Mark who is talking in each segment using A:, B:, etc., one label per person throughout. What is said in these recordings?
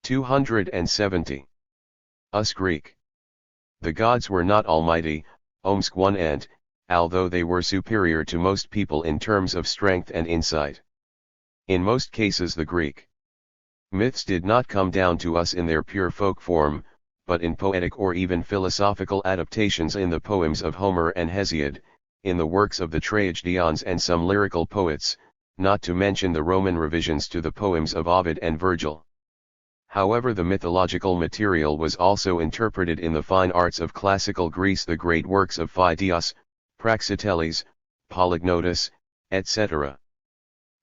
A: 270. Us Greek. The gods were not almighty, Omsk 1 and, although they were superior to most people in terms of strength and insight. In most cases the Greek myths did not come down to us in their pure folk form, but in poetic or even philosophical adaptations in the poems of Homer and Hesiod, in the works of the tragedians and some lyrical poets, not to mention the Roman revisions to the poems of Ovid and Virgil. However, the mythological material was also interpreted in the fine arts of classical Greece, the great works of Phidias, Praxiteles, Polygnotus, etc.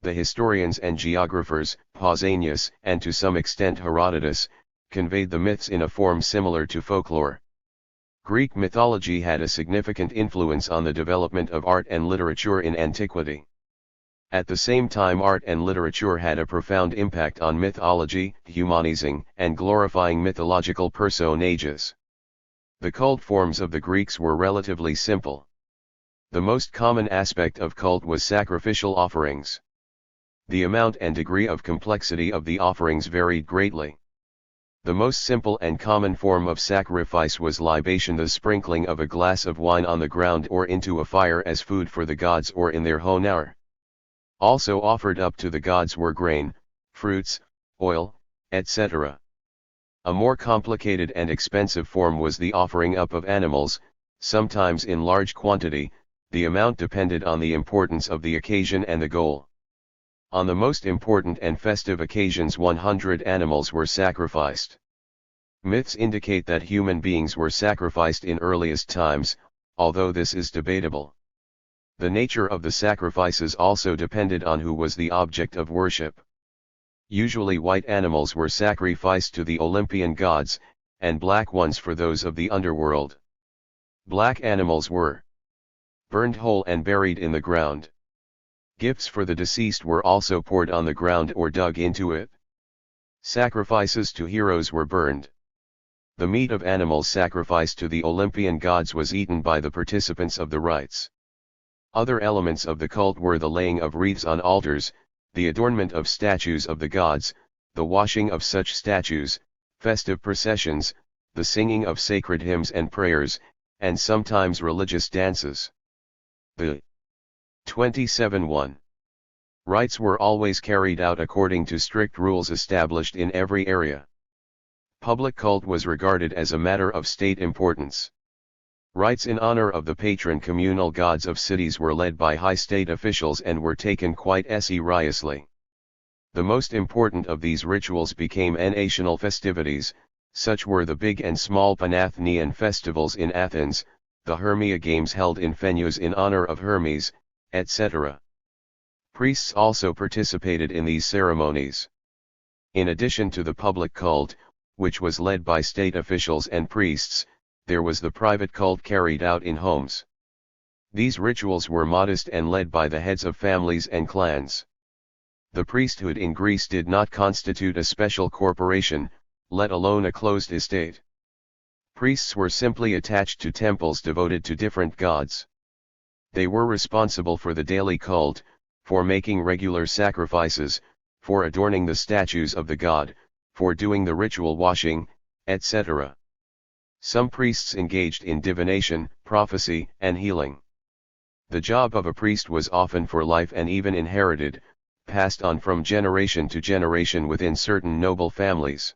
A: The historians and geographers, Pausanias and to some extent Herodotus, conveyed the myths in a form similar to folklore. Greek mythology had a significant influence on the development of art and literature in antiquity. At the same time, art and literature had a profound impact on mythology, humanizing and glorifying mythological personages. The cult forms of the Greeks were relatively simple. The most common aspect of cult was sacrificial offerings. The amount and degree of complexity of the offerings varied greatly. The most simple and common form of sacrifice was libation, the sprinkling of a glass of wine on the ground or into a fire as food for the gods or in their honor. Also offered up to the gods were grain, fruits, oil, etc. A more complicated and expensive form was the offering up of animals, sometimes in large quantity. The amount depended on the importance of the occasion and the goal. On the most important and festive occasions 100 animals were sacrificed. Myths indicate that human beings were sacrificed in earliest times, although this is debatable. The nature of the sacrifices also depended on who was the object of worship. Usually white animals were sacrificed to the Olympian gods, and black ones for those of the underworld. Black animals were burned whole and buried in the ground. Gifts for the deceased were also poured on the ground or dug into it. Sacrifices to heroes were burned. The meat of animals sacrificed to the Olympian gods was eaten by the participants of the rites. Other elements of the cult were the laying of wreaths on altars, the adornment of statues of the gods, the washing of such statues, festive processions, the singing of sacred hymns and prayers, and sometimes religious dances. The 27.1. Rites were always carried out according to strict rules established in every area. Public cult was regarded as a matter of state importance. Rites in honor of the patron communal gods of cities were led by high state officials and were taken quite seriously. The most important of these rituals became national festivities. Such were the big and small Panathenaean festivals in Athens, the Hermia Games held in Pheneus in honor of Hermes, etc. Priests also participated in these ceremonies. In addition to the public cult, which was led by state officials and priests, there was the private cult carried out in homes. These rituals were modest and led by the heads of families and clans. The priesthood in Greece did not constitute a special corporation, let alone a closed estate. Priests were simply attached to temples devoted to different gods. They were responsible for the daily cult, for making regular sacrifices, for adorning the statues of the god, for doing the ritual washing, etc. Some priests engaged in divination, prophecy, and healing. The job of a priest was often for life and even inherited, passed on from generation to generation within certain noble families.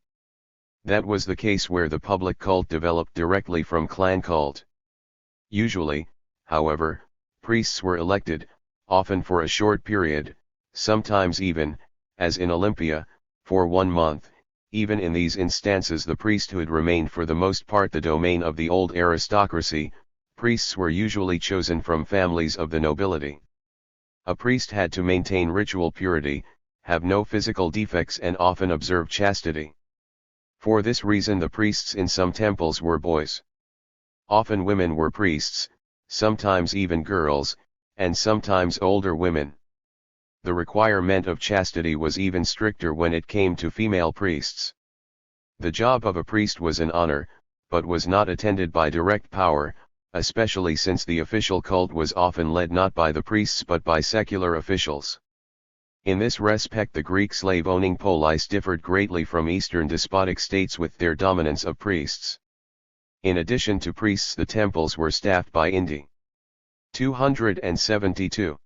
A: That was the case where the public cult developed directly from clan cult. Usually, however, priests were elected, often for a short period, sometimes even, as in Olympia, for 1 month. Even in these instances the priesthood remained for the most part the domain of the old aristocracy. Priests were usually chosen from families of the nobility. A priest had to maintain ritual purity, have no physical defects and often observe chastity. For this reason the priests in some temples were boys. Often women were priests, sometimes even girls, and sometimes older women. The requirement of chastity was even stricter when it came to female priests. The job of a priest was an honor, but was not attended by direct power, especially since the official cult was often led not by the priests but by secular officials. In this respect the Greek slave-owning polis differed greatly from Eastern despotic states with their dominance of priests. In addition to priests the temples were staffed by Indi. 272.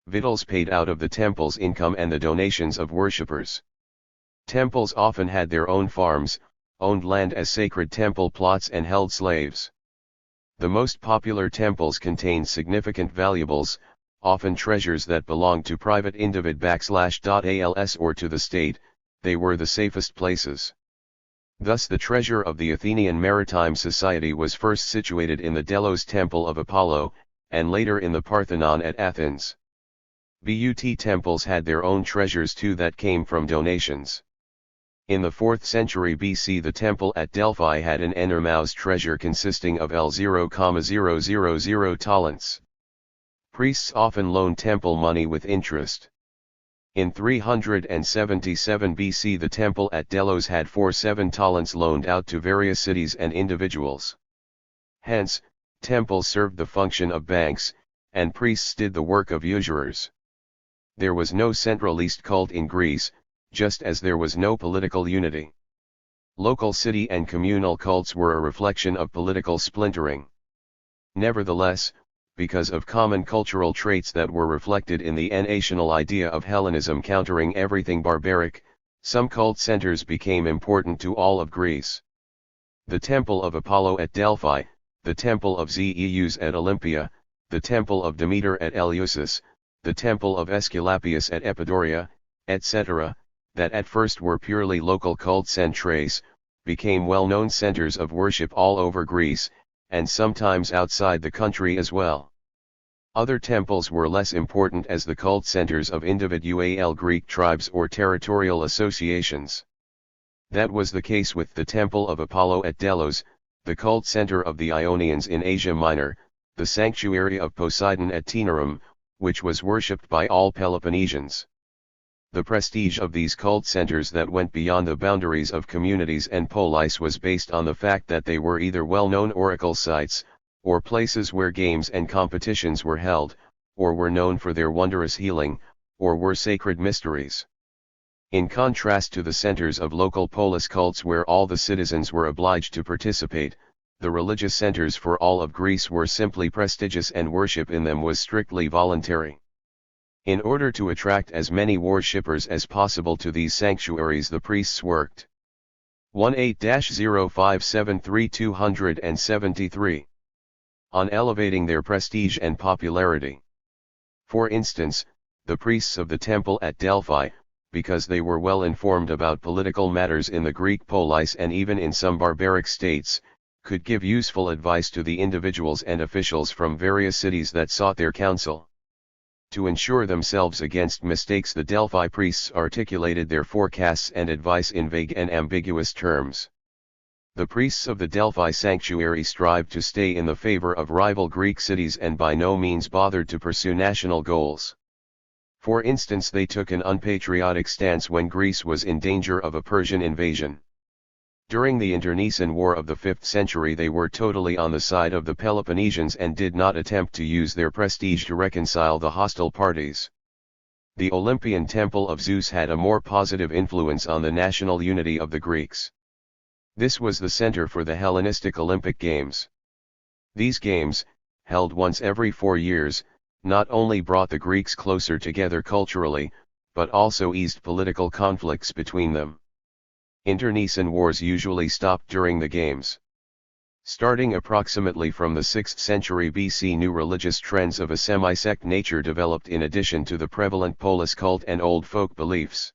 A: Victuals paid out of the temple's income and the donations of worshippers. Temples often had their own farms, owned land as sacred temple plots and held slaves. The most popular temples contained significant valuables, often treasures that belonged to private individ_als or to the state. They were the safest places. Thus the treasure of the Athenian Maritime Society was first situated in the Delos Temple of Apollo, and later in the Parthenon at Athens. But temples had their own treasures too that came from donations. In the 4th century BC the temple at Delphi had an enormous treasure consisting of L0,000 talents. Priests often loaned temple money with interest. In 377 BC the temple at Delos had 7 talents loaned out to various cities and individuals. Hence, temples served the function of banks, and priests did the work of usurers. There was no centralist cult in Greece, just as there was no political unity. Local city and communal cults were a reflection of political splintering. Nevertheless, because of common cultural traits that were reflected in the national idea of Hellenism countering everything barbaric, some cult centers became important to all of Greece. The Temple of Apollo at Delphi, the Temple of Zeus at Olympia, the Temple of Demeter at Eleusis, the Temple of Aesculapius at Epidaurus, etc., that at first were purely local cult centres, became well-known centers of worship all over Greece, and sometimes outside the country as well. Other temples were less important as the cult centers of individual Greek tribes or territorial associations. That was the case with the Temple of Apollo at Delos, the cult center of the Ionians in Asia Minor, the sanctuary of Poseidon at Taenarum, which was worshipped by all Peloponnesians. The prestige of these cult centers that went beyond the boundaries of communities and polis was based on the fact that they were either well-known oracle sites, or places where games and competitions were held, or were known for their wondrous healing, or were sacred mysteries. In contrast to the centers of local polis cults where all the citizens were obliged to participate, the religious centers for all of Greece were simply prestigious and worship in them was strictly voluntary. In order to attract as many worshippers as possible to these sanctuaries the priests worked. 18-0573-273. On elevating their prestige and popularity. For instance, the priests of the temple at Delphi, because they were well informed about political matters in the Greek polis and even in some barbaric states, could give useful advice to the individuals and officials from various cities that sought their counsel. To ensure themselves against mistakes the Delphi priests articulated their forecasts and advice in vague and ambiguous terms. The priests of the Delphi sanctuary strived to stay in the favor of rival Greek cities and by no means bothered to pursue national goals. For instance, they took an unpatriotic stance when Greece was in danger of a Persian invasion. During the Internecine War of the 5th century they were totally on the side of the Peloponnesians and did not attempt to use their prestige to reconcile the hostile parties. The Olympian temple of Zeus had a more positive influence on the national unity of the Greeks. This was the center for the Hellenistic Olympic Games. These games, held once every 4 years, not only brought the Greeks closer together culturally, but also eased political conflicts between them. Internecine wars usually stopped during the games. Starting approximately from the 6th century BC, new religious trends of a semi-sect nature developed in addition to the prevalent polis cult and old folk beliefs.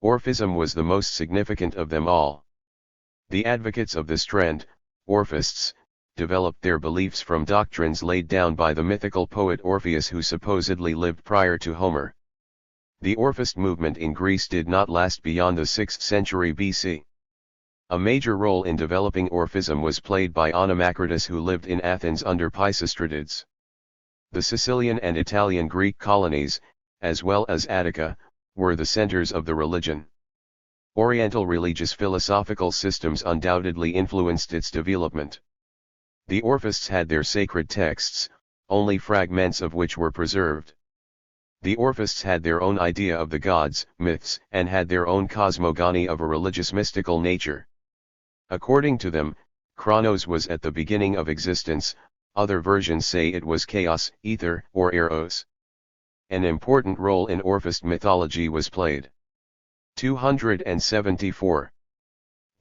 A: Orphism was the most significant of them all. The advocates of this trend, Orphists, developed their beliefs from doctrines laid down by the mythical poet Orpheus, who supposedly lived prior to Homer. The Orphist movement in Greece did not last beyond the 6th century BC. A major role in developing Orphism was played by Onamacritus, who lived in Athens under Pisistrates. The Sicilian and Italian Greek colonies, as well as Attica, were the centers of the religion. Oriental religious philosophical systems undoubtedly influenced its development. The Orphists had their sacred texts, only fragments of which were preserved. The Orphists had their own idea of the gods, myths, and had their own cosmogony of a religious mystical nature. According to them, Chronos was at the beginning of existence, other versions say it was chaos, ether, or eros. An important role in Orphist mythology was played. 274.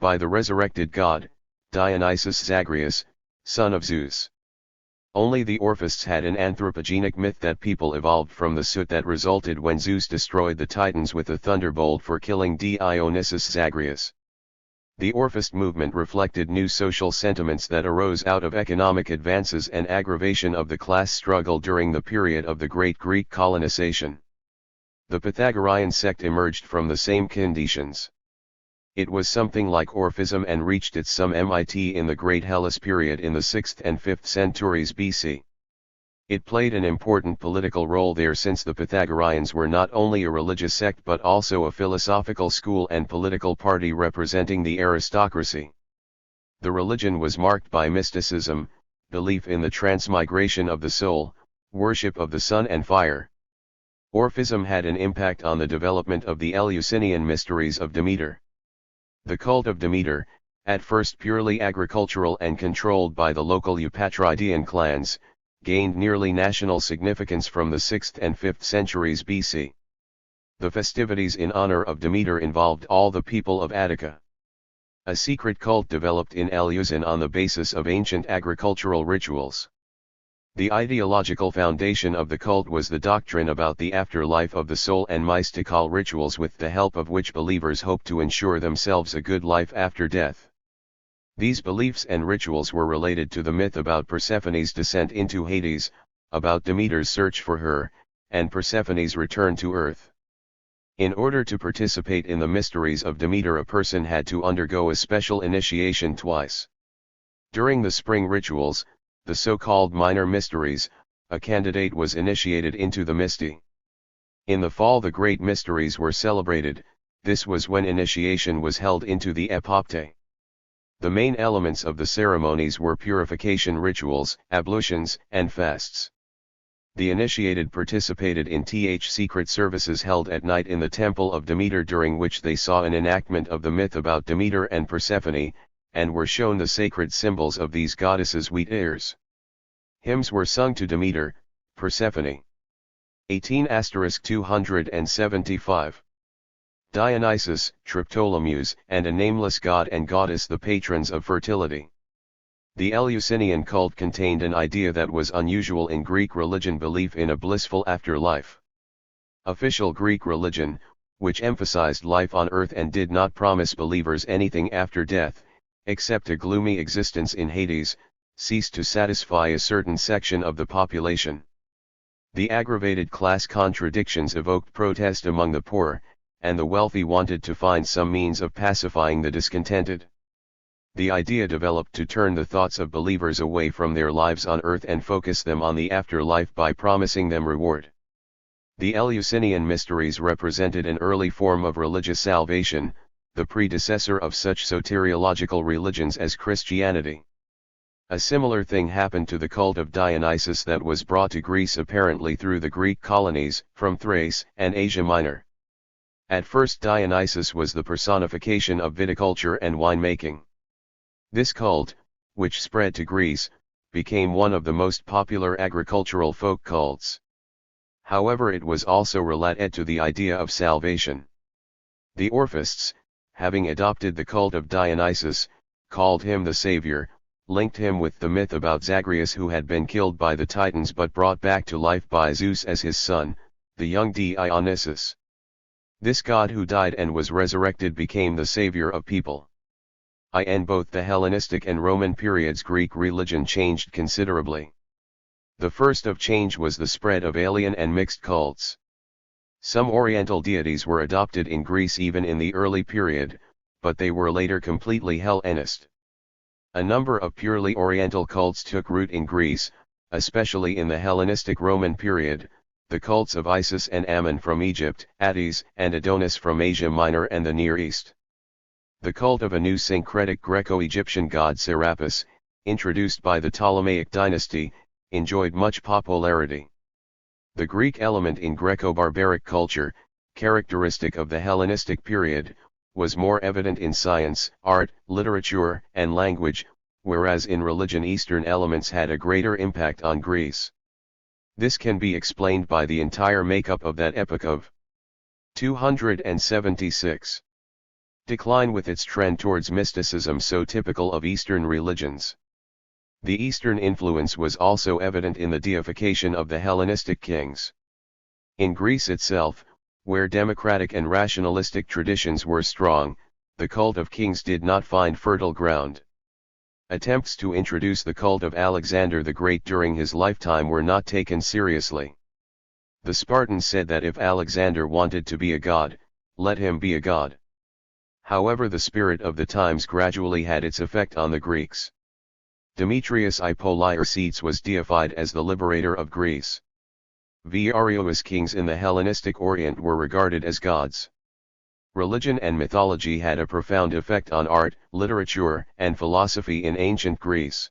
A: By the resurrected god, Dionysus Zagreus, son of Zeus. Only the Orphists had an anthropogenic myth that people evolved from the soot that resulted when Zeus destroyed the Titans with a thunderbolt for killing Dionysus Zagreus. The Orphist movement reflected new social sentiments that arose out of economic advances and aggravation of the class struggle during the period of the Great Greek colonization. The Pythagorean sect emerged from the same conditions. It was something like Orphism and reached its summit in the Great Hellas period in the 6th and 5th centuries BC. It played an important political role there since the Pythagoreans were not only a religious sect but also a philosophical school and political party representing the aristocracy. The religion was marked by mysticism, belief in the transmigration of the soul, worship of the sun and fire. Orphism had an impact on the development of the Eleusinian mysteries of Demeter. The cult of Demeter, at first purely agricultural and controlled by the local Eupatridian clans, gained nearly national significance from the 6th and 5th centuries BC. The festivities in honor of Demeter involved all the people of Attica. A secret cult developed in Eleusin on the basis of ancient agricultural rituals. The ideological foundation of the cult was the doctrine about the afterlife of the soul and mystical rituals with the help of which believers hoped to ensure themselves a good life after death. These beliefs and rituals were related to the myth about Persephone's descent into Hades, about Demeter's search for her, and Persephone's return to earth. In order to participate in the mysteries of Demeter, a person had to undergo a special initiation twice. During the spring rituals, the so-called minor mysteries, a candidate was initiated into the mysty. In the fall the great mysteries were celebrated, this was when initiation was held into the epopte. The main elements of the ceremonies were purification rituals, ablutions, and fasts. The initiated participated in secret services held at night in the temple of Demeter, during which they saw an enactment of the myth about Demeter and Persephone, and were shown the sacred symbols of these goddesses' wheat ears. Hymns were sung to Demeter, Persephone. 18*275. Dionysus, Triptolemus, and a nameless god and goddess, the patrons of fertility. The Eleusinian cult contained an idea that was unusual in Greek religion: belief in a blissful afterlife. Official Greek religion, which emphasized life on earth and did not promise believers anything after death, except a gloomy existence in Hades, ceased to satisfy a certain section of the population. The aggravated class contradictions evoked protest among the poor, and the wealthy wanted to find some means of pacifying the discontented. The idea developed to turn the thoughts of believers away from their lives on earth and focus them on the afterlife by promising them reward. The Eleusinian mysteries represented an early form of religious salvation, the predecessor of such soteriological religions as Christianity. A similar thing happened to the cult of Dionysus that was brought to Greece apparently through the Greek colonies, from Thrace and Asia Minor. At first Dionysus was the personification of viticulture and winemaking. This cult, which spread to Greece, became one of the most popular agricultural folk cults. However, it was also related to the idea of salvation. The Orphists, having adopted the cult of Dionysus, called him the savior, linked him with the myth about Zagreus, who had been killed by the Titans but brought back to life by Zeus as his son, the young Dionysus. This god who died and was resurrected became the savior of people. In both the Hellenistic and Roman periods, Greek religion changed considerably. The first of change was the spread of alien and mixed cults. Some Oriental deities were adopted in Greece even in the early period, but they were later completely Hellenist. A number of purely Oriental cults took root in Greece, especially in the Hellenistic Roman period, the cults of Isis and Ammon from Egypt, Attis and Adonis from Asia Minor and the Near East. The cult of a new syncretic Greco-Egyptian god Serapis, introduced by the Ptolemaic dynasty, enjoyed much popularity. The Greek element in Greco-barbaric culture, characteristic of the Hellenistic period, was more evident in science, art, literature, and language, whereas in religion Eastern elements had a greater impact on Greece. This can be explained by the entire makeup of that epoch of 276. Decline with its trend towards mysticism so typical of Eastern religions. The Eastern influence was also evident in the deification of the Hellenistic kings. In Greece itself, where democratic and rationalistic traditions were strong, the cult of kings did not find fertile ground. Attempts to introduce the cult of Alexander the Great during his lifetime were not taken seriously. The Spartans said that if Alexander wanted to be a god, let him be a god. However, the spirit of the times gradually had its effect on the Greeks. Demetrius Hippolyarcetes was deified as the liberator of Greece. Various kings in the Hellenistic Orient were regarded as gods. Religion and mythology had a profound effect on art, literature, and philosophy in ancient Greece.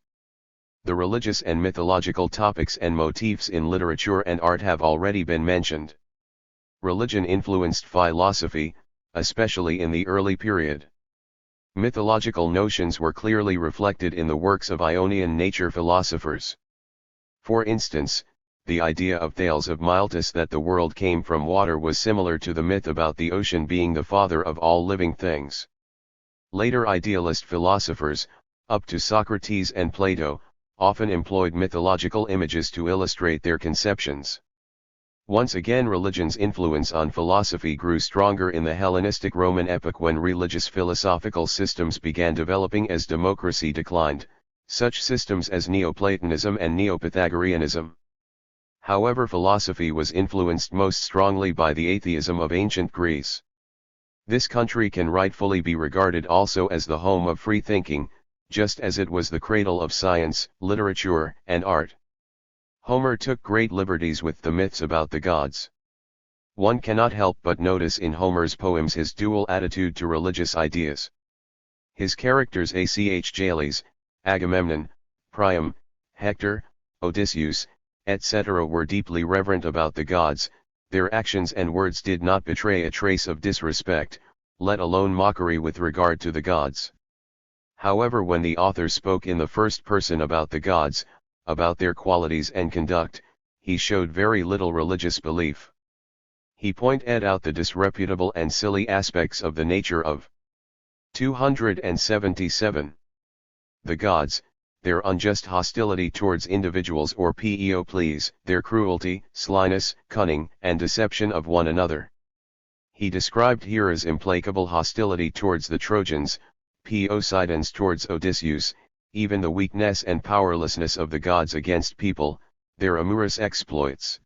A: The religious and mythological topics and motifs in literature and art have already been mentioned. Religion influenced philosophy, especially in the early period. Mythological notions were clearly reflected in the works of Ionian nature philosophers. For instance, the idea of Thales of Miletus that the world came from water was similar to the myth about the ocean being the father of all living things. Later idealist philosophers, up to Socrates and Plato, often employed mythological images to illustrate their conceptions. Once again, religion's influence on philosophy grew stronger in the Hellenistic Roman epoch when religious philosophical systems began developing as democracy declined, such systems as Neoplatonism and Neopythagoreanism. However, philosophy was influenced most strongly by the atheism of ancient Greece. This country can rightfully be regarded also as the home of free thinking, just as it was the cradle of science, literature, and art. Homer took great liberties with the myths about the gods. One cannot help but notice in Homer's poems his dual attitude to religious ideas. His characters Achilles, Agamemnon, Priam, Hector, Odysseus, etc. were deeply reverent about the gods. Their actions and words did not betray a trace of disrespect, let alone mockery with regard to the gods. However, when the author spoke in the first person about the gods, about their qualities and conduct, he showed very little religious belief. He pointed out the disreputable and silly aspects of the nature of 277. The gods, their unjust hostility towards individuals or pleas, their cruelty, slyness, cunning, and deception of one another. He described Hera's implacable hostility towards the Trojans, Poseidon's towards Odysseus, even the weakness and powerlessness of the gods against people, their amorous exploits.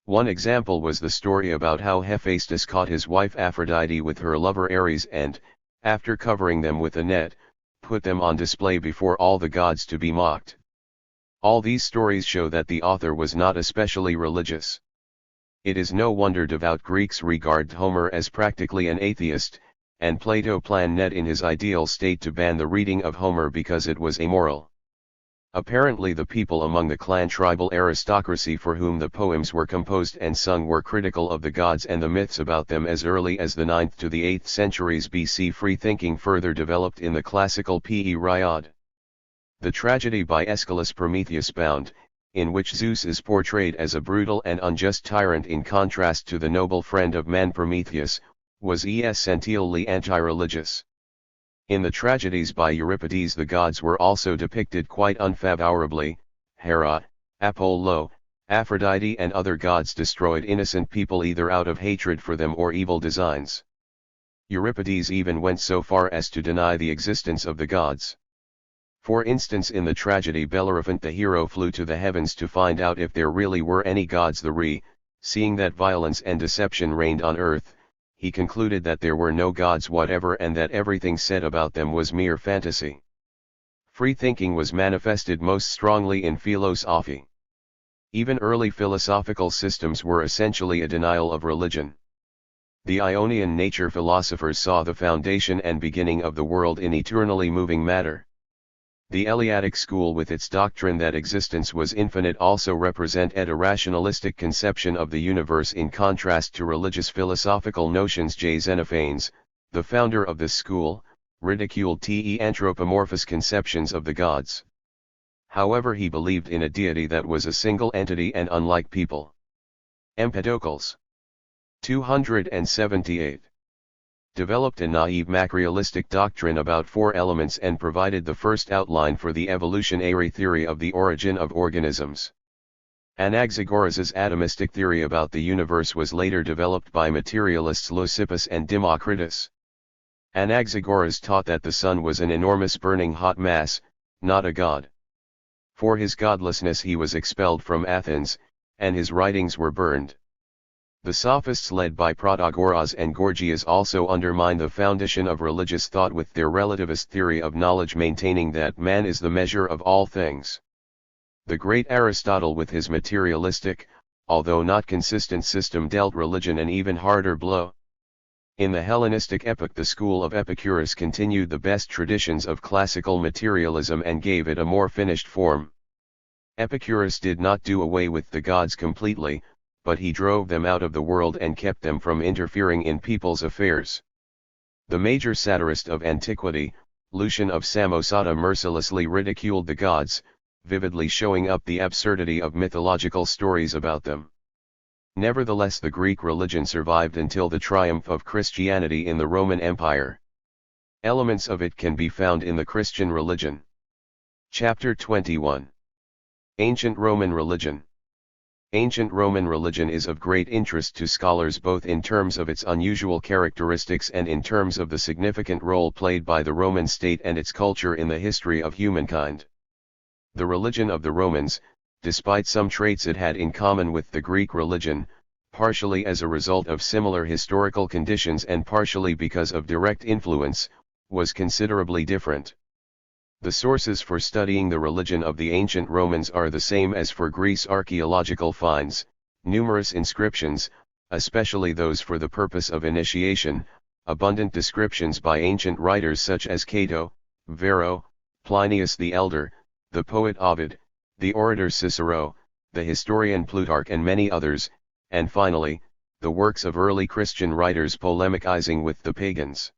A: One example was the story about how Hephaestus caught his wife Aphrodite with her lover Ares and, after covering them with a net, put them on display before all the gods to be mocked. All these stories show that the author was not especially religious. It is no wonder devout Greeks regard Homer as practically an atheist, and Plato planned in his ideal state to ban the reading of Homer because it was amoral. Apparently the people among the clan tribal aristocracy for whom the poems were composed and sung were critical of the gods and the myths about them as early as the 9th to the 8th centuries BC. Free thinking further developed in the classical period. The tragedy by Aeschylus Prometheus Bound, in which Zeus is portrayed as a brutal and unjust tyrant in contrast to the noble friend of man Prometheus, was essentially anti-religious. In the tragedies by Euripides the gods were also depicted quite unfavorably. Hera, Apollo, Aphrodite and other gods destroyed innocent people either out of hatred for them or evil designs. Euripides even went so far as to deny the existence of the gods. For instance, in the tragedy Bellerophon the hero flew to the heavens to find out if there really were any gods. Seeing that violence and deception reigned on earth, he concluded that there were no gods whatever and that everything said about them was mere fantasy. Free thinking was manifested most strongly in philosophy. Even early philosophical systems were essentially a denial of religion. The Ionian nature philosophers saw the foundation and beginning of the world in eternally moving matter. The Eleatic school with its doctrine that existence was infinite also represented a rationalistic conception of the universe in contrast to religious philosophical notions. Xenophanes, the founder of this school, ridiculed the anthropomorphous conceptions of the gods. However, he believed in a deity that was a single entity and unlike people. Empedocles 278 developed a naive materialistic doctrine about four elements and provided the first outline for the evolutionary theory of the origin of organisms. Anaxagoras' atomistic theory about the universe was later developed by materialists Leucippus and Democritus. Anaxagoras taught that the sun was an enormous burning hot mass, not a god. For his godlessness he was expelled from Athens, and his writings were burned. The sophists led by Protagoras and Gorgias also undermined the foundation of religious thought with their relativist theory of knowledge, maintaining that man is the measure of all things. The great Aristotle with his materialistic, although not consistent system dealt religion an even harder blow. In the Hellenistic epoch the school of Epicurus continued the best traditions of classical materialism and gave it a more finished form. Epicurus did not do away with the gods completely, but he drove them out of the world and kept them from interfering in people's affairs. The major satirist of antiquity, Lucian of Samosata, mercilessly ridiculed the gods, vividly showing up the absurdity of mythological stories about them. Nevertheless, the Greek religion survived until the triumph of Christianity in the Roman Empire. Elements of it can be found in the Christian religion. Chapter 21. Ancient Roman Religion. Ancient Roman religion is of great interest to scholars both in terms of its unusual characteristics and in terms of the significant role played by the Roman state and its culture in the history of humankind. The religion of the Romans, despite some traits it had in common with the Greek religion, partially as a result of similar historical conditions and partially because of direct influence, was considerably different. The sources for studying the religion of the ancient Romans are the same as for Greece: archaeological finds, numerous inscriptions, especially those for the purpose of initiation, abundant descriptions by ancient writers such as Cato, Varro, Plinius the Elder, the poet Ovid, the orator Cicero, the historian Plutarch and many others, and finally, the works of early Christian writers polemicizing with the pagans.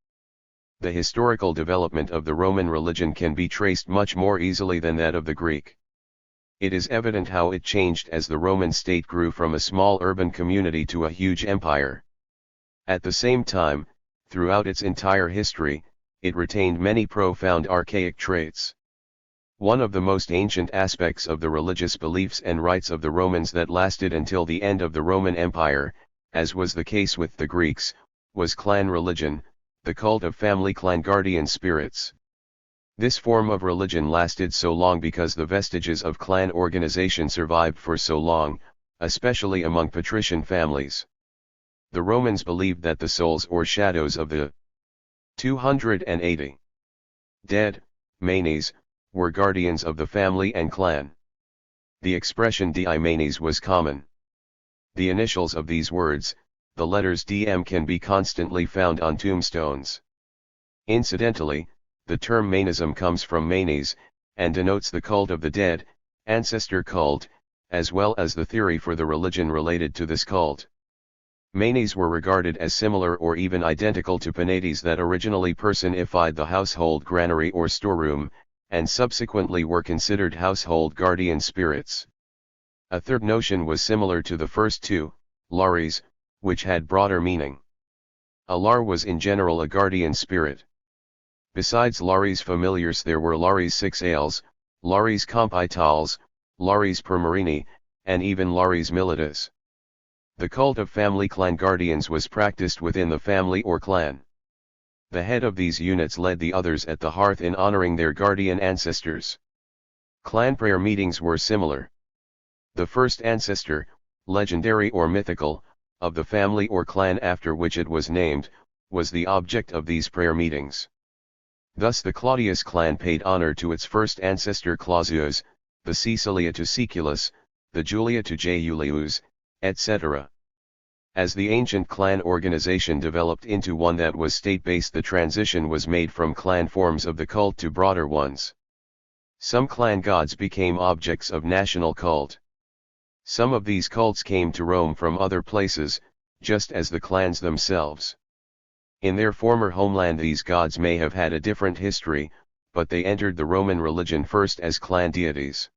A: The historical development of the Roman religion can be traced much more easily than that of the Greek. It is evident how it changed as the Roman state grew from a small urban community to a huge empire. At the same time, throughout its entire history, it retained many profound archaic traits. One of the most ancient aspects of the religious beliefs and rites of the Romans that lasted until the end of the Roman Empire, as was the case with the Greeks, was clan religion, the cult of family clan guardian spirits. This form of religion lasted so long because the vestiges of clan organization survived for so long, especially among patrician families. The Romans believed that the souls or shadows of the 280 dead, manes, were guardians of the family and clan. The expression Dii manes was common. The initials of these words, the letters DM, can be constantly found on tombstones. Incidentally, the term manism comes from manes, and denotes the cult of the dead, ancestor cult, as well as the theory for the religion related to this cult. Manes were regarded as similar or even identical to Penates that originally personified the household granary or storeroom, and subsequently were considered household guardian spirits. A third notion was similar to the first two, Lares, which had broader meaning. A lar was in general a guardian spirit. Besides Lares familiars there were Lares sixales, Lares compitals, Lares permarini, and even Lares militas. The cult of family clan guardians was practiced within the family or clan. The head of these units led the others at the hearth in honoring their guardian ancestors. Clan prayer meetings were similar. The first ancestor, legendary or mythical, of the family or clan after which it was named, was the object of these prayer meetings. Thus the Claudius clan paid honor to its first ancestor Clausius, the Caecilia to Caeculus, the Julia to Julius, etc. As the ancient clan organization developed into one that was state-based, the transition was made from clan forms of the cult to broader ones. Some clan gods became objects of national cult. Some of these cults came to Rome from other places, just as the clans themselves. In their former homeland these gods may have had a different history, but they entered the Roman religion first as clan deities.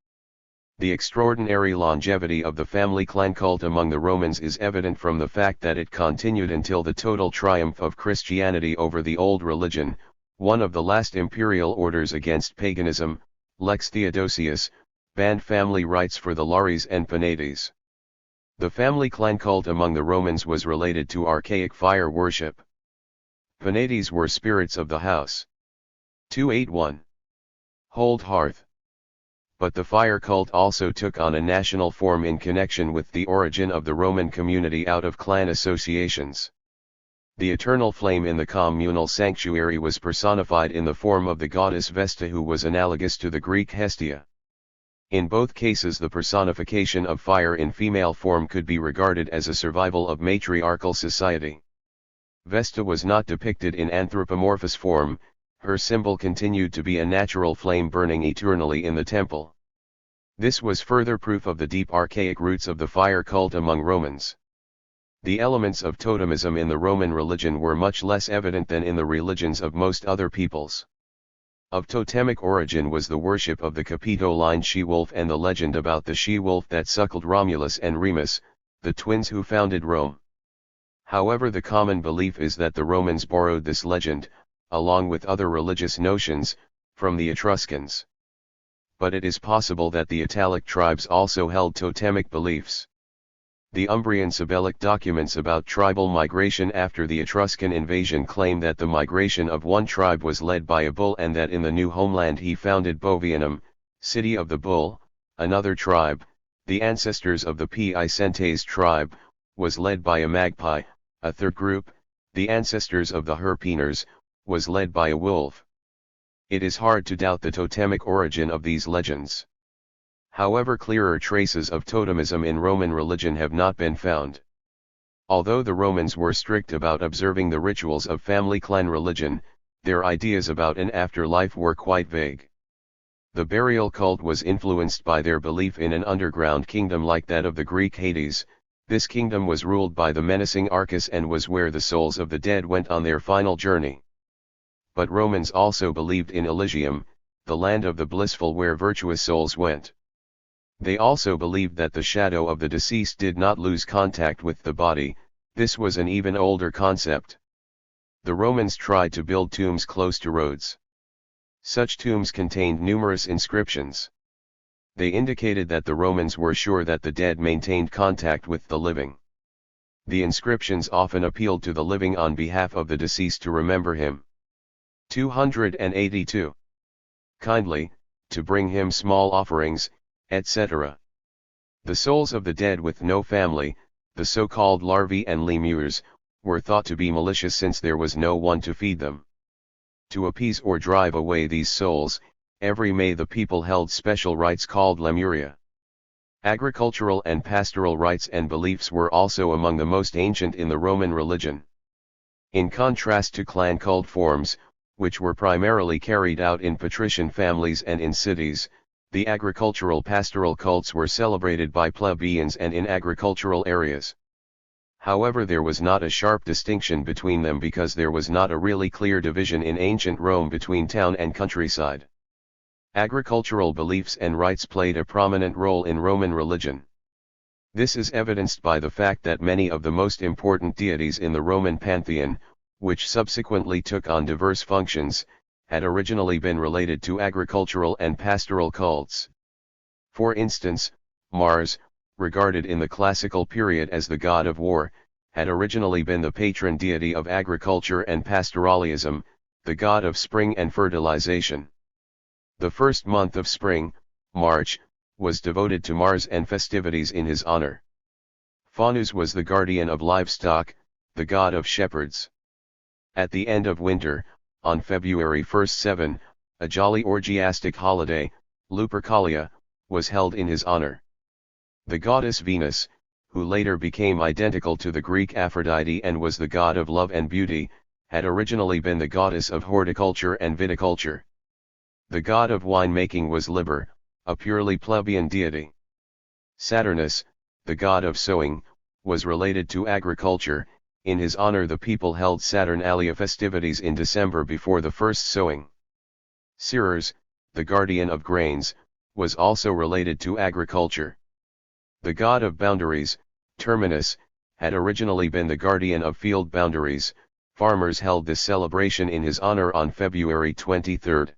A: The extraordinary longevity of the family clan cult among the Romans is evident from the fact that it continued until the total triumph of Christianity over the old religion, one of the last imperial orders against paganism. Lex Theodosius, banned family rights for the Lares and Penates. The family clan cult among the Romans was related to archaic fire worship. Penates were spirits of the house. 281. Hold hearth. But the fire cult also took on a national form in connection with the origin of the Roman community out of clan associations. The eternal flame in the communal sanctuary was personified in the form of the goddess Vesta, who was analogous to the Greek Hestia. In both cases the personification of fire in female form could be regarded as a survival of matriarchal society. Vesta was not depicted in anthropomorphous form, her symbol continued to be a natural flame burning eternally in the temple. This was further proof of the deep archaic roots of the fire cult among Romans. The elements of totemism in the Roman religion were much less evident than in the religions of most other peoples. Of totemic origin was the worship of the Capitoline she-wolf and the legend about the she-wolf that suckled Romulus and Remus, the twins who founded Rome. However, the common belief is that the Romans borrowed this legend, along with other religious notions, from the Etruscans. But it is possible that the Italic tribes also held totemic beliefs. The Umbrian Sabellic documents about tribal migration after the Etruscan invasion claim that the migration of one tribe was led by a bull and that in the new homeland he founded Bovianum, city of the bull. Another tribe, the ancestors of the Piacentese tribe, was led by a magpie. A third group, the ancestors of the Herpiners, was led by a wolf. It is hard to doubt the totemic origin of these legends. However, clearer traces of totemism in Roman religion have not been found. Although the Romans were strict about observing the rituals of family clan religion, their ideas about an afterlife were quite vague. The burial cult was influenced by their belief in an underground kingdom like that of the Greek Hades. This kingdom was ruled by the menacing Arcus and was where the souls of the dead went on their final journey. But Romans also believed in Elysium, the land of the blissful where virtuous souls went. They also believed that the shadow of the deceased did not lose contact with the body. This was an even older concept. The Romans tried to build tombs close to roads. Such tombs contained numerous inscriptions. They indicated that the Romans were sure that the dead maintained contact with the living. The inscriptions often appealed to the living on behalf of the deceased to remember him. 282. Kindly, to bring him small offerings, etc. The souls of the dead with no family, the so-called larvae and lemures, were thought to be malicious since there was no one to feed them. To appease or drive away these souls, every May the people held special rites called lemuria. Agricultural and pastoral rites and beliefs were also among the most ancient in the Roman religion. In contrast to clan cult forms, which were primarily carried out in patrician families and in cities, the agricultural pastoral cults were celebrated by plebeians and in agricultural areas. However, there was not a sharp distinction between them because there was not a really clear division in ancient Rome between town and countryside. Agricultural beliefs and rites played a prominent role in Roman religion. This is evidenced by the fact that many of the most important deities in the Roman pantheon, which subsequently took on diverse functions, had originally been related to agricultural and pastoral cults. For instance, Mars, regarded in the classical period as the god of war, had originally been the patron deity of agriculture and pastoralism, the god of spring and fertilization. The first month of spring, March, was devoted to Mars and festivities in his honor. Faunus was the guardian of livestock, the god of shepherds. At the end of winter, on February 1-7, a jolly orgiastic holiday, Lupercalia, was held in his honor. The goddess Venus, who later became identical to the Greek Aphrodite and was the god of love and beauty, had originally been the goddess of horticulture and viticulture. The god of winemaking was Liber, a purely plebeian deity. Saturnus, the god of sowing, was related to agriculture. In his honor the people held Saturnalia festivities in December before the first sowing. Ceres, the guardian of grains, was also related to agriculture. The god of boundaries, Terminus, had originally been the guardian of field boundaries. Farmers held this celebration in his honor on February 23.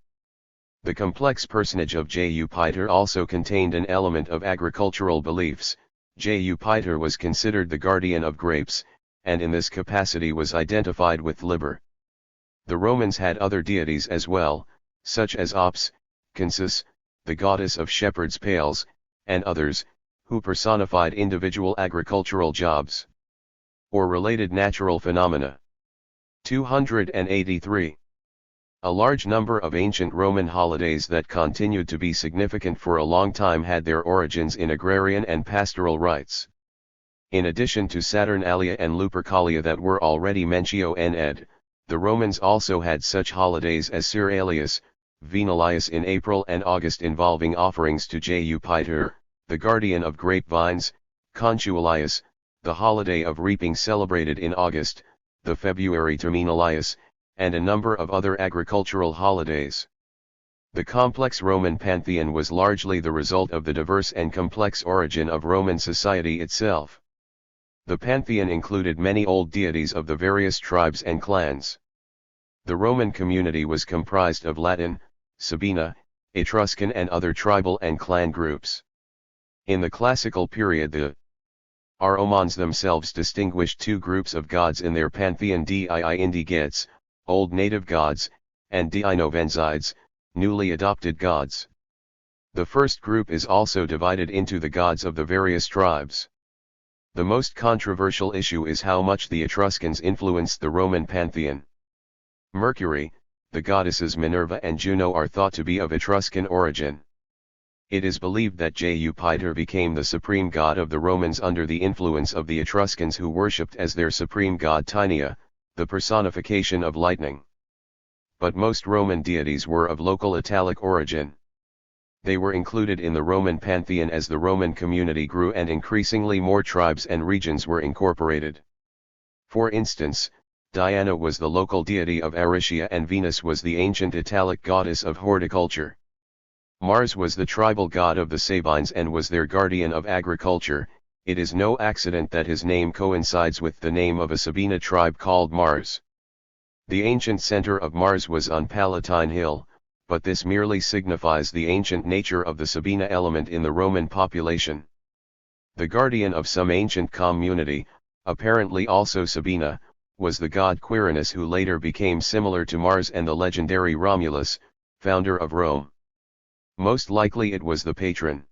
A: The complex personage of Jupiter also contained an element of agricultural beliefs. Jupiter was considered the guardian of grapes, and in this capacity was identified with Liber. The Romans had other deities as well, such as Ops, Consus, the goddess of shepherds' pails, and others, who personified individual agricultural jobs or related natural phenomena. 283. A large number of ancient Roman holidays that continued to be significant for a long time had their origins in agrarian and pastoral rites. In addition to Saturnalia and Lupercalia that were already mentioned, the Romans also had such holidays as Cerealius, Venalius in April and August involving offerings to Jupiter, the guardian of grapevines, Contualius, the holiday of reaping celebrated in August, the February Terminalius, and a number of other agricultural holidays. The complex Roman pantheon was largely the result of the diverse and complex origin of Roman society itself. The pantheon included many old deities of the various tribes and clans. The Roman community was comprised of Latin, Sabina, Etruscan and other tribal and clan groups. In the classical period the Romans themselves distinguished two groups of gods in their pantheon: dii indigetes, old native gods, and dii novenzides, newly adopted gods. The first group is also divided into the gods of the various tribes. The most controversial issue is how much the Etruscans influenced the Roman pantheon. Mercury, the goddesses Minerva and Juno are thought to be of Etruscan origin. It is believed that Jupiter became the supreme god of the Romans under the influence of the Etruscans, who worshipped as their supreme god Tinia, the personification of lightning. But most Roman deities were of local Italic origin. They were included in the Roman pantheon as the Roman community grew and increasingly more tribes and regions were incorporated. For instance, Diana was the local deity of Aricia and Venus was the ancient Italic goddess of horticulture. Mars was the tribal god of the Sabines and was their guardian of agriculture. It is no accident that his name coincides with the name of a Sabina tribe called Mars. The ancient center of Mars was on Palatine Hill, but this merely signifies the ancient nature of the Sabina element in the Roman population. The guardian of some ancient community, apparently also Sabina, was the god Quirinus, who later became similar to Mars and the legendary Romulus, founder of Rome. Most likely it was the patron.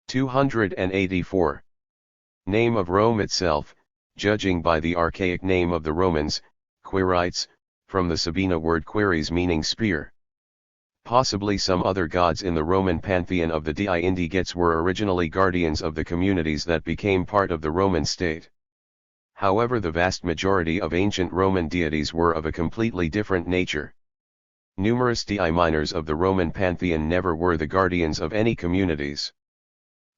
A: 284. Name of Rome itself, judging by the archaic name of the Romans, Quirites, from the Sabina word quiris meaning spear. Possibly some other gods in the Roman pantheon of the dii indigetes were originally guardians of the communities that became part of the Roman state. However, the vast majority of ancient Roman deities were of a completely different nature. Numerous dii minors of the Roman pantheon never were the guardians of any communities.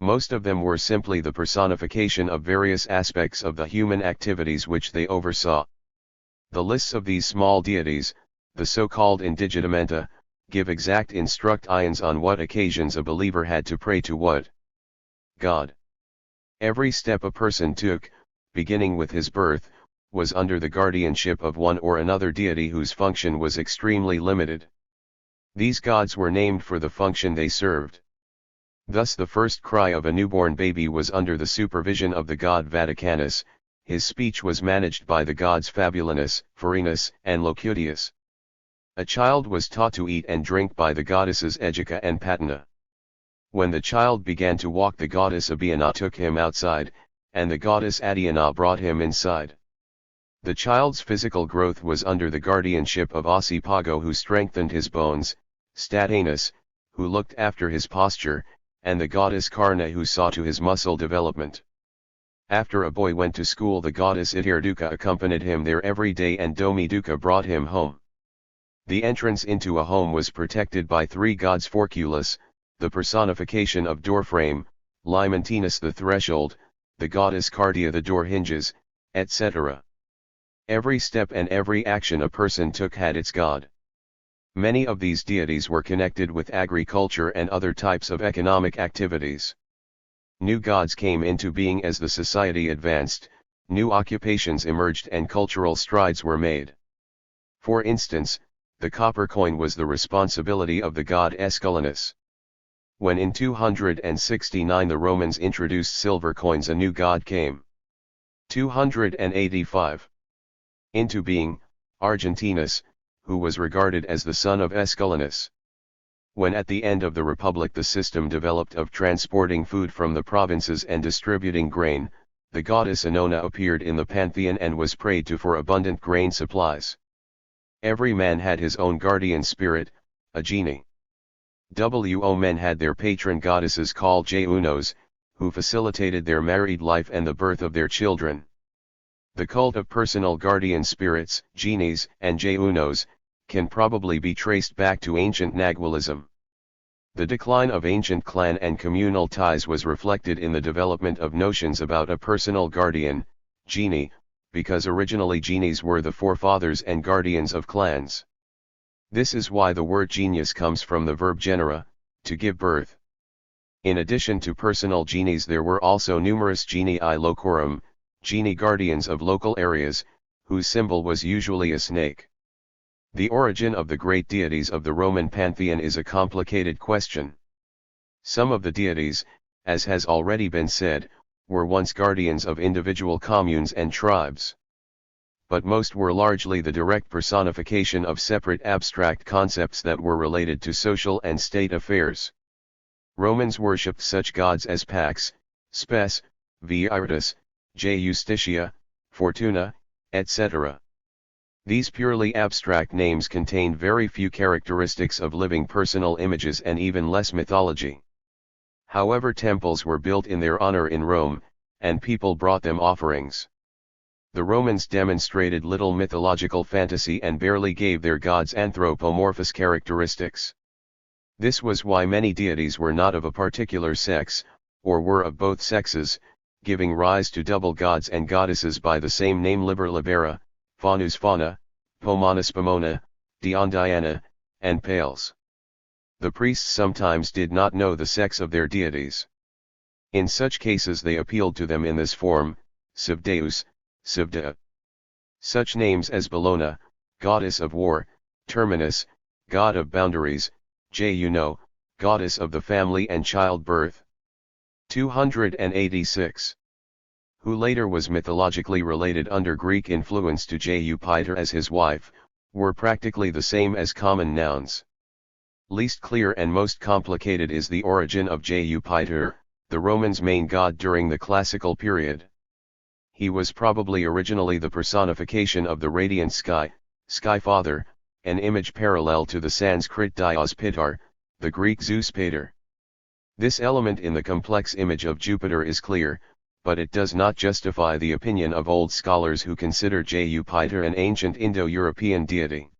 A: Most of them were simply the personification of various aspects of the human activities which they oversaw. The lists of these small deities, the so-called indigitamenta, give exact instructions on what occasions a believer had to pray to what god. Every step a person took, beginning with his birth, was under the guardianship of one or another deity whose function was extremely limited. These gods were named for the function they served. Thus the first cry of a newborn baby was under the supervision of the god Vaticanus, his speech was managed by the gods Fabulinus, Farinus, and Locutius. A child was taught to eat and drink by the goddesses Egica and Patina. When the child began to walk, the goddess Abiana took him outside, and the goddess Adiana brought him inside. The child's physical growth was under the guardianship of Ossipago, who strengthened his bones, Statanus, who looked after his posture, and the goddess Carna, who saw to his muscle development. After a boy went to school, the goddess Itirduca accompanied him there every day, and Domiduca brought him home. The entrance into a home was protected by three gods: Forculus, the personification of doorframe; Limontinus, the threshold; the goddess Cardia, the door hinges, etc. Every step and every action a person took had its god. Many of these deities were connected with agriculture and other types of economic activities. New gods came into being as the society advanced, new occupations emerged and cultural strides were made. For instance, the copper coin was the responsibility of the god Esculenus. When in 269 the Romans introduced silver coins, a new god came. 285. Into being, Argentinus, who was regarded as the son of Esculenus. When at the end of the Republic the system developed of transporting food from the provinces and distributing grain, the goddess Annona appeared in the pantheon and was prayed to for abundant grain supplies. Every man had his own guardian spirit, a genie. Men had their patron goddesses called Jeunos, who facilitated their married life and the birth of their children. The cult of personal guardian spirits, genies, and Jeunos, can probably be traced back to ancient Nagualism. The decline of ancient clan and communal ties was reflected in the development of notions about a personal guardian, genie, because originally genies were the forefathers and guardians of clans. This is why the word genius comes from the verb genera, to give birth. In addition to personal genies, there were also numerous genii locorum, genie guardians of local areas, whose symbol was usually a snake. The origin of the great deities of the Roman pantheon is a complicated question. Some of the deities, as has already been said, were once guardians of individual communes and tribes. But most were largely the direct personification of separate abstract concepts that were related to social and state affairs. Romans worshipped such gods as Pax, Spes, Viritus, Justitia, Fortuna, etc. These purely abstract names contained very few characteristics of living personal images and even less mythology. However, temples were built in their honor in Rome, and people brought them offerings. The Romans demonstrated little mythological fantasy and barely gave their gods anthropomorphous characteristics. This was why many deities were not of a particular sex, or were of both sexes, giving rise to double gods and goddesses by the same name: Liber Libera, Faunus Fauna, Pomonus Pomona, Dion Diana, and Pales. The priests sometimes did not know the sex of their deities. In such cases they appealed to them in this form: Civ Deus, Civ Dea. Such names as Bellona, goddess of war; Terminus, god of boundaries; Juno, goddess of the family and childbirth. 286. Who later was mythologically related under Greek influence to Jupiter as his wife, were practically the same as common nouns. Least clear and most complicated is the origin of Jupiter, the Romans' main god during the classical period. He was probably originally the personification of the radiant sky, Sky Father, an image parallel to the Sanskrit Dios Pitar, the Greek Zeus Pater. This element in the complex image of Jupiter is clear, but it does not justify the opinion of old scholars who consider Jupiter an ancient Indo-European deity.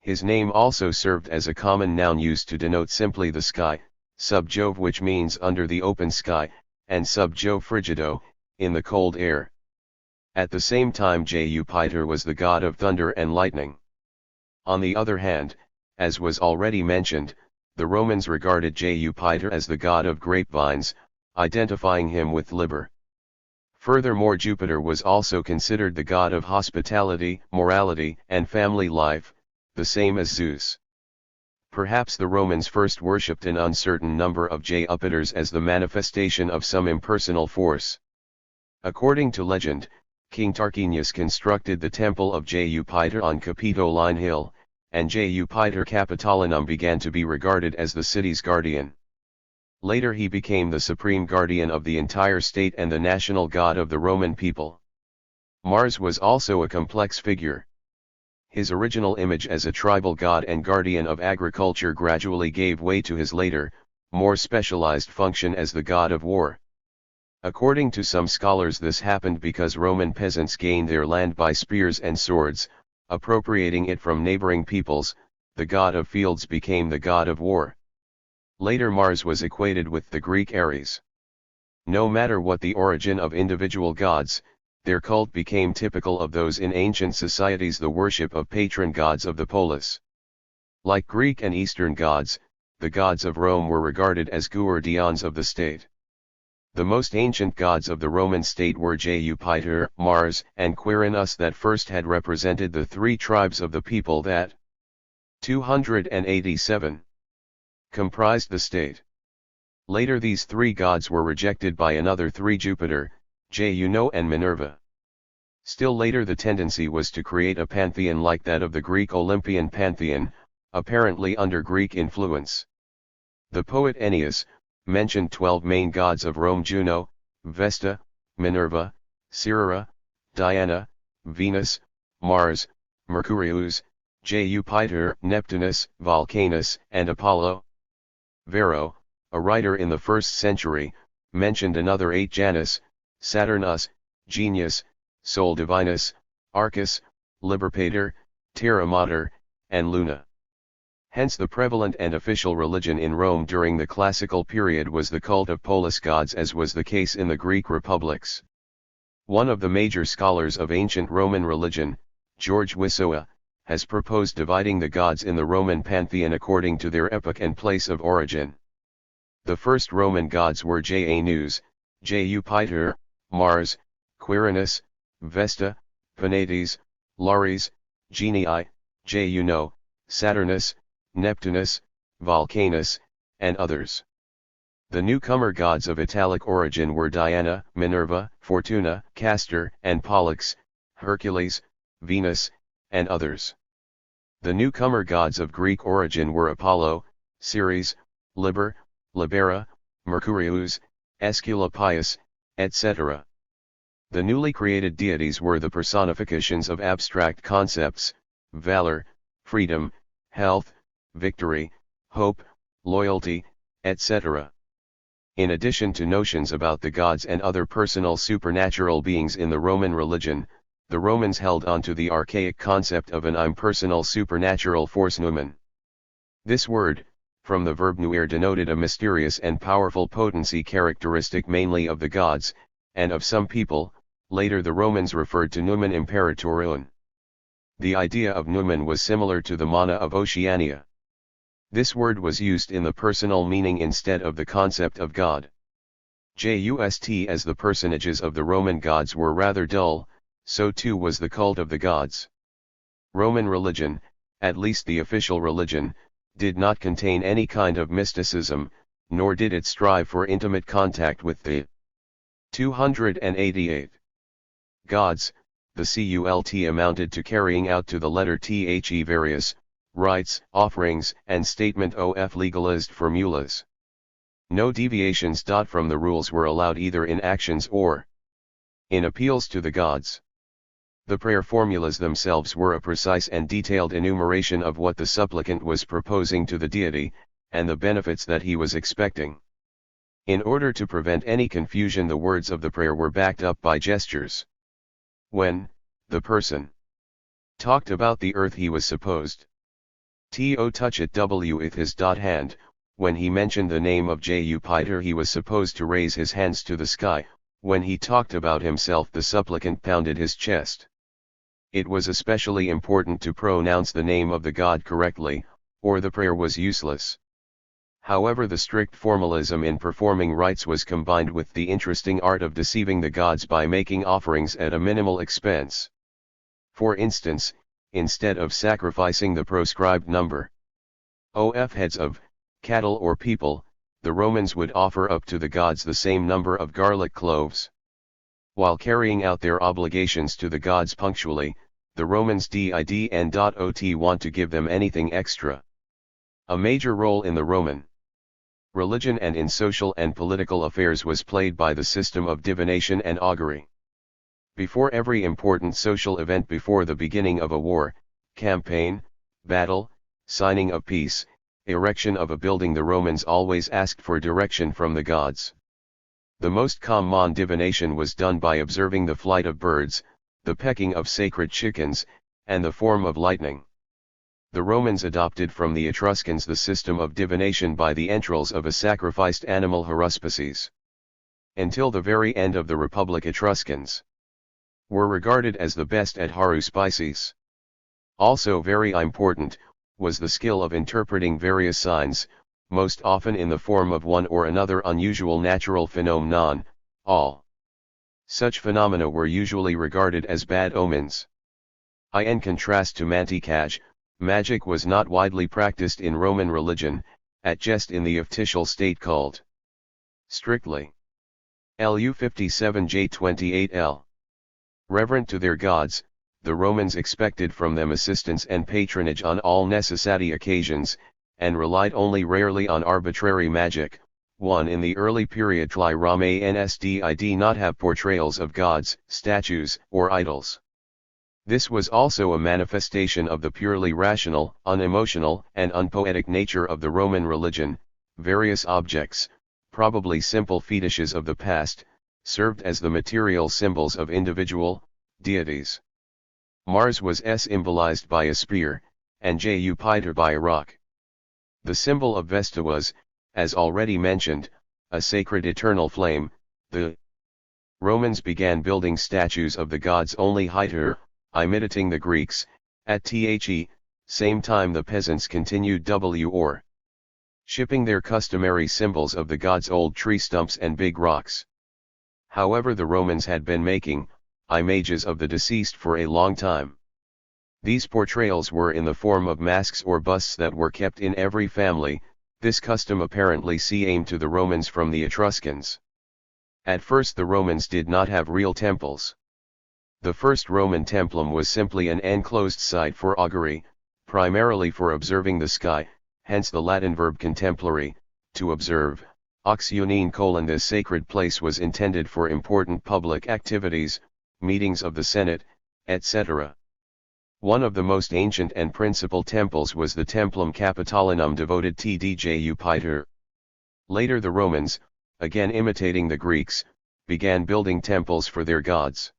A: His name also served as a common noun used to denote simply the sky, sub Jove, which means under the open sky, and sub Jove frigido, in the cold air. At the same time, Jupiter was the god of thunder and lightning. On the other hand, as was already mentioned, the Romans regarded Jupiter as the god of grapevines, identifying him with Liber. Furthermore, Jupiter was also considered the god of hospitality, morality, and family life, the same as Zeus. Perhaps the Romans first worshipped an uncertain number of Jupiters as the manifestation of some impersonal force. According to legend, King Tarquinius constructed the temple of Jupiter on Capitoline Hill, and Jupiter Capitolinum began to be regarded as the city's guardian. Later he became the supreme guardian of the entire state and the national god of the Roman people. Mars was also a complex figure. His original image as a tribal god and guardian of agriculture gradually gave way to his later, more specialized function as the god of war. According to some scholars, this happened because Roman peasants gained their land by spears and swords, appropriating it from neighboring peoples, the god of fields became the god of war. Later Mars was equated with the Greek Ares. No matter what the origin of individual gods, their cult became typical of those in ancient societies, the worship of patron gods of the polis. Like Greek and Eastern gods, the gods of Rome were regarded as guardians of the state. The most ancient gods of the Roman state were Jupiter, Mars, and Quirinus, that first had represented the three tribes of the people that 287 comprised the state. Later these three gods were rejected by another three, Jupiter, Juno and Minerva. Still later the tendency was to create a pantheon like that of the Greek Olympian pantheon, apparently under Greek influence. The poet Ennius mentioned 12 main gods of Rome: Juno, Vesta, Minerva, Cirrha, Diana, Venus, Mars, Mercurius, Jupiter, Neptunus, Vulcanus, and Apollo. Varro, a writer in the 1st century, mentioned another 8: Janus, Saturnus, Genius, Sol Divinus, Arcus, Liberpater, Terra Mater, and Luna. Hence the prevalent and official religion in Rome during the classical period was the cult of polis gods, as was the case in the Greek republics. One of the major scholars of ancient Roman religion, George Wissowa, has proposed dividing the gods in the Roman pantheon according to their epoch and place of origin. The first Roman gods were Janus, Jupiter, Mars, Quirinus, Vesta, Penates, Lares, Genii, Juno, Saturnus, Neptunus, Vulcanus, and others. The newcomer gods of Italic origin were Diana, Minerva, Fortuna, Castor, and Pollux, Hercules, Venus, and others. The newcomer gods of Greek origin were Apollo, Ceres, Liber, Libera, Mercurius, Aesculapius, etc. The newly created deities were the personifications of abstract concepts: valor, freedom, health, victory, hope, loyalty, etc. In addition to notions about the gods and other personal supernatural beings in the Roman religion, the Romans held on to the archaic concept of an impersonal supernatural force, numen. This word, from the verb nuere, denoted a mysterious and powerful potency characteristic mainly of the gods, and of some people. Later the Romans referred to numen imperatorium. The idea of numen was similar to the mana of Oceania. This word was used in the personal meaning instead of the concept of God. Just as the personages of the Roman gods were rather dull, so too was the cult of the gods. Roman religion, at least the official religion, did not contain any kind of mysticism, nor did it strive for intimate contact with the 288 gods. The cult amounted to carrying out to the letter the various rites, offerings, and statement of legalized formulas. No deviations from the rules were allowed, either in actions or in appeals to the gods. The prayer formulas themselves were a precise and detailed enumeration of what the supplicant was proposing to the deity, and the benefits that he was expecting. In order to prevent any confusion, the words of the prayer were backed up by gestures. When the person talked about the earth, he was supposed to touch it with his hand. When he mentioned the name of Jupiter, he was supposed to raise his hands to the sky. When he talked about himself, the supplicant pounded his chest. It was especially important to pronounce the name of the god correctly, or the prayer was useless. However, the strict formalism in performing rites was combined with the interesting art of deceiving the gods by making offerings at a minimal expense. For instance, instead of sacrificing the proscribed number of heads of cattle or people, the Romans would offer up to the gods the same number of garlic cloves. While carrying out their obligations to the gods punctually, the Romans didn't want to give them anything extra. A major role in the Roman religion and in social and political affairs was played by the system of divination and augury. Before every important social event, before the beginning of a war, campaign, battle, signing of peace, erection of a building, the Romans always asked for direction from the gods. The most common divination was done by observing the flight of birds, the pecking of sacred chickens, and the form of lightning. The Romans adopted from the Etruscans the system of divination by the entrails of a sacrificed animal haruspices. Until the very end of the Republic, Etruscans were regarded as the best at haruspices. Also very important, was the skill of interpreting various signs, most often in the form of one or another unusual natural phenomenon. All such phenomena were usually regarded as bad omens. In contrast to manticage, magic was not widely practiced in Roman religion, at just in the official state cult. Strictly. Lu 57J28L. Reverent to their gods, the Romans expected from them assistance and patronage on all necessary occasions, and relied only rarely on arbitrary magic. 1. In the early period Tliramans did not have portrayals of gods, statues, or idols. This was also a manifestation of the purely rational, unemotional, and unpoetic nature of the Roman religion. Various objects, probably simple fetishes of the past, served as the material symbols of individual deities. Mars was symbolized by a spear, and Jupiter by a rock. The symbol of Vesta was, as already mentioned, a sacred eternal flame. The Romans began building statues of the gods only Hyter, imitating the Greeks. At the same time the peasants continued shipping their customary symbols of the gods, old tree stumps and big rocks. However, the Romans had been making images of the deceased for a long time. These portrayals were in the form of masks or busts that were kept in every family. This custom apparently came to the Romans from the Etruscans. At first the Romans did not have real temples. The first Roman templum was simply an enclosed site for augury, primarily for observing the sky, hence the Latin verb contemplare, to observe. Oxionine : this sacred place was intended for important public activities, meetings of the Senate, etc. One of the most ancient and principal temples was the Templum Capitolinum devoted to Jupiter. Later the Romans, again imitating the Greeks, began building temples for their gods.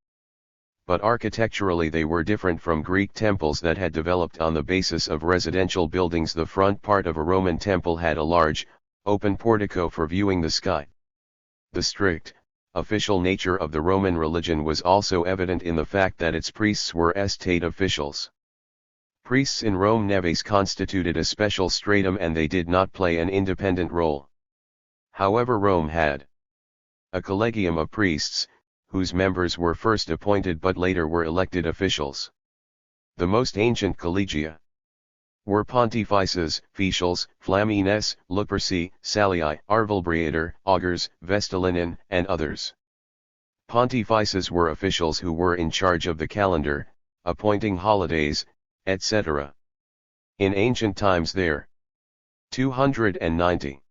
A: But architecturally they were different from Greek temples that had developed on the basis of residential buildings. The front part of a Roman temple had a large, open portico for viewing the sky. The strict, official nature of the Roman religion was also evident in the fact that its priests were state officials. Priests in Rome neves constituted a special stratum and they did not play an independent role. However, Rome had a collegium of priests, whose members were first appointed but later were elected officials. The most ancient collegia were pontifices, officials, flamines, luperci, salii, arvulbriator, augurs, vestalinon, and others. Pontifices were officials who were in charge of the calendar, appointing holidays, etc. In ancient times there 290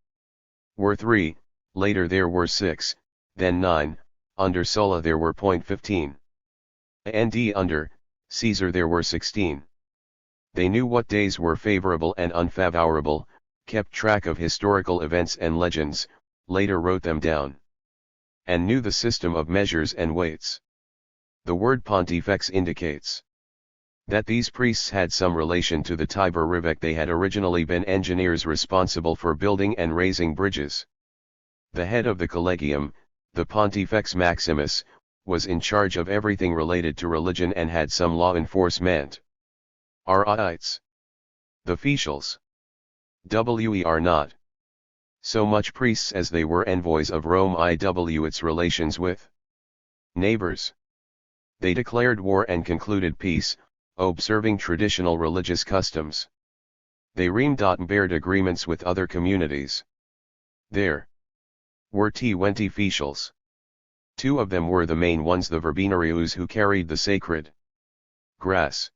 A: were 3, later there were 6, then 9, under Sulla there were 15. And under Caesar there were 16. They knew what days were favorable and unfavorable, kept track of historical events and legends, later wrote them down, and knew the system of measures and weights. The word pontifex indicates that these priests had some relation to the Tiber River. They had originally been engineers responsible for building and raising bridges. The head of the collegium, the Pontifex Maximus, was in charge of everything related to religion and had some law enforcement. Rites. The officials were not so much priests as they were envoys of Rome its relations with neighbors. They declared war and concluded peace, observing traditional religious customs. They bared agreements with other communities. There were 20 officials. 2 of them were the main ones, the verbinarius who carried the sacred grass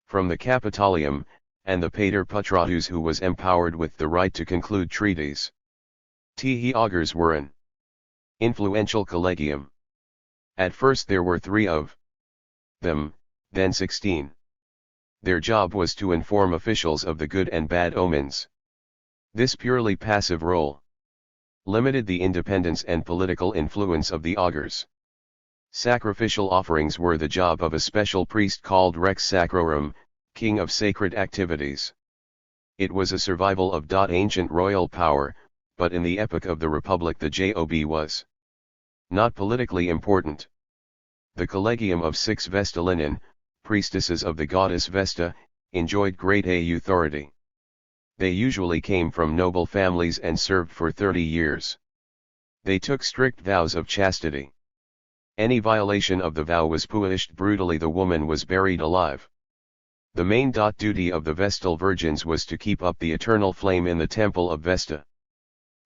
A: from the Capitolium, and the pater patratus who was empowered with the right to conclude treaties. The augurs were an influential collegium. At first there were 3 of them, then 16. Their job was to inform officials of the good and bad omens. This purely passive role limited the independence and political influence of the augurs. Sacrificial offerings were the job of a special priest called rex sacrorum, king of sacred activities. It was a survival of ancient royal power, but in the epoch of the Republic the job was not politically important. The collegium of 6 Vestalinen, priestesses of the goddess Vesta, enjoyed great authority. They usually came from noble families and served for 30 years. They took strict vows of chastity. Any violation of the vow was punished brutally. The woman was buried alive. The main duty of the Vestal virgins was to keep up the eternal flame in the temple of Vesta.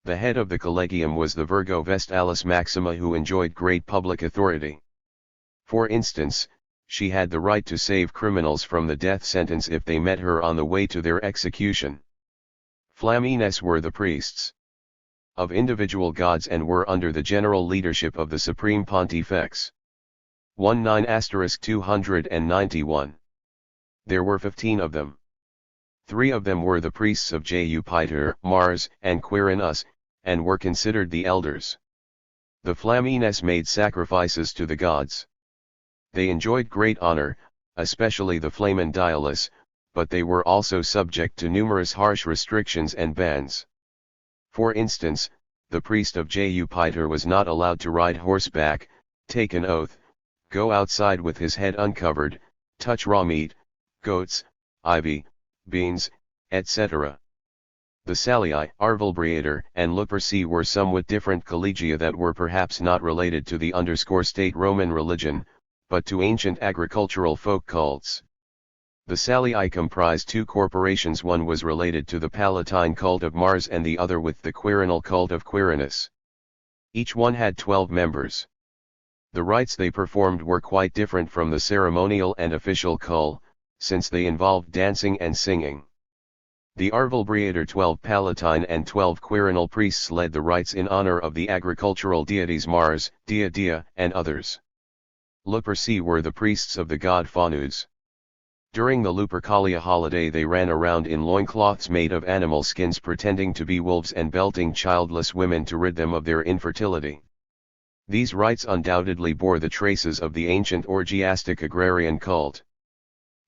A: The head of the collegium was the Virgo Vestalis Maxima, who enjoyed great public authority. For instance, she had the right to save criminals from the death sentence if they met her on the way to their execution. Flamines were the priests of individual gods and were under the general leadership of the Supreme Pontifex. 19*291. There were 15 of them. 3 of them were the priests of Jupiter, Mars, and Quirinus, and were considered the elders. The Flamines made sacrifices to the gods. They enjoyed great honor, especially the Flamen Dialis, but they were also subject to numerous harsh restrictions and bans. For instance, the priest of Jupiter was not allowed to ride horseback, take an oath, go outside with his head uncovered, touch raw meat, goats, ivy, beans, etc. The Salii, Arvalbriator, and Luperci were somewhat different collegia that were perhaps not related to the state Roman religion, but to ancient agricultural folk cults. The Salii comprised 2 corporations. One was related to the Palatine cult of Mars and the other with the Quirinal cult of Quirinus. Each one had 12 members. The rites they performed were quite different from the ceremonial and official cult, since they involved dancing and singing. The Arvalbriator 12 Palatine and 12 Quirinal priests led the rites in honor of the agricultural deities Mars, Dia, and others. Luperci were the priests of the god Faunus. During the Lupercalia holiday they ran around in loincloths made of animal skins pretending to be wolves and belting childless women to rid them of their infertility. These rites undoubtedly bore the traces of the ancient orgiastic agrarian cult.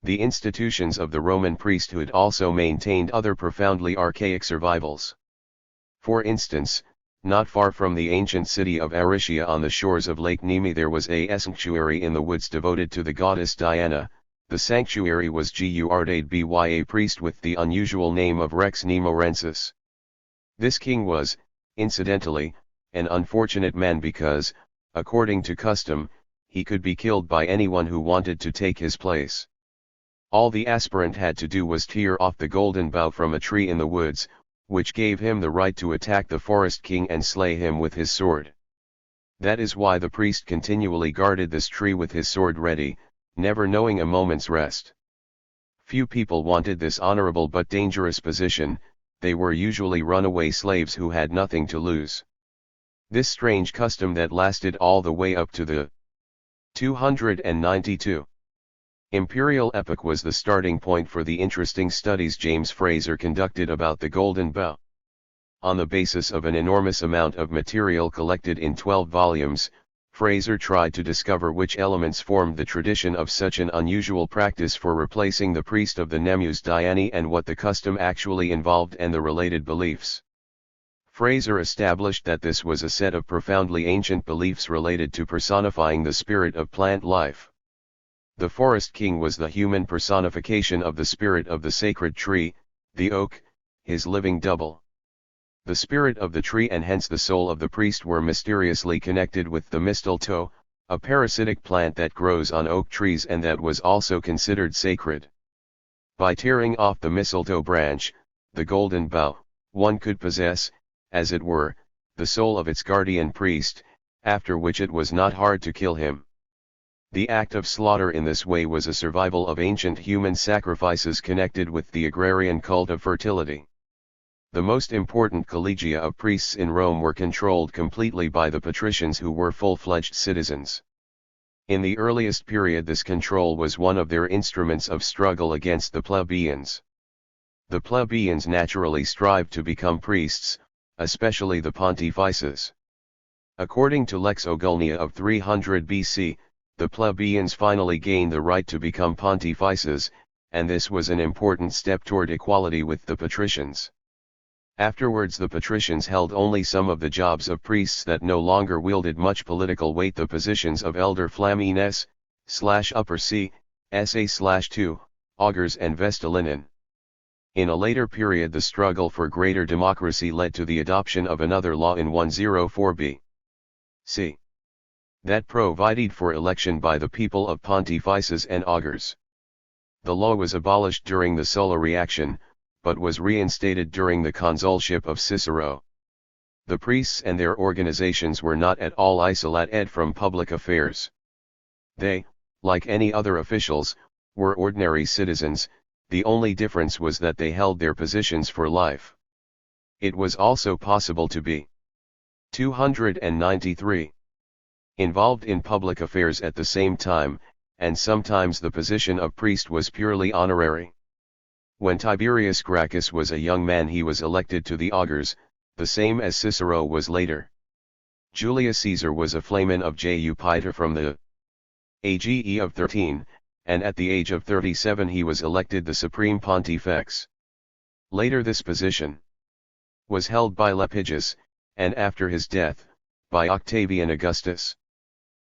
A: The institutions of the Roman priesthood also maintained other profoundly archaic survivals. For instance, not far from the ancient city of Aricia on the shores of Lake Nemi there was a sanctuary in the woods devoted to the goddess Diana. The sanctuary was guarded by a priest with the unusual name of Rex Nemorensis. This king was, incidentally, an unfortunate man because, according to custom, he could be killed by anyone who wanted to take his place. All the aspirant had to do was tear off the golden bough from a tree in the woods, which gave him the right to attack the forest king and slay him with his sword. That is why the priest continually guarded this tree with his sword ready, never knowing a moment's rest. Few people wanted this honorable but dangerous position. They were usually runaway slaves who had nothing to lose. This strange custom that lasted all the way up to the 292 Imperial epoch was the starting point for the interesting studies James Fraser conducted about the Golden Bough. On the basis of an enormous amount of material collected in 12 volumes, Fraser tried to discover which elements formed the tradition of such an unusual practice for replacing the priest of the Nemeus Diane and what the custom actually involved and the related beliefs. Fraser established that this was a set of profoundly ancient beliefs related to personifying the spirit of plant life. The forest king was the human personification of the spirit of the sacred tree, the oak, his living double. The spirit of the tree and hence the soul of the priest were mysteriously connected with the mistletoe, a parasitic plant that grows on oak trees and that was also considered sacred. By tearing off the mistletoe branch, the golden bough, one could possess, as it were, the soul of its guardian priest, after which it was not hard to kill him. The act of slaughter in this way was a survival of ancient human sacrifices connected with the agrarian cult of fertility. The most important collegia of priests in Rome were controlled completely by the patricians who were full-fledged citizens. In the earliest period this control was one of their instruments of struggle against the plebeians. The plebeians naturally strived to become priests, especially the pontifices. According to Lex Ogulnia of 300 BC, the plebeians finally gained the right to become pontifices, and this was an important step toward equality with the patricians. Afterwards the patricians held only some of the jobs of priests that no longer wielded much political weight, the positions of elder flamines, upper C, SA/2, augurs and vestalinon. In a later period the struggle for greater democracy led to the adoption of another law in 104b. C. That provided for election by the people of pontifices and augurs. The law was abolished during the Sulla reaction, but was reinstated during the consulship of Cicero. The priests and their organizations were not at all isolated from public affairs. They, like any other officials, were ordinary citizens. The only difference was that they held their positions for life. It was also possible to be 293 involved in public affairs at the same time, and sometimes the position of priest was purely honorary. When Tiberius Gracchus was a young man he was elected to the augurs, the same as Cicero was later. Julius Caesar was a flamen of Jupiter from the age of 13, and at the age of 37 he was elected the supreme pontifex. Later this position was held by Lepidus, and after his death, by Octavian Augustus.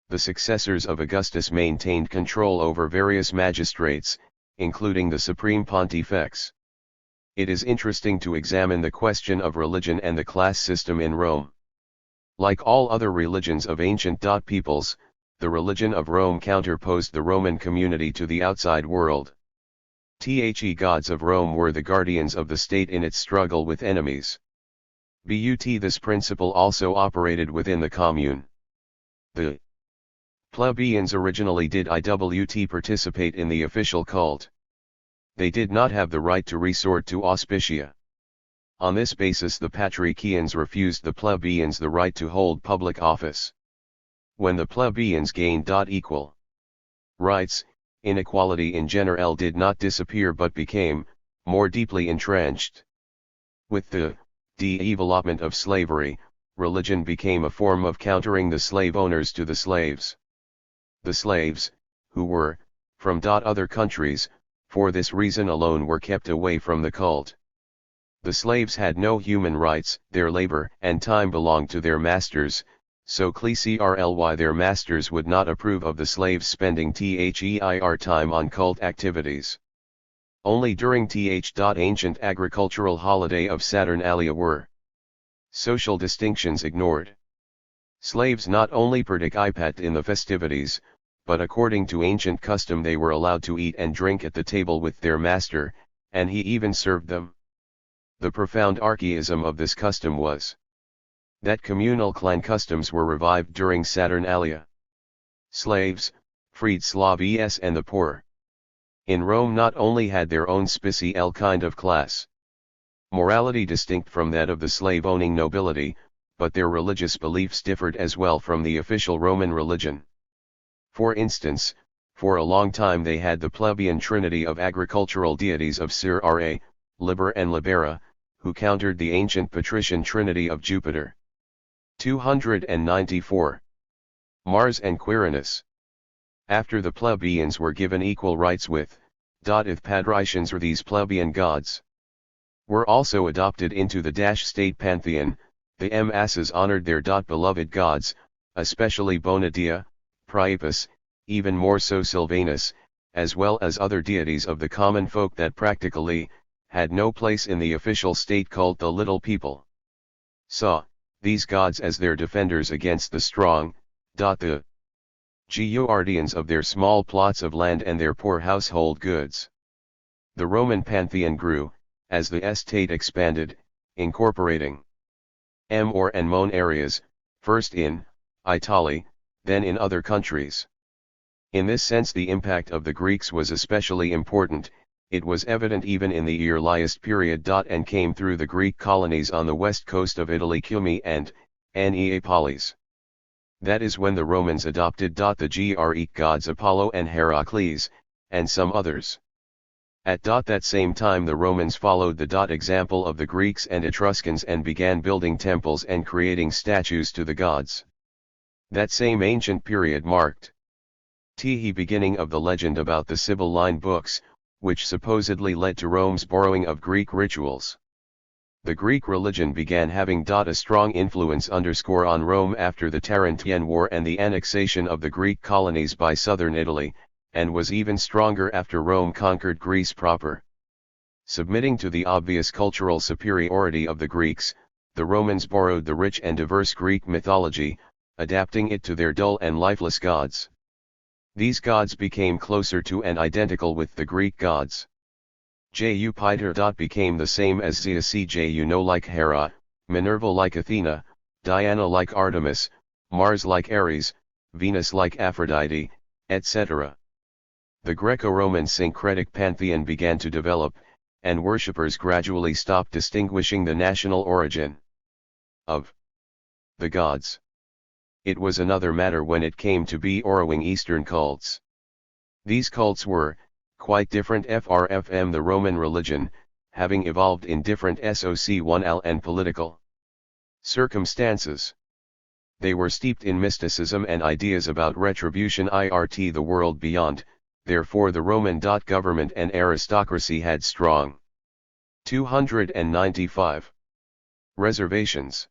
A: The successors of Augustus maintained control over various magistrates, including the supreme pontifex. It is interesting to examine the question of religion and the class system in Rome. Like all other religions of ancient peoples, the religion of Rome counterposed the Roman community to the outside world. The gods of Rome were the guardians of the state in its struggle with enemies. This principle also operated within the commune. The plebeians originally did participate in the official cult. They did not have the right to resort to auspicia. On this basis the patricians refused the plebeians the right to hold public office. When the plebeians gained equal rights, inequality in general did not disappear but became more deeply entrenched. With the development of slavery, religion became a form of countering the slave owners to the slaves. The slaves, who were from other countries, for this reason alone were kept away from the cult. The slaves had no human rights, their labor and time belonged to their masters, so clearly their masters would not approve of the slaves spending their time on cult activities. Only during ancient agricultural holiday of Saturnalia were social distinctions ignored. Slaves not only participated in the festivities, but according to ancient custom they were allowed to eat and drink at the table with their master, and he even served them. The profound archaism of this custom was that communal clan customs were revived during Saturnalia. Slaves, freed Slaves and the poor in Rome not only had their own special kind of class morality distinct from that of the slave-owning nobility, but their religious beliefs differed as well from the official Roman religion. For instance, for a long time they had the plebeian trinity of agricultural deities of Cere, Liber and Libera, who countered the ancient patrician trinity of Jupiter. 294. Mars and Quirinus. After the plebeians were given equal rights with patricians, or these plebeian gods were also adopted into the state pantheon, the masses honored their beloved gods, especially Bonadia, Priapus, even more so Silvanus, as well as other deities of the common folk that practically had no place in the official state called the little people. Saw these gods as their defenders against the strong, the guardians of their small plots of land and their poor household goods. The Roman pantheon grew, as the estate expanded, incorporating and Mon areas, first in Italy, then in other countries. In this sense the impact of the Greeks was especially important. It was evident even in the earliest period. And came through the Greek colonies on the west coast of Italy, Cumae and Neapolis. That is when the Romans adopted the Greek gods Apollo and Heracles, and some others. At that same time the Romans followed the example of the Greeks and Etruscans and began building temples and creating statues to the gods. That same ancient period marked the beginning of the legend about the Sibylline books, which supposedly led to Rome's borrowing of Greek rituals. The Greek religion began having a strong influence on Rome after the Tarentine War and the annexation of the Greek colonies by southern Italy, and was even stronger after Rome conquered Greece proper. Submitting to the obvious cultural superiority of the Greeks, the Romans borrowed the rich and diverse Greek mythology, adapting it to their dull and lifeless gods. These gods became closer to and identical with the Greek gods. Jupiter became the same as Zeus, Juno like Hera, Minerva like Athena, Diana like Artemis, Mars like Ares, Venus like Aphrodite, etc. The Greco-Roman syncretic pantheon began to develop, and worshippers gradually stopped distinguishing the national origin of the gods. It was another matter when it came to borrowing Eastern cults. These cults were quite different from the Roman religion, having evolved in different social and political circumstances. They were steeped in mysticism and ideas about retribution the world beyond, therefore the Roman government and aristocracy had strong 295 reservations.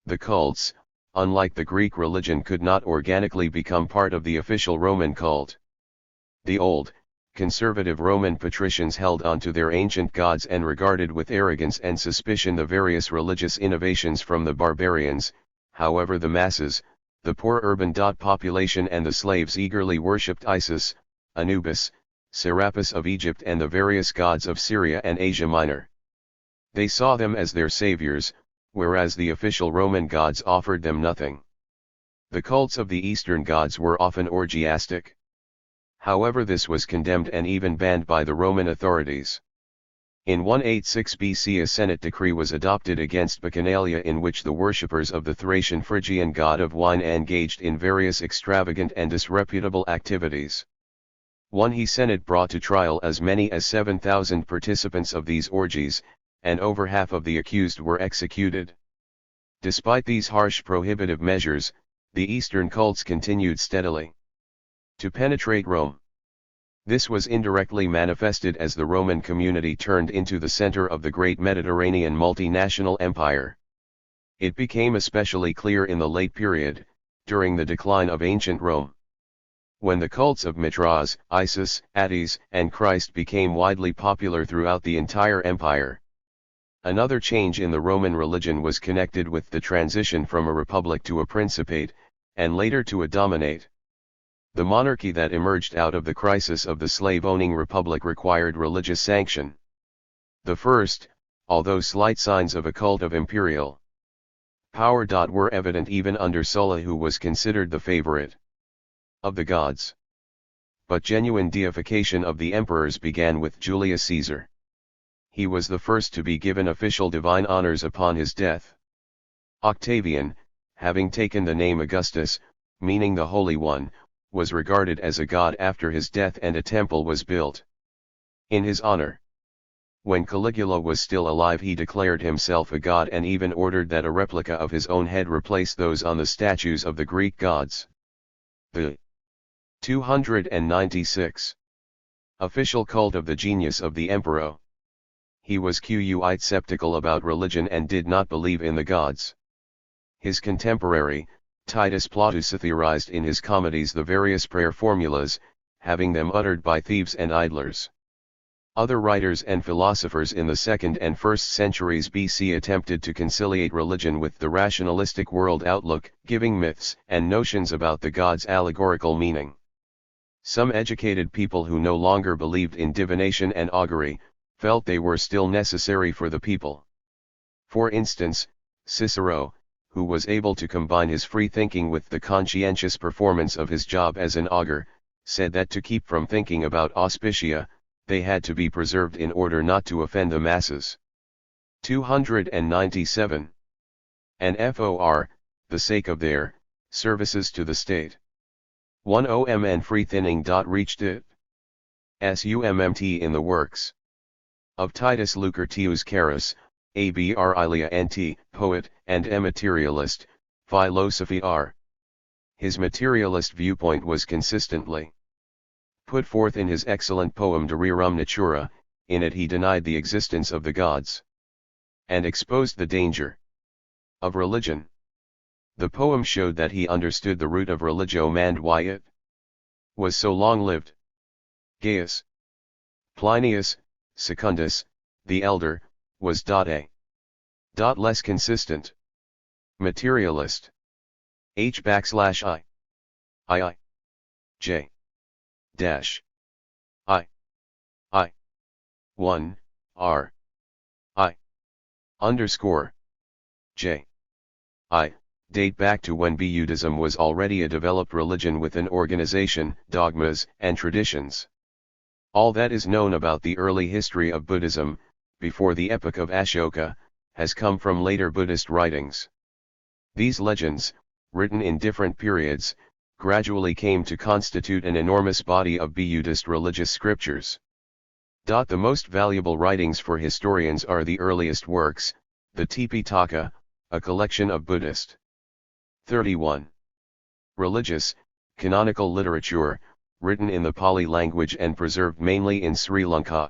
A: The cults, unlike the Greek religion, could not organically become part of the official Roman cult. The old, conservative Roman patricians held on to their ancient gods and regarded with arrogance and suspicion the various religious innovations from the barbarians. However, the masses, the poor urban population and the slaves eagerly worshipped Isis, Anubis, Serapis of Egypt and the various gods of Syria and Asia Minor. They saw them as their saviors, whereas the official Roman gods offered them nothing. The cults of the Eastern gods were often orgiastic. However, this was condemned and even banned by the Roman authorities. In 186 BC a Senate decree was adopted against Bacchanalia, in which the worshippers of the Thracian Phrygian god of wine engaged in various extravagant and disreputable activities. One Senate brought to trial as many as 7,000 participants of these orgies, and over half of the accused were executed. Despite these harsh prohibitive measures, the Eastern cults continued steadily to penetrate Rome. This was indirectly manifested as the Roman community turned into the center of the great Mediterranean multinational empire. It became especially clear in the late period, during the decline of ancient Rome, when the cults of Mithras, Isis, Attis, and Christ became widely popular throughout the entire empire. Another change in the Roman religion was connected with the transition from a republic to a principate, and later to a dominate. The monarchy that emerged out of the crisis of the slave-owning republic required religious sanction. The first, although slight signs of a cult of imperial power were evident even under Sulla, who was considered the favorite of the gods. But genuine deification of the emperors began with Julius Caesar. He was the first to be given official divine honors upon his death. Octavian, having taken the name Augustus, meaning the Holy One, was regarded as a god after his death, and a temple was built in his honor. When Caligula was still alive, he declared himself a god and even ordered that a replica of his own head replace those on the statues of the Greek gods. The 296 official cult of the genius of the emperor. He was quite skeptical about religion and did not believe in the gods. His contemporary, Titus Plautus, theorized in his comedies the various prayer formulas, having them uttered by thieves and idlers. Other writers and philosophers in the 2nd and 1st centuries BC attempted to conciliate religion with the rationalistic world outlook, giving myths and notions about the gods allegorical meaning. Some educated people who no longer believed in divination and augury, felt they were still necessary for the people. For instance, Cicero, who was able to combine his free thinking with the conscientious performance of his job as an augur, said that to keep from thinking about auspicia, they had to be preserved in order not to offend the masses. 297. And for the sake of their services to the state. 10 and free thinning. Reached it. Summt in the works of Titus Lucretius Carus, Abr Ilia Nt, poet and a materialist, philosophy r. His materialist viewpoint was consistently put forth in his excellent poem De Rerum Natura. In it he denied the existence of the gods, and exposed the danger of religion. The poem showed that he understood the root of religium and why it was so long-lived. Gaius Plinius, Secundus, the elder, was a less consistent materialist. I J dash I 1 R I underscore J I date back to when Buddhism was already a developed religion with an organization, dogmas, and traditions. All that is known about the early history of Buddhism, before the epoch of Ashoka, has come from later Buddhist writings. These legends, written in different periods, gradually came to constitute an enormous body of Buddhist religious scriptures. The most valuable writings for historians are the earliest works, the Tipitaka, a collection of Buddhist 31 religious, canonical literature, written in the Pali language and preserved mainly in Sri Lanka.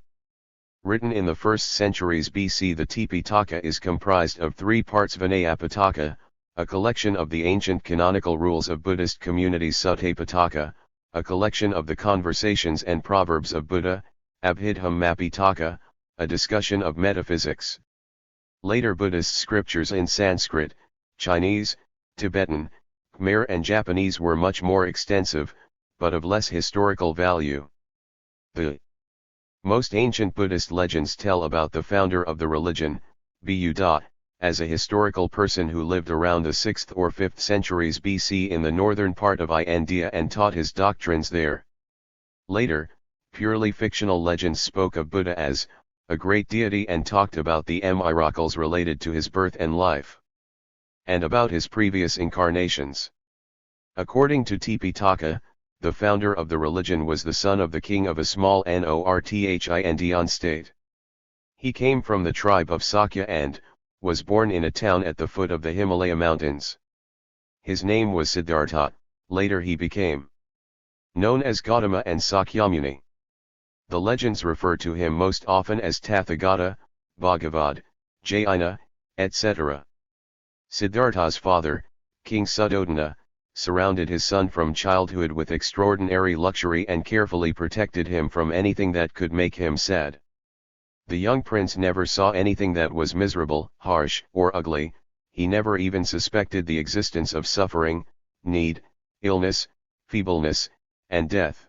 A: Written in the 1st centuries BC, the Tipitaka is comprised of 3 parts: Vinayapitaka, a collection of the ancient canonical rules of Buddhist communities; Suttapitaka, a collection of the conversations and proverbs of Buddha; Abhidhamma-pitaka, a discussion of metaphysics. Later Buddhist scriptures in Sanskrit, Chinese, Tibetan, Khmer and Japanese were much more extensive, but of less historical value. The most ancient Buddhist legends tell about the founder of the religion, Buddha, as a historical person who lived around the 6th or 5th centuries BC in the northern part of India and taught his doctrines there. Later, purely fictional legends spoke of Buddha as a great deity and talked about the miracles related to his birth and life, and about his previous incarnations. According to Tipitaka, the founder of the religion was the son of the king of a small Northind state. He came from the tribe of Sakya and was born in a town at the foot of the Himalaya mountains. His name was Siddhartha. Later he became known as Gautama and Sakyamuni. The legends refer to him most often as Tathagata, Bhagavad, Jaina, etc. Siddhartha's father, King Suddhodana, surrounded his son from childhood with extraordinary luxury and carefully protected him from anything that could make him sad. The young prince never saw anything that was miserable, harsh, or ugly. He never even suspected the existence of suffering, need, illness, feebleness, and death.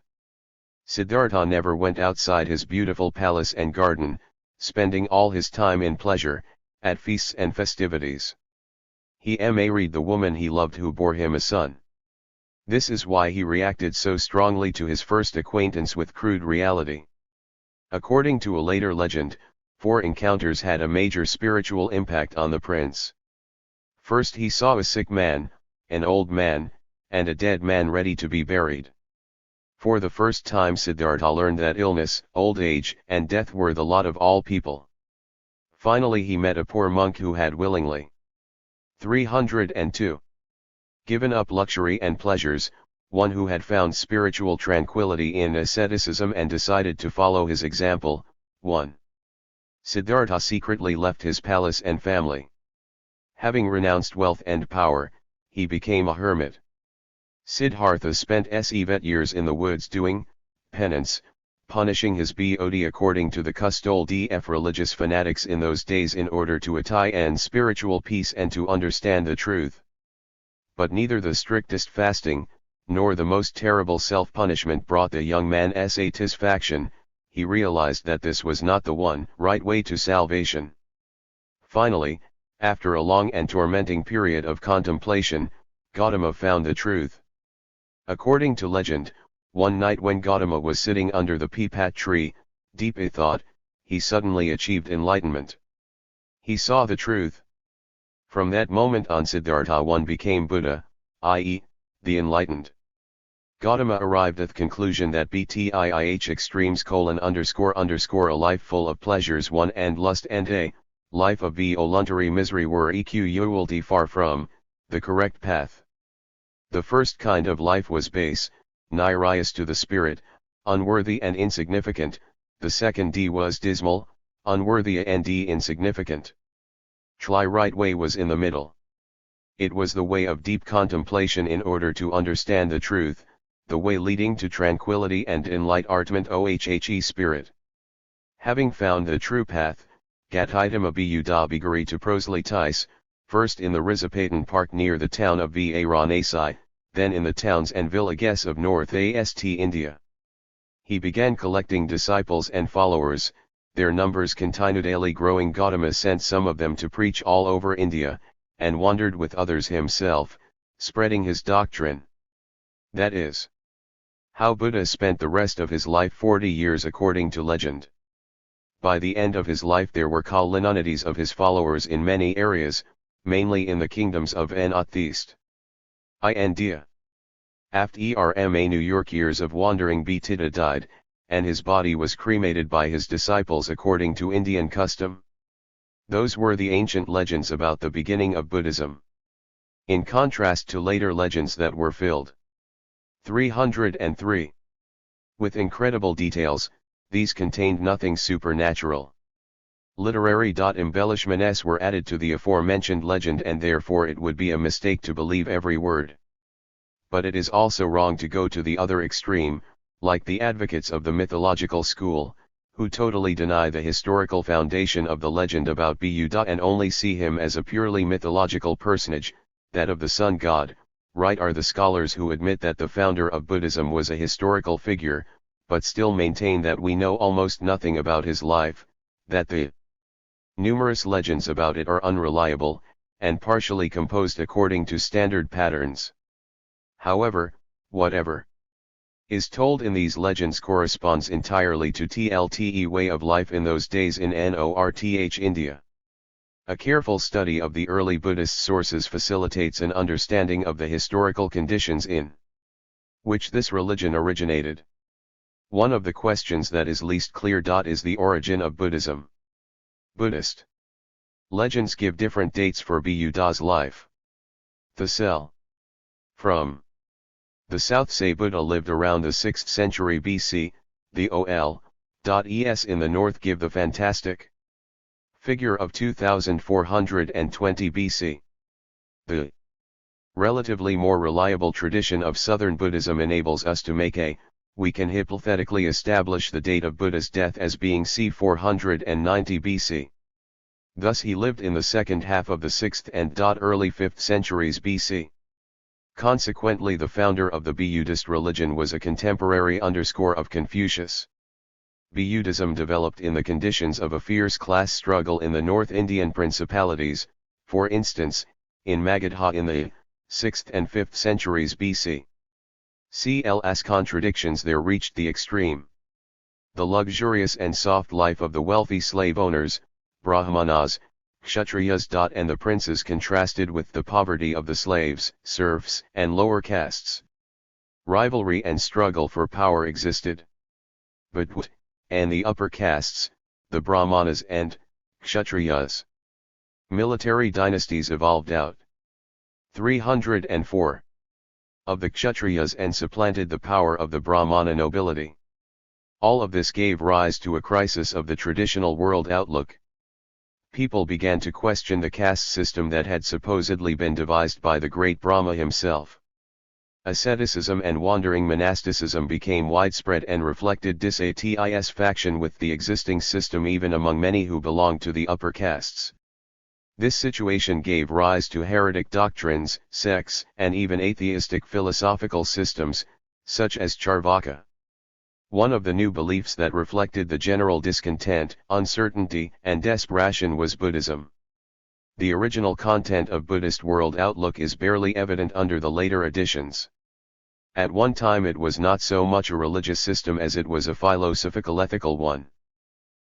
A: Siddhartha never went outside his beautiful palace and garden, spending all his time in pleasure, at feasts and festivities. He married the woman he loved who bore him a son. This is why he reacted so strongly to his first acquaintance with crude reality. According to a later legend, 4 encounters had a major spiritual impact on the prince. First he saw a sick man, an old man, and a dead man ready to be buried. For the first time Siddhartha learned that illness, old age, and death were the lot of all people. Finally he met a poor monk who had willingly 302 given up luxury and pleasures, one who had found spiritual tranquility in asceticism and decided to follow his example. 1. Siddhartha secretly left his palace and family. Having renounced wealth and power, he became a hermit. Siddhartha spent seven years in the woods doing penance, punishing his body according to the custom of religious fanatics in those days in order to attain spiritual peace and to understand the truth. But neither the strictest fasting, nor the most terrible self-punishment brought the young man satisfaction. He realized that this was not the one right way to salvation. Finally, after a long and tormenting period of contemplation, Gautama found the truth. According to legend, one night when Gautama was sitting under the peepal tree, deep in thought, he suddenly achieved enlightenment. He saw the truth. From that moment on Siddhartha one became Buddha, i.e., the enlightened. Gautama arrived at the conclusion that BTIIH extremes : a life full of pleasures one and lust and a life of voluntary misery were equally far from the correct path. The first kind of life was base, nihilist to the spirit, unworthy and insignificant, the second D was dismal, unworthy and D insignificant. Tli right way was in the middle. It was the way of deep contemplation in order to understand the truth, the way leading to tranquility and enlightenment ohhe spirit. Having found the true path, Gathitum abiyu da bigari to proselytize, first in the Rizapatan Park near the town of Varanasi, then in the towns and villages of North East India. He began collecting disciples and followers, their numbers continually growing. Gautama sent some of them to preach all over India, and wandered with others himself, spreading his doctrine. That is how Buddha spent the rest of his life, 40 years according to legend. By the end of his life there were colonies of his followers in many areas, mainly in the kingdoms of Northeast India. After New York years of wandering, Buddha died, and his body was cremated by his disciples according to Indian custom. Those were the ancient legends about the beginning of Buddhism. In contrast to later legends that were filled 303 with incredible details, these contained nothing supernatural. Literary embellishments were added to the aforementioned legend, and therefore it would be a mistake to believe every word. But it is also wrong to go to the other extreme, like the advocates of the mythological school, who totally deny the historical foundation of the legend about Buddha and only see him as a purely mythological personage, that of the sun god. Right are the scholars who admit that the founder of Buddhism was a historical figure, but still maintain that we know almost nothing about his life, that the numerous legends about it are unreliable, and partially composed according to standard patterns. However, whatever is told in these legends corresponds entirely to TLTE way of life in those days in North India. A careful study of the early Buddhist sources facilitates an understanding of the historical conditions in which this religion originated. One of the questions that is least clear is the origin of Buddhism. Buddhist legends give different dates for Buddha's life. The cell from the south say Buddha lived around the 6th century BC, the OL.es in the north give the fantastic figure of 2420 BC. The relatively more reliable tradition of southern Buddhism enables us to we can hypothetically establish the date of Buddha's death as being c. 490 BC. Thus he lived in the second half of the 6th and early 5th centuries BC. Consequently the founder of the Buddhist religion was a contemporary of Confucius. Buddhism developed in the conditions of a fierce class struggle in the North Indian principalities, for instance, in Magadha in the 6th and 5th centuries BC. CL's contradictions there reached the extreme. The luxurious and soft life of the wealthy slave owners, Brahmanas, Kshatriyas. And the princes contrasted with the poverty of the slaves, serfs, and lower castes. Rivalry and struggle for power existed. But and the upper castes, the Brahmanas and Kshatriyas. Military dynasties evolved out. 304 of the Kshatriyas and supplanted the power of the Brahmana nobility. All of this gave rise to a crisis of the traditional world outlook. People began to question the caste system that had supposedly been devised by the great Brahma himself. Asceticism and wandering monasticism became widespread and reflected dissatisfaction with the existing system even among many who belonged to the upper castes. This situation gave rise to heretic doctrines, sects, and even atheistic philosophical systems, such as Charvaka. One of the new beliefs that reflected the general discontent, uncertainty, and desperation was Buddhism. The original content of Buddhist world outlook is barely evident under the later editions. At one time it was not so much a religious system as it was a philosophical ethical one.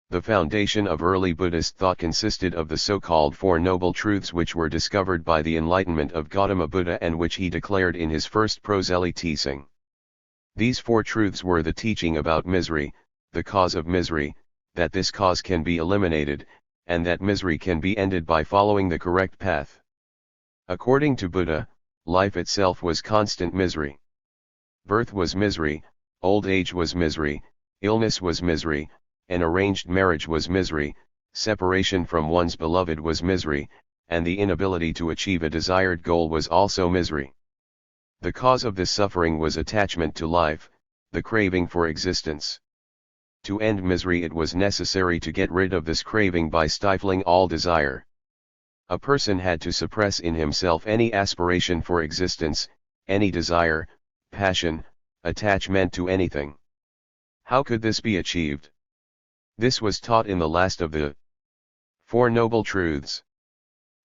A: The foundation of early Buddhist thought consisted of the so-called Four Noble Truths which were discovered by the enlightenment of Gautama Buddha and which he declared in his first proselytizing. These four truths were the teaching about misery, the cause of misery, that this cause can be eliminated, and that misery can be ended by following the correct path. According to Buddha, life itself was constant misery. Birth was misery, Old age was misery, illness was misery, an arranged marriage was misery, separation from one's beloved was misery, and the inability to achieve a desired goal was also misery. The cause of this suffering was attachment to life, the craving for existence. To end misery, it was necessary to get rid of this craving by stifling all desire. A person had to suppress in himself any aspiration for existence, any desire, passion, attachment to anything. How could this be achieved? This was taught in the last of the Four Noble Truths.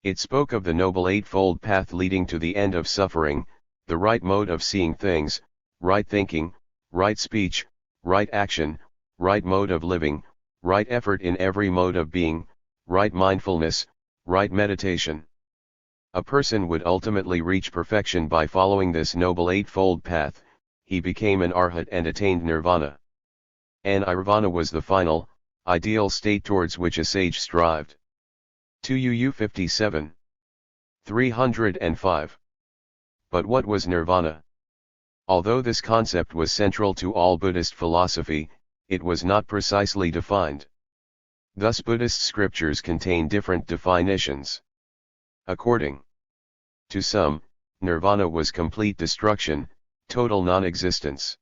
A: It spoke of the Noble Eightfold Path leading to the end of suffering, the right mode of seeing things, right thinking, right speech, right action, right mode of living, right effort in every mode of being, right mindfulness, right meditation. A person would ultimately reach perfection by following this Noble Eightfold Path. He became an arhat and attained nirvana. And nirvana was the final, ideal state towards which a sage strived. 2 UU 57. 305. But what was nirvana? Although this concept was central to all Buddhist philosophy, it was not precisely defined. Thus Buddhist scriptures contain different definitions. According to some, nirvana was complete destruction, total non-existence.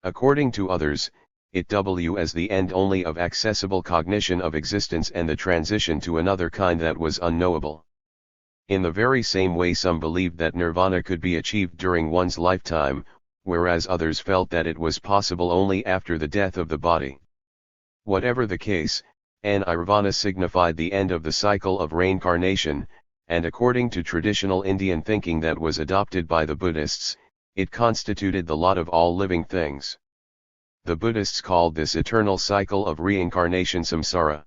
A: According to others, it was as the end only of accessible cognition of existence and the transition to another kind that was unknowable. In the very same way, some believed that nirvana could be achieved during one's lifetime, whereas others felt that it was possible only after the death of the body. Whatever the case, nirvana signified the end of the cycle of reincarnation, and according to traditional Indian thinking that was adopted by the Buddhists, it constituted the lot of all living things. The Buddhists called this eternal cycle of reincarnation samsara.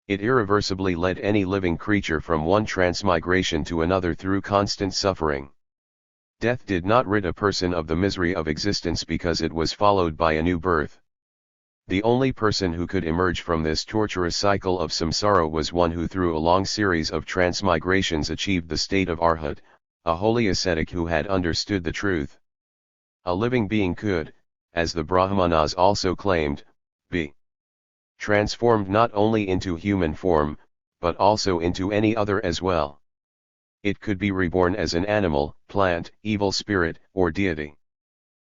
A: It irreversibly led any living creature from one transmigration to another through constant suffering. Death did not rid a person of the misery of existence because it was followed by a new birth. The only person who could emerge from this torturous cycle of samsara was one who through a long series of transmigrations achieved the state of arhat, a holy ascetic who had understood the truth. A living being could, as the Brahmanas also claimed, be transformed not only into human form, but also into any other as well. It could be reborn as an animal, plant, evil spirit, or deity.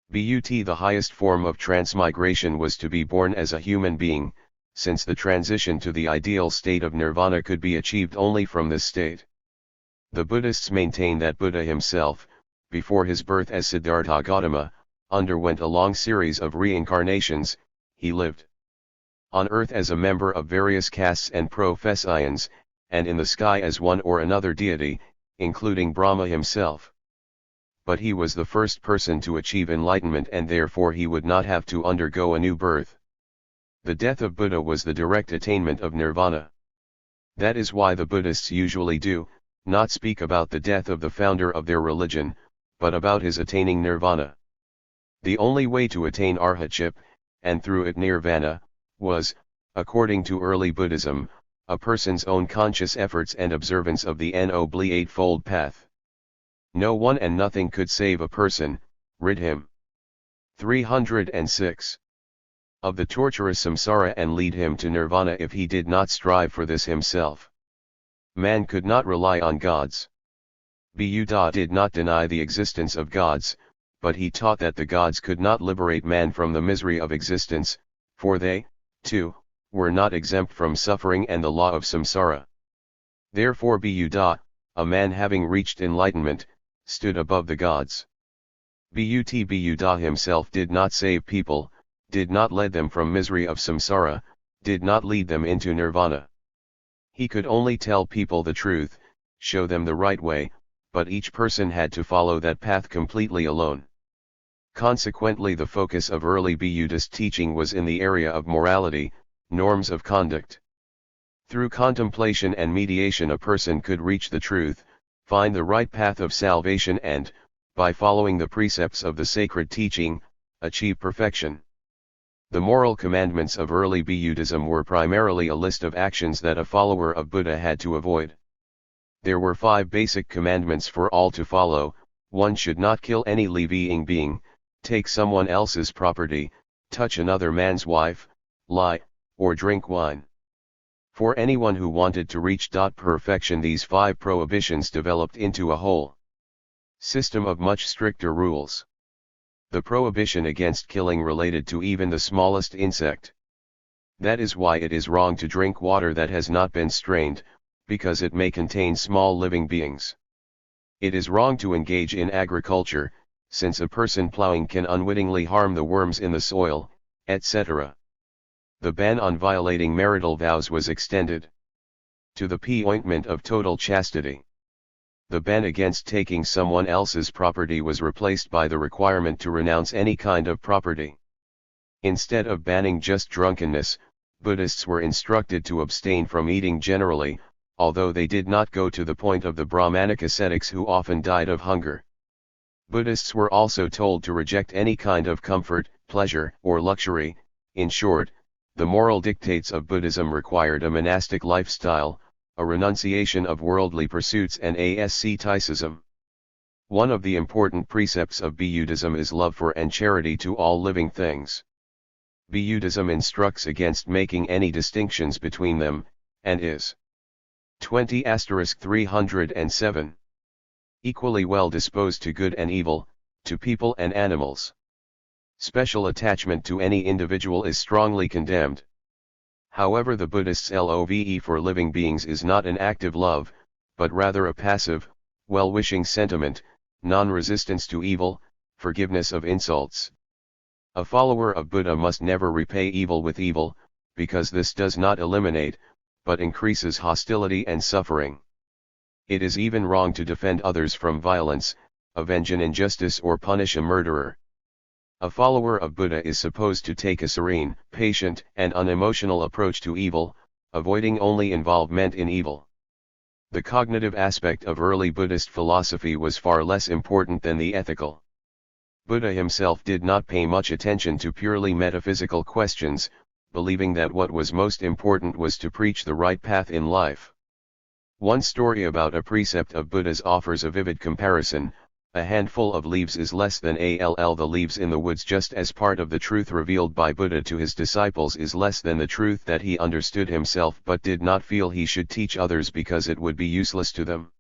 A: But the highest form of transmigration was to be born as a human being, since the transition to the ideal state of nirvana could be achieved only from this state. The Buddhists maintain that Buddha himself, before his birth as Siddhartha Gautama, underwent a long series of reincarnations. He lived on earth as a member of various castes and professions, and in the sky as one or another deity, including Brahma himself. But he was the first person to achieve enlightenment, and therefore he would not have to undergo a new birth. The death of Buddha was the direct attainment of nirvana. That is why the Buddhists usually do not speak about the death of the founder of their religion, but about his attaining nirvana. The only way to attain arhatship, and through it nirvana, was, according to early Buddhism, a person's own conscious efforts and observance of the Noble Eightfold Path. No one and nothing could save a person, rid him 306 of the torturous samsara and lead him to nirvana if he did not strive for this himself. Man could not rely on gods. Buddha did not deny the existence of gods, but he taught that the gods could not liberate man from the misery of existence, for they, too, were not exempt from suffering and the law of samsara. Therefore Buddha, a man having reached enlightenment, stood above the gods. Buddha himself did not save people, did not lead them from misery of samsara, did not lead them into nirvana. He could only tell people the truth, show them the right way, but each person had to follow that path completely alone. Consequently, the focus of early Buddhist teaching was in the area of morality, norms of conduct. Through contemplation and mediation a person could reach the truth, find the right path of salvation and, by following the precepts of the sacred teaching, achieve perfection. The moral commandments of early Buddhism were primarily a list of actions that a follower of Buddha had to avoid. There were 5 basic commandments for all to follow. 1 should not kill any living being, take someone else's property, touch another man's wife, lie, or drink wine. For anyone who wanted to reach perfection, these 5 prohibitions developed into a whole system of much stricter rules. The prohibition against killing related to even the smallest insect. That is why it is wrong to drink water that has not been strained, because it may contain small living beings. It is wrong to engage in agriculture, since a person plowing can unwittingly harm the worms in the soil, etc. The ban on violating marital vows was extended to the point of total chastity. The ban against taking someone else's property was replaced by the requirement to renounce any kind of property. Instead of banning just drunkenness, Buddhists were instructed to abstain from eating generally, although they did not go to the point of the Brahmanic ascetics who often died of hunger. Buddhists were also told to reject any kind of comfort, pleasure, or luxury. In short, the moral dictates of Buddhism required a monastic lifestyle, a renunciation of worldly pursuits and asceticism. One of the important precepts of Buddhism is love for and charity to all living things. Buddhism instructs against making any distinctions between them, and is 20*307. Equally well disposed to good and evil, to people and animals. Special attachment to any individual is strongly condemned. However, the Buddhists' love for living beings is not an active love, but rather a passive, well-wishing sentiment, non-resistance to evil, forgiveness of insults. A follower of Buddha must never repay evil with evil, because this does not eliminate, but increases hostility and suffering. It is even wrong to defend others from violence, avenge an injustice or punish a murderer. A follower of Buddha is supposed to take a serene, patient, and unemotional approach to evil, avoiding only involvement in evil. The cognitive aspect of early Buddhist philosophy was far less important than the ethical. Buddha himself did not pay much attention to purely metaphysical questions, believing that what was most important was to preach the right path in life. One story about a precept of Buddha's offers a vivid comparison. A handful of leaves is less than the leaves in the woods, just as part of the truth revealed by Buddha to his disciples is less than the truth that he understood himself but did not feel he should teach others because it would be useless to them.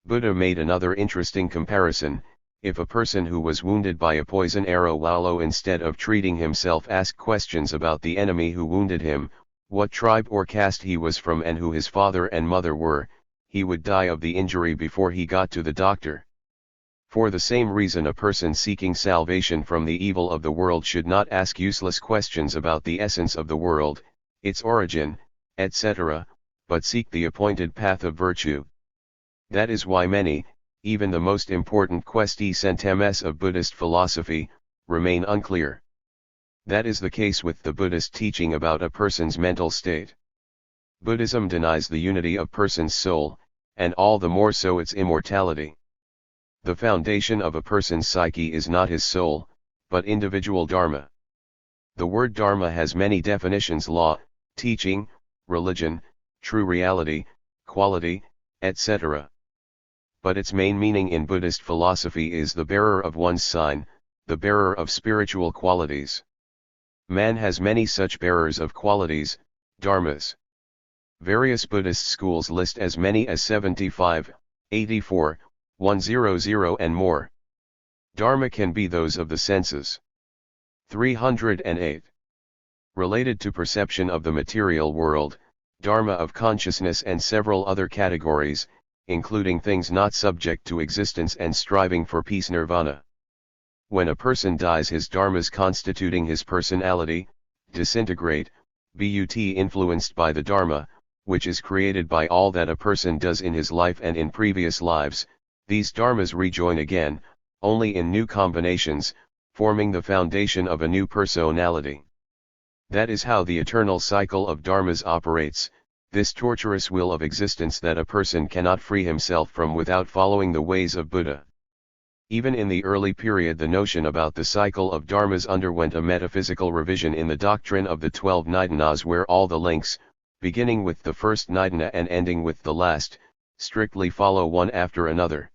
A: Buddha made another interesting comparison. If a person who was wounded by a poison arrow wallow instead of treating himself asked questions about the enemy who wounded him, what tribe or caste he was from and who his father and mother were, he would die of the injury before he got to the doctor. For the same reason, a person seeking salvation from the evil of the world should not ask useless questions about the essence of the world, its origin, etc., but seek the appointed path of virtue. That is why many, even the most important questions of Buddhist philosophy, remain unclear. That is the case with the Buddhist teaching about a person's mental state. Buddhism denies the unity of person's soul, and all the more so its immortality. The foundation of a person's psyche is not his soul, but individual dharma. The word dharma has many definitions: law, teaching, religion, true reality, quality, etc. But its main meaning in Buddhist philosophy is the bearer of one's sign, the bearer of spiritual qualities. Man has many such bearers of qualities, dharmas. Various Buddhist schools list as many as 75, 84, 100 and more. Dharma can be those of the senses. 308. Related to perception of the material world, dharma of consciousness and several other categories, including things not subject to existence and striving for peace nirvana. When a person dies, his dharmas constituting his personality, disintegrate, but influenced by the dharma, which is created by all that a person does in his life and in previous lives. These dharmas rejoin again, only in new combinations, forming the foundation of a new personality. That is how the eternal cycle of dharmas operates, this torturous wheel of existence that a person cannot free himself from without following the ways of Buddha. Even in the early period, the notion about the cycle of dharmas underwent a metaphysical revision in the doctrine of the 12 nidanas, where all the links, beginning with the first nidana and ending with the last, strictly follow one after another.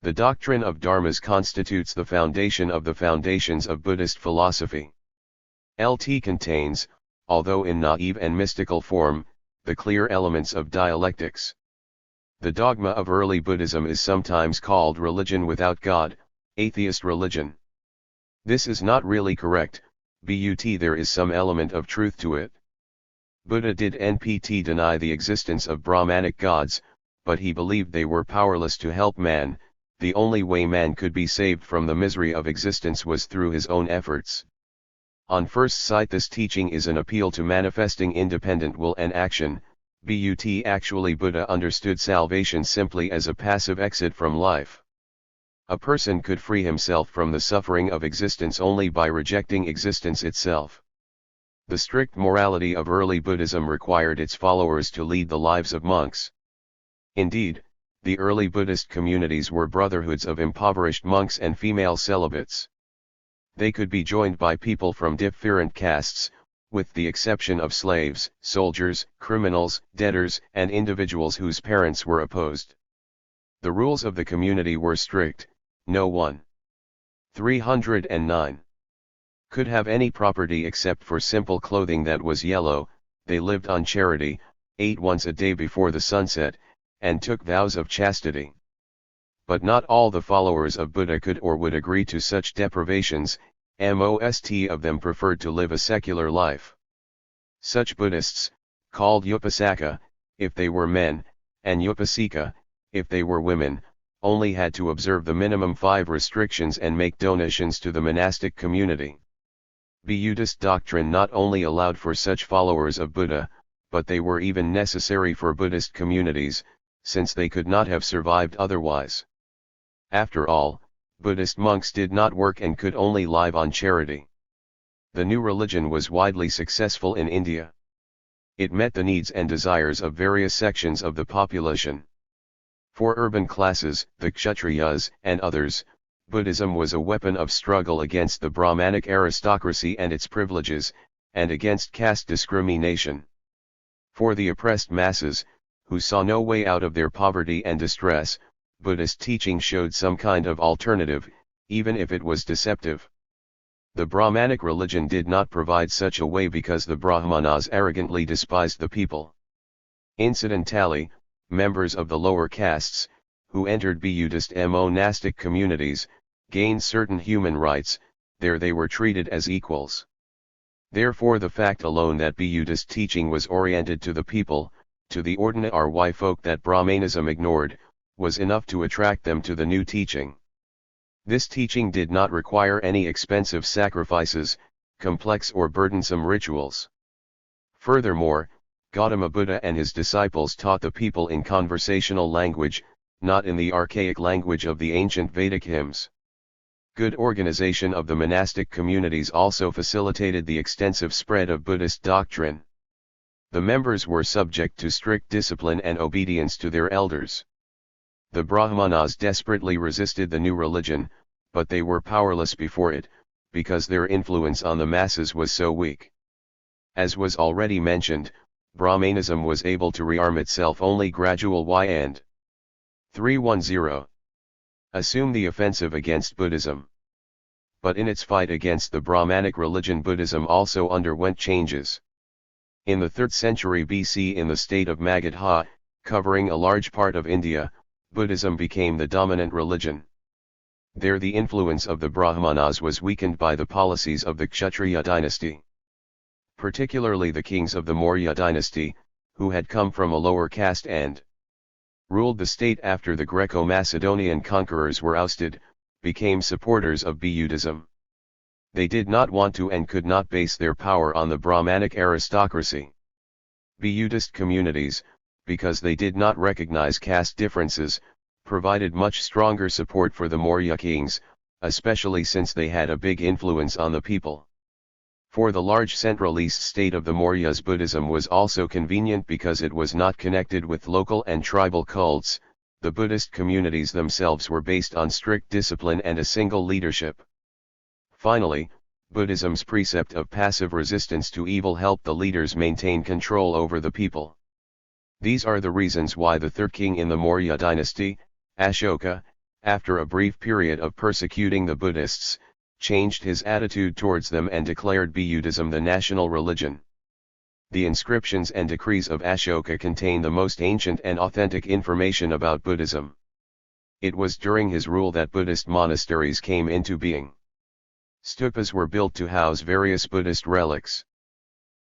A: The doctrine of dharmas constitutes the foundation of the foundations of Buddhist philosophy. LT contains, although in naive and mystical form, the clear elements of dialectics. The dogma of early Buddhism is sometimes called religion without God, atheist religion. This is not really correct, but there is some element of truth to it. Buddha did not deny the existence of Brahmanic gods, but he believed they were powerless to help man. The only way man could be saved from the misery of existence was through his own efforts. On first sight, this teaching is an appeal to manifesting independent will and action, but actually Buddha understood salvation simply as a passive exit from life. A person could free himself from the suffering of existence only by rejecting existence itself. The strict morality of early Buddhism required its followers to lead the lives of monks. Indeed, the early Buddhist communities were brotherhoods of impoverished monks and female celibates. They could be joined by people from different castes, with the exception of slaves, soldiers, criminals, debtors, and individuals whose parents were opposed. The rules of the community were strict. No one 309 could have any property except for simple clothing that was yellow. They lived on charity, ate once a day before the sunset, and took vows of chastity. But not all the followers of Buddha could or would agree to such deprivations. Most of them preferred to live a secular life. Such Buddhists, called Upasaka, if they were men, and Upasika, if they were women, only had to observe the minimum 5 restrictions and make donations to the monastic community. Buddhist doctrine not only allowed for such followers of Buddha, but they were even necessary for Buddhist communities, since they could not have survived otherwise. After all, Buddhist monks did not work and could only live on charity. The new religion was widely successful in India. It met the needs and desires of various sections of the population. For urban classes, the Kshatriyas, and others, Buddhism was a weapon of struggle against the Brahmanic aristocracy and its privileges, and against caste discrimination. For the oppressed masses, who saw no way out of their poverty and distress, Buddhist teaching showed some kind of alternative, even if it was deceptive. The Brahmanic religion did not provide such a way because the Brahmanas arrogantly despised the people. Incidentally, members of the lower castes, who entered Buddhist monastic communities, gained certain human rights. There they were treated as equals. Therefore the fact alone that Buddhist teaching was oriented to the people, to the ordinary folk that Brahmanism ignored, was enough to attract them to the new teaching. This teaching did not require any expensive sacrifices, complex or burdensome rituals. Furthermore, Gautama Buddha and his disciples taught the people in conversational language, not in the archaic language of the ancient Vedic hymns. Good organization of the monastic communities also facilitated the extensive spread of Buddhist doctrine. The members were subject to strict discipline and obedience to their elders. The Brahmanas desperately resisted the new religion, but they were powerless before it, because their influence on the masses was so weak. As was already mentioned, Brahmanism was able to rearm itself only gradual and 310. Assume the offensive against Buddhism. But in its fight against the Brahmanic religion, Buddhism also underwent changes. In the 3rd century BC, in the state of Magadha, covering a large part of India, Buddhism became the dominant religion. There the influence of the Brahmanas was weakened by the policies of the Kshatriya dynasty. Particularly the kings of the Maurya dynasty, who had come from a lower caste and ruled the state after the Greco-Macedonian conquerors were ousted, became supporters of Buddhism. They did not want to and could not base their power on the Brahmanic aristocracy. Buddhist communities, because they did not recognize caste differences, provided much stronger support for the Maurya kings, especially since they had a big influence on the people. For the large Central East state of the Mauryas, Buddhism was also convenient because it was not connected with local and tribal cults. The Buddhist communities themselves were based on strict discipline and a single leadership. Finally, Buddhism's precept of passive resistance to evil helped the leaders maintain control over the people. These are the reasons why the 3rd king in the Maurya dynasty, Ashoka, after a brief period of persecuting the Buddhists, changed his attitude towards them and declared Buddhism the national religion. The inscriptions and decrees of Ashoka contain the most ancient and authentic information about Buddhism. It was during his rule that Buddhist monasteries came into being. Stupas were built to house various Buddhist relics.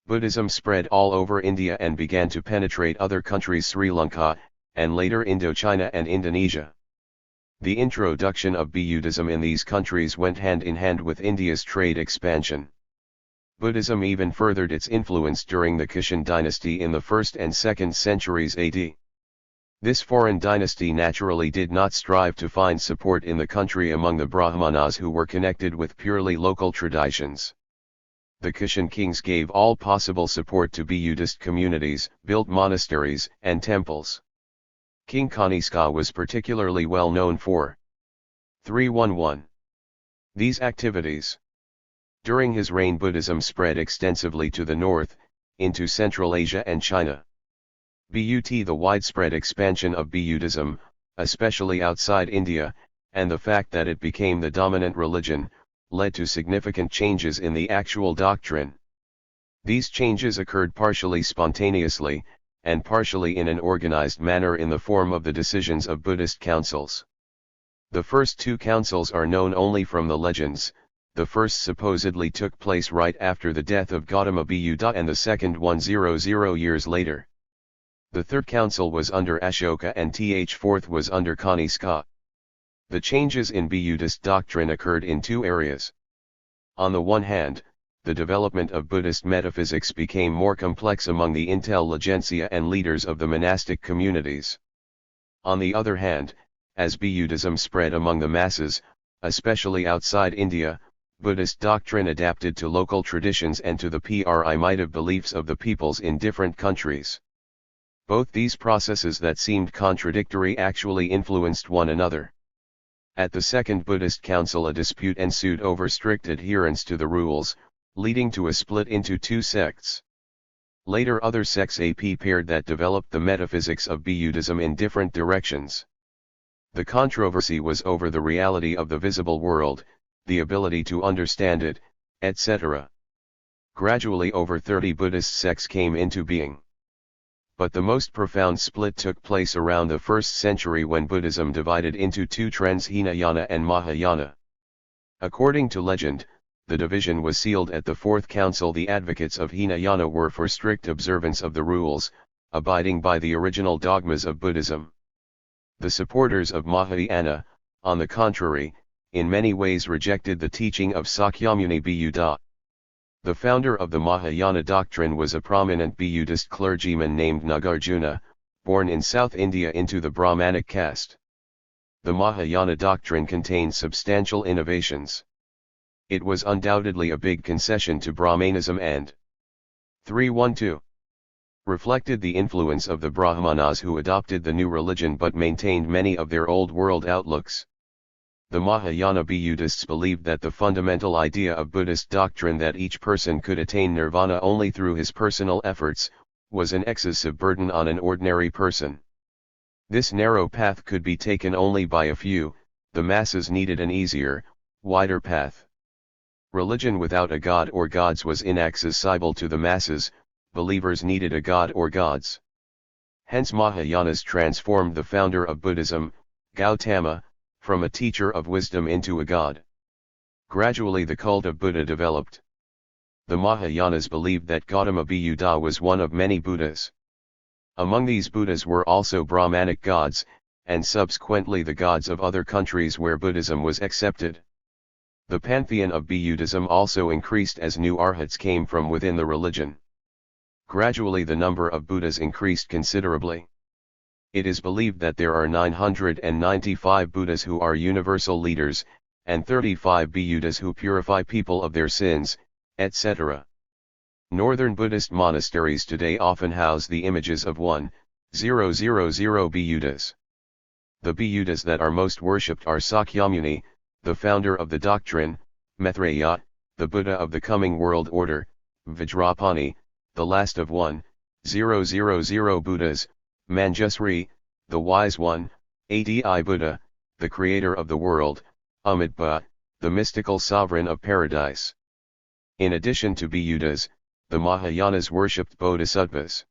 A: Buddhism spread all over India and began to penetrate other countries, Sri Lanka, and later Indochina and Indonesia. The introduction of Buddhism in these countries went hand in hand with India's trade expansion. Buddhism even furthered its influence during the Kushan dynasty in the 1st and 2nd centuries AD. This foreign dynasty naturally did not strive to find support in the country among the Brahmanas who were connected with purely local traditions. The Kushan kings gave all possible support to Buddhist communities, built monasteries and temples. King Kanishka was particularly well known for 311. These activities. During his reign, Buddhism spread extensively to the north, into Central Asia and China. The widespread expansion of Buddhism, especially outside India, and the fact that it became the dominant religion, led to significant changes in the actual doctrine. These changes occurred partially spontaneously, and partially in an organized manner in the form of the decisions of Buddhist councils. The first two councils are known only from the legends. The first supposedly took place right after the death of Gautama Buddha and the second 100 years later. The third council was under Ashoka and the fourth was under Kanishka. The changes in Buddhist doctrine occurred in two areas. On the one hand, the development of Buddhist metaphysics became more complex among the intelligentsia and leaders of the monastic communities. On the other hand, as Buddhism spread among the masses, especially outside India, Buddhist doctrine adapted to local traditions and to the primitive beliefs of the peoples in different countries. Both these processes that seemed contradictory actually influenced one another. At the Second Buddhist Council, a dispute ensued over strict adherence to the rules, leading to a split into two sects. Later other sects appeared that developed the metaphysics of Buddhism in different directions. The controversy was over the reality of the visible world, the ability to understand it, etc. Gradually over 30 Buddhist sects came into being. But the most profound split took place around the 1st century when Buddhism divided into two trends, Hinayana and Mahayana. According to legend, the division was sealed at the Fourth Council. The advocates of Hinayana were for strict observance of the rules, abiding by the original dogmas of Buddhism. The supporters of Mahayana, on the contrary, in many ways rejected the teaching of Sakyamuni Buddha. The founder of the Mahayana doctrine was a prominent Buddhist clergyman named Nagarjuna, born in South India into the Brahmanic caste. The Mahayana doctrine contained substantial innovations. It was undoubtedly a big concession to Brahmanism and 312. Reflected the influence of the Brahmanas who adopted the new religion but maintained many of their old world outlooks. The Mahayana Buddhists believed that the fundamental idea of Buddhist doctrine that each person could attain nirvana only through his personal efforts, was an excessive burden on an ordinary person. This narrow path could be taken only by a few, the masses needed an easier, wider path. Religion without a god or gods was inaccessible to the masses, believers needed a god or gods. Hence Mahayanas transformed the founder of Buddhism, Gautama, from a teacher of wisdom into a god. Gradually the cult of Buddha developed. The Mahayanas believed that Gautama Buddha was one of many Buddhas. Among these Buddhas were also Brahmanic gods, and subsequently the gods of other countries where Buddhism was accepted. The pantheon of Buddhism also increased as new arhats came from within the religion. Gradually the number of Buddhas increased considerably. It is believed that there are 995 Buddhas who are universal leaders, and 35 Buddhas who purify people of their sins, etc. Northern Buddhist monasteries today often house the images of 1,000 Buddhas. The Buddhas that are most worshipped are Sakyamuni, the founder of the doctrine, Maitreya, the Buddha of the coming world order, Vajrapani, the last of 1,000 Buddhas, Manjusri, the wise one, Adi Buddha, the creator of the world, Amitabha, the mystical sovereign of paradise. In addition to Buddhas, the Mahayanas worshipped bodhisattvas.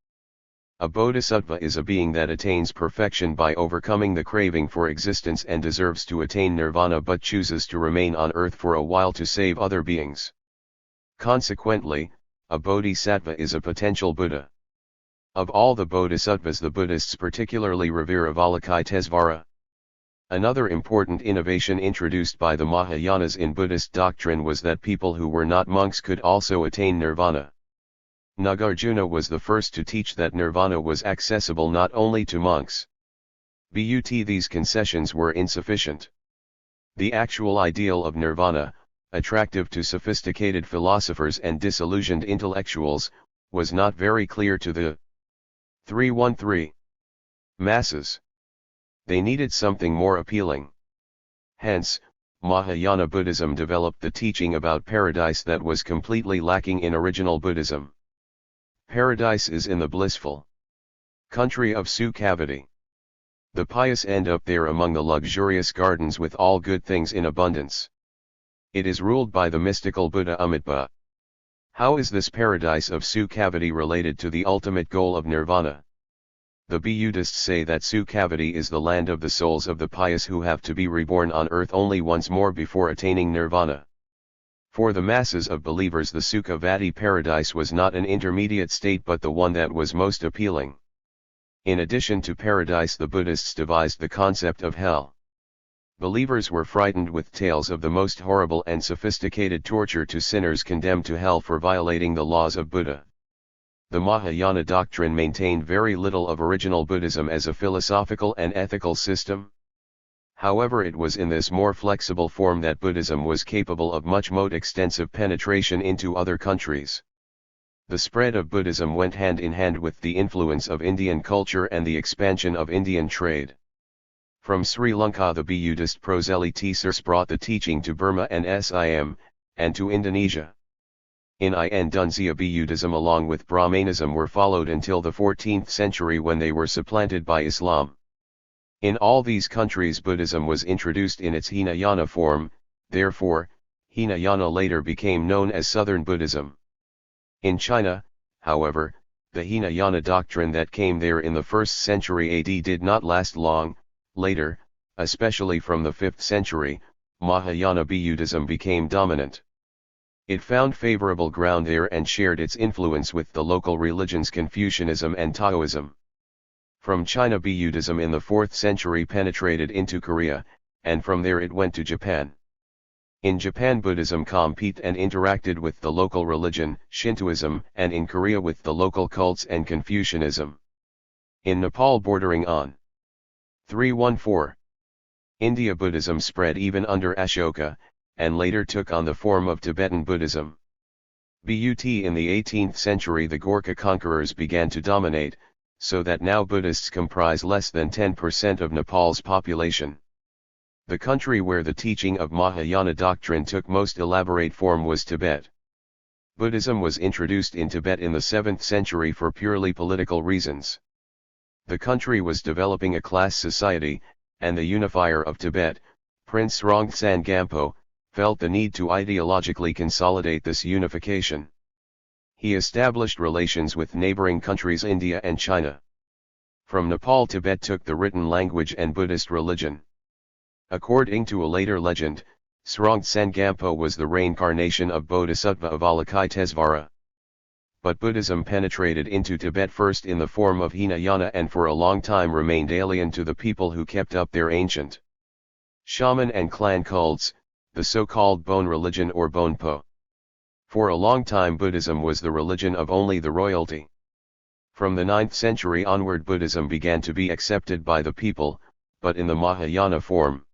A: A bodhisattva is a being that attains perfection by overcoming the craving for existence and deserves to attain nirvana but chooses to remain on earth for a while to save other beings. Consequently, a bodhisattva is a potential Buddha. Of all the bodhisattvas, the Buddhists particularly revere Avalokitesvara. Another important innovation introduced by the Mahayanas in Buddhist doctrine was that people who were not monks could also attain nirvana. Nagarjuna was the first to teach that nirvana was accessible not only to monks. But these concessions were insufficient. The actual ideal of nirvana, attractive to sophisticated philosophers and disillusioned intellectuals, was not very clear to the 313 masses. They needed something more appealing. Hence, Mahayana Buddhism developed the teaching about paradise that was completely lacking in original Buddhism. Paradise is in the blissful country of Sukhavati. The pious end up there among the luxurious gardens with all good things in abundance. It is ruled by the mystical Buddha Amitabha. How is this paradise of Sukhavati related to the ultimate goal of nirvana? The Buddhists say that Sukhavati is the land of the souls of the pious who have to be reborn on earth only once more before attaining nirvana. For the masses of believers, the Sukhavati paradise was not an intermediate state but the one that was most appealing. In addition to paradise, the Buddhists devised the concept of hell. Believers were frightened with tales of the most horrible and sophisticated torture to sinners condemned to hell for violating the laws of Buddha. The Mahayana doctrine maintained very little of original Buddhism as a philosophical and ethical system. However, it was in this more flexible form that Buddhism was capable of much more extensive penetration into other countries. The spread of Buddhism went hand in hand with the influence of Indian culture and the expansion of Indian trade. From Sri Lanka, the Buddhist proselytes brought the teaching to Burma and Siam, and to Indonesia. In Indonesia, Buddhism along with Brahmanism were followed until the 14th century when they were supplanted by Islam. In all these countries, Buddhism was introduced in its Hinayana form, therefore, Hinayana later became known as Southern Buddhism. In China, however, the Hinayana doctrine that came there in the 1st century AD did not last long. Later, especially from the 5th century, Mahayana Buddhism became dominant. It found favorable ground there and shared its influence with the local religions Confucianism and Taoism. From China, Buddhism in the 4th century penetrated into Korea, and from there it went to Japan. In Japan, Buddhism competed and interacted with the local religion, Shintoism, and in Korea with the local cults and Confucianism. In Nepal, bordering on 314. India, Buddhism spread even under Ashoka, and later took on the form of Tibetan Buddhism. But in the 18th century the Gorkha conquerors began to dominate, so that now Buddhists comprise less than 10% of Nepal's population. The country where the teaching of Mahayana doctrine took most elaborate form was Tibet. Buddhism was introduced in Tibet in the 7th century for purely political reasons. The country was developing a class society, and the unifier of Tibet, Prince Rongtsan Gampo, felt the need to ideologically consolidate this unification. He established relations with neighboring countries India and China. From Nepal, Tibet took the written language and Buddhist religion. According to a later legend, Srongtsan Gampo was the reincarnation of Bodhisattva Avalokitesvara. But Buddhism penetrated into Tibet first in the form of Hinayana and for a long time remained alien to the people who kept up their ancient shaman and clan cults, the so-called Bone religion or Bonpo. For a long time Buddhism was the religion of only the royalty. From the 9th century onward Buddhism began to be accepted by the people, but in the Mahayana form.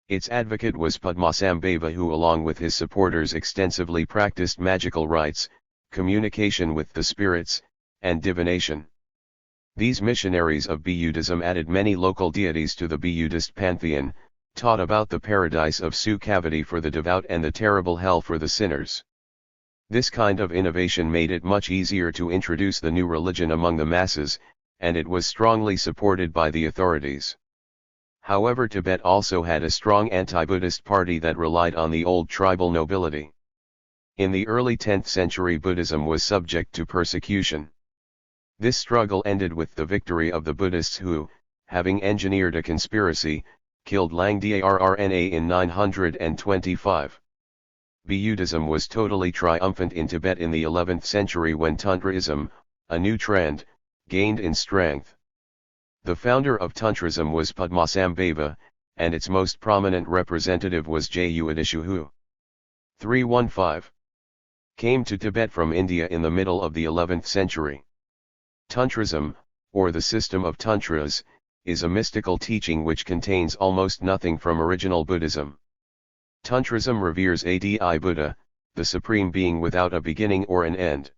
A: Its advocate was Padmasambhava, who along with his supporters extensively practiced magical rites, communication with the spirits, and divination. These missionaries of Buddhism added many local deities to the Buddhist pantheon, taught about the paradise of Sukhavati for the devout and the terrible hell for the sinners. This kind of innovation made it much easier to introduce the new religion among the masses, and it was strongly supported by the authorities. However, Tibet also had a strong anti-Buddhist party that relied on the old tribal nobility. In the early 10th century, Buddhism was subject to persecution. This struggle ended with the victory of the Buddhists who, having engineered a conspiracy, killed Lang Darrna in 925. Buddhism was totally triumphant in Tibet in the 11th century when Tantraism, a new trend, gained in strength. The founder of Tantrism was Padmasambhava, and its most prominent representative was Jayuadishu who 315 came to Tibet from India in the middle of the 11th century. Tantrism, or the system of Tantras, is a mystical teaching which contains almost nothing from original Buddhism. Tantrism reveres Adi Buddha, the supreme being without a beginning or an end.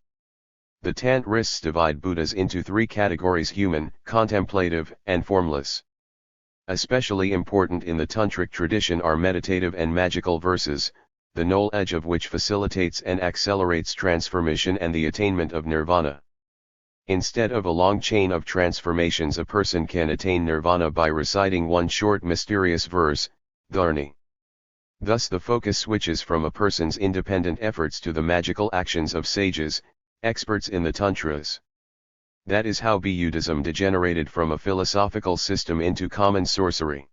A: The Tantrists divide Buddhas into three categories: human, contemplative, and formless. Especially important in the Tantric tradition are meditative and magical verses, the knowledge of which facilitates and accelerates transformation and the attainment of nirvana. Instead of a long chain of transformations, a person can attain nirvana by reciting one short mysterious verse, dharani. Thus the focus switches from a person's independent efforts to the magical actions of sages, experts in the Tantras. That is how Buddhism degenerated from a philosophical system into common sorcery.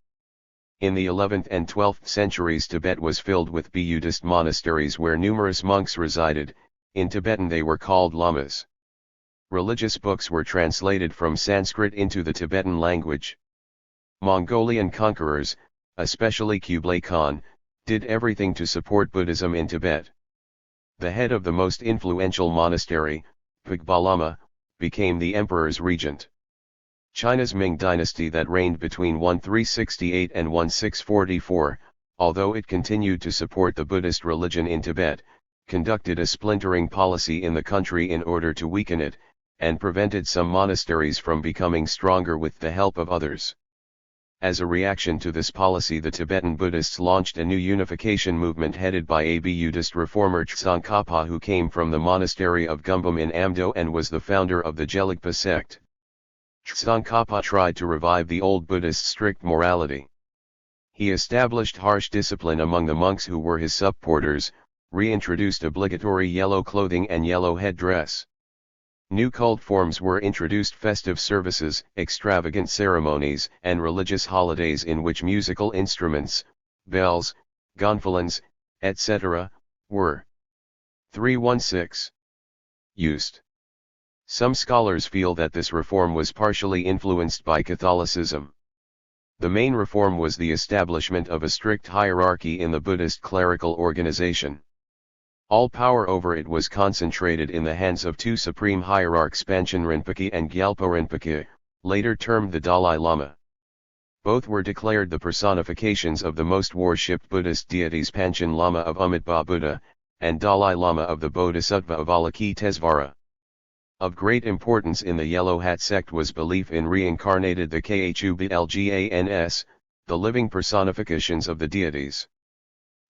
A: In the 11th and 12th centuries, Tibet was filled with Buddhist monasteries where numerous monks resided. In Tibetan they were called lamas. Religious books were translated from Sanskrit into the Tibetan language. Mongolian conquerors, especially Kublai Khan, did everything to support Buddhism in Tibet. The head of the most influential monastery, Phagpa Lama, became the emperor's regent. China's Ming dynasty that reigned between 1368 and 1644, although it continued to support the Buddhist religion in Tibet, conducted a splintering policy in the country in order to weaken it, and prevented some monasteries from becoming stronger with the help of others. As a reaction to this policy, the Tibetan Buddhists launched a new unification movement headed by a Buddhist reformer Tsongkhapa, who came from the monastery of Gumbum in Amdo and was the founder of the Gelugpa sect. Tsongkhapa tried to revive the old Buddhist strict morality. He established harsh discipline among the monks who were his supporters, reintroduced obligatory yellow clothing and yellow headdress. New cult forms were introduced: festive services, extravagant ceremonies, and religious holidays in which musical instruments, bells, gonfalons, etc., were 316 used. Some scholars feel that this reform was partially influenced by Catholicism. The main reform was the establishment of a strict hierarchy in the Buddhist clerical organization. All power over it was concentrated in the hands of two supreme hierarchs, Panchen Rinpoche and Gyalpo Rinpoche, later termed the Dalai Lama. Both were declared the personifications of the most worshipped Buddhist deities: Panchen Lama of Amitabha Buddha, and Dalai Lama of the Bodhisattva of Avalokitesvara. Of great importance in the Yellow Hat sect was belief in reincarnated the Khubelgans, the living personifications of the deities.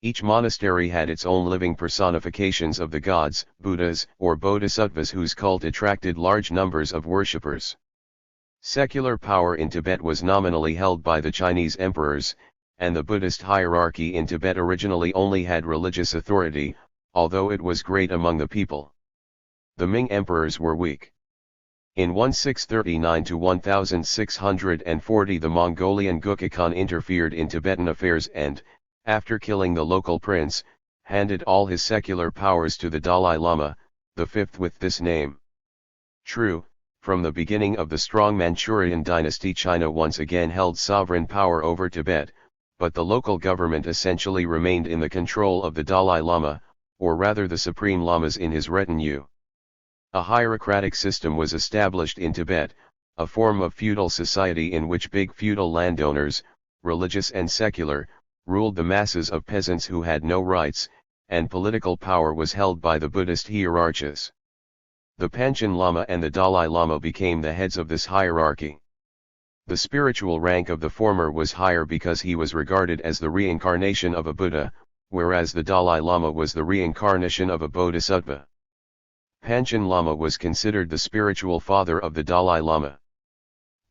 A: Each monastery had its own living personifications of the gods, Buddhas, or Bodhisattvas, whose cult attracted large numbers of worshippers. Secular power in Tibet was nominally held by the Chinese emperors, and the Buddhist hierarchy in Tibet originally only had religious authority, although it was great among the people. The Ming emperors were weak. In 1639 to 1640 the Mongolian Gukha Khan interfered in Tibetan affairs and, after killing the local prince, handed all his secular powers to the Dalai Lama, the fifth with this name. True, from the beginning of the strong Manchurian dynasty, China once again held sovereign power over Tibet, but the local government essentially remained in the control of the Dalai Lama, or rather the supreme lamas in his retinue. A hierarchic system was established in Tibet, a form of feudal society in which big feudal landowners, religious and secular, ruled the masses of peasants who had no rights, and political power was held by the Buddhist hierarchs. The Panchen Lama and the Dalai Lama became the heads of this hierarchy. The spiritual rank of the former was higher because he was regarded as the reincarnation of a Buddha, whereas the Dalai Lama was the reincarnation of a Bodhisattva. Panchen Lama was considered the spiritual father of the Dalai Lama.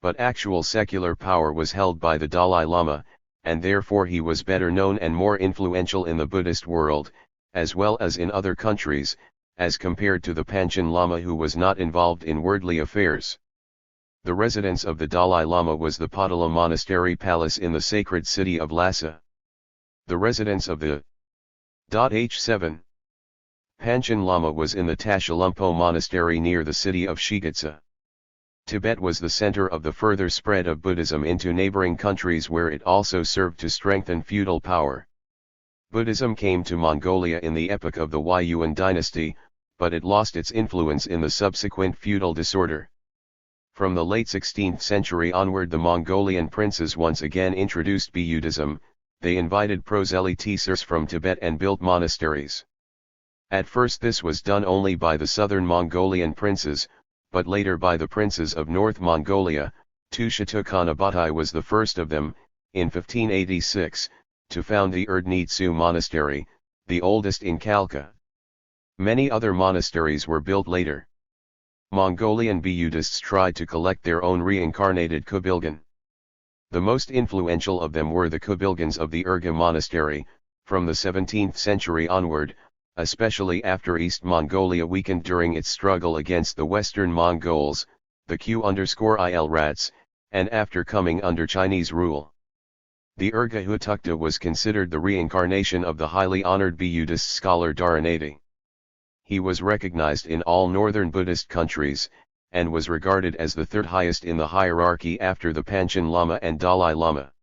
A: but actual secular power was held by the Dalai Lama, and therefore he was better known and more influential in the Buddhist world, as well as in other countries, as compared to the Panchen Lama who was not involved in worldly affairs. The residence of the Dalai Lama was the Potala Monastery Palace in the sacred city of Lhasa. The residence of the H7 Panchen Lama was in the Tashalumpo Monastery near the city of Shigatse. Tibet was the center of the further spread of Buddhism into neighboring countries where it also served to strengthen feudal power. Buddhism came to Mongolia in the epoch of the Yuan dynasty, but it lost its influence in the subsequent feudal disorder. From the late 16th century onward the Mongolian princes once again introduced Buddhism. They invited proselytes from Tibet and built monasteries. At first this was done only by the southern Mongolian princes, but later by the princes of North Mongolia. Tushitukhanabatai was the first of them, in 1586, to found the Erdnitsu monastery, the oldest in Khalkha. Many other monasteries were built later. Mongolian Buddhists tried to collect their own reincarnated Kubilgan. The most influential of them were the Kubilgans of the Urga monastery, from the 17th century onward, especially after East Mongolia weakened during its struggle against the Western Mongols, the Q_Il Rats, and after coming under Chinese rule. The Urga Hutukta was considered the reincarnation of the highly honored Buddhist scholar Dharanati. He was recognized in all northern Buddhist countries, and was regarded as the third highest in the hierarchy after the Panchen Lama and Dalai Lama.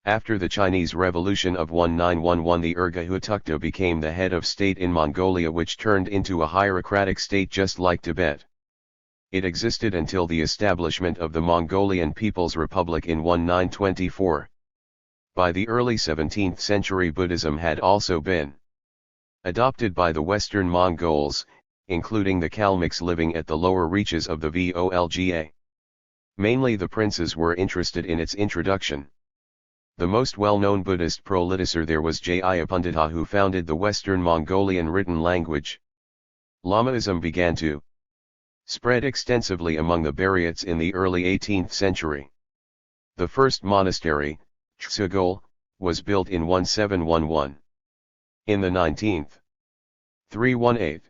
A: After the Chinese Revolution of 1911 the Urga Hutukta became the head of state in Mongolia, which turned into a hierarchic state just like Tibet. It existed until the establishment of the Mongolian People's Republic in 1924. By the early 17th century Buddhism had also been adopted by the Western Mongols, including the Kalmyks living at the lower reaches of the Volga. Mainly the princes were interested in its introduction. The most well-known Buddhist proletator there was Jaya Pandita, who founded the Western Mongolian written language. Lamaism began to spread extensively among the Buryats in the early 18th century. The first monastery, Segei, was built in 1711. In the 19th, 318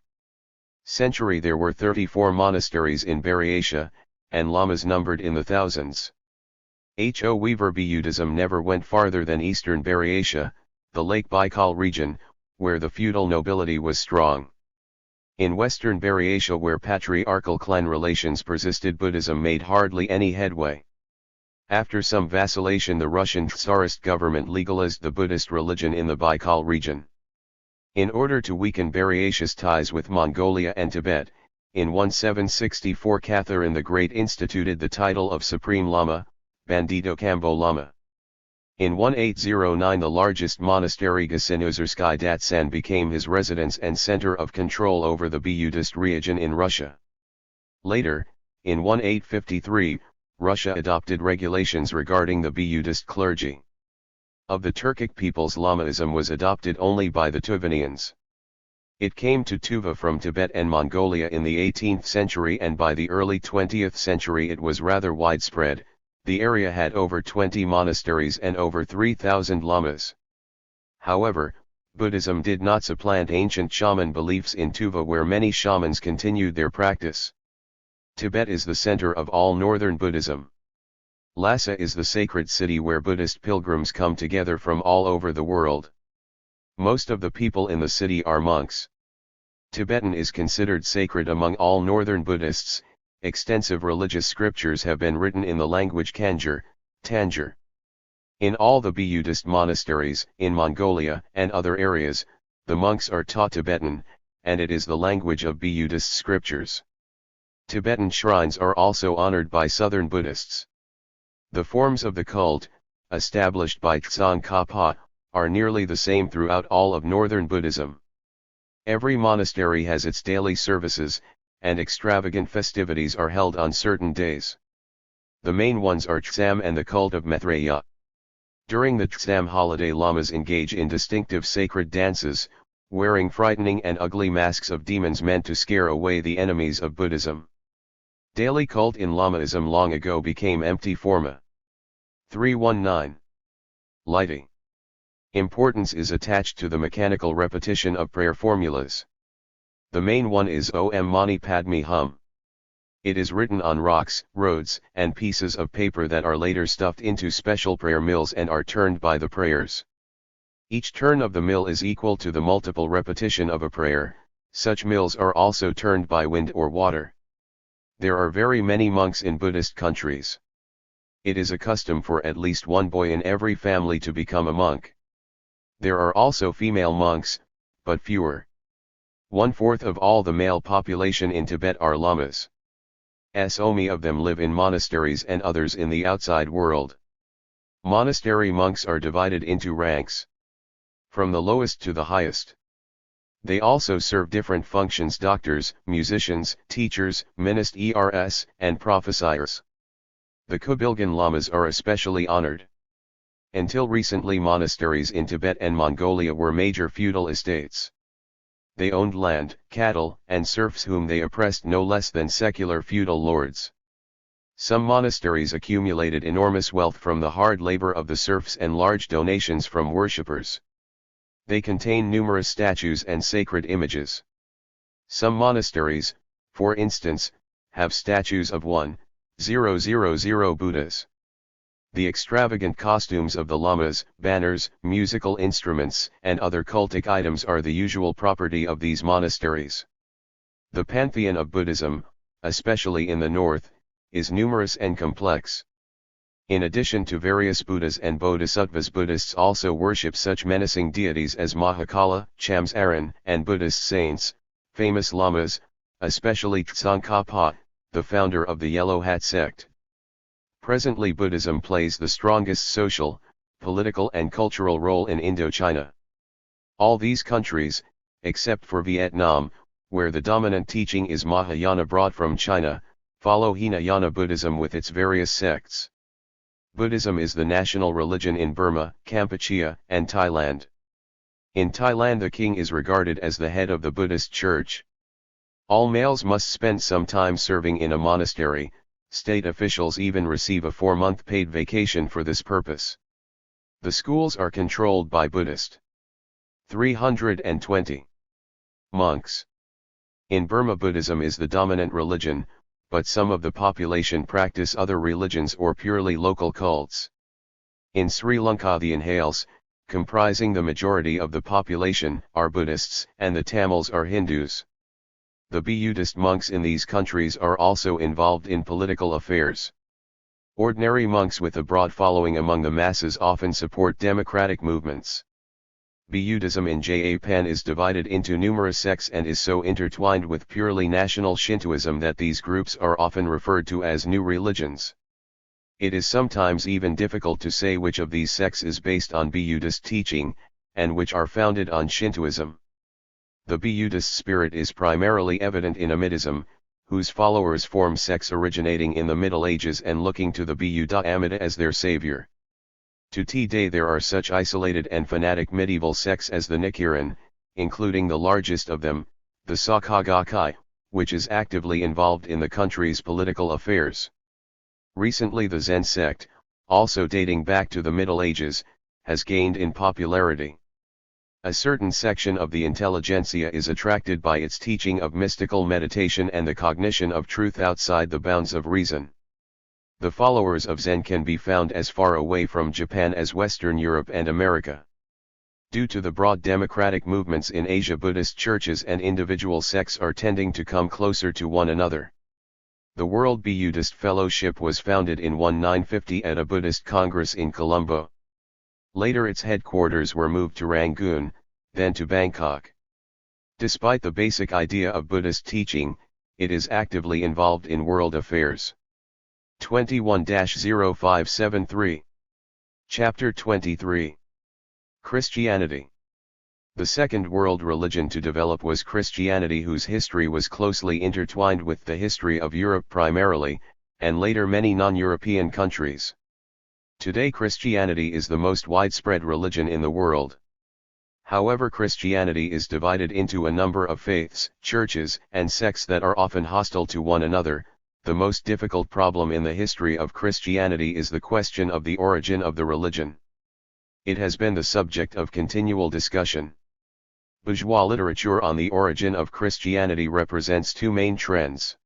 A: century there were 34 monasteries in Buryatia, and lamas numbered in the thousands. However, Buddhism never went farther than eastern Buryatia, the Lake Baikal region, where the feudal nobility was strong. In western Buryatia, where patriarchal clan relations persisted, Buddhism made hardly any headway. After some vacillation the Russian Tsarist government legalized the Buddhist religion in the Baikal region. In order to weaken Buryatia's ties with Mongolia and Tibet, in 1764 Catherine the Great instituted the title of Supreme Lama, Bandito Kambo Lama. In 1809 the largest monastery Gasinuzerskyi Datsan became his residence and center of control over the Buddhist region in Russia. Later, in 1853, Russia adopted regulations regarding the Buddhist clergy. Of the Turkic peoples, Lamaism was adopted only by the Tuvanians. It came to Tuva from Tibet and Mongolia in the 18th century, and by the early 20th century it was rather widespread. The area had over 20 monasteries and over 3,000 lamas. However, Buddhism did not supplant ancient shaman beliefs in Tuva, where many shamans continued their practice. Tibet is the center of all northern Buddhism. Lhasa is the sacred city where Buddhist pilgrims come together from all over the world. Most of the people in the city are monks. Tibetan is considered sacred among all northern Buddhists. Extensive religious scriptures have been written in the language Kanjar, Tanjore. In all the Buddhist monasteries in Mongolia and other areas, the monks are taught Tibetan, and it is the language of Buddhist scriptures. Tibetan shrines are also honored by southern Buddhists. The forms of the cult, established by Tsongkhapa, are nearly the same throughout all of northern Buddhism. Every monastery has its daily services, and extravagant festivities are held on certain days. The main ones are Tsam and the cult of Maitreya. During the Tsam holiday, lamas engage in distinctive sacred dances, wearing frightening and ugly masks of demons meant to scare away the enemies of Buddhism. Daily cult in Lamaism long ago became empty forma. 319. Lighting. Importance is attached to the mechanical repetition of prayer formulas. The main one is Om Mani Padme Hum. It is written on rocks, roads, and pieces of paper that are later stuffed into special prayer mills and are turned by the prayers. Each turn of the mill is equal to the multiple repetition of a prayer. Such mills are also turned by wind or water. There are very many monks in Buddhist countries. It is a custom for at least one boy in every family to become a monk. There are also female monks, but fewer. 1/4 of all the male population in Tibet are lamas. Only of them live in monasteries and others in the outside world. Monastery monks are divided into ranks, from the lowest to the highest. They also serve different functions: doctors, musicians, teachers, ministers, and prophesiers. The Kubilghan lamas are especially honored. Until recently, monasteries in Tibet and Mongolia were major feudal estates. They owned land, cattle, and serfs whom they oppressed no less than secular feudal lords. Some monasteries accumulated enormous wealth from the hard labor of the serfs and large donations from worshippers. They contain numerous statues and sacred images. Some monasteries, for instance, have statues of 1,000 Buddhas. The extravagant costumes of the lamas, banners, musical instruments, and other cultic items are the usual property of these monasteries. The pantheon of Buddhism, especially in the north, is numerous and complex. In addition to various Buddhas and Bodhisattvas, Buddhists also worship such menacing deities as Mahakala, Chamsaran, and Buddhist saints, famous lamas, especially Tsongkhapa, the founder of the Yellow Hat sect. Presently, Buddhism plays the strongest social, political and cultural role in Indochina. All these countries, except for Vietnam, where the dominant teaching is Mahayana brought from China, follow Hinayana Buddhism with its various sects. Buddhism is the national religion in Burma, Kampuchea, and Thailand. In Thailand, the king is regarded as the head of the Buddhist church. All males must spend some time serving in a monastery. State officials even receive a 4-month paid vacation for this purpose. The schools are controlled by Buddhist. 320. Monks. In Burma, Buddhism is the dominant religion, but some of the population practice other religions or purely local cults. In Sri Lanka, the Inhales, comprising the majority of the population, are Buddhists, and the Tamils are Hindus. The Buddhist monks in these countries are also involved in political affairs. Ordinary monks with a broad following among the masses often support democratic movements. Buddhism in Japan is divided into numerous sects and is so intertwined with purely national Shintoism that these groups are often referred to as new religions. It is sometimes even difficult to say which of these sects is based on Buddhist teaching, and which are founded on Shintoism. The Buddhist spirit is primarily evident in Amitism, whose followers form sects originating in the Middle Ages and looking to the Buddha Amida as their savior. To today there are such isolated and fanatic medieval sects as the Nichiren, including the largest of them, the Sakagakai, which is actively involved in the country's political affairs. Recently the Zen sect, also dating back to the Middle Ages, has gained in popularity. A certain section of the intelligentsia is attracted by its teaching of mystical meditation and the cognition of truth outside the bounds of reason. The followers of Zen can be found as far away from Japan as Western Europe and America. Due to the broad democratic movements in Asia, Buddhist churches and individual sects are tending to come closer to one another. The World Buddhist Fellowship was founded in 1950 at a Buddhist Congress in Colombo. Later its headquarters were moved to Rangoon, then to Bangkok. Despite the basic idea of Buddhist teaching, it is actively involved in world affairs. 21-0573. Chapter 23. Christianity. The second world religion to develop was Christianity, whose history was closely intertwined with the history of Europe primarily, and later many non-European countries. Today Christianity is the most widespread religion in the world. However, Christianity is divided into a number of faiths, churches, and sects that are often hostile to one another, the most difficult problem in the history of Christianity is the question of the origin of the religion. It has been the subject of continual discussion. Bourgeois literature on the origin of Christianity represents two main trends.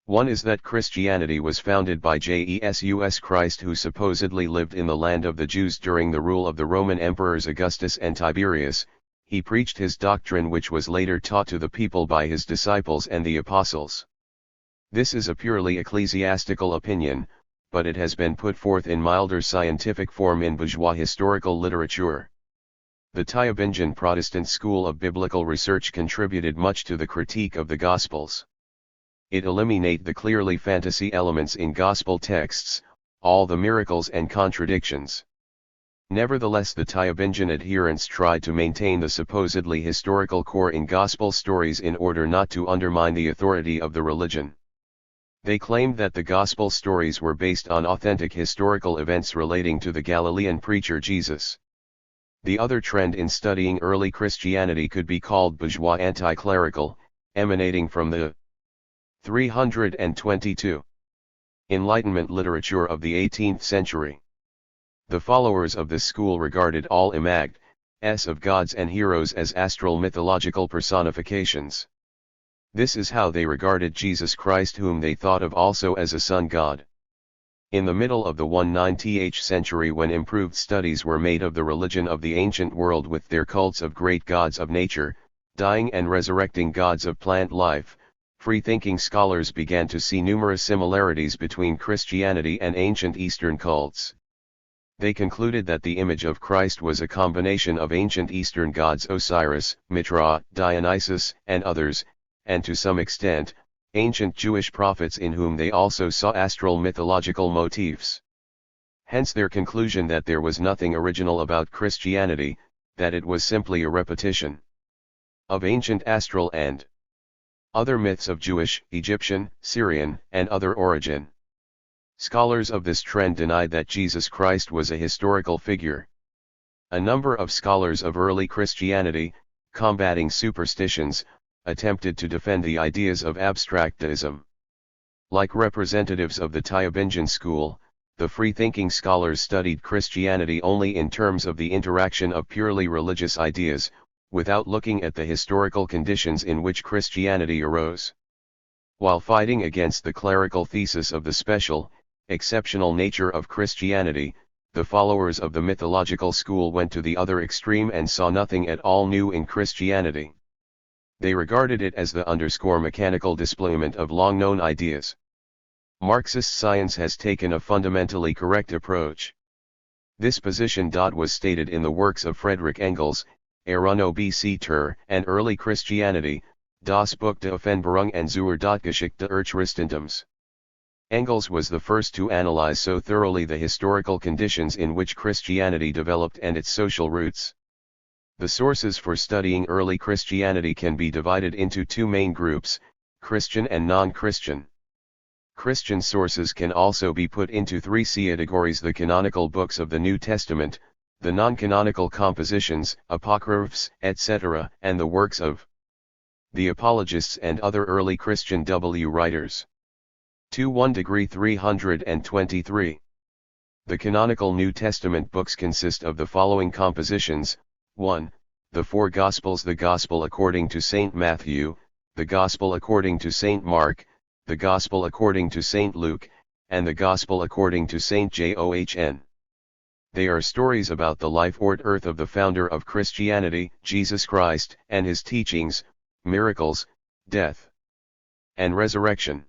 A: One is that Christianity was founded by Jesus Christ, who supposedly lived in the land of the Jews during the rule of the Roman emperors Augustus and Tiberius. He preached his doctrine, which was later taught to the people by his disciples and the apostles. This is a purely ecclesiastical opinion, but it has been put forth in milder scientific form in bourgeois historical literature. The Tübingen Protestant school of biblical research contributed much to the critique of the Gospels. It eliminated the clearly fantasy elements in Gospel texts, all the miracles and contradictions. Nevertheless, the Tübingen adherents tried to maintain the supposedly historical core in Gospel stories in order not to undermine the authority of the religion. They claimed that the Gospel stories were based on authentic historical events relating to the Galilean preacher Jesus. The other trend in studying early Christianity could be called bourgeois anti-clerical, emanating from the 322 Enlightenment literature of the 18th century. The followers of this school regarded all images of gods and heroes as astral mythological personifications. This is how they regarded Jesus Christ, whom they thought of also as a sun god. In the middle of the 19th century, when improved studies were made of the religion of the ancient world with their cults of great gods of nature, dying and resurrecting gods of plant life, free-thinking scholars began to see numerous similarities between Christianity and ancient Eastern cults. They concluded that the image of Christ was a combination of ancient Eastern gods Osiris, Mitra, Dionysus, and others, and to some extent, ancient Jewish prophets in whom they also saw astral mythological motifs. Hence their conclusion that there was nothing original about Christianity, that it was simply a repetition of ancient astral and other myths of Jewish, Egyptian, Syrian, and other origin. Scholars of this trend denied that Jesus Christ was a historical figure. A number of scholars of early Christianity, combating superstitions, attempted to defend the ideas of abstractism. Like representatives of the Tübingen school, the free-thinking scholars studied Christianity only in terms of the interaction of purely religious ideas, without looking at the historical conditions in which Christianity arose. While fighting against the clerical thesis of the special, exceptional nature of Christianity, the followers of the mythological school went to the other extreme and saw nothing at all new in Christianity. They regarded it as the mechanical displayment of long-known ideas. Marxist science has taken a fundamentally correct approach. This position was stated in the works of Friedrich Engels, Erunobc and Early Christianity, Das Buch der Offenbarung and zur Geschichte des Christentums. Engels was the first to analyze so thoroughly the historical conditions in which Christianity developed and its social roots. The sources for studying early Christianity can be divided into two main groups, Christian and non-Christian. Christian sources can also be put into three categories: the canonical books of the New Testament, the non-canonical compositions, apocryphs, etc., and the works of the apologists and other early Christian writers. 323. The canonical New Testament books consist of the following compositions: 1. The four Gospels: the Gospel according to St. Matthew, the Gospel according to St. Mark, the Gospel according to St. Luke, and the Gospel according to St. John. They are stories about the life or earth of the founder of Christianity, Jesus Christ, and his teachings, miracles, death, and resurrection.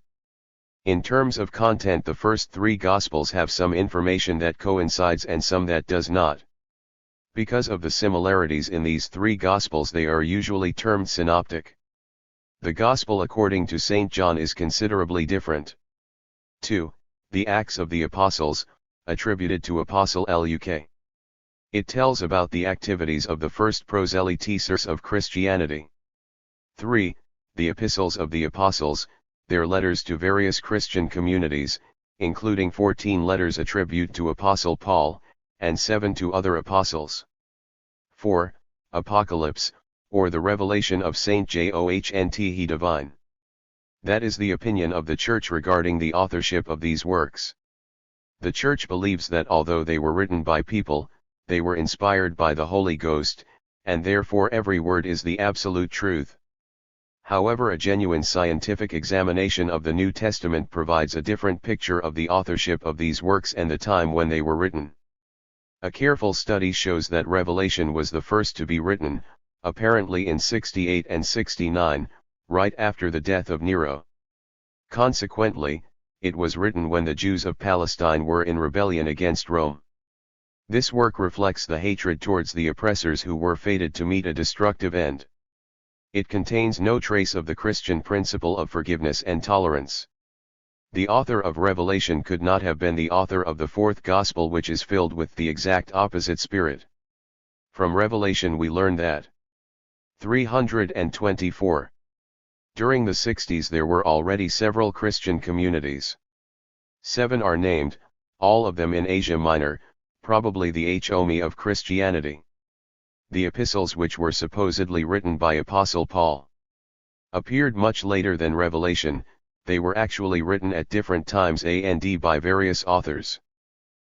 A: In terms of content, the first three Gospels have some information that coincides and some that does not. Because of the similarities in these three Gospels, they are usually termed synoptic. The Gospel according to St. John is considerably different. 2. The Acts of the Apostles, attributed to Apostle Luke. It tells about the activities of the first proselytes of Christianity. 3. The Epistles of the Apostles, their letters to various Christian communities, including 14 letters attributed to Apostle Paul, and 7 to other apostles. 4. Apocalypse, or the revelation of St. John the Divine. That is the opinion of the Church regarding the authorship of these works. The Church believes that although they were written by people, they were inspired by the Holy Ghost, and therefore every word is the absolute truth. However, a genuine scientific examination of the New Testament provides a different picture of the authorship of these works and the time when they were written. A careful study shows that Revelation was the first to be written, apparently in 68 and 69, right after the death of Nero. Consequently, it was written when the Jews of Palestine were in rebellion against Rome. This work reflects the hatred towards the oppressors who were fated to meet a destructive end. It contains no trace of the Christian principle of forgiveness and tolerance. The author of Revelation could not have been the author of the fourth Gospel, which is filled with the exact opposite spirit. From Revelation we learn that 324. During the 60s there were already several Christian communities. 7 are named, all of them in Asia Minor, probably the Homi of Christianity. The epistles, which were supposedly written by Apostle Paul, appeared much later than Revelation. They were actually written at different times and by various authors.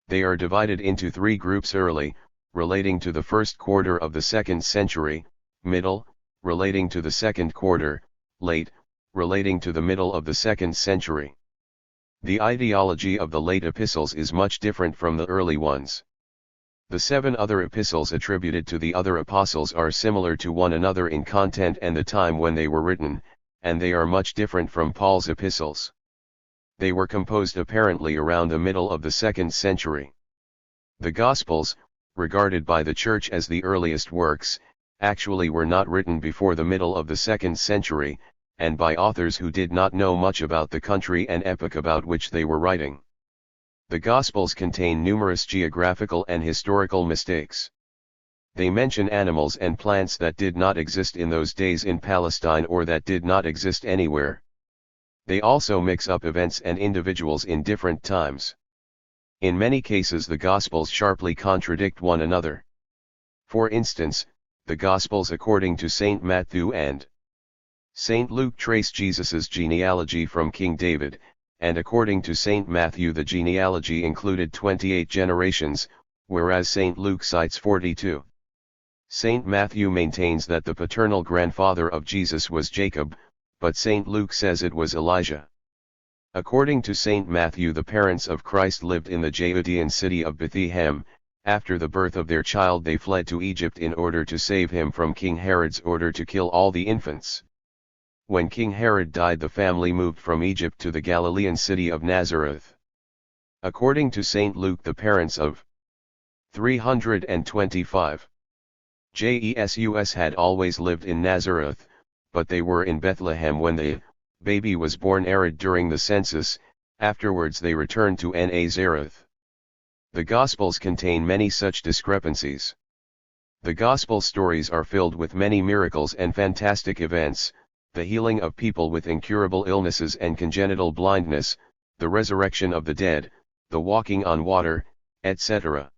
A: They are divided into 3 groups: early, relating to the first quarter of the 2nd century, middle, relating to the 2nd quarter, late, relating to the middle of the 2nd century. The ideology of the late epistles is much different from the early ones. The 7 other epistles attributed to the other apostles are similar to one another in content and the time when they were written, and they are much different from Paul's epistles. They were composed apparently around the middle of the 2nd century. The Gospels, regarded by the Church as the earliest works, actually were not written before the middle of the 2nd century, and by authors who did not know much about the country and epoch about which they were writing. The Gospels contain numerous geographical and historical mistakes. They mention animals and plants that did not exist in those days in Palestine or that did not exist anywhere. They also mix up events and individuals in different times. In many cases the Gospels sharply contradict one another. For instance, the Gospels according to St. Matthew and St. Luke trace Jesus's genealogy from King David, and according to St. Matthew the genealogy included 28 generations, whereas St. Luke cites 42. St. Matthew maintains that the paternal grandfather of Jesus was Jacob, but St. Luke says it was Elijah. According to St. Matthew, the parents of Christ lived in the Judean city of Bethlehem. After the birth of their child they fled to Egypt in order to save him from King Herod's order to kill all the infants. When King Herod died, the family moved from Egypt to the Galilean city of Nazareth. According to St. Luke, the parents of 325 Jesus had always lived in Nazareth, but they were in Bethlehem when the baby was born. Herod during the census, afterwards they returned to Nazareth. The Gospels contain many such discrepancies. The Gospel stories are filled with many miracles and fantastic events, the healing of people with incurable illnesses and congenital blindness, the resurrection of the dead, the walking on water, etc.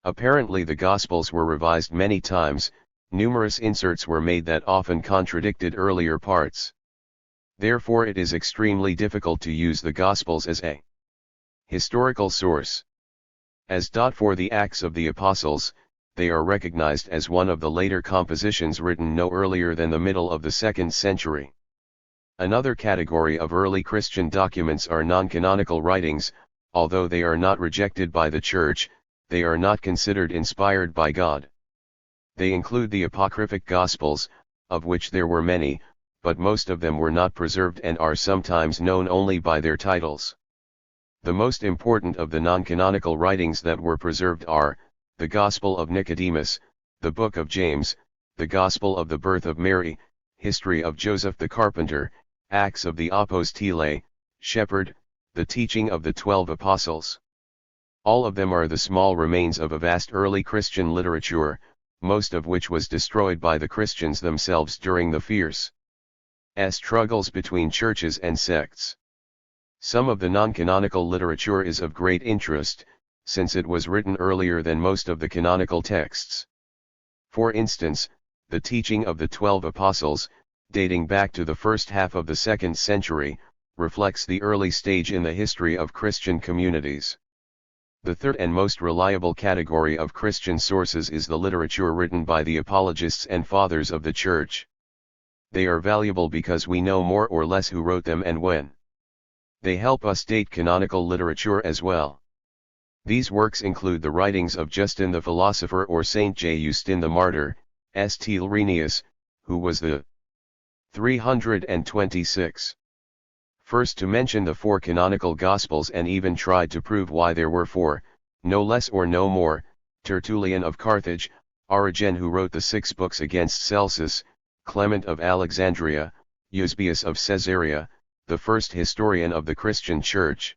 A: Apparently the Gospels were revised many times. Numerous inserts were made that often contradicted earlier parts. Therefore it is extremely difficult to use the Gospels as a historical source. As for the Acts of the Apostles, they are recognized as one of the later compositions written no earlier than the middle of the 2nd century. Another category of early Christian documents are non-canonical writings. Although they are not rejected by the Church, they are not considered inspired by God. They include the apocryphic Gospels, of which there were many, but most of them were not preserved and are sometimes known only by their titles. The most important of the non-canonical writings that were preserved are the Gospel of Nicodemus, the Book of James, the Gospel of the Birth of Mary, History of Joseph the Carpenter, Acts of the Apostles, Shepherd, the Teaching of the 12 Apostles. All of them are the small remains of a vast early Christian literature, most of which was destroyed by the Christians themselves during the fierce struggles between churches and sects. Some of the non-canonical literature is of great interest, since it was written earlier than most of the canonical texts. For instance, the Teaching of the 12 Apostles, dating back to the first half of the 2nd century, reflects the early stage in the history of Christian communities. The third and most reliable category of Christian sources is the literature written by the apologists and fathers of the Church. They are valuable because we know more or less who wrote them and when. They help us date canonical literature as well. These works include the writings of Justin the philosopher or Saint Justin the martyr, St. Irenaeus, who was the 326 first to mention the 4 canonical Gospels and even tried to prove why there were 4, no less or no more, Tertullian of Carthage, Origen who wrote the 6 books against Celsus, Clement of Alexandria, Eusebius of Caesarea, the first historian of the Christian Church.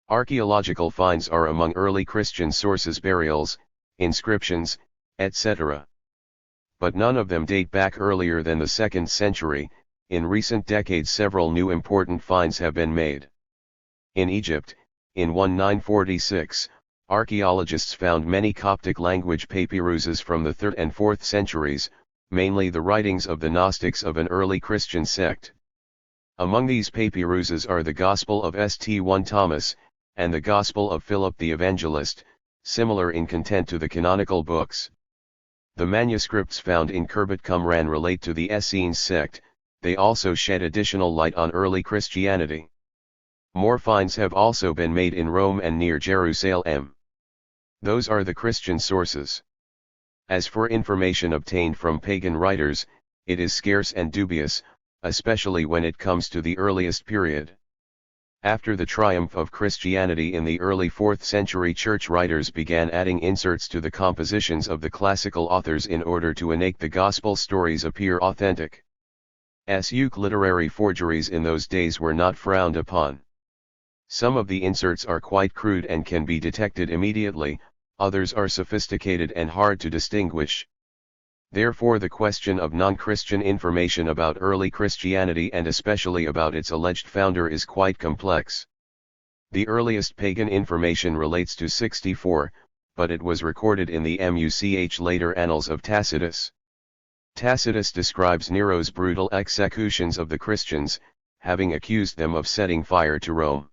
A: Archaeological finds are among early Christian sources, burials, inscriptions, etc. But none of them date back earlier than the 2nd century. In recent decades several new important finds have been made. In Egypt, in 1946, archaeologists found many Coptic language papyruses from the 3rd and 4th centuries, mainly the writings of the Gnostics of an early Christian sect. Among these papyruses are the Gospel of St. Thomas, and the Gospel of Philip the Evangelist, similar in content to the canonical books. The manuscripts found in Khirbet Qumran relate to the Essenes sect. They also shed additional light on early Christianity. More finds have also been made in Rome and near Jerusalem. Those are the Christian sources. As for information obtained from pagan writers, it is scarce and dubious, especially when it comes to the earliest period. After the triumph of Christianity in the early 4th century, church writers began adding inserts to the compositions of the classical authors in order to make the gospel stories appear authentic. Literary forgeries in those days were not frowned upon. Some of the inserts are quite crude and can be detected immediately, others are sophisticated and hard to distinguish. Therefore the question of non-Christian information about early Christianity and especially about its alleged founder is quite complex. The earliest pagan information relates to 64, but it was recorded in the Much later Annals of Tacitus. Tacitus describes Nero's brutal executions of the Christians, having accused them of setting fire to Rome.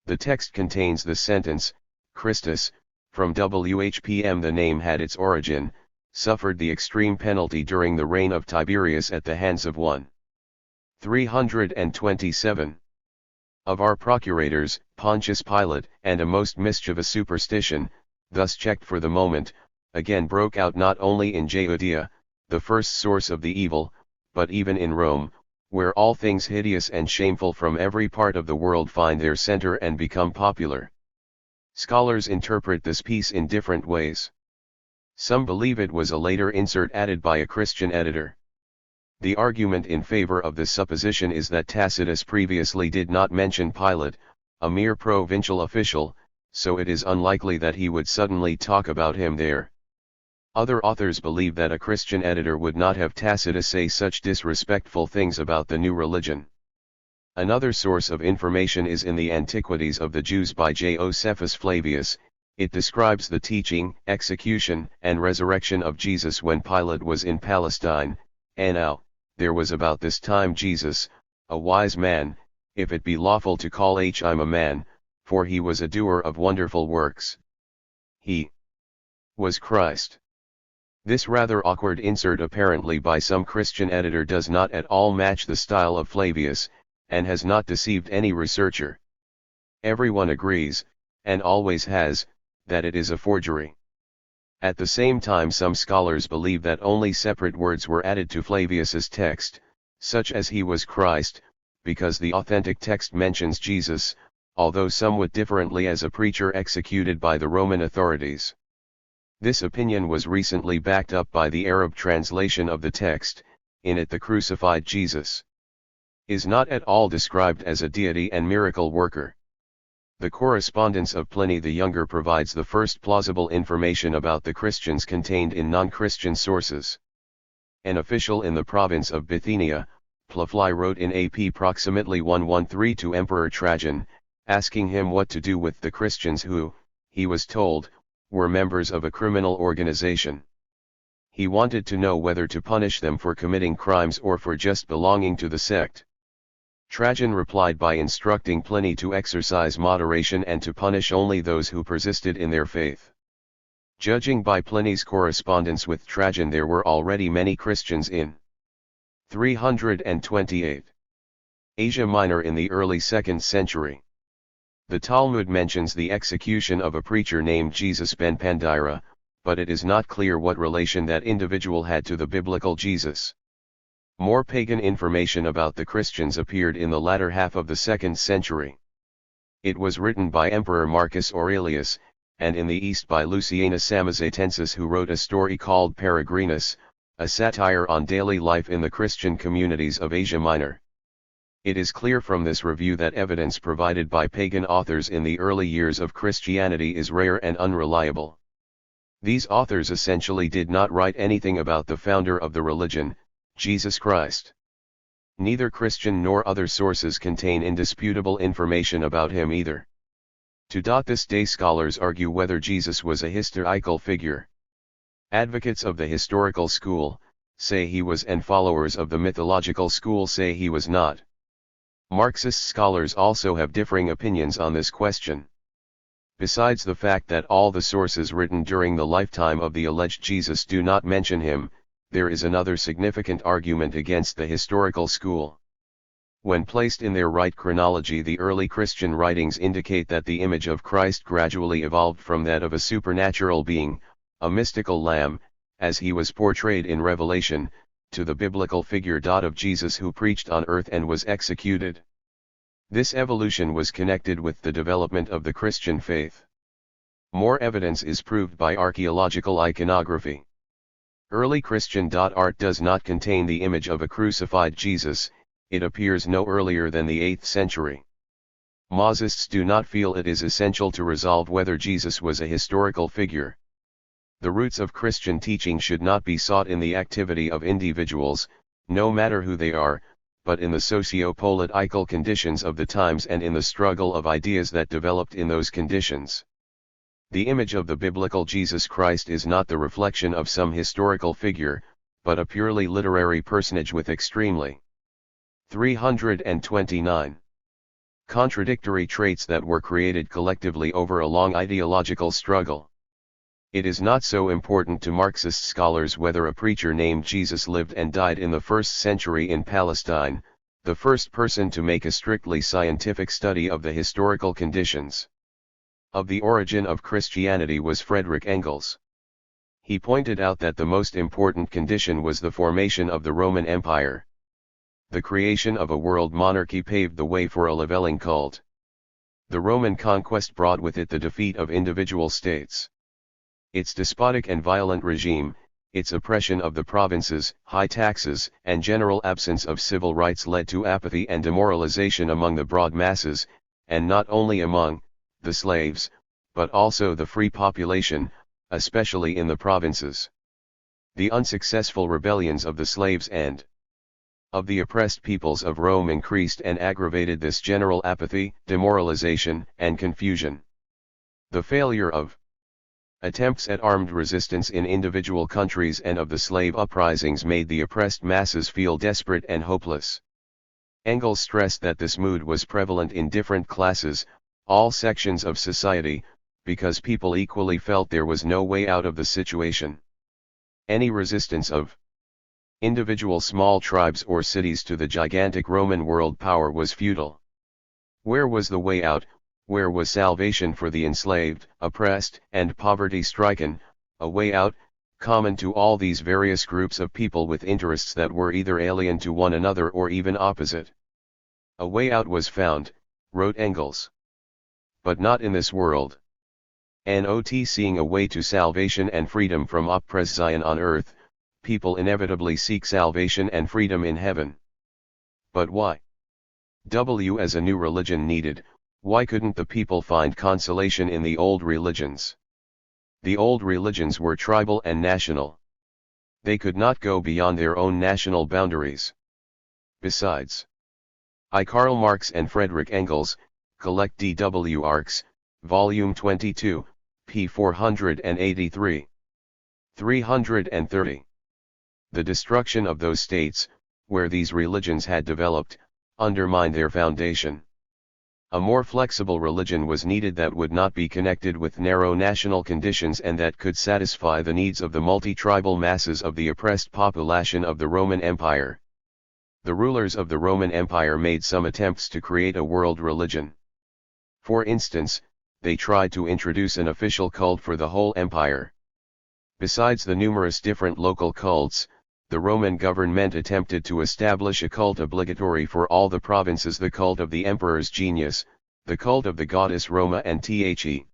A: The text contains the sentence, Christus, from Whpm the name had its origin, suffered the extreme penalty during the reign of Tiberius at the hands of 327 of our procurators, Pontius Pilate, and a most mischievous superstition, thus checked for the moment, again broke out not only in Judea, the first source of the evil, but even in Rome, where all things hideous and shameful from every part of the world find their center and become popular. Scholars interpret this piece in different ways. Some believe it was a later insert added by a Christian editor. The argument in favor of this supposition is that Tacitus previously did not mention Pilate, a mere provincial official, so it is unlikely that he would suddenly talk about him there. Other authors believe that a Christian editor would not have Tacitus say such disrespectful things about the new religion. Another source of information is in the Antiquities of the Jews by Josephus Flavius. It describes the teaching, execution, and resurrection of Jesus when Pilate was in Palestine, and now, there was about this time Jesus, a wise man, if it be lawful to call him a man, for he was a doer of wonderful works. He was Christ. This rather awkward insert apparently by some Christian editor does not at all match the style of Flavius, and has not deceived any researcher. Everyone agrees, and always has, that it is a forgery. At the same time some scholars believe that only separate words were added to Flavius's text, such as he was Christ, because the authentic text mentions Jesus, although somewhat differently as a preacher executed by the Roman authorities. This opinion was recently backed up by the Arab translation of the text. In it the crucified Jesus is not at all described as a deity and miracle worker. The correspondence of Pliny the Younger provides the first plausible information about the Christians contained in non-Christian sources. An official in the province of Bithynia, Pliny wrote in AP approximately 113 to Emperor Trajan, asking him what to do with the Christians who, he was told, were members of a criminal organization. He wanted to know whether to punish them for committing crimes or for just belonging to the sect. Trajan replied by instructing Pliny to exercise moderation and to punish only those who persisted in their faith. Judging by Pliny's correspondence with Trajan, there were already many Christians in 328 Asia Minor in the early 2nd century. The Talmud mentions the execution of a preacher named Jesus ben Pandira, but it is not clear what relation that individual had to the biblical Jesus. More pagan information about the Christians appeared in the latter half of the 2nd century. It was written by Emperor Marcus Aurelius, and in the East by Lucianus Samosatensis, who wrote a story called Peregrinus, a satire on daily life in the Christian communities of Asia Minor. It is clear from this review that evidence provided by pagan authors in the early years of Christianity is rare and unreliable. These authors essentially did not write anything about the founder of the religion, Jesus Christ. Neither Christian nor other sources contain indisputable information about him either. To this day scholars argue whether Jesus was a historical figure. Advocates of the historical school say he was, and followers of the mythological school say he was not. Marxist scholars also have differing opinions on this question. Besides the fact that all the sources written during the lifetime of the alleged Jesus do not mention him, there is another significant argument against the historical school. When placed in their right chronology, the early Christian writings indicate that the image of Christ gradually evolved from that of a supernatural being, a mystical lamb, as he was portrayed in Revelation, to the biblical figure of Jesus who preached on earth and was executed. This evolution was connected with the development of the Christian faith. More evidence is proved by archaeological iconography. Early Christian art does not contain the image of a crucified Jesus. It appears no earlier than the 8th century. Mausists do not feel it is essential to resolve whether Jesus was a historical figure. The roots of Christian teaching should not be sought in the activity of individuals, no matter who they are, but in the socio-political conditions of the times and in the struggle of ideas that developed in those conditions. The image of the biblical Jesus Christ is not the reflection of some historical figure, but a purely literary personage with extremely 329 contradictory traits that were created collectively over a long ideological struggle. It is not so important to Marxist scholars whether a preacher named Jesus lived and died in the 1st century in Palestine. The first person to make a strictly scientific study of the historical conditions of the origin of Christianity was Friedrich Engels. He pointed out that the most important condition was the formation of the Roman Empire. The creation of a world monarchy paved the way for a leveling cult. The Roman conquest brought with it the defeat of individual states. Its despotic and violent regime, its oppression of the provinces, high taxes, and general absence of civil rights led to apathy and demoralization among the broad masses, and not only among the slaves, but also the free population, especially in the provinces. The unsuccessful rebellions of the slaves and of the oppressed peoples of Rome increased and aggravated this general apathy, demoralization, and confusion. The failure of attempts at armed resistance in individual countries and of the slave uprisings made the oppressed masses feel desperate and hopeless. Engels stressed that this mood was prevalent in different classes, all sections of society, because people equally felt there was no way out of the situation. Any resistance of individual small tribes or cities to the gigantic Roman world power was futile. Where was the way out? Where was salvation for the enslaved, oppressed, and poverty-stricken? A way out, common to all these various groups of people with interests that were either alien to one another or even opposite. A way out was found, wrote Engels. But not in this world. Not seeing a way to salvation and freedom from oppression on earth, people inevitably seek salvation and freedom in heaven. But why? As a new religion needed, why couldn't the people find consolation in the old religions? The old religions were tribal and national. They could not go beyond their own national boundaries. Besides, Karl Marx and Friedrich Engels, Collect D.W. Arcs, Volume 22, p. 483. 330. The destruction of those states, where these religions had developed, undermined their foundation. A more flexible religion was needed that would not be connected with narrow national conditions and that could satisfy the needs of the multi-tribal masses of the oppressed population of the Roman Empire. The rulers of the Roman Empire made some attempts to create a world religion. For instance, they tried to introduce an official cult for the whole empire. Besides the numerous different local cults, the Roman government attempted to establish a cult obligatory for all the provinces: the cult of the emperor's genius, the cult of the goddess Roma and the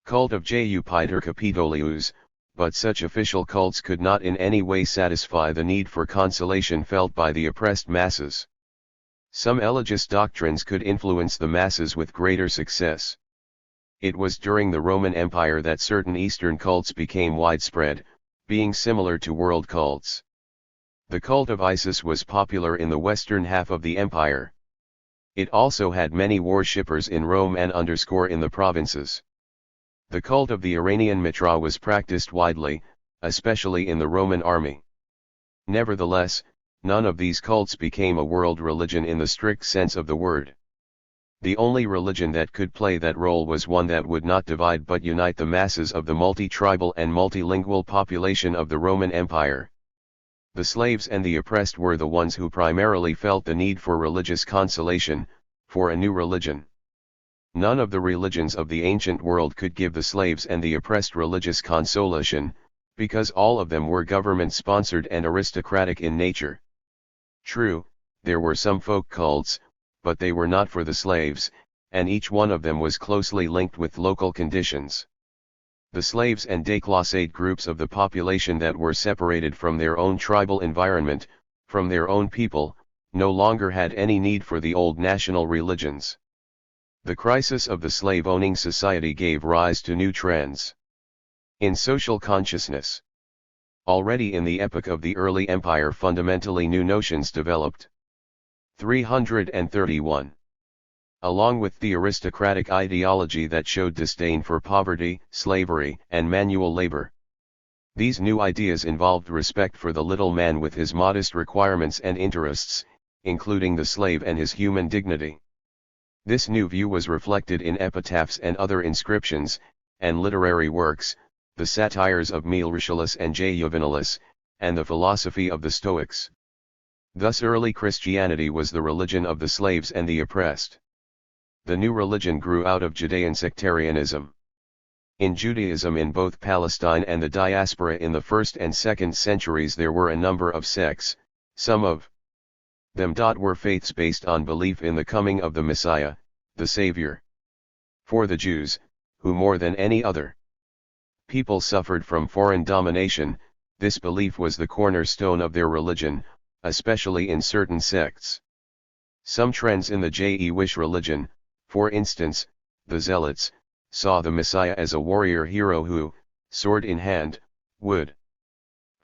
A: cult of Jupiter Capitolius, but such official cults could not in any way satisfy the need for consolation felt by the oppressed masses. Some religious doctrines could influence the masses with greater success. It was during the Roman Empire that certain Eastern cults became widespread, being similar to world cults. The cult of Isis was popular in the western half of the empire. It also had many worshippers in Rome and in the provinces. The cult of the Iranian Mitra was practiced widely, especially in the Roman army. Nevertheless, none of these cults became a world religion in the strict sense of the word. The only religion that could play that role was one that would not divide but unite the masses of the multi-tribal and multilingual population of the Roman Empire. The slaves and the oppressed were the ones who primarily felt the need for religious consolation, for a new religion. None of the religions of the ancient world could give the slaves and the oppressed religious consolation, because all of them were government-sponsored and aristocratic in nature. True, there were some folk cults, but they were not for the slaves, and each one of them was closely linked with local conditions. The slaves and déclassé groups of the population that were separated from their own tribal environment, from their own people, no longer had any need for the old national religions. The crisis of the slave-owning society gave rise to new trends in social consciousness. Already in the epoch of the early empire, fundamentally new notions developed. 331. Along with the aristocratic ideology that showed disdain for poverty, slavery, and manual labor. These new ideas involved respect for the little man with his modest requirements and interests, including the slave and his human dignity. This new view was reflected in epitaphs and other inscriptions, and literary works, the satires of Melritius and Juvenalis, and the philosophy of the Stoics. Thus early Christianity was the religion of the slaves and the oppressed. The new religion grew out of Judean sectarianism. In Judaism in both Palestine and the diaspora in the 1st and 2nd centuries there were a number of sects, some of them were faiths based on belief in the coming of the Messiah, the Savior. For the Jews, who more than any other people suffered from foreign domination, this belief was the cornerstone of their religion, especially in certain sects. Some trends in the Jewish religion, for instance, the Zealots, saw the Messiah as a warrior hero who, sword in hand, would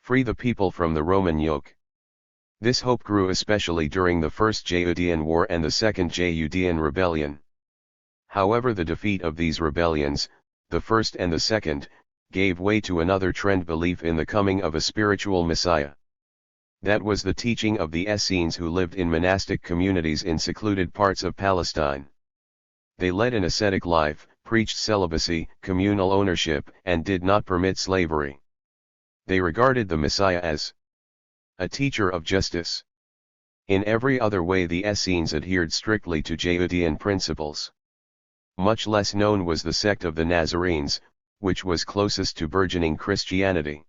A: free the people from the Roman yoke. This hope grew especially during the First Judean War and the Second Judean Rebellion. However, the defeat of these rebellions, the first and the second, gave way to another trend: belief in the coming of a spiritual Messiah. That was the teaching of the Essenes, who lived in monastic communities in secluded parts of Palestine. They led an ascetic life, preached celibacy, communal ownership, and did not permit slavery. They regarded the Messiah as a teacher of justice. In every other way the Essenes adhered strictly to Judean principles. Much less known was the sect of the Nazarenes, which was closest to burgeoning Christianity.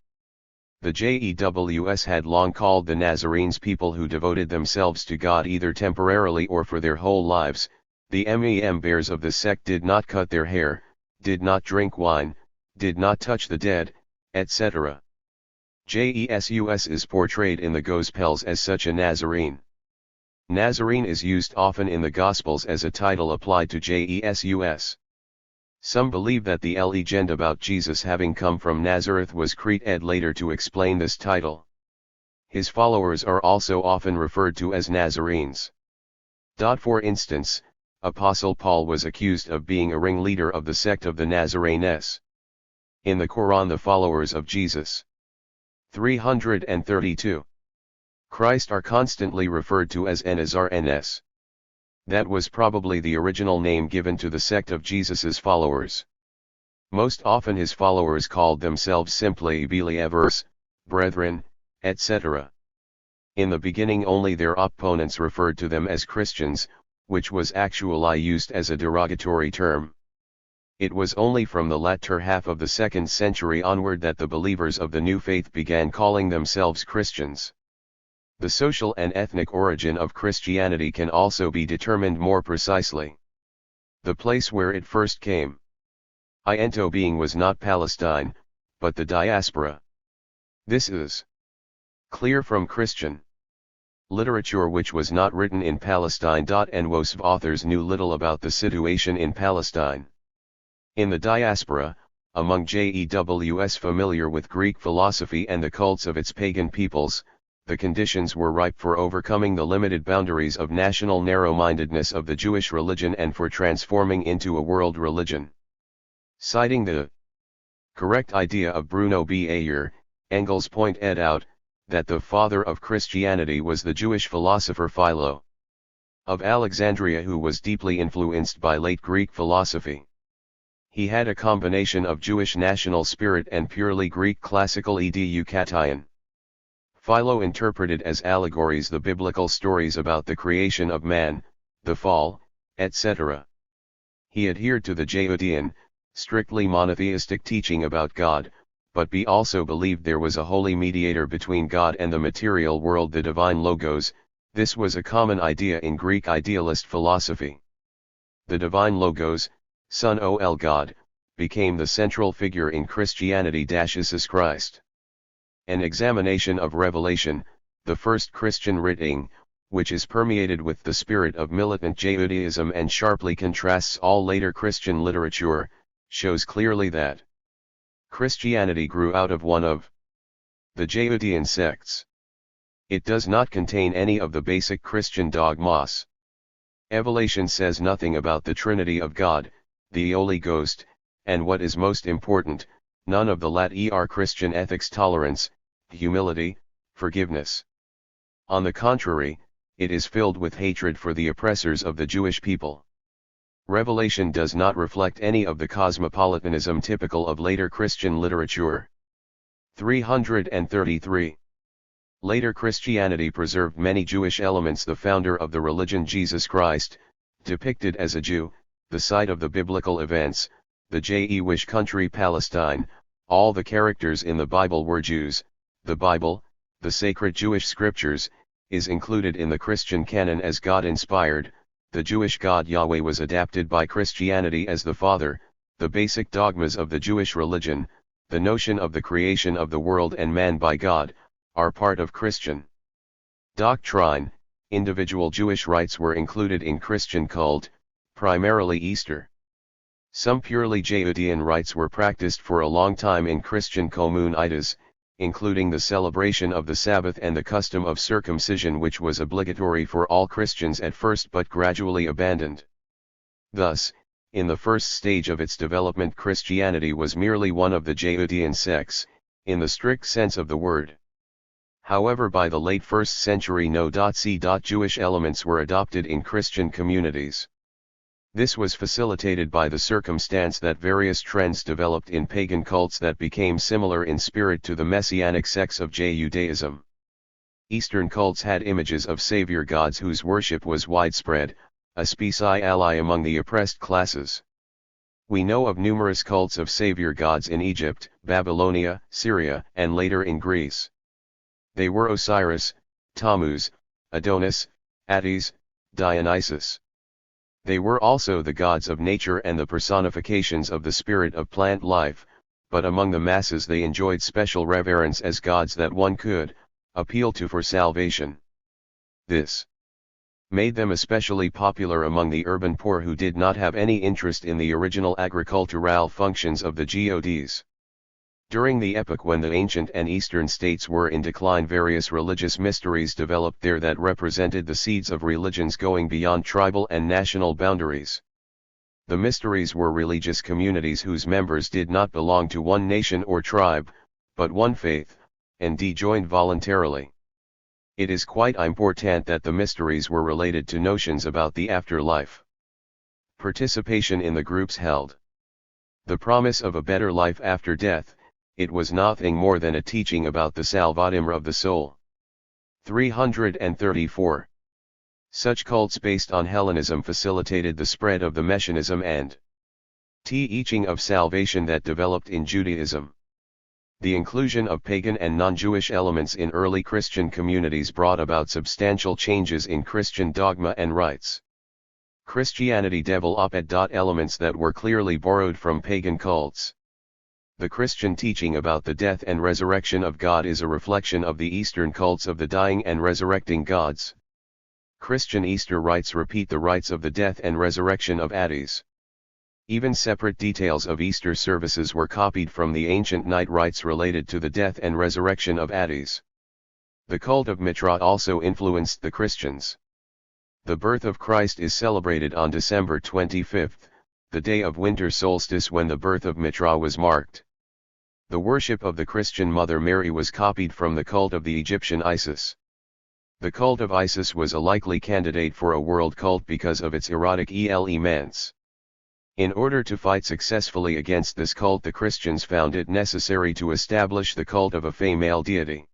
A: The JEWS had long called the Nazarenes people who devoted themselves to God either temporarily or for their whole lives. The members of the sect did not cut their hair, did not drink wine, did not touch the dead, etc. Jesus is portrayed in the Gospels as such a Nazarene. Nazarene is used often in the Gospels as a title applied to Jesus. Some believe that the legend about Jesus having come from Nazareth was created later to explain this title. His followers are also often referred to as Nazarenes. For instance, Apostle Paul was accused of being a ringleader of the sect of the Nazarenes. In the Quran, the followers of Jesus. 332. Christ are constantly referred to as N-as-R-N-S. That was probably the original name given to the sect of Jesus's followers. Most often his followers called themselves simply believers, brethren, etc. In the beginning only their opponents referred to them as Christians, which was actually used as a derogatory term. It was only from the latter half of the 2nd century onward that the believers of the new faith began calling themselves Christians. The social and ethnic origin of Christianity can also be determined more precisely. The place where it first came into being was not Palestine, but the diaspora. This is clear from Christian literature which was not written in Palestine, and most authors knew little about the situation in Palestine. In the diaspora, among Jews familiar with Greek philosophy and the cults of its pagan peoples, the conditions were ripe for overcoming the limited boundaries of national narrow-mindedness of the Jewish religion and for transforming into a world religion. Citing the correct idea of Bruno B. Ayer, Engels pointed out that the father of Christianity was the Jewish philosopher Philo of Alexandria, who was deeply influenced by late Greek philosophy. He had a combination of Jewish national spirit and purely Greek classical education. Philo interpreted as allegories the biblical stories about the creation of man, the fall, etc. He adhered to the Judean, strictly monotheistic teaching about God, but he also believed there was a holy mediator between God and the material world, the divine Logos. This was a common idea in Greek idealist philosophy. The divine Logos, Son ol God, became the central figure in Christianity. Jesus Christ. An examination of Revelation, the first Christian writing, which is permeated with the spirit of militant Judaism and sharply contrasts all later Christian literature, shows clearly that Christianity grew out of one of the Judean sects. It does not contain any of the basic Christian dogmas. Evolution says nothing about the Trinity of God, the Holy Ghost, and what is most important, none of the latter Christian ethics: tolerance, humility, forgiveness. On the contrary, it is filled with hatred for the oppressors of the Jewish people. Revelation does not reflect any of the cosmopolitanism typical of later Christian literature. 333. Later Christianity preserved many Jewish elements. The founder of the religion, Jesus Christ, depicted as a Jew, the site of the biblical events, the Jewish country Palestine. All the characters in the Bible were Jews. The Bible, the sacred Jewish scriptures, is included in the Christian canon as God-inspired. The Jewish God Yahweh was adapted by Christianity as the Father. The basic dogmas of the Jewish religion, the notion of the creation of the world and man by God, are part of Christian doctrine. Individual Jewish rites were included in Christian cult, primarily Easter. Some purely Judean rites were practiced for a long time in Christian communities, including the celebration of the Sabbath and the custom of circumcision, which was obligatory for all Christians at first but gradually abandoned. Thus, in the first stage of its development, Christianity was merely one of the Judean sects, in the strict sense of the word. However, by the late 1st century Jewish elements were adopted in Christian communities. This was facilitated by the circumstance that various trends developed in pagan cults that became similar in spirit to the messianic sects of Judaism. Eastern cults had images of savior gods whose worship was widespread, a species ally among the oppressed classes. We know of numerous cults of savior gods in Egypt, Babylonia, Syria, and later in Greece. They were Osiris, Tammuz, Adonis, Attis, Dionysus. They were also the gods of nature and the personifications of the spirit of plant life, but among the masses they enjoyed special reverence as gods that one could appeal to for salvation. This made them especially popular among the urban poor who did not have any interest in the original agricultural functions of the gods. During the epoch when the ancient and eastern states were in decline, various religious mysteries developed there that represented the seeds of religions going beyond tribal and national boundaries. The mysteries were religious communities whose members did not belong to one nation or tribe, but one faith, and joined voluntarily. It is quite important that the mysteries were related to notions about the afterlife. Participation in the groups held the promise of a better life after death. It was nothing more than a teaching about the salvatimur of the soul. 334. Such cults based on Hellenism facilitated the spread of the Messianism and teaching of salvation that developed in Judaism. The inclusion of pagan and non-Jewish elements in early Christian communities brought about substantial changes in Christian dogma and rites. Christianity developed elements that were clearly borrowed from pagan cults. The Christian teaching about the death and resurrection of God is a reflection of the Eastern cults of the dying and resurrecting gods. Christian Easter rites repeat the rites of the death and resurrection of Hades. Even separate details of Easter services were copied from the ancient night rites related to the death and resurrection of Hades. The cult of Mitra also influenced the Christians. The birth of Christ is celebrated on December 25, the day of winter solstice, when the birth of Mitra was marked. The worship of the Christian Mother Mary was copied from the cult of the Egyptian Isis. The cult of Isis was a likely candidate for a world cult because of its erotic elements. In order to fight successfully against this cult, the Christians found it necessary to establish the cult of a female deity.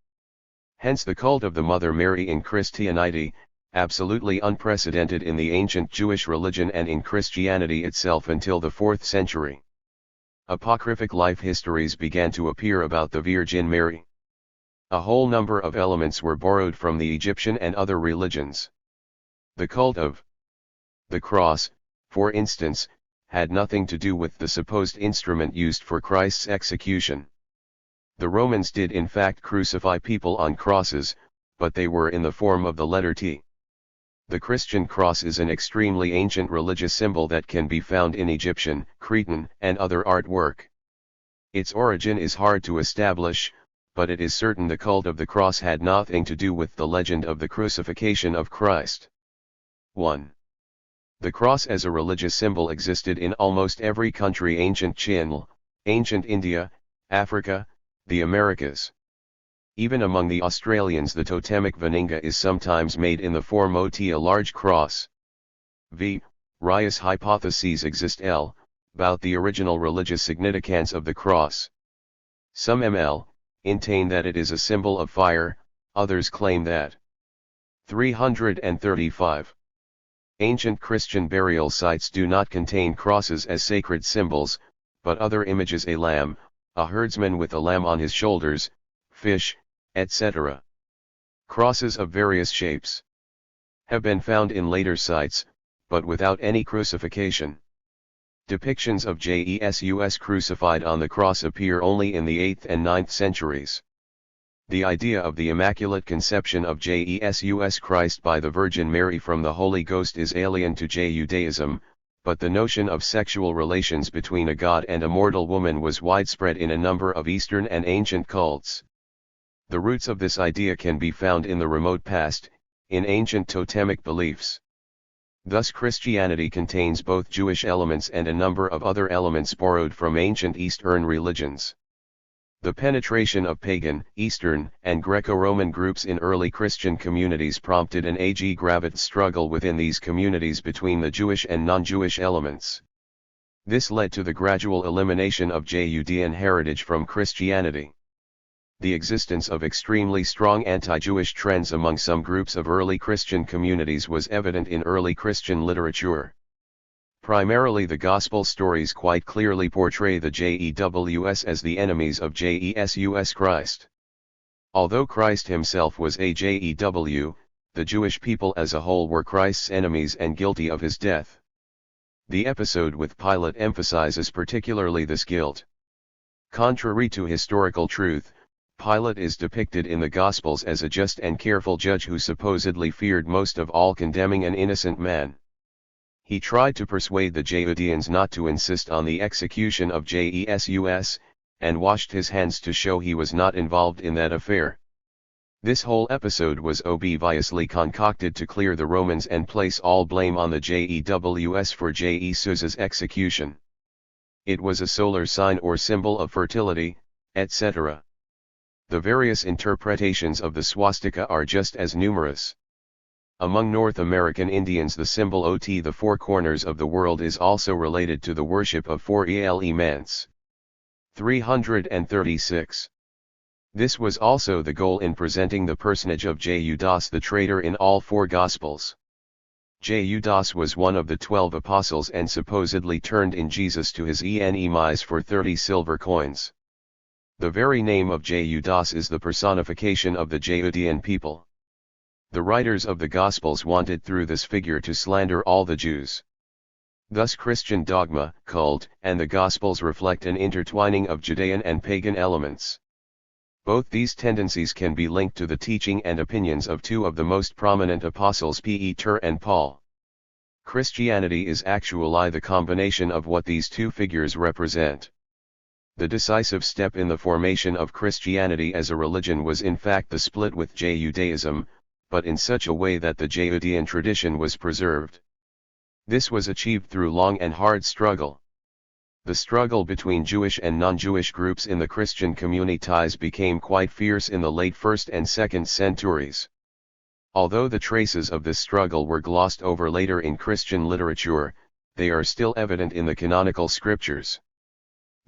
A: Hence the cult of the Mother Mary in Christianity, absolutely unprecedented in the ancient Jewish religion and in Christianity itself until the 4th century. Apocryphal life histories began to appear about the Virgin Mary. A whole number of elements were borrowed from the Egyptian and other religions. The cult of the cross, for instance, had nothing to do with the supposed instrument used for Christ's execution. The Romans did in fact crucify people on crosses, but they were in the form of the letter T. The Christian cross is an extremely ancient religious symbol that can be found in Egyptian, Cretan, and other artwork. Its origin is hard to establish, but it is certain the cult of the cross had nothing to do with the legend of the crucifixion of Christ. 1. The cross as a religious symbol existed in almost every country: ancient China, ancient India, Africa, the Americas. Even among the Australians the totemic vaninga is sometimes made in the form of a large cross. Various hypotheses exist about the original religious significance of the cross. Some maintain that it is a symbol of fire, others claim that. 335. Ancient Christian burial sites do not contain crosses as sacred symbols, but other images: a lamb, a herdsman with a lamb on his shoulders, fish, etc. Crosses of various shapes have been found in later sites, but without any crucifixion. Depictions of Jesus crucified on the cross appear only in the 8th and 9th centuries. The idea of the Immaculate Conception of Jesus Christ by the Virgin Mary from the Holy Ghost is alien to Judaism, but the notion of sexual relations between a god and a mortal woman was widespread in a number of Eastern and ancient cults. The roots of this idea can be found in the remote past, in ancient totemic beliefs. Thus Christianity contains both Jewish elements and a number of other elements borrowed from ancient Eastern religions. The penetration of pagan, Eastern, and Greco-Roman groups in early Christian communities prompted an grave struggle within these communities between the Jewish and non-Jewish elements. This led to the gradual elimination of Judean heritage from Christianity. The existence of extremely strong anti-Jewish trends among some groups of early Christian communities was evident in early Christian literature. Primarily the Gospel stories quite clearly portray the JEWs as the enemies of Jesus Christ. Although Christ himself was a JEW, the Jewish people as a whole were Christ's enemies and guilty of his death. The episode with Pilate emphasizes particularly this guilt. Contrary to historical truth, Pilate is depicted in the Gospels as a just and careful judge who supposedly feared most of all condemning an innocent man. He tried to persuade the Judeans not to insist on the execution of Jesus, and washed his hands to show he was not involved in that affair. This whole episode was obviously concocted to clear the Romans and place all blame on the JEWS for Jesus' execution. It was a solar sign or symbol of fertility, etc. The various interpretations of the swastika are just as numerous. Among North American Indians, the symbol OT, the four corners of the world, is also related to the worship of four elements. 336. This was also the goal in presenting the personage of Judas the traitor in all four Gospels. Judas was one of the 12 apostles and supposedly turned in Jesus to his enemies for 30 silver coins. The very name of Judas is the personification of the Judean people. The writers of the Gospels wanted through this figure to slander all the Jews. Thus Christian dogma, cult, and the Gospels reflect an intertwining of Judean and pagan elements. Both these tendencies can be linked to the teaching and opinions of two of the most prominent apostles, Peter and Paul. Christianity is actually the combination of what these two figures represent. The decisive step in the formation of Christianity as a religion was in fact the split with Judaism, but in such a way that the Judean tradition was preserved. This was achieved through long and hard struggle. The struggle between Jewish and non-Jewish groups in the Christian communities became quite fierce in the late 1st and 2nd centuries. Although the traces of this struggle were glossed over later in Christian literature, they are still evident in the canonical scriptures.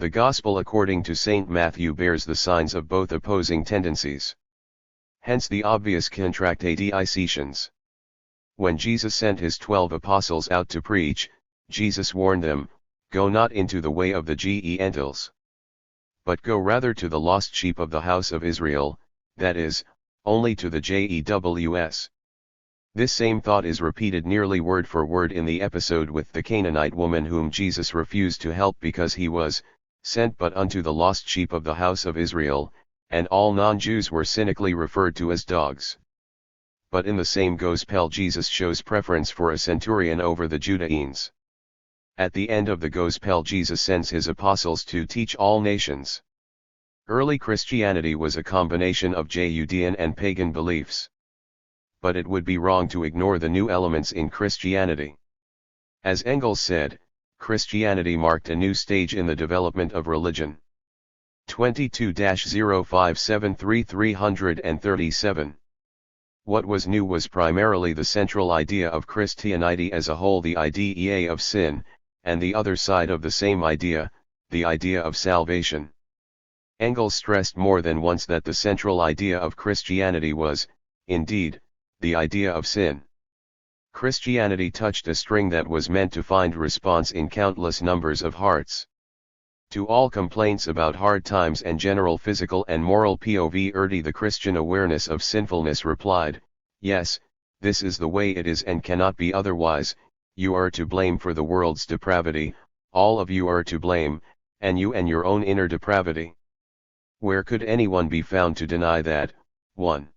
A: The Gospel according to St. Matthew bears the signs of both opposing tendencies. Hence the obvious contradictions. When Jesus sent his 12 apostles out to preach, Jesus warned them, "Go not into the way of the Gentiles, but go rather to the lost sheep of the house of Israel, that is, only to the JEWS." This same thought is repeated nearly word for word in the episode with the Canaanite woman whom Jesus refused to help because he was sent but unto the lost sheep of the house of Israel, and all non-Jews were cynically referred to as dogs. But in the same Gospel Jesus shows preference for a centurion over the Judeans. At the end of the Gospel Jesus sends his apostles to teach all nations. Early Christianity was a combination of Judean and pagan beliefs. But it would be wrong to ignore the new elements in Christianity. As Engels said, Christianity marked a new stage in the development of religion. 22-0573-337. What was new was primarily the central idea of Christianity as a whole, the idea of sin, and the other side of the same idea, the idea of salvation. Engels stressed more than once that the central idea of Christianity was, indeed, the idea of sin. Christianity touched a string that was meant to find response in countless numbers of hearts. To all complaints about hard times and general physical and moral poverty, the Christian awareness of sinfulness replied, "Yes, this is the way it is and cannot be otherwise. You are to blame for the world's depravity, all of you are to blame, and you and your own inner depravity." Where could anyone be found to deny that? 1.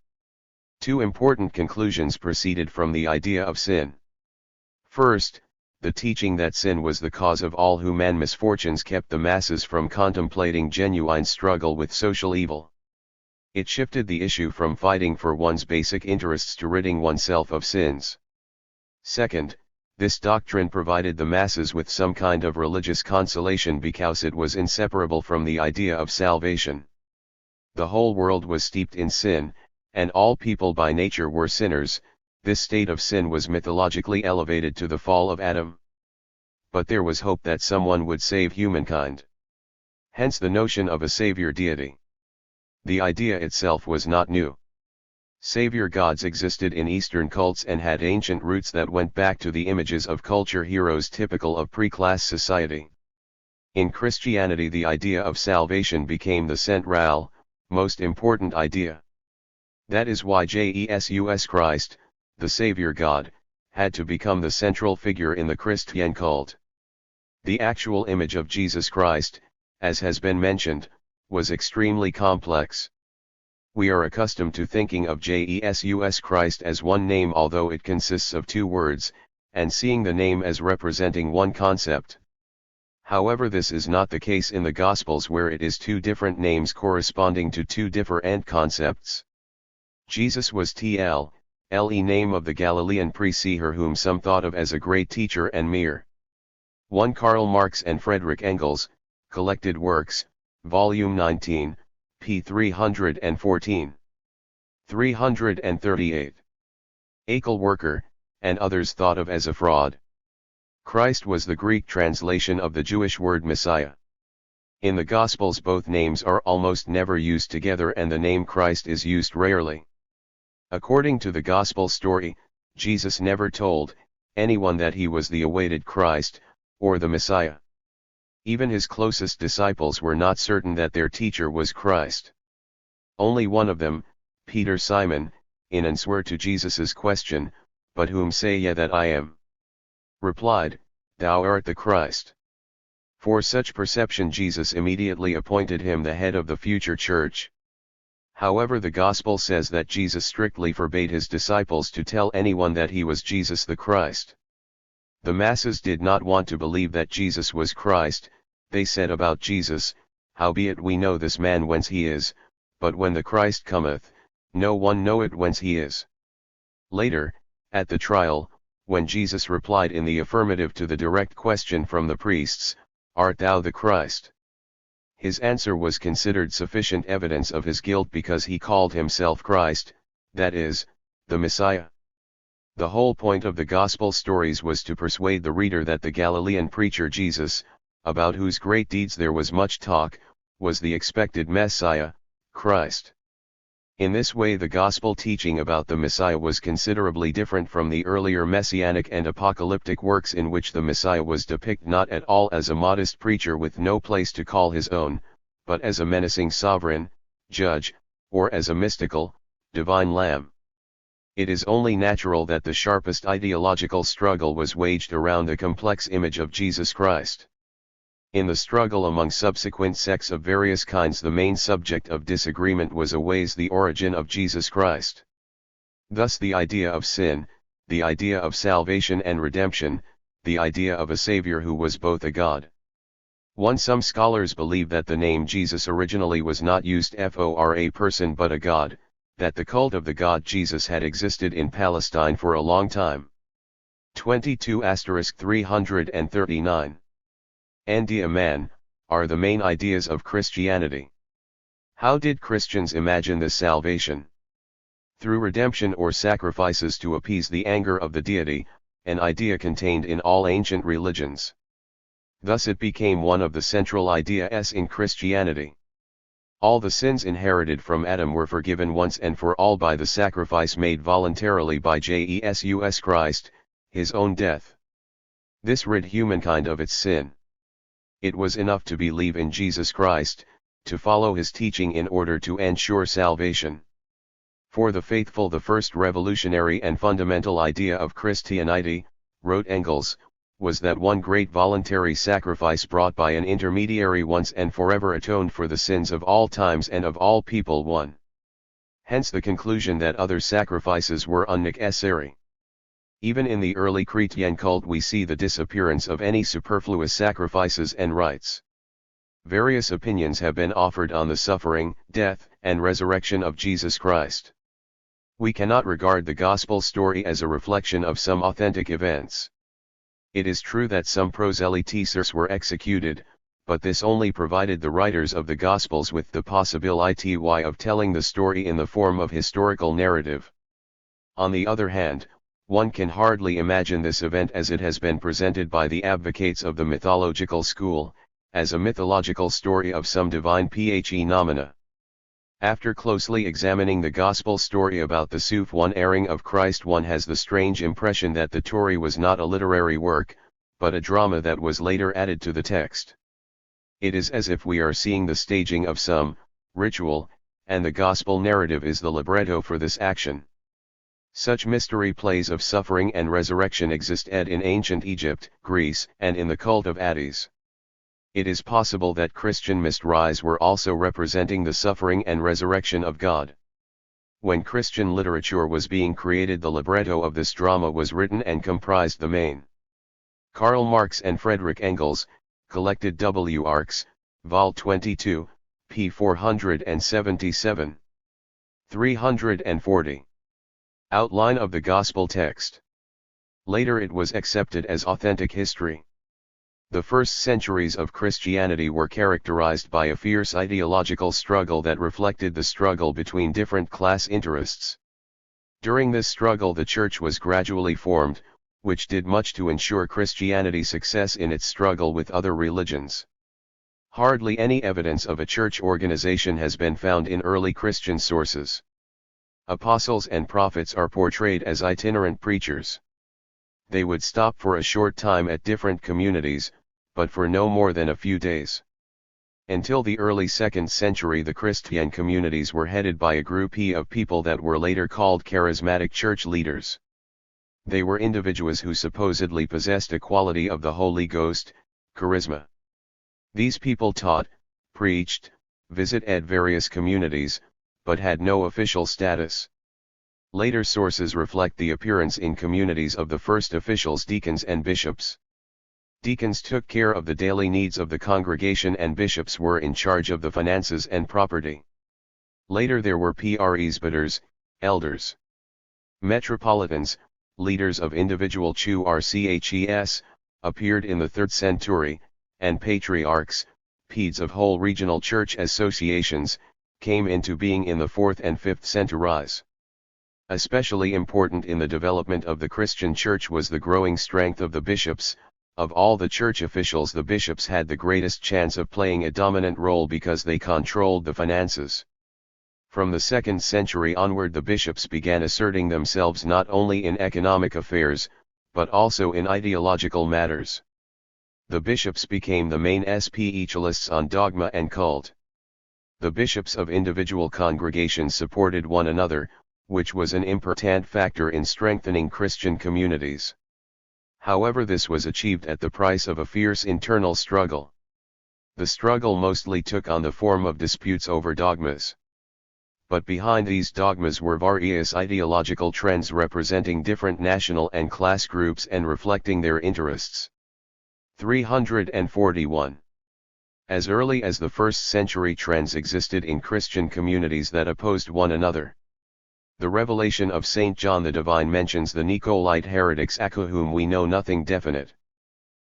A: Two important conclusions proceeded from the idea of sin. First, the teaching that sin was the cause of all human misfortunes kept the masses from contemplating genuine struggle with social evil. It shifted the issue from fighting for one's basic interests to ridding oneself of sins. Second, this doctrine provided the masses with some kind of religious consolation because it was inseparable from the idea of salvation. The whole world was steeped in sin, and all people by nature were sinners. This state of sin was mythologically elevated to the fall of Adam. But there was hope that someone would save humankind. Hence the notion of a savior deity. The idea itself was not new. Savior gods existed in Eastern cults and had ancient roots that went back to the images of culture heroes typical of pre-class society. In Christianity, the idea of salvation became the central, most important idea. That is why Jesus Christ, the Savior God, had to become the central figure in the Christian cult. The actual image of Jesus Christ, as has been mentioned, was extremely complex. We are accustomed to thinking of Jesus Christ as one name, although it consists of two words, and seeing the name as representing one concept. However, this is not the case in the Gospels, where it is two different names corresponding to two different concepts. Jesus was the name of the Galilean preacher whom some thought of as a great teacher and mere. 1 Karl Marx and Friedrich Engels, Collected Works, Volume 19, p. 314. 338. Akel worker, and others thought of as a fraud. Christ was the Greek translation of the Jewish word Messiah. In the Gospels both names are almost never used together and the name Christ is used rarely. According to the Gospel story, Jesus never told anyone that he was the awaited Christ, or the Messiah. Even his closest disciples were not certain that their teacher was Christ. Only one of them, Peter Simon, in answer to Jesus's question, "But whom say ye that I am?" replied, "Thou art the Christ." For such perception Jesus immediately appointed him the head of the future church. However, the Gospel says that Jesus strictly forbade his disciples to tell anyone that he was Jesus the Christ. The masses did not want to believe that Jesus was Christ. They said about Jesus, "Howbeit we know this man whence he is, but when the Christ cometh, no one knoweth whence he is." Later, at the trial, when Jesus replied in the affirmative to the direct question from the priests, "Art thou the Christ?" his answer was considered sufficient evidence of his guilt because he called himself Christ, that is, the Messiah. The whole point of the Gospel stories was to persuade the reader that the Galilean preacher Jesus, about whose great deeds there was much talk, was the expected Messiah, Christ. In this way the Gospel teaching about the Messiah was considerably different from the earlier messianic and apocalyptic works in which the Messiah was depicted not at all as a modest preacher with no place to call his own, but as a menacing sovereign, judge, or as a mystical, divine lamb. It is only natural that the sharpest ideological struggle was waged around the complex image of Jesus Christ. In the struggle among subsequent sects of various kinds, the main subject of disagreement was always the origin of Jesus Christ. Thus the idea of sin, the idea of salvation and redemption, the idea of a Savior who was both a God. Some scholars believe that the name Jesus originally was not used for a person but a god, that the cult of the god Jesus had existed in Palestine for a long time. 22*339. And a man, are the main ideas of Christianity. How did Christians imagine this salvation? Through redemption or sacrifices to appease the anger of the deity, an idea contained in all ancient religions. Thus it became one of the central ideas in Christianity. All the sins inherited from Adam were forgiven once and for all by the sacrifice made voluntarily by Jesus Christ, his own death. This rid humankind of its sin. It was enough to believe in Jesus Christ, to follow his teaching in order to ensure salvation. For the faithful, the first revolutionary and fundamental idea of Christianity, wrote Engels, was that one great voluntary sacrifice brought by an intermediary once and forever atoned for the sins of all times and of all people one. Hence the conclusion that other sacrifices were unnecessary. Even in the early Christian cult we see the disappearance of any superfluous sacrifices and rites. Various opinions have been offered on the suffering, death, and resurrection of Jesus Christ. We cannot regard the Gospel story as a reflection of some authentic events. It is true that some proselytes were executed, but this only provided the writers of the Gospels with the possibility of telling the story in the form of historical narrative. On the other hand, one can hardly imagine this event as it has been presented by the advocates of the mythological school, as a mythological story of some divine phenomena. After closely examining the Gospel story about the suffering of Christ, one has the strange impression that the story was not a literary work, but a drama that was later added to the text. It is as if we are seeing the staging of some ritual, and the Gospel narrative is the libretto for this action. Such mystery plays of suffering and resurrection existed in ancient Egypt, Greece, and in the cult of Attis. It is possible that Christian mysteries were also representing the suffering and resurrection of God. When Christian literature was being created, the libretto of this drama was written and comprised the main. Karl Marx and Friedrich Engels, Collected Works, Vol. 22, p. 477. 340. Outline of the Gospel text. Later it was accepted as authentic history. The first centuries of Christianity were characterized by a fierce ideological struggle that reflected the struggle between different class interests. During this struggle the Church was gradually formed, which did much to ensure Christianity's success in its struggle with other religions. Hardly any evidence of a church organization has been found in early Christian sources. Apostles and prophets are portrayed as itinerant preachers. They would stop for a short time at different communities, but for no more than a few days. Until the early 2nd century the Christian communities were headed by a groupie of people that were later called charismatic church leaders. They were individuals who supposedly possessed a quality of the Holy Ghost, charisma. These people taught, preached, visited various communities, but had no official status. Later sources reflect the appearance in communities of the first officials, deacons and bishops. Deacons took care of the daily needs of the congregation and bishops were in charge of the finances and property. Later there were presbyters, elders. Metropolitans, leaders of individual churches, appeared in the 3rd century, and patriarchs, peds of whole regional church associations, came into being in the 4th and 5th centuries. Especially important in the development of the Christian church was the growing strength of the bishops. Of all the church officials the bishops had the greatest chance of playing a dominant role because they controlled the finances. From the 2nd century onward the bishops began asserting themselves not only in economic affairs, but also in ideological matters. The bishops became the main specialists on dogma and cult. The bishops of individual congregations supported one another, which was an important factor in strengthening Christian communities. However, this was achieved at the price of a fierce internal struggle. The struggle mostly took on the form of disputes over dogmas. But behind these dogmas were various ideological trends representing different national and class groups and reflecting their interests. 341. As early as the 1st century trends existed in Christian communities that opposed one another. The revelation of St. John the Divine mentions the Nicolite heretics of whom we know nothing definite.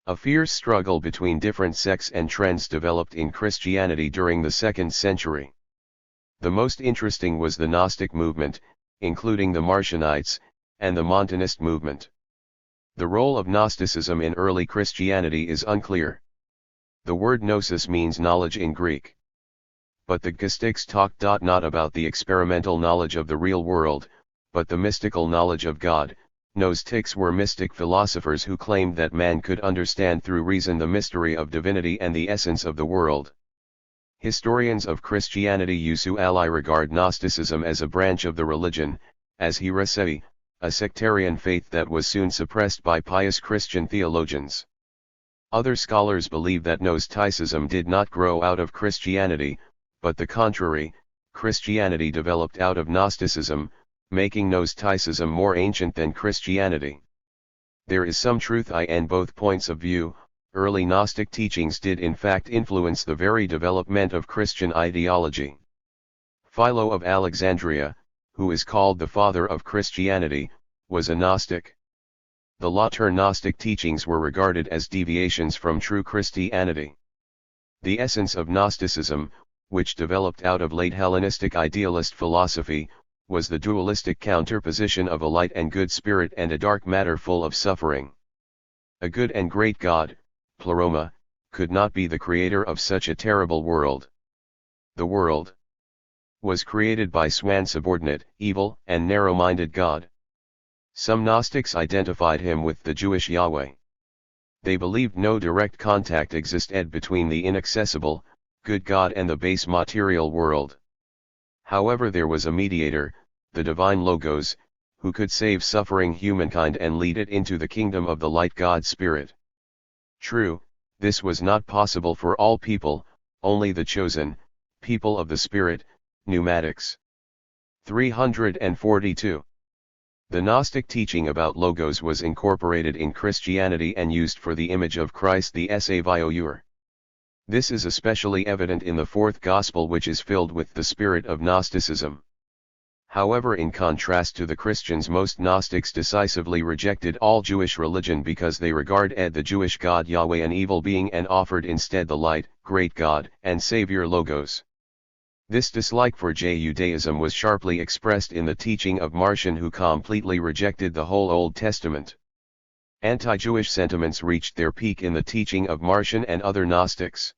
A: A fierce struggle between different sects and trends developed in Christianity during the 2nd century. The most interesting was the Gnostic movement, including the Marcionites, and the Montanist movement. The role of Gnosticism in early Christianity is unclear. The word gnosis means knowledge in Greek. But the Gnostics talked not about the experimental knowledge of the real world, but the mystical knowledge of God. Gnostics were mystic philosophers who claimed that man could understand through reason the mystery of divinity and the essence of the world. Historians of Christianity usually regard Gnosticism as a branch of the religion, as heresy, a sectarian faith that was soon suppressed by pious Christian theologians. Other scholars believe that Gnosticism did not grow out of Christianity, but the contrary, Christianity developed out of Gnosticism, making Gnosticism more ancient than Christianity. There is some truth in both points of view. Early Gnostic teachings did in fact influence the very development of Christian ideology. Philo of Alexandria, who is called the father of Christianity, was a Gnostic. The later Gnostic teachings were regarded as deviations from true Christianity. The essence of Gnosticism, which developed out of late Hellenistic idealist philosophy, was the dualistic counterposition of a light and good spirit and a dark matter full of suffering. A good and great God, Pleroma, could not be the creator of such a terrible world. The world was created by subordinate, evil, and narrow-minded God. Some Gnostics identified him with the Jewish Yahweh. They believed no direct contact existed between the inaccessible, good God and the base material world. However, there was a mediator, the divine Logos, who could save suffering humankind and lead it into the kingdom of the light God Spirit. True, this was not possible for all people, only the chosen, people of the Spirit, pneumatics. 342. The Gnostic teaching about Logos was incorporated in Christianity and used for the image of Christ the Savior. This is especially evident in the fourth Gospel, which is filled with the spirit of Gnosticism. However, in contrast to the Christians, most Gnostics decisively rejected all Jewish religion because they regarded the Jewish God Yahweh an evil being and offered instead the light, great God, and Savior Logos. This dislike for Judaism was sharply expressed in the teaching of Marcion, who completely rejected the whole Old Testament. Anti-Jewish sentiments reached their peak in the teaching of Marcion and other Gnostics.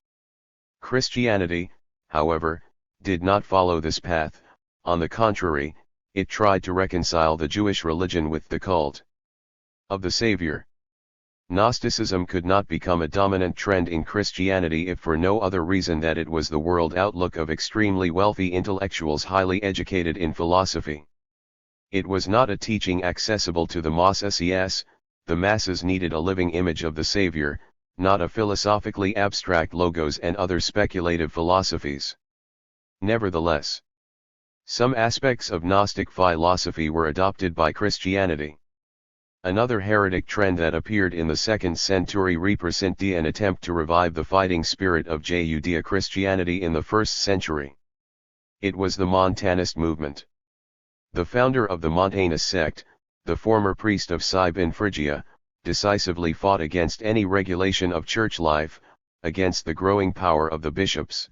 A: Christianity, however, did not follow this path. On the contrary, it tried to reconcile the Jewish religion with the cult of the Savior. Gnosticism could not become a dominant trend in Christianity if for no other reason that it was the world outlook of extremely wealthy intellectuals highly educated in philosophy. It was not a teaching accessible to the masses. The masses needed a living image of the Savior, not a philosophically abstract logos and other speculative philosophies. Nevertheless, some aspects of Gnostic philosophy were adopted by Christianity. Another heretic trend that appeared in the 2nd century represented an attempt to revive the fighting spirit of Judeo-Christianity in the 1st century. It was the Montanist movement. The founder of the Montanist sect, the former priest of Sib in Phrygia, decisively fought against any regulation of church life, against the growing power of the bishops.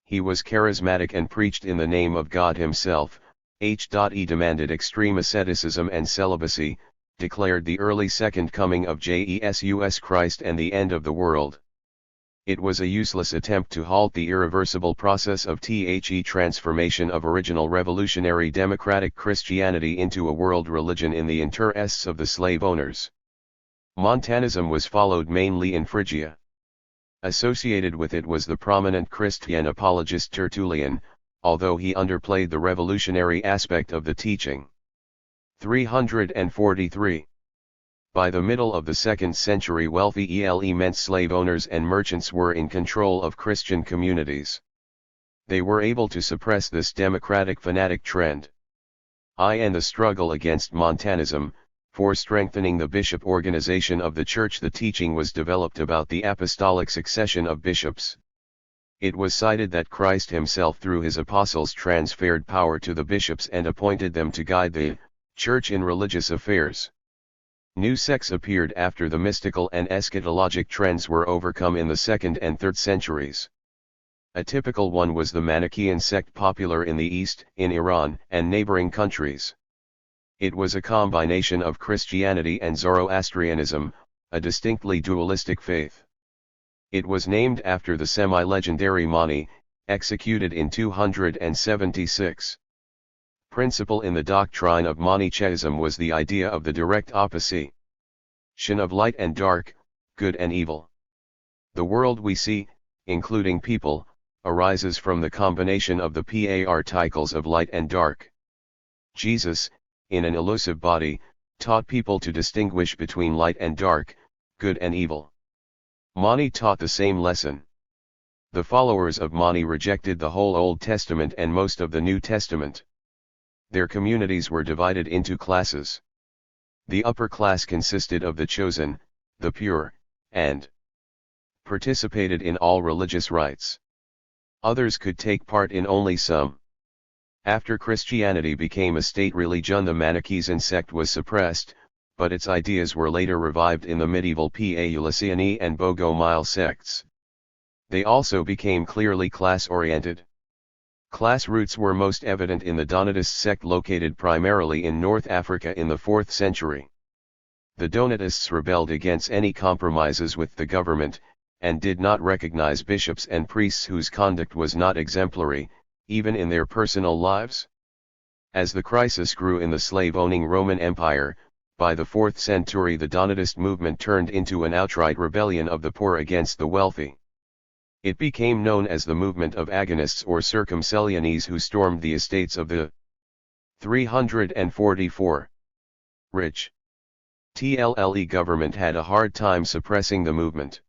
A: He was charismatic and preached in the name of God himself. He demanded extreme asceticism and celibacy, declared the early second coming of Jesus Christ and the end of the world. It was a useless attempt to halt the irreversible process of transformation of original revolutionary democratic Christianity into a world religion in the interests of the slave owners. Montanism was followed mainly in Phrygia. Associated with it was the prominent Christian apologist Tertullian, although he underplayed the revolutionary aspect of the teaching. 343. By the middle of the 2nd century, wealthy immense slave owners and merchants were in control of Christian communities. They were able to suppress this democratic fanatic trend. In the struggle against Montanism, for strengthening the bishop organization of the Church, the teaching was developed about the apostolic succession of bishops. It was cited that Christ himself through his apostles transferred power to the bishops and appointed them to guide the Church in religious affairs. New sects appeared after the mystical and eschatologic trends were overcome in the 2nd and 3rd centuries. A typical one was the Manichaean sect, popular in the East, in Iran, and neighboring countries. It was a combination of Christianity and Zoroastrianism, a distinctly dualistic faith. It was named after the semi-legendary Mani, executed in 276. Principle in the doctrine of Manichaeism was the idea of the direct opposition of light and dark, good and evil. The world we see, including people, arises from the combination of the particles of light and dark. Jesus, in an elusive body, taught people to distinguish between light and dark, good and evil. Mani taught the same lesson. The followers of Mani rejected the whole Old Testament and most of the New Testament. Their communities were divided into classes. The upper class consisted of the chosen, the pure, and participated in all religious rites. Others could take part in only some. After Christianity became a state religion, the Manichaean sect was suppressed, but its ideas were later revived in the medieval Paulician and Bogomil sects. They also became clearly class-oriented. Class roots were most evident in the Donatist sect, located primarily in North Africa in the 4th century. The Donatists rebelled against any compromises with the government, and did not recognize bishops and priests whose conduct was not exemplary, even in their personal lives. As the crisis grew in the slave-owning Roman Empire, by the 4th century the Donatist movement turned into an outright rebellion of the poor against the wealthy. It became known as the movement of agonists or circumcellianes, who stormed the estates of the 344 rich. TLLE government had a hard time suppressing the movement.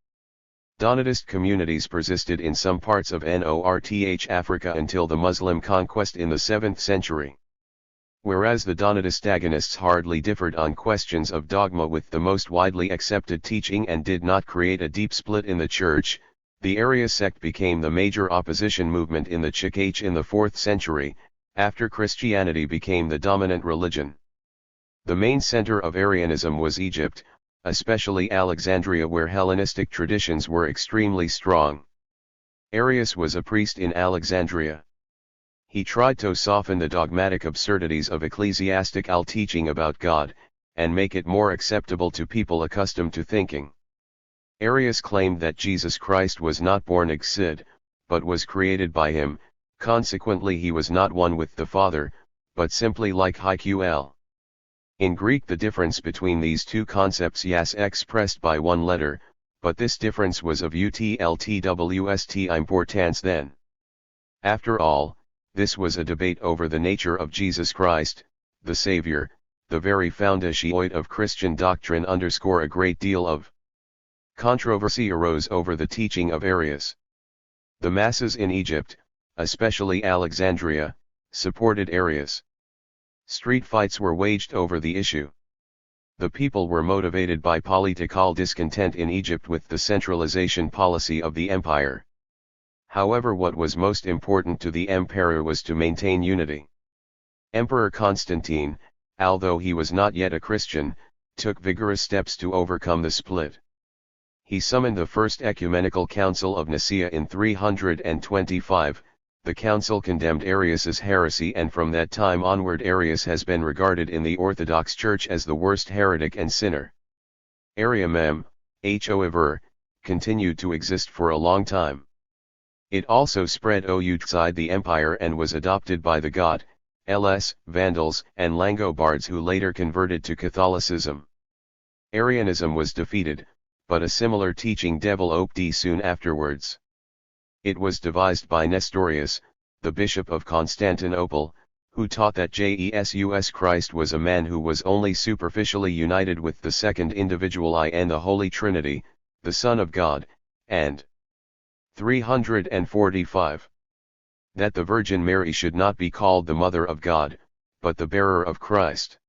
A: Donatist communities persisted in some parts of North Africa until the Muslim conquest in the 7th century. Whereas the Donatist agonists hardly differed on questions of dogma with the most widely accepted teaching and did not create a deep split in the Church, the Arian sect became the major opposition movement in the Church in the 4th century, After Christianity became the dominant religion, the main center of Arianism was Egypt, especially Alexandria, where Hellenistic traditions were extremely strong. Arius was a priest in Alexandria. He tried to soften the dogmatic absurdities of ecclesiastical teaching about God, and make it more acceptable to people accustomed to thinking. Arius claimed that Jesus Christ was not born ex id, but was created by him, consequently he was not one with the Father, but simply like HQL. In Greek the difference between these two concepts is expressed by one letter, but this difference was of utltwst importance then. After all, this was a debate over the nature of Jesus Christ, the Savior. The very foundation of Christian doctrine underscore a great deal of controversy arose over the teaching of Arius. The masses in Egypt, especially Alexandria, supported Arius. Street fights were waged over the issue. The people were motivated by political discontent in Egypt with the centralization policy of the empire. However, what was most important to the emperor was to maintain unity. Emperor Constantine, although he was not yet a Christian, took vigorous steps to overcome the split. He summoned the First Ecumenical Council of Nicaea in 325. The council condemned Arius's heresy, and from that time onward Arius has been regarded in the Orthodox Church as the worst heretic and sinner. Arianism, however, continued to exist for a long time. It also spread outside the empire and was adopted by the Goths, Vandals and Langobards, who later converted to Catholicism. Arianism was defeated, but a similar teaching developed soon afterwards. It was devised by Nestorius, the Bishop of Constantinople, who taught that Jesus Christ was a man who was only superficially united with the second individual I and the Holy Trinity, the Son of God, and 345. That the Virgin Mary should not be called the Mother of God, but the bearer of Christ.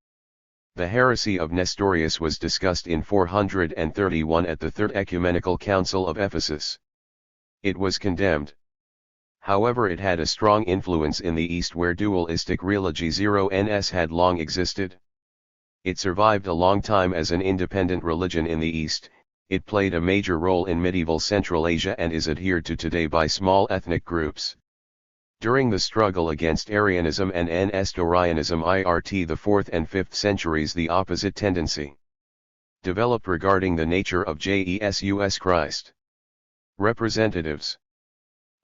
A: The heresy of Nestorius was discussed in 431 at the Third Ecumenical Council of Ephesus. It was condemned. However, it had a strong influence in the East, where dualistic religions had long existed. It survived a long time as an independent religion in the East. It played a major role in medieval Central Asia and is adhered to today by small ethnic groups. During the struggle against Arianism and Nestorianism the 4th and 5th centuries, the opposite tendency developed regarding the nature of Jesus Christ. Representatives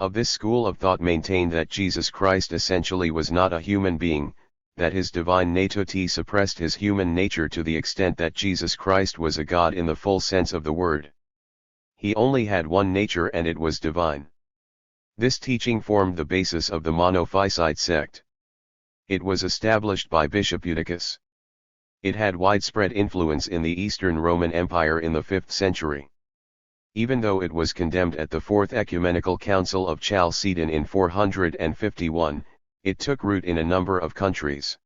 A: of this school of thought maintained that Jesus Christ essentially was not a human being, that his divine nature suppressed his human nature to the extent that Jesus Christ was a God in the full sense of the word. He only had one nature, and it was divine. This teaching formed the basis of the Monophysite sect. It was established by Bishop Eutychus. It had widespread influence in the Eastern Roman Empire in the 5th century. Even though it was condemned at the Fourth Ecumenical Council of Chalcedon in 451, it took root in a number of countries.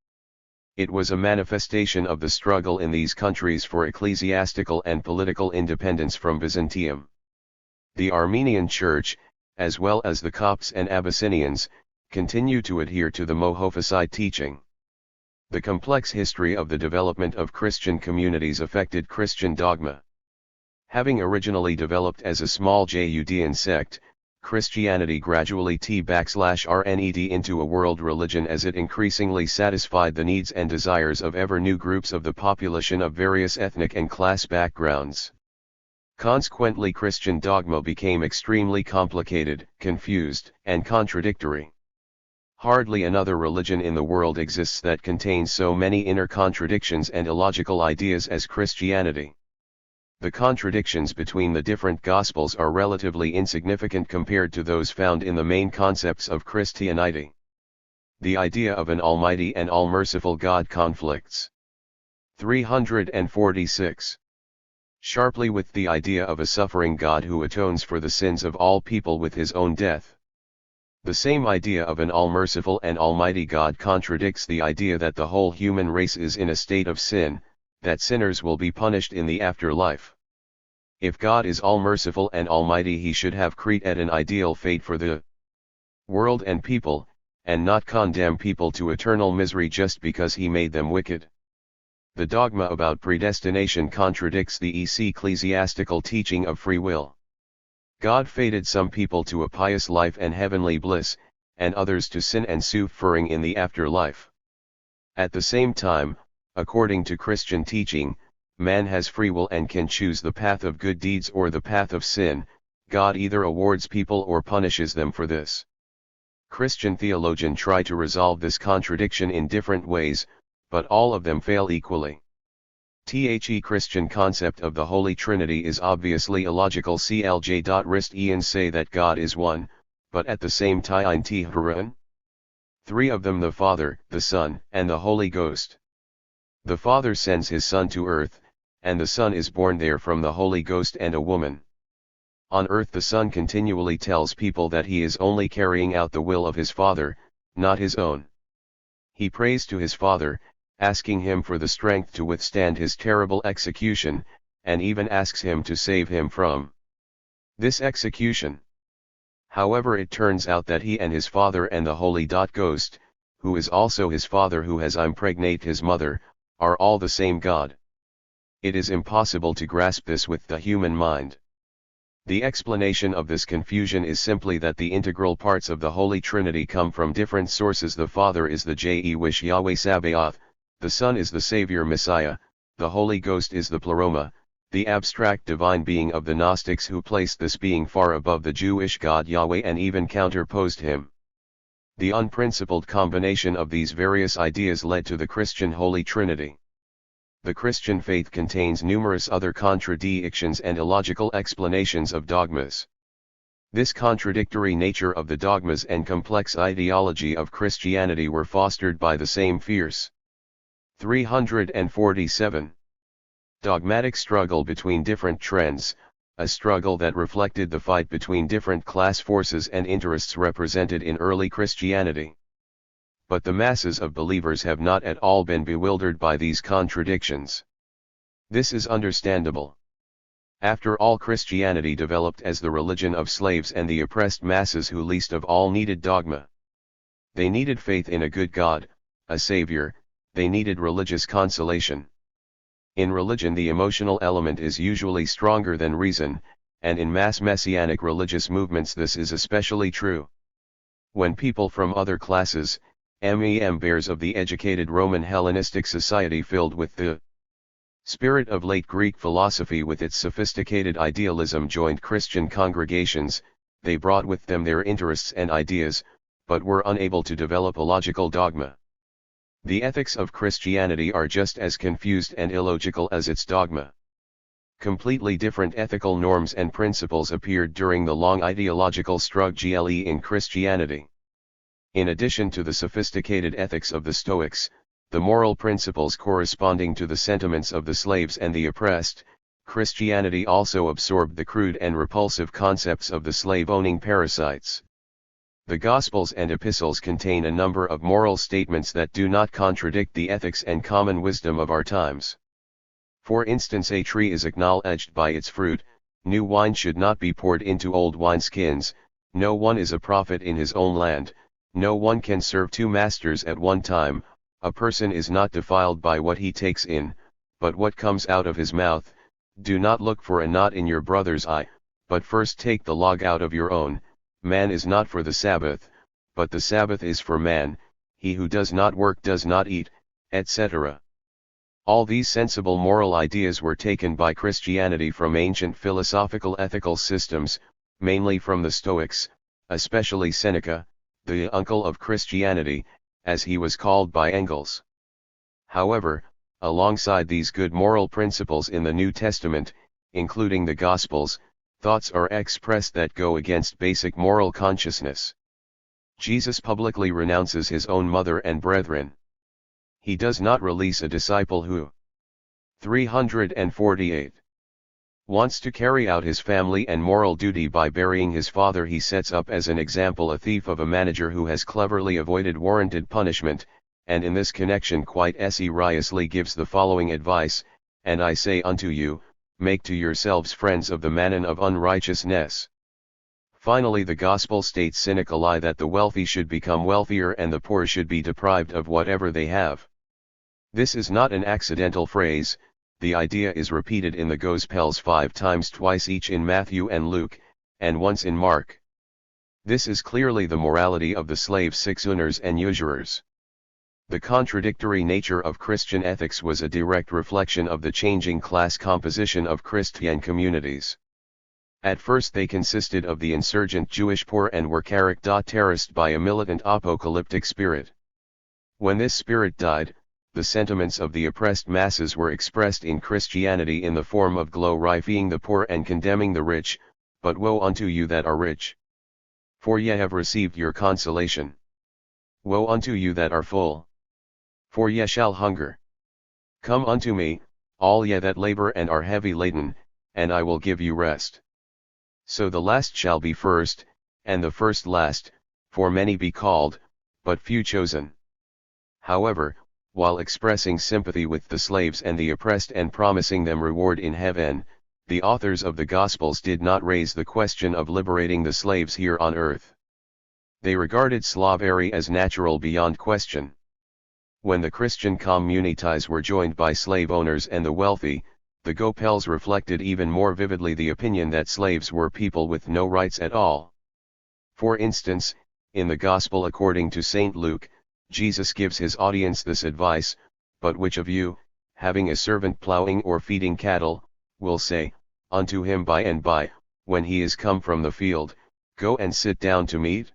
A: It was a manifestation of the struggle in these countries for ecclesiastical and political independence from Byzantium. The Armenian Church, as well as the Copts and Abyssinians, continue to adhere to the Monophysite teaching. The complex history of the development of Christian communities affected Christian dogma. Having originally developed as a small Judean sect, Christianity gradually turned into a world religion as it increasingly satisfied the needs and desires of ever new groups of the population of various ethnic and class backgrounds. Consequently, Christian dogma became extremely complicated, confused, and contradictory. Hardly another religion in the world exists that contains so many inner contradictions and illogical ideas as Christianity. The contradictions between the different Gospels are relatively insignificant compared to those found in the main concepts of Christianity. The idea of an almighty and all-merciful God conflicts 346 sharply with the idea of a suffering God who atones for the sins of all people with his own death. The same idea of an all-merciful and almighty God contradicts the idea that the whole human race is in a state of sin, that sinners will be punished in the afterlife. If God is all-merciful and almighty, he should have created an ideal fate for the world and people, and not condemn people to eternal misery just because he made them wicked. The dogma about predestination contradicts the ecclesiastical teaching of free will. God fated some people to a pious life and heavenly bliss, and others to sin and suffering in the afterlife. At the same time, according to Christian teaching, man has free will and can choose the path of good deeds or the path of sin. God either awards people or punishes them for this. Christian theologians try to resolve this contradiction in different ways, but all of them fail equally. The Christian concept of the Holy Trinity is obviously illogical. CLJ. Ian say that God is one, but at the same time three of them: the Father, the Son, and the Holy Ghost. The Father sends his Son to earth, and the Son is born there from the Holy Ghost and a woman. On earth the Son continually tells people that he is only carrying out the will of his Father, not his own. He prays to his Father, asking him for the strength to withstand his terrible execution, and even asks him to save him from this execution. However, it turns out that he and his Father and the Holy Ghost, who is also his Father who has impregnated his mother, are all the same God. It is impossible to grasp this with the human mind. The explanation of this confusion is simply that the integral parts of the Holy Trinity come from different sources. The Father is the Jewish Yahweh Sabaoth, the Son is the Savior Messiah, the Holy Ghost is the Pleroma, the abstract divine being of the Gnostics who placed this being far above the Jewish God Yahweh and even counterposed him. The unprincipled combination of these various ideas led to the Christian Holy Trinity. The Christian faith contains numerous other contradictions and illogical explanations of dogmas. This contradictory nature of the dogmas and complex ideology of Christianity were fostered by the same fierce 347. Dogmatic struggle between different trends, a struggle that reflected the fight between different class forces and interests represented in early Christianity. But the masses of believers have not at all been bewildered by these contradictions. This is understandable. After all, Christianity developed as the religion of slaves and the oppressed masses who least of all needed dogma. They needed faith in a good God, a Savior. They needed religious consolation. In religion, the emotional element is usually stronger than reason, and in mass messianic religious movements this is especially true. When people from other classes, members of the educated Roman Hellenistic society filled with the spirit of late Greek philosophy with its sophisticated idealism, joined Christian congregations, they brought with them their interests and ideas, but were unable to develop a logical dogma. The ethics of Christianity are just as confused and illogical as its dogma. Completely different ethical norms and principles appeared during the long ideological struggle in Christianity. In addition to the sophisticated ethics of the Stoics, the moral principles corresponding to the sentiments of the slaves and the oppressed, Christianity also absorbed the crude and repulsive concepts of the slave-owning parasites. The Gospels and Epistles contain a number of moral statements that do not contradict the ethics and common wisdom of our times. For instance, a tree is acknowledged by its fruit, new wine should not be poured into old wineskins, no one is a prophet in his own land, no one can serve two masters at one time, a person is not defiled by what he takes in, but what comes out of his mouth. Do not look for a knot in your brother's eye, but first take the log out of your own. Man is not for the Sabbath, but the Sabbath is for man. He who does not work does not eat, etc. All these sensible moral ideas were taken by Christianity from ancient philosophical ethical systems, mainly from the Stoics, especially Seneca, the uncle of Christianity, as he was called by Engels. However, alongside these good moral principles in the New Testament, including the Gospels, thoughts are expressed that go against basic moral consciousness. Jesus publicly renounces his own mother and brethren. He does not release a disciple who 348 wants to carry out his family and moral duty by burying his father. He sets up as an example a thief of a manager who has cleverly avoided warranted punishment, and in this connection quite seriously gives the following advice: "And I say unto you, make to yourselves friends of the mammon of unrighteousness. Finally, the gospel states cynically that the wealthy should become wealthier and the poor should be deprived of whatever they have. This is not an accidental phrase. The idea is repeated in the Gospels 5 times, twice each in Matthew and Luke, and once in Mark. This is clearly the morality of the slave owners and usurers. The contradictory nature of Christian ethics was a direct reflection of the changing class composition of Christian communities. At first they consisted of the insurgent Jewish poor and were characterized by a militant apocalyptic spirit. When this spirit died, the sentiments of the oppressed masses were expressed in Christianity in the form of glorifying the poor and condemning the rich, but woe unto you that are rich! For ye have received your consolation. Woe unto you that are full! For ye shall hunger. Come unto me, all ye that labor and are heavy laden, and I will give you rest. So the last shall be first, and the first last, for many be called, but few chosen. However, while expressing sympathy with the slaves and the oppressed and promising them reward in heaven, the authors of the Gospels did not raise the question of liberating the slaves here on earth. They regarded slavery as natural beyond question. When the Christian communities were joined by slave owners and the wealthy, the Gospels reflected even more vividly the opinion that slaves were people with no rights at all. For instance, in the Gospel according to St. Luke, Jesus gives his audience this advice: "But which of you, having a servant plowing or feeding cattle, will say unto him by and by, when he is come from the field, Go and sit down to meat?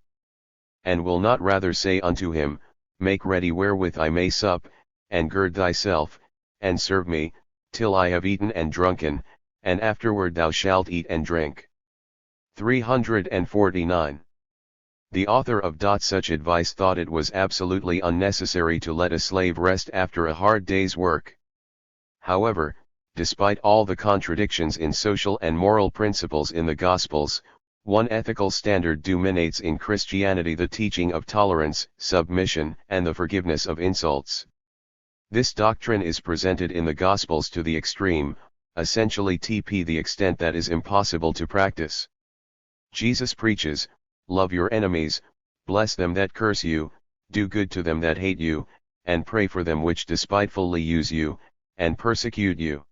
A: And will not rather say unto him, Make ready wherewith I may sup, and gird thyself, and serve me, till I have eaten and drunken, and afterward thou shalt eat and drink." 349. The author of such advice thought it was absolutely unnecessary to let a slave rest after a hard day's work. However, despite all the contradictions in social and moral principles in the Gospels, one ethical standard dominates in Christianity: the teaching of tolerance, submission, and the forgiveness of insults. This doctrine is presented in the Gospels to the extreme, essentially to the extent that is impossible to practice. Jesus preaches, "Love your enemies, bless them that curse you, do good to them that hate you, and pray for them which despitefully use you, and persecute you.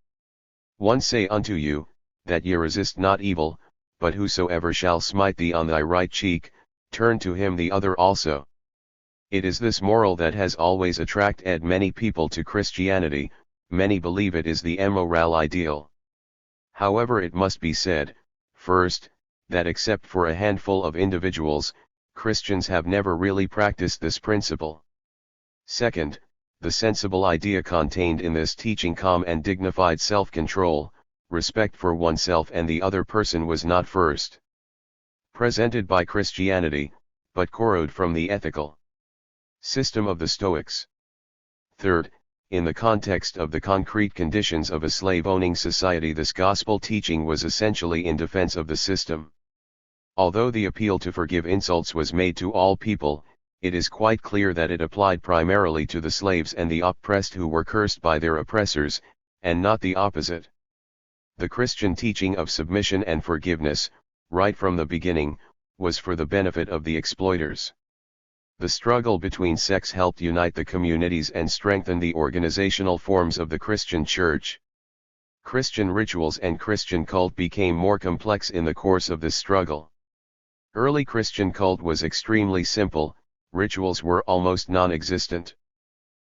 A: One say unto you, that ye resist not evil, but whosoever shall smite thee on thy right cheek, turn to him the other also." It is this moral that has always attracted many people to Christianity. Many believe it is the moral ideal. However, it must be said, first, that except for a handful of individuals, Christians have never really practiced this principle. Second, the sensible idea contained in this teaching, calm and dignified self-control, respect for oneself and the other person, was not first presented by Christianity, but borrowed from the ethical system of the Stoics. Third, in the context of the concrete conditions of a slave-owning society, this gospel teaching was essentially in defense of the system. Although the appeal to forgive insults was made to all people, it is quite clear that it applied primarily to the slaves and the oppressed who were cursed by their oppressors, and not the opposite. The Christian teaching of submission and forgiveness, right from the beginning, was for the benefit of the exploiters. The struggle between sects helped unite the communities and strengthen the organizational forms of the Christian Church. Christian rituals and Christian cult became more complex in the course of this struggle. Early Christian cult was extremely simple, rituals were almost non-existent.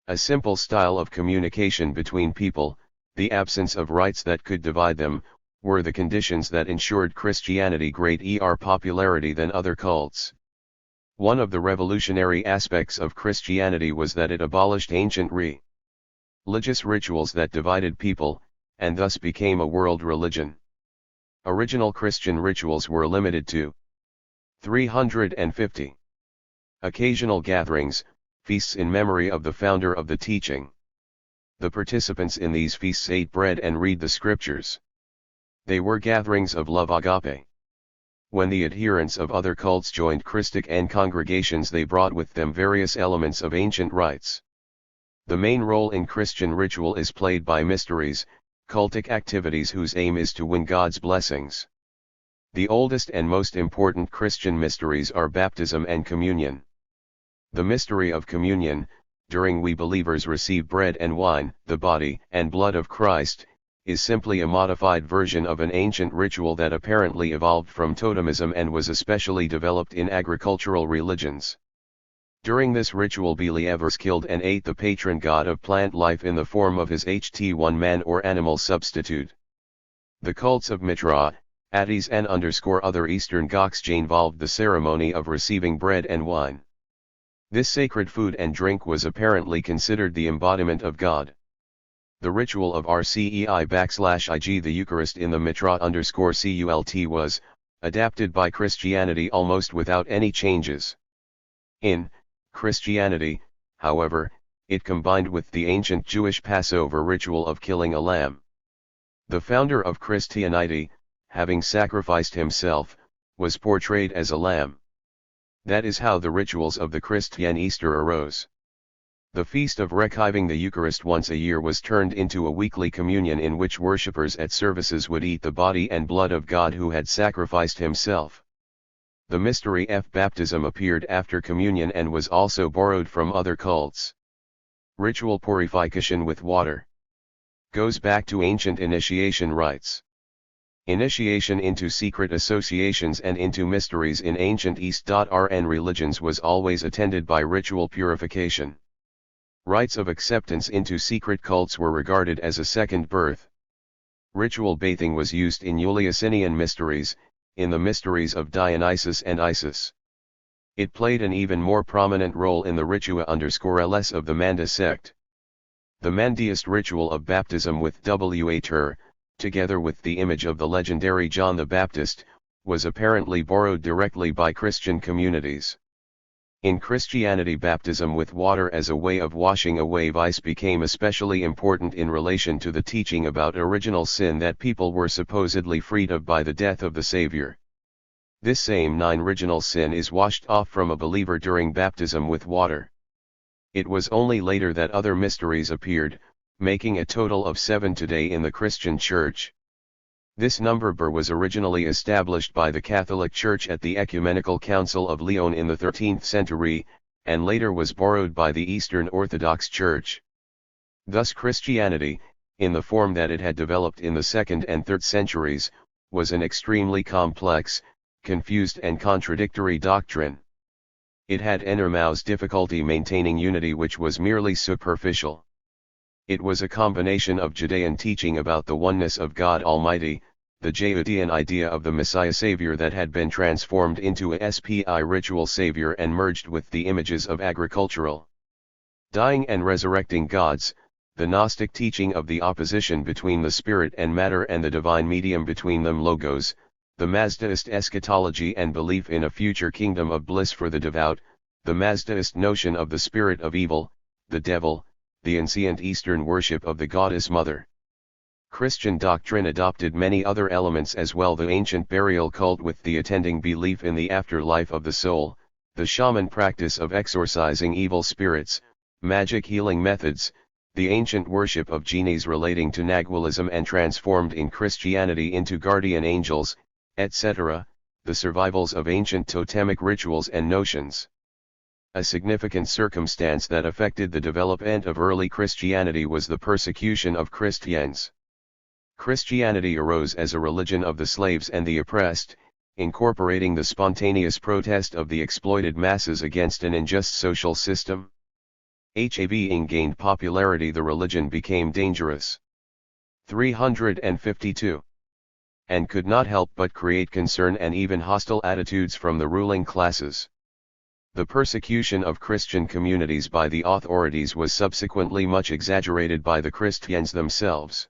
A: A simple style of communication between people, the absence of rites that could divide them, were the conditions that ensured Christianity greater popularity than other cults. One of the revolutionary aspects of Christianity was that it abolished ancient religious rituals that divided people, and thus became a world religion. Original Christian rituals were limited to 350 occasional gatherings, feasts in memory of the founder of the teaching. The participants in these feasts ate bread and read the scriptures. They were gatherings of love, agape. When the adherents of other cults joined Christian congregations, they brought with them various elements of ancient rites. The main role in Christian ritual is played by mysteries, cultic activities whose aim is to win God's blessings. The oldest and most important Christian mysteries are baptism and communion. The mystery of communion, during we believers receive bread and wine, the body and blood of Christ, is simply a modified version of an ancient ritual that apparently evolved from totemism and was especially developed in agricultural religions. During this ritual believers killed and ate the patron god of plant life in the form of his one man or animal substitute. The cults of Mitra, Attis and other Eastern gods involved the ceremony of receiving bread and wine. This sacred food and drink was apparently considered the embodiment of God. The ritual of RCEI_IG the Eucharist in the Mitra_CULT was adapted by Christianity almost without any changes. In Christianity, however, it combined with the ancient Jewish Passover ritual of killing a lamb. The founder of Christianity, having sacrificed himself, was portrayed as a lamb. That is how the rituals of the Christian Easter arose. The feast of receiving the Eucharist once a year was turned into a weekly communion in which worshippers at services would eat the body and blood of God who had sacrificed himself. The mystery of baptism appeared after communion and was also borrowed from other cults. Ritual purification with water goes back to ancient initiation rites. Initiation into secret associations and into mysteries in ancient East.Rn religions was always attended by ritual purification. Rites of acceptance into secret cults were regarded as a second birth. Ritual bathing was used in Eleusinian mysteries, in the mysteries of Dionysus and Isis. It played an even more prominent role in the ritua_ls of the Manda sect. The Mandaeist ritual of baptism with water, together with the image of the legendary John the Baptist, was apparently borrowed directly by Christian communities. In Christianity, baptism with water as a way of washing away vice became especially important in relation to the teaching about original sin that people were supposedly freed of by the death of the Savior. This same original sin is washed off from a believer during baptism with water. It was only later that other mysteries appeared, making a total of 7 today in the Christian Church. This number was originally established by the Catholic Church at the Ecumenical Council of Lyon in the 13th century, and later was borrowed by the Eastern Orthodox Church. Thus Christianity, in the form that it had developed in the 2nd and 3rd centuries, was an extremely complex, confused and contradictory doctrine. It had enormous difficulty maintaining unity which was merely superficial. It was a combination of Judean teaching about the oneness of God Almighty, the Judean idea of the Messiah Savior that had been transformed into a SPI ritual Savior and merged with the images of agricultural dying and resurrecting gods, the Gnostic teaching of the opposition between the spirit and matter and the divine medium between them Logos, the Mazdaist eschatology and belief in a future kingdom of bliss for the devout, the Mazdaist notion of the spirit of evil, the devil, the ancient Eastern worship of the goddess mother. Christian doctrine adopted many other elements as well: the ancient burial cult with the attending belief in the afterlife of the soul, the shaman practice of exorcising evil spirits, magic healing methods, the ancient worship of genies relating to Nagualism and transformed in Christianity into guardian angels, etc., the survivals of ancient totemic rituals and notions. A significant circumstance that affected the development of early Christianity was the persecution of Christians. Christianity arose as a religion of the slaves and the oppressed, incorporating the spontaneous protest of the exploited masses against an unjust social system. Having gained popularity, the religion became dangerous. 352. And could not help but create concern and even hostile attitudes from the ruling classes. The persecution of Christian communities by the authorities was subsequently much exaggerated by the Christians themselves.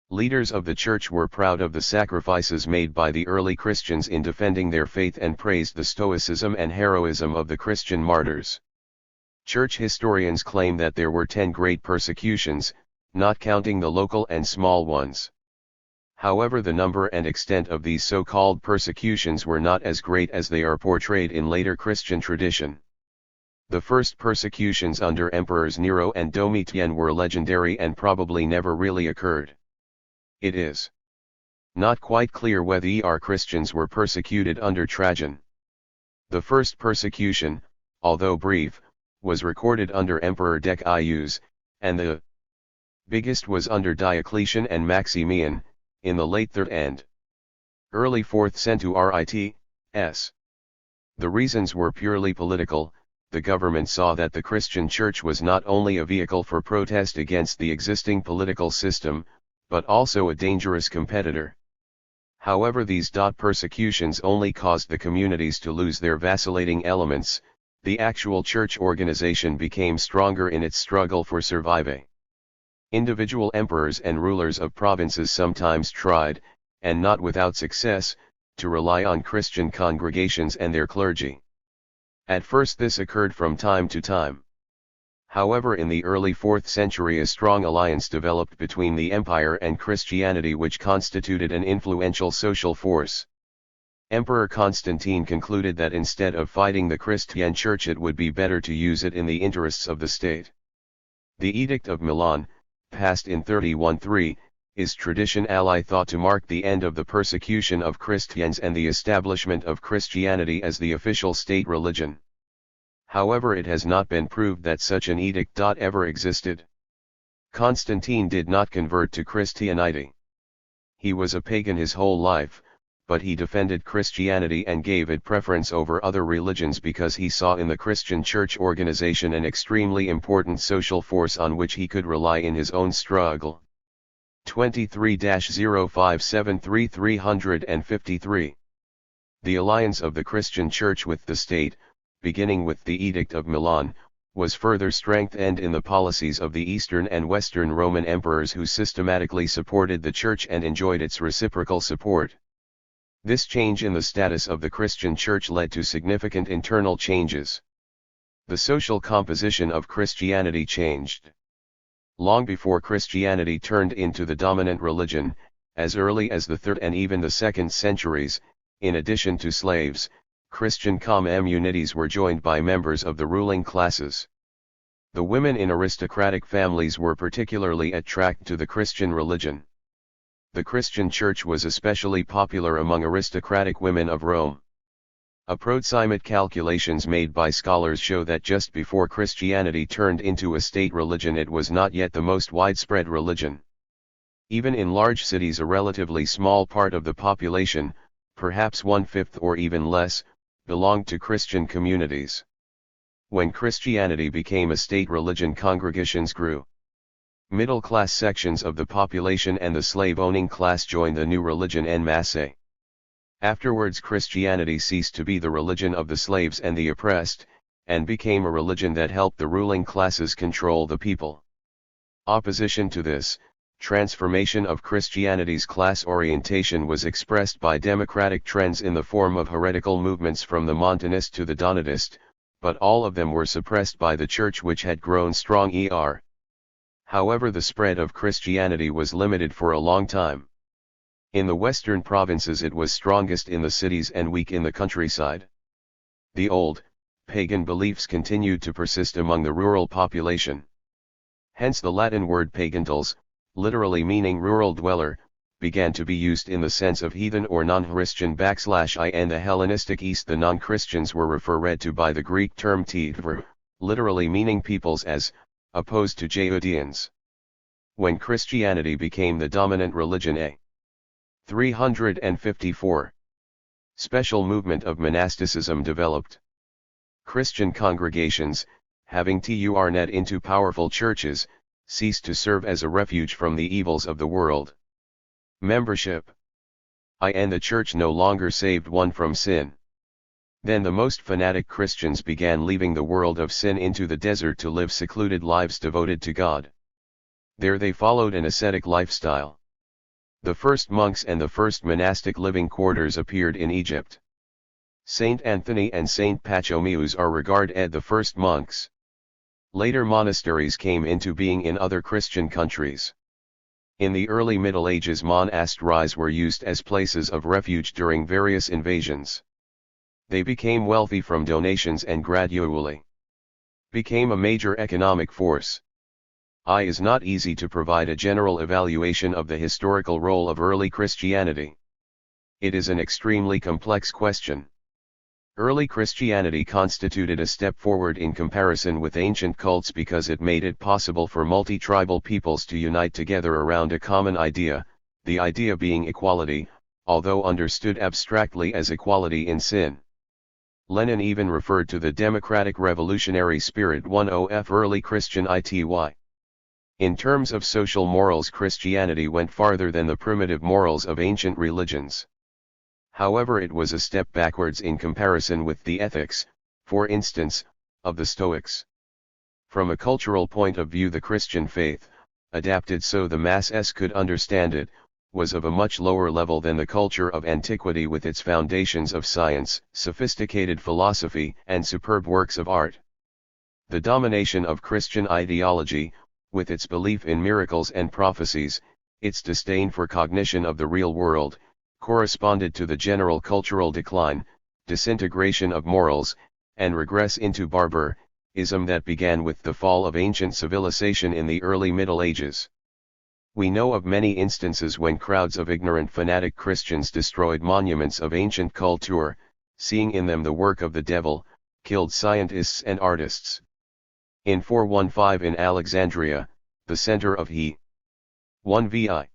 A: Leaders of the Church were proud of the sacrifices made by the early Christians in defending their faith and praised the stoicism and heroism of the Christian martyrs. Church historians claim that there were 10 great persecutions, not counting the local and small ones. However, the number and extent of these so-called persecutions were not as great as they are portrayed in later Christian tradition. The first persecutions under Emperors Nero and Domitian were legendary and probably never really occurred. It is Not quite clear whether Christians were persecuted under Trajan. The first persecution, although brief, was recorded under Emperor Decius, and the biggest was under Diocletian and Maximian, in the late 3rd and early 4th centuries. The reasons were purely political. The government saw that the Christian Church was not only a vehicle for protest against the existing political system, but also a dangerous competitor. However, these persecutions only caused the communities to lose their vacillating elements. The actual church organization became stronger in its struggle for survival. Individual emperors and rulers of provinces sometimes tried, and not without success, to rely on Christian congregations and their clergy. At first this occurred from time to time. However, in the early 4th century a strong alliance developed between the empire and Christianity, which constituted an influential social force. Emperor Constantine concluded that instead of fighting the Christian Church it would be better to use it in the interests of the state. The Edict of Milan, passed in 31-3, is traditionally thought to mark the end of the persecution of Christians and the establishment of Christianity as the official state religion. However, it has not been proved that such an edict ever existed. Constantine did not convert to Christianity. He was a pagan his whole life, but he defended Christianity and gave it preference over other religions because he saw in the Christian church organization an extremely important social force on which he could rely in his own struggle. 23-0573-353. The alliance of the Christian Church with the state, beginning with the Edict of Milan, was further strengthened in the policies of the Eastern and Western Roman emperors who systematically supported the Church and enjoyed its reciprocal support. This change in the status of the Christian Church led to significant internal changes. The social composition of Christianity changed. Long before Christianity turned into the dominant religion, as early as the 3rd and even the 2nd centuries, in addition to slaves, Christian communities were joined by members of the ruling classes. The women in aristocratic families were particularly attracted to the Christian religion. The Christian Church was especially popular among aristocratic women of Rome. Approximate calculations made by scholars show that just before Christianity turned into a state religion it was not yet the most widespread religion. Even in large cities a relatively small part of the population, perhaps 1/5 or even less, belonged to Christian communities. When Christianity became a state religion, congregations grew. Middle-class sections of the population and the slave-owning class joined the new religion en masse. Afterwards Christianity ceased to be the religion of the slaves and the oppressed, and became a religion that helped the ruling classes control the people. Opposition to this transformation of Christianity's class orientation was expressed by democratic trends in the form of heretical movements from the Montanist to the Donatist, but all of them were suppressed by the Church, which had grown strong. However, the spread of Christianity was limited for a long time. In the western provinces it was strongest in the cities and weak in the countryside. The old, pagan beliefs continued to persist among the rural population. Hence the Latin word pagantals, literally meaning rural dweller, began to be used in the sense of heathen or non-Christian. In the Hellenistic East the non-Christians were referred to by the Greek term THIRD, literally meaning peoples, as opposed to Judeans. When Christianity became the dominant religion, a 354 special movement of monasticism developed. Christian congregations, having turned into powerful churches, ceased to serve as a refuge from the evils of the world. Membership in the Church no longer saved one from sin. Then the most fanatic Christians began leaving the world of sin into the desert to live secluded lives devoted to God. There they followed an ascetic lifestyle. The first monks and the first monastic living quarters appeared in Egypt. Saint Anthony and Saint Pachomius are regarded the first monks. Later monasteries came into being in other Christian countries. In the early Middle Ages monasteries were used as places of refuge during various invasions. They became wealthy from donations and gradually became a major economic force. It is not easy to provide a general evaluation of the historical role of early Christianity. It is an extremely complex question. Early Christianity constituted a step forward in comparison with ancient cults because it made it possible for multi-tribal peoples to unite together around a common idea, the idea being equality, although understood abstractly as equality in sin. Lenin even referred to the democratic revolutionary spirit of early Christian ity. In terms of social morals, Christianity went farther than the primitive morals of ancient religions. However, it was a step backwards in comparison with the ethics, for instance, of the Stoics. From a cultural point of view, the Christian faith, adapted so the masses could understand it, was of a much lower level than the culture of antiquity with its foundations of science, sophisticated philosophy, and superb works of art. The domination of Christian ideology, with its belief in miracles and prophecies, its disdain for cognition of the real world, corresponded to the general cultural decline, disintegration of morals, and regress into barbarism that began with the fall of ancient civilization in the early Middle Ages. We know of many instances when crowds of ignorant fanatic Christians destroyed monuments of ancient culture, seeing in them the work of the devil, killed scientists and artists. In 415 in Alexandria, the center of He.1 vi.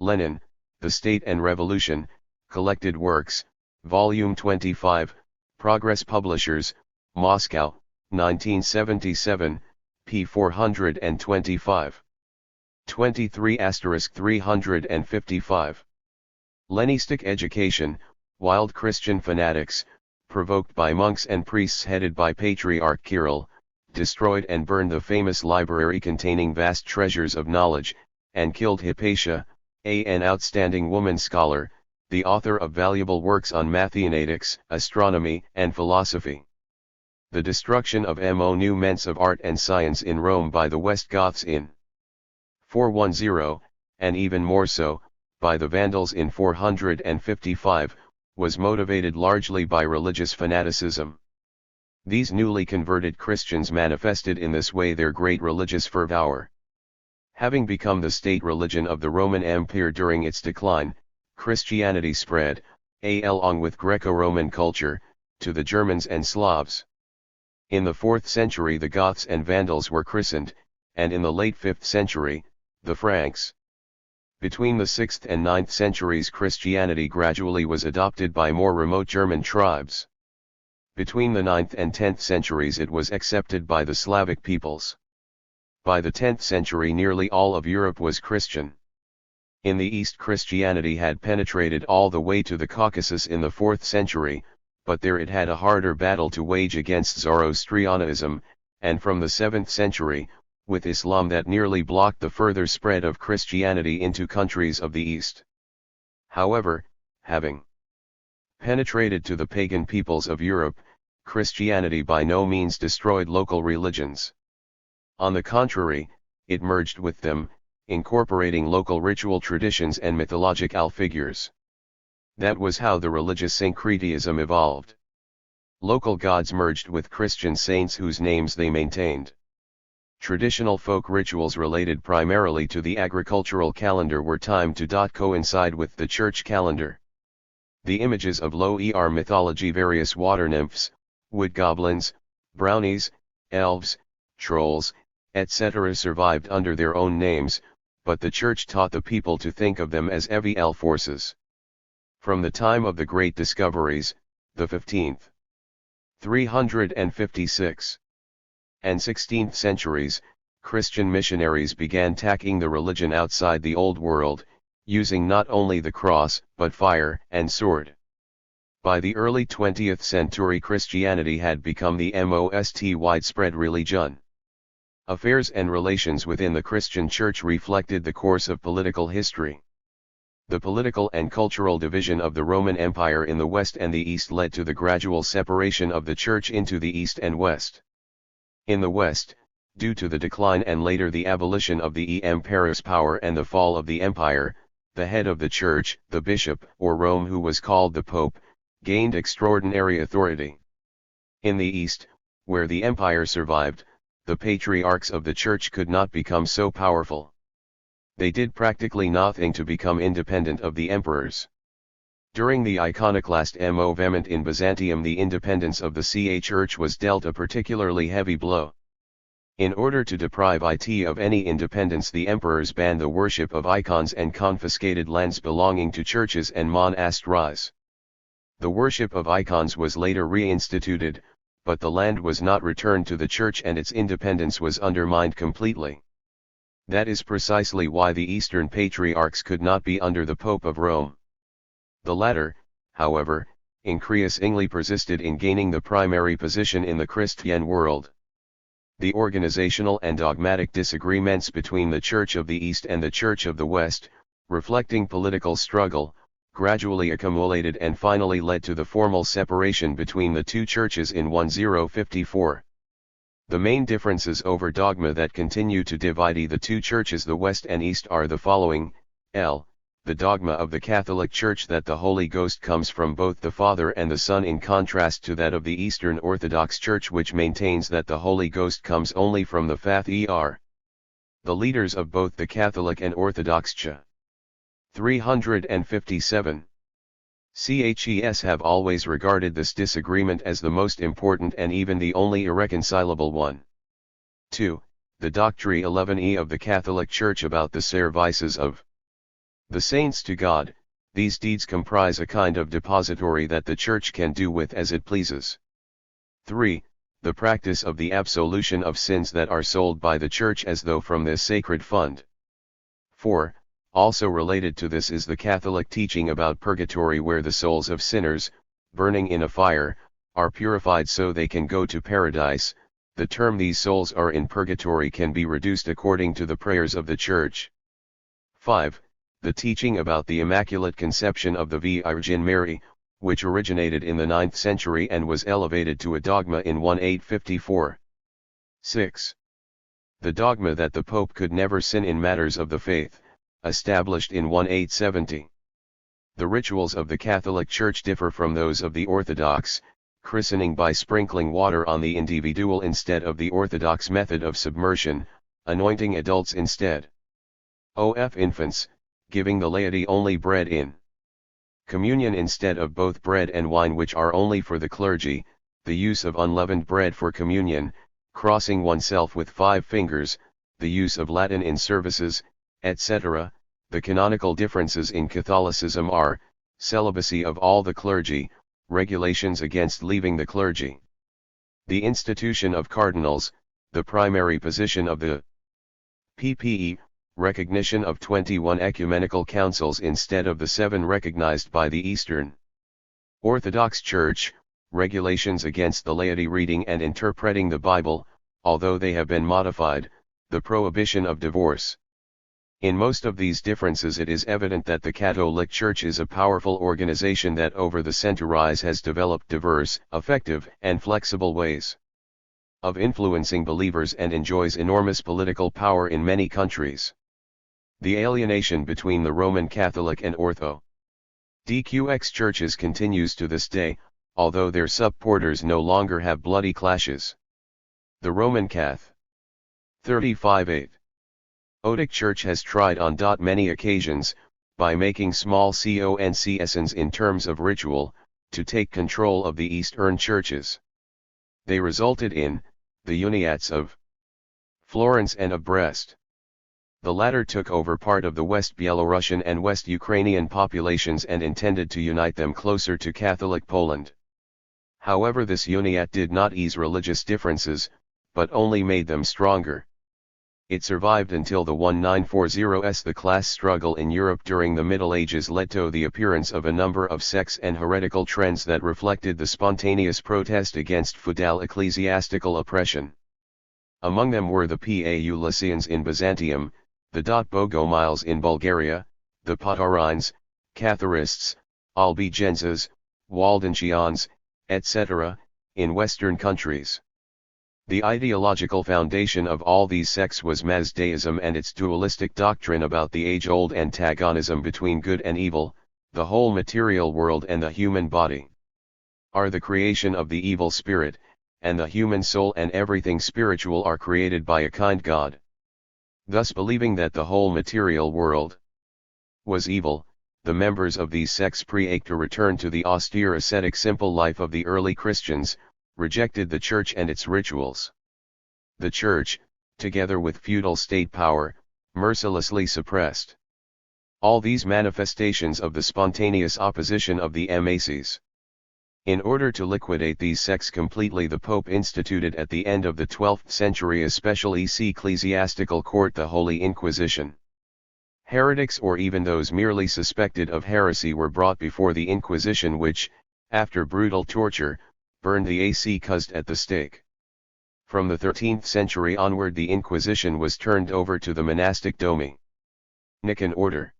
A: Lenin, The State and Revolution, Collected Works, Volume 25, Progress Publishers, Moscow, 1977, p. 425. 23*355. Lenistic education, wild Christian fanatics, provoked by monks and priests headed by Patriarch Kirill, destroyed and burned the famous library containing vast treasures of knowledge, and killed Hypatia, an outstanding woman scholar, the author of valuable works on mathematics, astronomy, and philosophy. The destruction of monuments of art and science in Rome by the West Goths in 410, and even more so, by the Vandals in 455, was motivated largely by religious fanaticism. These newly converted Christians manifested in this way their great religious fervor. Having become the state religion of the Roman Empire during its decline, Christianity spread, along with Greco-Roman culture, to the Germans and Slavs. In the 4th century the Goths and Vandals were christened, and in the late 5th century, the Franks. Between the 6th and 9th centuries Christianity gradually was adopted by more remote German tribes. Between the 9th and 10th centuries it was accepted by the Slavic peoples. By the 10th century nearly all of Europe was Christian. In the East Christianity had penetrated all the way to the Caucasus in the 4th century, but there it had a harder battle to wage against Zoroastrianism, and from the 7th century, with Islam that nearly blocked the further spread of Christianity into countries of the East. However, having penetrated to the pagan peoples of Europe, Christianity by no means destroyed local religions. On the contrary, it merged with them, incorporating local ritual traditions and mythological figures. That was how the religious syncretism evolved. Local gods merged with Christian saints whose names they maintained. Traditional folk rituals related primarily to the agricultural calendar were timed to coincide with the church calendar. The images of low mythology, various water nymphs, wood goblins, brownies, elves, trolls, etc. survived under their own names, but the church taught the people to think of them as evil forces. From the time of the great discoveries, the 15th, 356, and 16th centuries, Christian missionaries began taking the religion outside the Old World, using not only the cross, but fire and sword. By the early 20th century Christianity had become the most widespread religion. Affairs and relations within the Christian Church reflected the course of political history. The political and cultural division of the Roman Empire in the West and the East led to the gradual separation of the Church into the East and West. In the West, due to the decline and later the abolition of the emperor's power and the fall of the empire, the head of the Church, the bishop, or Rome, who was called the Pope, gained extraordinary authority. In the East, where the empire survived, the patriarchs of the church could not become so powerful. They did practically nothing to become independent of the emperors. During the iconoclast movement in Byzantium, the independence of the church was dealt a particularly heavy blow. In order to deprive it of any independence, the emperors banned the worship of icons and confiscated lands belonging to churches and monasteries. The worship of icons was later reinstituted, but the land was not returned to the church and its independence was undermined completely. That is precisely why the Eastern Patriarchs could not be under the Pope of Rome. The latter, however, increasingly persisted in gaining the primary position in the Christian world. The organizational and dogmatic disagreements between the Church of the East and the Church of the West, reflecting political struggle, gradually accumulated and finally led to the formal separation between the two churches in 1054. The main differences over dogma that continue to divide the two churches, the West and East, are the following: l. The dogma of the Catholic Church that the Holy Ghost comes from both the Father and the Son, in contrast to that of the Eastern Orthodox Church, which maintains that the Holy Ghost comes only from the Father. The leaders of both the Catholic and Orthodox Ch. 357. CHES have always regarded this disagreement as the most important and even the only irreconcilable one. 2. The Doctrine 11e of the Catholic Church about the services of the saints to God. These deeds comprise a kind of depository that the Church can do with as it pleases. 3. The practice of the absolution of sins that are sold by the Church as though from this sacred fund. 4. Also related to this is the Catholic teaching about purgatory, where the souls of sinners, burning in a fire, are purified so they can go to paradise. The term "these souls are in purgatory" can be reduced according to the prayers of the Church. 5. The teaching about the Immaculate Conception of the Virgin Mary, which originated in the 9th century and was elevated to a dogma in 1854. 6. The dogma that the Pope could never sin in matters of the faith, established in 1870. The rituals of the Catholic Church differ from those of the Orthodox: christening by sprinkling water on the individual instead of the Orthodox method of submersion, anointing adults instead of infants, giving the laity only bread in communion instead of both bread and wine, which are only for the clergy, the use of unleavened bread for communion, crossing oneself with 5 fingers, the use of Latin in services, etc. The canonical differences in Catholicism are: celibacy of all the clergy, regulations against leaving the clergy, the institution of cardinals, the primary position of the PPE, recognition of 21 ecumenical councils instead of the 7 recognized by the Eastern Orthodox Church, regulations against the laity reading and interpreting the Bible, although they have been modified, the prohibition of divorce. In most of these differences it is evident that the Catholic Church is a powerful organization that over the centuries has developed diverse, effective, and flexible ways of influencing believers and enjoys enormous political power in many countries. The alienation between the Roman Catholic and Orthodox churches continues to this day, although their supporters no longer have bloody clashes. The Roman Catholic 35-8 Otic Church has tried on many occasions, by making small concessions in terms of ritual, to take control of the Eastern churches. They resulted in the Uniats of Florence and of Brest. The latter took over part of the West Belarusian and West Ukrainian populations and intended to unite them closer to Catholic Poland. However, this Uniat did not ease religious differences, but only made them stronger. It survived until the 1940s. The class struggle in Europe during the Middle Ages led to the appearance of a number of sects and heretical trends that reflected the spontaneous protest against feudal ecclesiastical oppression. Among them were the Paulicians in Byzantium, the Bogomiles in Bulgaria, the Potarains, Catharists, Albigenses, Waldensians, etc., in Western countries. The ideological foundation of all these sects was Mazdaism and its dualistic doctrine about the age-old antagonism between good and evil. The whole material world and the human body are the creation of the evil spirit, and the human soul and everything spiritual are created by a kind God. Thus believing that the whole material world was evil, the members of these sects pre-ached to return to the austere ascetic simple life of the early Christians, rejected the church and its rituals. The church, together with feudal state power, mercilessly suppressed all these manifestations of the spontaneous opposition of the MACs. In order to liquidate these sects completely, the Pope instituted at the end of the 12th century a special ecclesiastical court, the Holy Inquisition. Heretics or even those merely suspected of heresy were brought before the Inquisition, which, after brutal torture, burned the accused at the stake. From the 13th century onward, the Inquisition was turned over to the monastic Dominican order.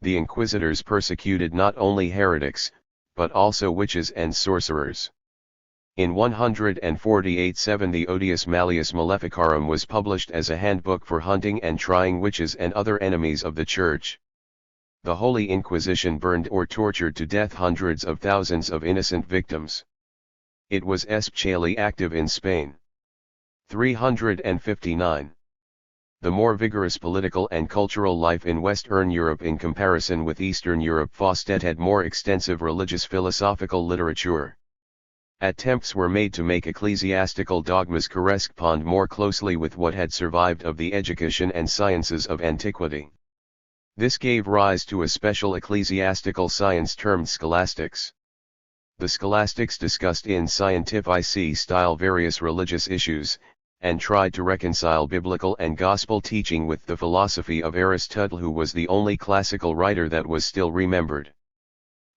A: The inquisitors persecuted not only heretics, but also witches and sorcerers. In 148-7 the Odius Malleus Maleficarum was published as a handbook for hunting and trying witches and other enemies of the Church. The Holy Inquisition burned or tortured to death hundreds of thousands of innocent victims. It was especially active in Spain. 359. The more vigorous political and cultural life in Western Europe in comparison with Eastern Europe fostered had more extensive religious philosophical literature. Attempts were made to make ecclesiastical dogmas correspond more closely with what had survived of the education and sciences of antiquity. This gave rise to a special ecclesiastical science termed scholastics. The scholastics discussed in scientific style various religious issues, and tried to reconcile biblical and gospel teaching with the philosophy of Aristotle, who was the only classical writer that was still remembered.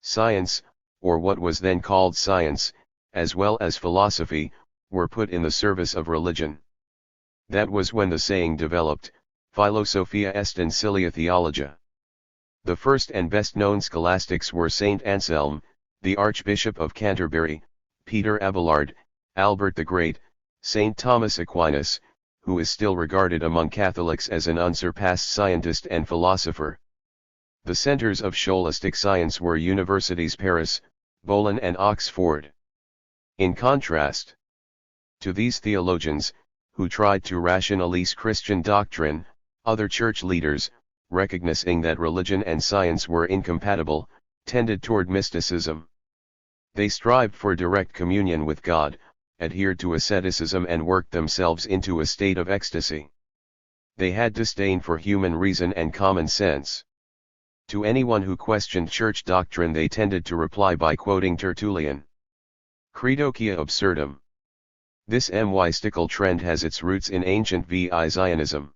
A: Science, or what was then called science, as well as philosophy, were put in the service of religion. That was when the saying developed, Philosophia est in cilia theologia. The first and best known scholastics were Saint Anselm, the Archbishop of Canterbury, Peter Abelard, Albert the Great, Saint Thomas Aquinas, who is still regarded among Catholics as an unsurpassed scientist and philosopher. The centers of scholastic science were universities Paris, Bologna and Oxford. In contrast to these theologians, who tried to rationalize Christian doctrine, other church leaders, recognizing that religion and science were incompatible, tended toward mysticism. They strived for direct communion with God, adhered to asceticism and worked themselves into a state of ecstasy. They had disdain for human reason and common sense. To anyone who questioned church doctrine they tended to reply by quoting Tertullian. Credo quia absurdum. This mystical trend has its roots in ancient VI Zionism.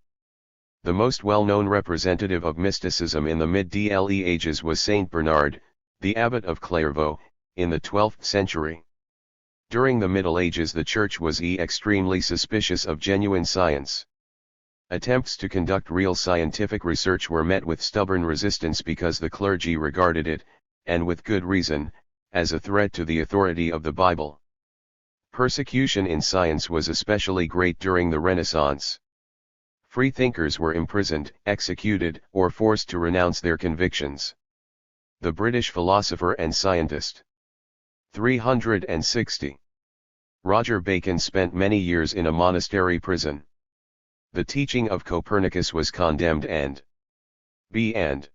A: The most well-known representative of mysticism in the mid-DLE ages was Saint Bernard, the abbot of Clairvaux, in the 12th century. During the Middle Ages the Church was extremely suspicious of genuine science. Attempts to conduct real scientific research were met with stubborn resistance because the clergy regarded it, and with good reason, as a threat to the authority of the Bible. Persecution in science was especially great during the Renaissance. Freethinkers were imprisoned, executed, or forced to renounce their convictions. The British philosopher and scientist. 360. Roger Bacon spent many years in a monastery prison. The teaching of Copernicus was condemned and banned.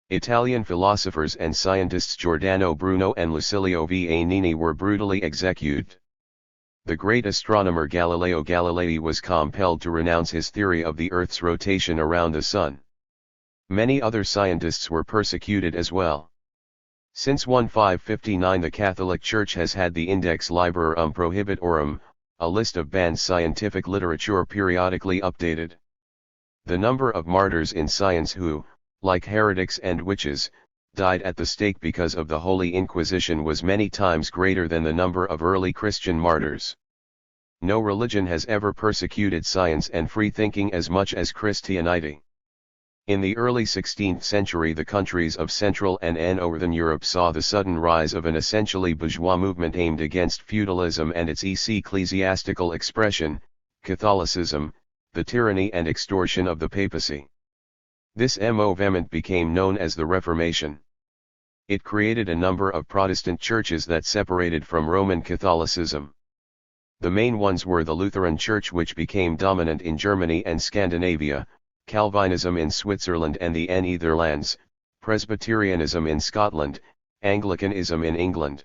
A: Italian philosophers and scientists Giordano Bruno and Lucilio Vianini were brutally executed. The great astronomer Galileo Galilei was compelled to renounce his theory of the Earth's rotation around the Sun. Many other scientists were persecuted as well. Since 1559 the Catholic Church has had the Index Librorum Prohibitorum, a list of banned scientific literature periodically updated. The number of martyrs in science who, like heretics and witches, died at the stake because of the Holy Inquisition was many times greater than the number of early Christian martyrs. No religion has ever persecuted science and free thinking as much as Christianity. In the early 16th century the countries of Central and Northern Europe saw the sudden rise of an essentially bourgeois movement aimed against feudalism and its ecclesiastical expression, Catholicism, the tyranny and extortion of the papacy. This movement became known as the Reformation. It created a number of Protestant churches that separated from Roman Catholicism. The main ones were the Lutheran Church, which became dominant in Germany and Scandinavia, Calvinism in Switzerland and the Netherlands, Presbyterianism in Scotland, Anglicanism in England.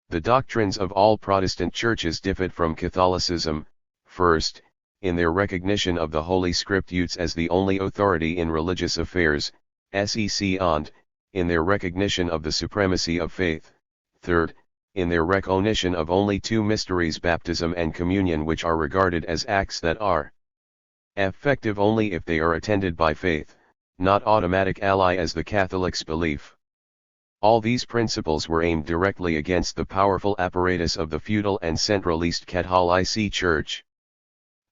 A: The doctrines of all Protestant churches differed from Catholicism, first, in their recognition of the Holy Scriptures as the only authority in religious affairs, and, in their recognition of the supremacy of faith, third, in their recognition of only two mysteries, baptism and communion, which are regarded as acts that are effective only if they are attended by faith, not automatic ally as the Catholics' belief. All these principles were aimed directly against the powerful apparatus of the feudal and centralist Catholic Church.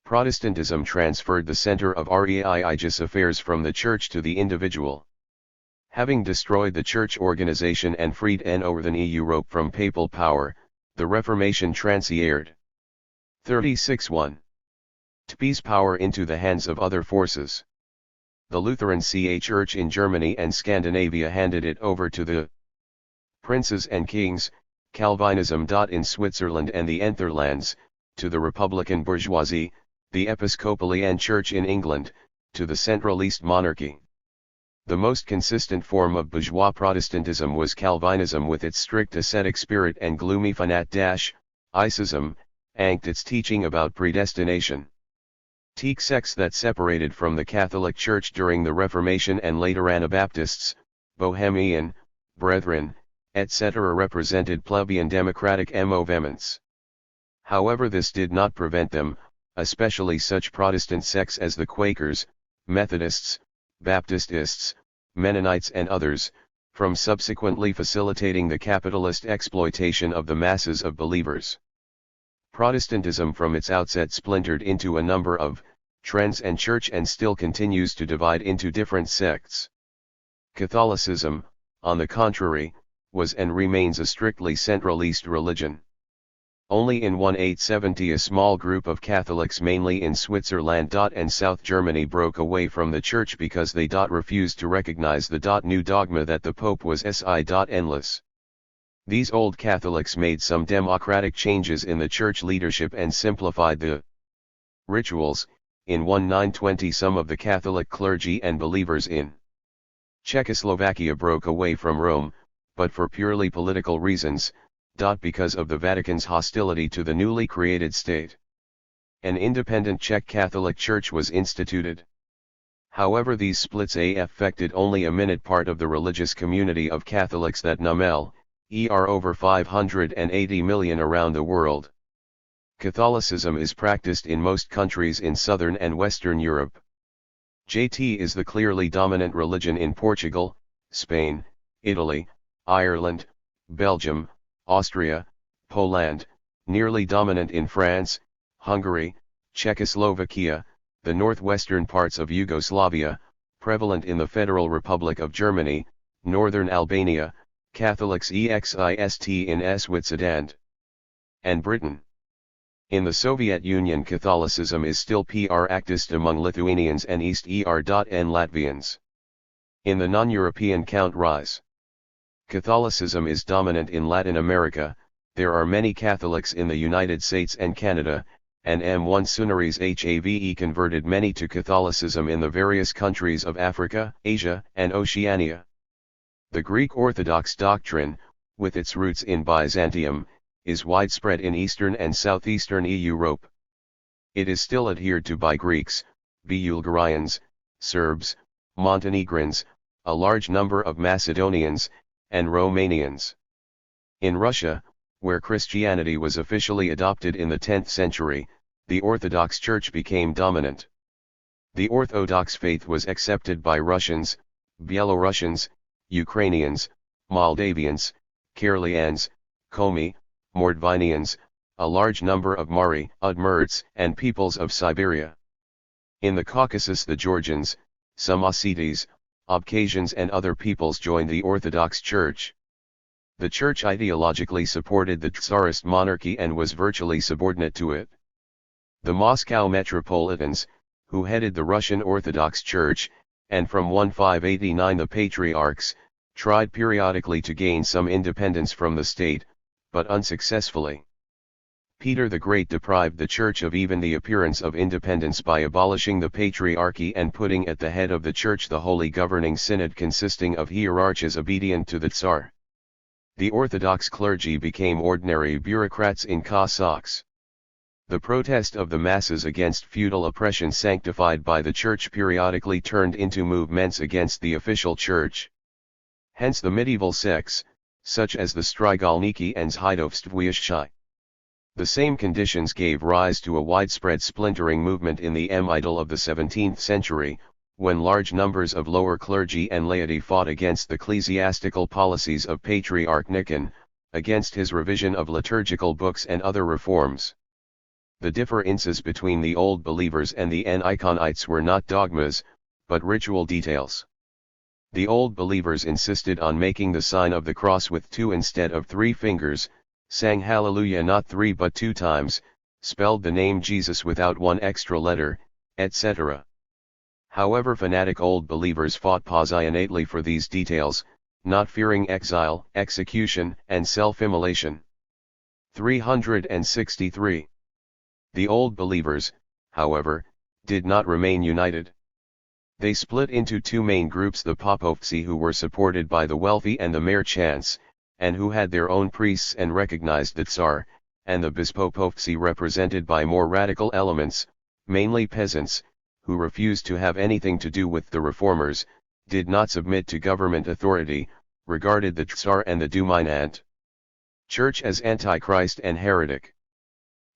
A: Protestantism transferred the center of religious affairs from the church to the individual. Having destroyed the church organization and freed northern Europe from papal power, the Reformation transferred 36-1. Peace power into the hands of other forces. The Lutheran Church in Germany and Scandinavia handed it over to the princes and kings, Calvinism. In Switzerland and the Netherlands, to the republican bourgeoisie, the Episcopalian Church in England, to the centralist monarchy. The most consistent form of bourgeois Protestantism was Calvinism, with its strict ascetic spirit and gloomy fanaticism, and its teaching about predestination. Sects that separated from the Catholic Church during the Reformation and later Anabaptists, Bohemian, Brethren, etc. represented plebeian democratic movements. However, this did not prevent them, especially such Protestant sects as the Quakers, Methodists, Baptists, Mennonites and others, from subsequently facilitating the capitalist exploitation of the masses of believers. Protestantism from its outset splintered into a number of trends and church and still continues to divide into different sects. Catholicism, on the contrary, was and remains a strictly centralist religion. Only in 1870 a small group of Catholics, mainly in Switzerland and South Germany, broke away from the church because they refused to recognize the new dogma that the Pope was endless. These old Catholics made some democratic changes in the church leadership and simplified the rituals. In 1920 some of the Catholic clergy and believers in Czechoslovakia broke away from Rome, but for purely political reasons, because of the Vatican's hostility to the newly created state. An independent Czech Catholic Church was instituted. However, these splits affected only a minute part of the religious community of Catholics that number over 580 million around the world. Catholicism is practiced in most countries in southern and western Europe. JT is the clearly dominant religion in Portugal, Spain, Italy, Ireland, Belgium, Austria, Poland, nearly dominant in France, Hungary, Czechoslovakia, the northwestern parts of Yugoslavia, prevalent in the Federal Republic of Germany, northern Albania, Catholics exist in Switzerland and Britain. In the Soviet Union, Catholicism is still practiced among Lithuanians and East and Latvians. In the non-European countries, Catholicism is dominant in Latin America. There are many Catholics in the United States and Canada, and M1 have converted many to Catholicism in the various countries of Africa, Asia, and Oceania. The Greek Orthodox doctrine, with its roots in Byzantium, is widespread in Eastern and Southeastern Europe. It is still adhered to by Greeks, Bulgarians, Serbs, Montenegrins, a large number of Macedonians, and Romanians. In Russia, where Christianity was officially adopted in the 10th century, the Orthodox Church became dominant. The Orthodox faith was accepted by Russians, Belarusians, Ukrainians, Moldavians, Karelians, Komi, Mordvinians, a large number of Mari, Udmurts, and peoples of Siberia. In the Caucasus, the Georgians, some Ossetes, Abkhazians and other peoples joined the Orthodox Church. The Church ideologically supported the Tsarist monarchy and was virtually subordinate to it. The Moscow Metropolitans, who headed the Russian Orthodox Church, and from 1589 the Patriarchs, tried periodically to gain some independence from the state, but unsuccessfully. Peter the Great deprived the Church of even the appearance of independence by abolishing the Patriarchy and putting at the head of the Church the Holy Governing Synod consisting of hierarchs obedient to the Tsar. The Orthodox clergy became ordinary bureaucrats in Cossacks. The protest of the masses against feudal oppression sanctified by the Church periodically turned into movements against the official Church. Hence the medieval sects, such as the Strigalniki and Zhidovstvuyashchi. The same conditions gave rise to a widespread splintering movement in the middle of the 17th century, when large numbers of lower clergy and laity fought against the ecclesiastical policies of Patriarch Nikon, against his revision of liturgical books and other reforms. The differences between the Old Believers and the Iconites were not dogmas, but ritual details. The Old Believers insisted on making the sign of the cross with 2 instead of 3 fingers, sang Hallelujah not 3 but 2 times, spelled the name Jesus without 1 extra letter, etc. However, fanatic Old Believers fought passionately for these details, not fearing exile, execution, and self-immolation. 363. The Old Believers, however, did not remain united. They split into 2 main groups: the Popovtsi, who were supported by the wealthy and the merchants, and who had their own priests and recognized the Tsar, and the Bispopovtsi, represented by more radical elements, mainly peasants, who refused to have anything to do with the reformers, did not submit to government authority, regarded the Tsar and the dominant Church as antichrist and heretic.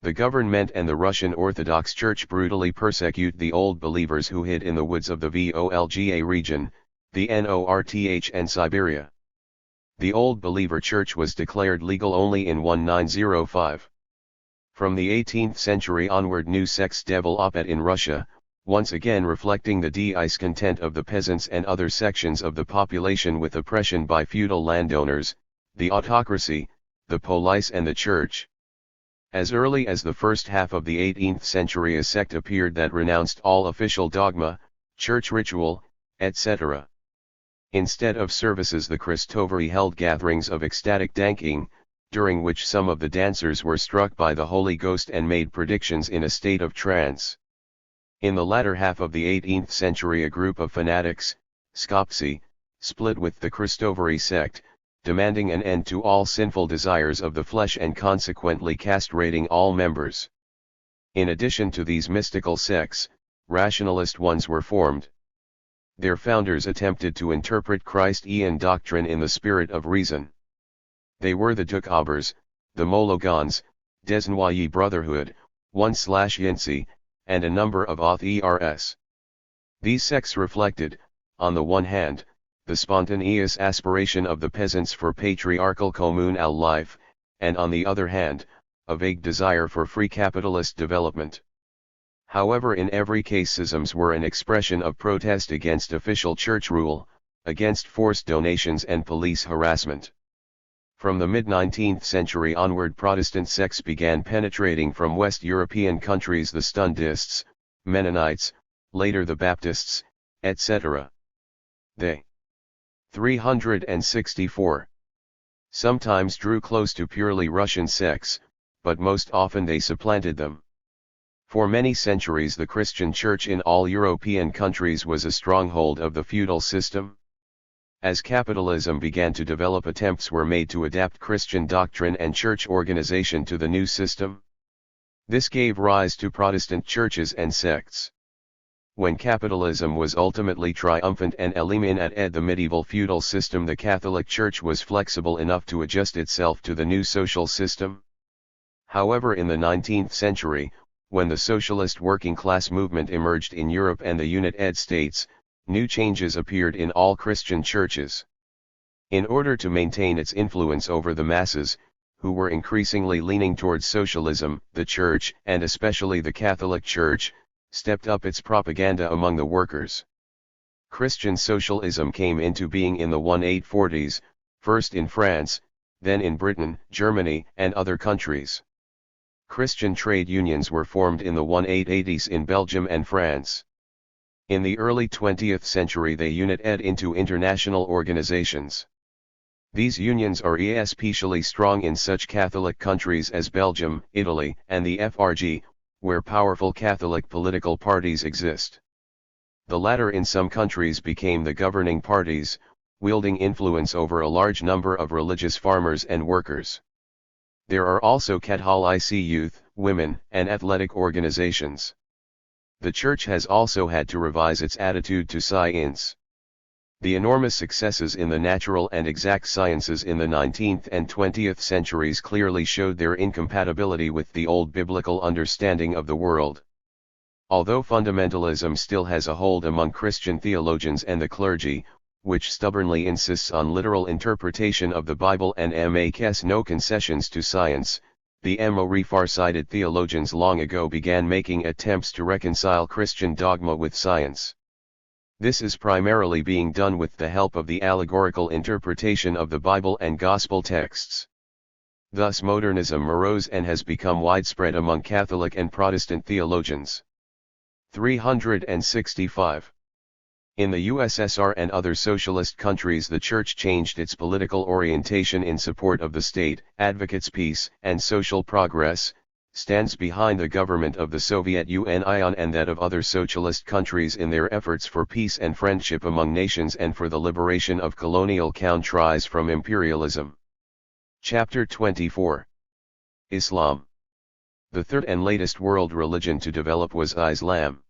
A: The government and the Russian Orthodox Church brutally persecute the Old Believers who hid in the woods of the Volga region, the North and Siberia. The Old Believer Church was declared legal only in 1905. From the 18th century onward, new sects developed in Russia, once again reflecting the discontent of the peasants and other sections of the population with oppression by feudal landowners, the autocracy, the police and the church. As early as the first half of the 18th century a sect appeared that renounced all official dogma, church ritual, etc. Instead of services, the Christovary held gatherings of ecstatic dancing, during which some of the dancers were struck by the Holy Ghost and made predictions in a state of trance. In the latter half of the 18th century a group of fanatics, Skopsi, split with the Christovary sect, demanding an end to all sinful desires of the flesh and consequently castrating all members. In addition to these mystical sects, rationalist ones were formed. Their founders attempted to interpret Christian doctrine in the spirit of reason. They were the Tukabers, the Mologans, Desnoyi Brotherhood, 1/Yinsi, and a number of authors. These sects reflected, on the one hand, the spontaneous aspiration of the peasants for patriarchal communal life, and on the other hand, a vague desire for free capitalist development. However, in every case schisms were an expression of protest against official church rule, against forced donations and police harassment. From the mid-19th century onward Protestant sects began penetrating from West European countries: the Stundists, Mennonites, later the Baptists, etc. They 364. Sometimes drew close to purely Russian sects, but most often they supplanted them. For many centuries the Christian Church in all European countries was a stronghold of the feudal system. As capitalism began to develop, attempts were made to adapt Christian doctrine and church organization to the new system. This gave rise to Protestant churches and sects. When capitalism was ultimately triumphant and eliminated the medieval feudal system, the Catholic Church was flexible enough to adjust itself to the new social system. However, in the 19th century, when the socialist working class movement emerged in Europe and the United States, new changes appeared in all Christian churches. In order to maintain its influence over the masses, who were increasingly leaning towards socialism, the Church, and especially the Catholic Church, stepped up its propaganda among the workers. Christian socialism came into being in the 1840s, first in France, then in Britain, Germany, and other countries. Christian trade unions were formed in the 1880s in Belgium and France. In the early 20th century they united into international organizations. These unions are especially strong in such Catholic countries as Belgium, Italy, and the FRG, where powerful Catholic political parties exist. The latter in some countries became the governing parties, wielding influence over a large number of religious farmers and workers. There are also Catholic youth, women, and athletic organizations. The Church has also had to revise its attitude to science. The enormous successes in the natural and exact sciences in the 19th and 20th centuries clearly showed their incompatibility with the old biblical understanding of the world. Although fundamentalism still has a hold among Christian theologians and the clergy, which stubbornly insists on literal interpretation of the Bible and makes no concessions to science, the more far-sighted theologians long ago began making attempts to reconcile Christian dogma with science. This is primarily being done with the help of the allegorical interpretation of the Bible and Gospel texts. Thus modernism arose and has become widespread among Catholic and Protestant theologians. 365. In the USSR and other socialist countries, the Church changed its political orientation in support of the state, advocates peace and social progress, stands behind the government of the Soviet Union and that of other socialist countries in their efforts for peace and friendship among nations and for the liberation of colonial countries from imperialism. Chapter 24. Islam. The third and latest world religion to develop was Islam.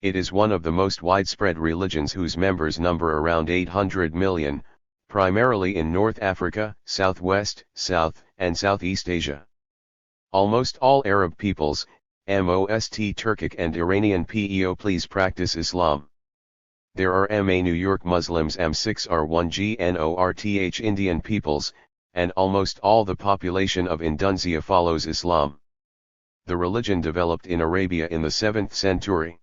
A: It is one of the most widespread religions whose members number around 800 million, primarily in North Africa, Southwest, South, and Southeast Asia. Almost all Arab peoples, most Turkic and Iranian peoples practice Islam. There are New York Muslims, 6R1G North Indian peoples, and almost all the population of Indonesia follows Islam. The religion developed in Arabia in the 7th century.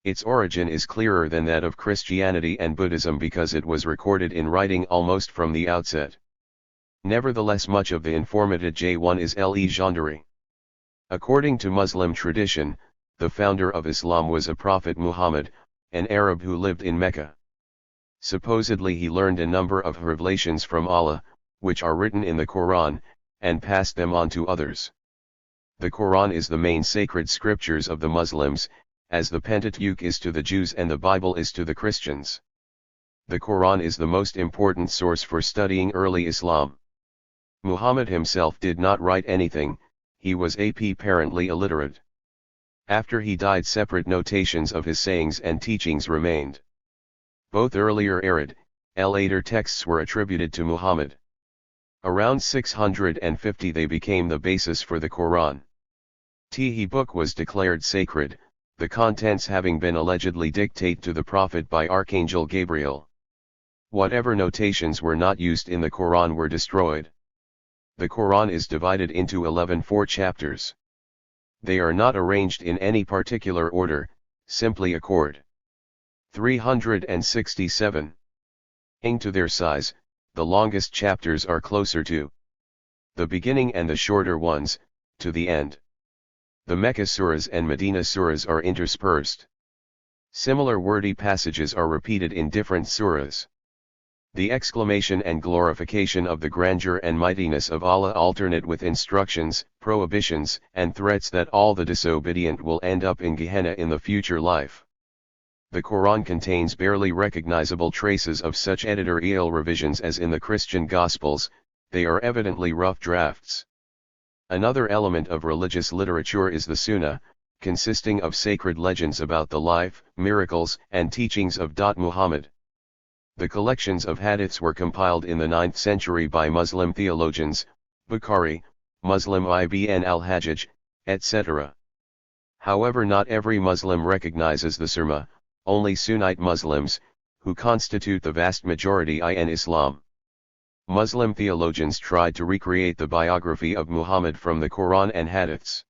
A: Its origin is clearer than that of Christianity and Buddhism because it was recorded in writing almost from the outset. Nevertheless, much of the informative J1 is legendary. According to Muslim tradition, the founder of Islam was a prophet Muhammad, an Arab who lived in Mecca. Supposedly he learned a number of revelations from Allah, which are written in the Quran, and passed them on to others. The Quran is the main sacred scriptures of the Muslims, as the Pentateuch is to the Jews and the Bible is to the Christians. The Quran is the most important source for studying early Islam. Muhammad himself did not write anything, he was apparently illiterate. After he died, separate notations of his sayings and teachings remained. Both earlier Arid, later texts were attributed to Muhammad. Around 650 they became the basis for the Quran. The book was declared sacred, the contents having been allegedly dictated to the Prophet by Archangel Gabriel. Whatever notations were not used in the Quran were destroyed. The Quran is divided into 11 chapters. They are not arranged in any particular order, simply accord. 367. Owing to their size, the longest chapters are closer to the beginning and the shorter ones, to the end. The Mecca surahs and Medina surahs are interspersed. Similar wordy passages are repeated in different surahs. The exclamation and glorification of the grandeur and mightiness of Allah alternate with instructions, prohibitions, and threats that all the disobedient will end up in Gehenna in the future life. The Quran contains barely recognizable traces of such editorial revisions as in the Christian Gospels, they are evidently rough drafts. Another element of religious literature is the Sunnah, consisting of sacred legends about the life, miracles, and teachings of Muhammad. The collections of hadiths were compiled in the 9th century by Muslim theologians, Bukhari, Muslim ibn al-Hajjaj, etc. However, not every Muslim recognizes the Sunnah, only Sunnite Muslims, who constitute the vast majority in Islam. Muslim theologians tried to recreate the biography of Muhammad from the Quran and hadiths.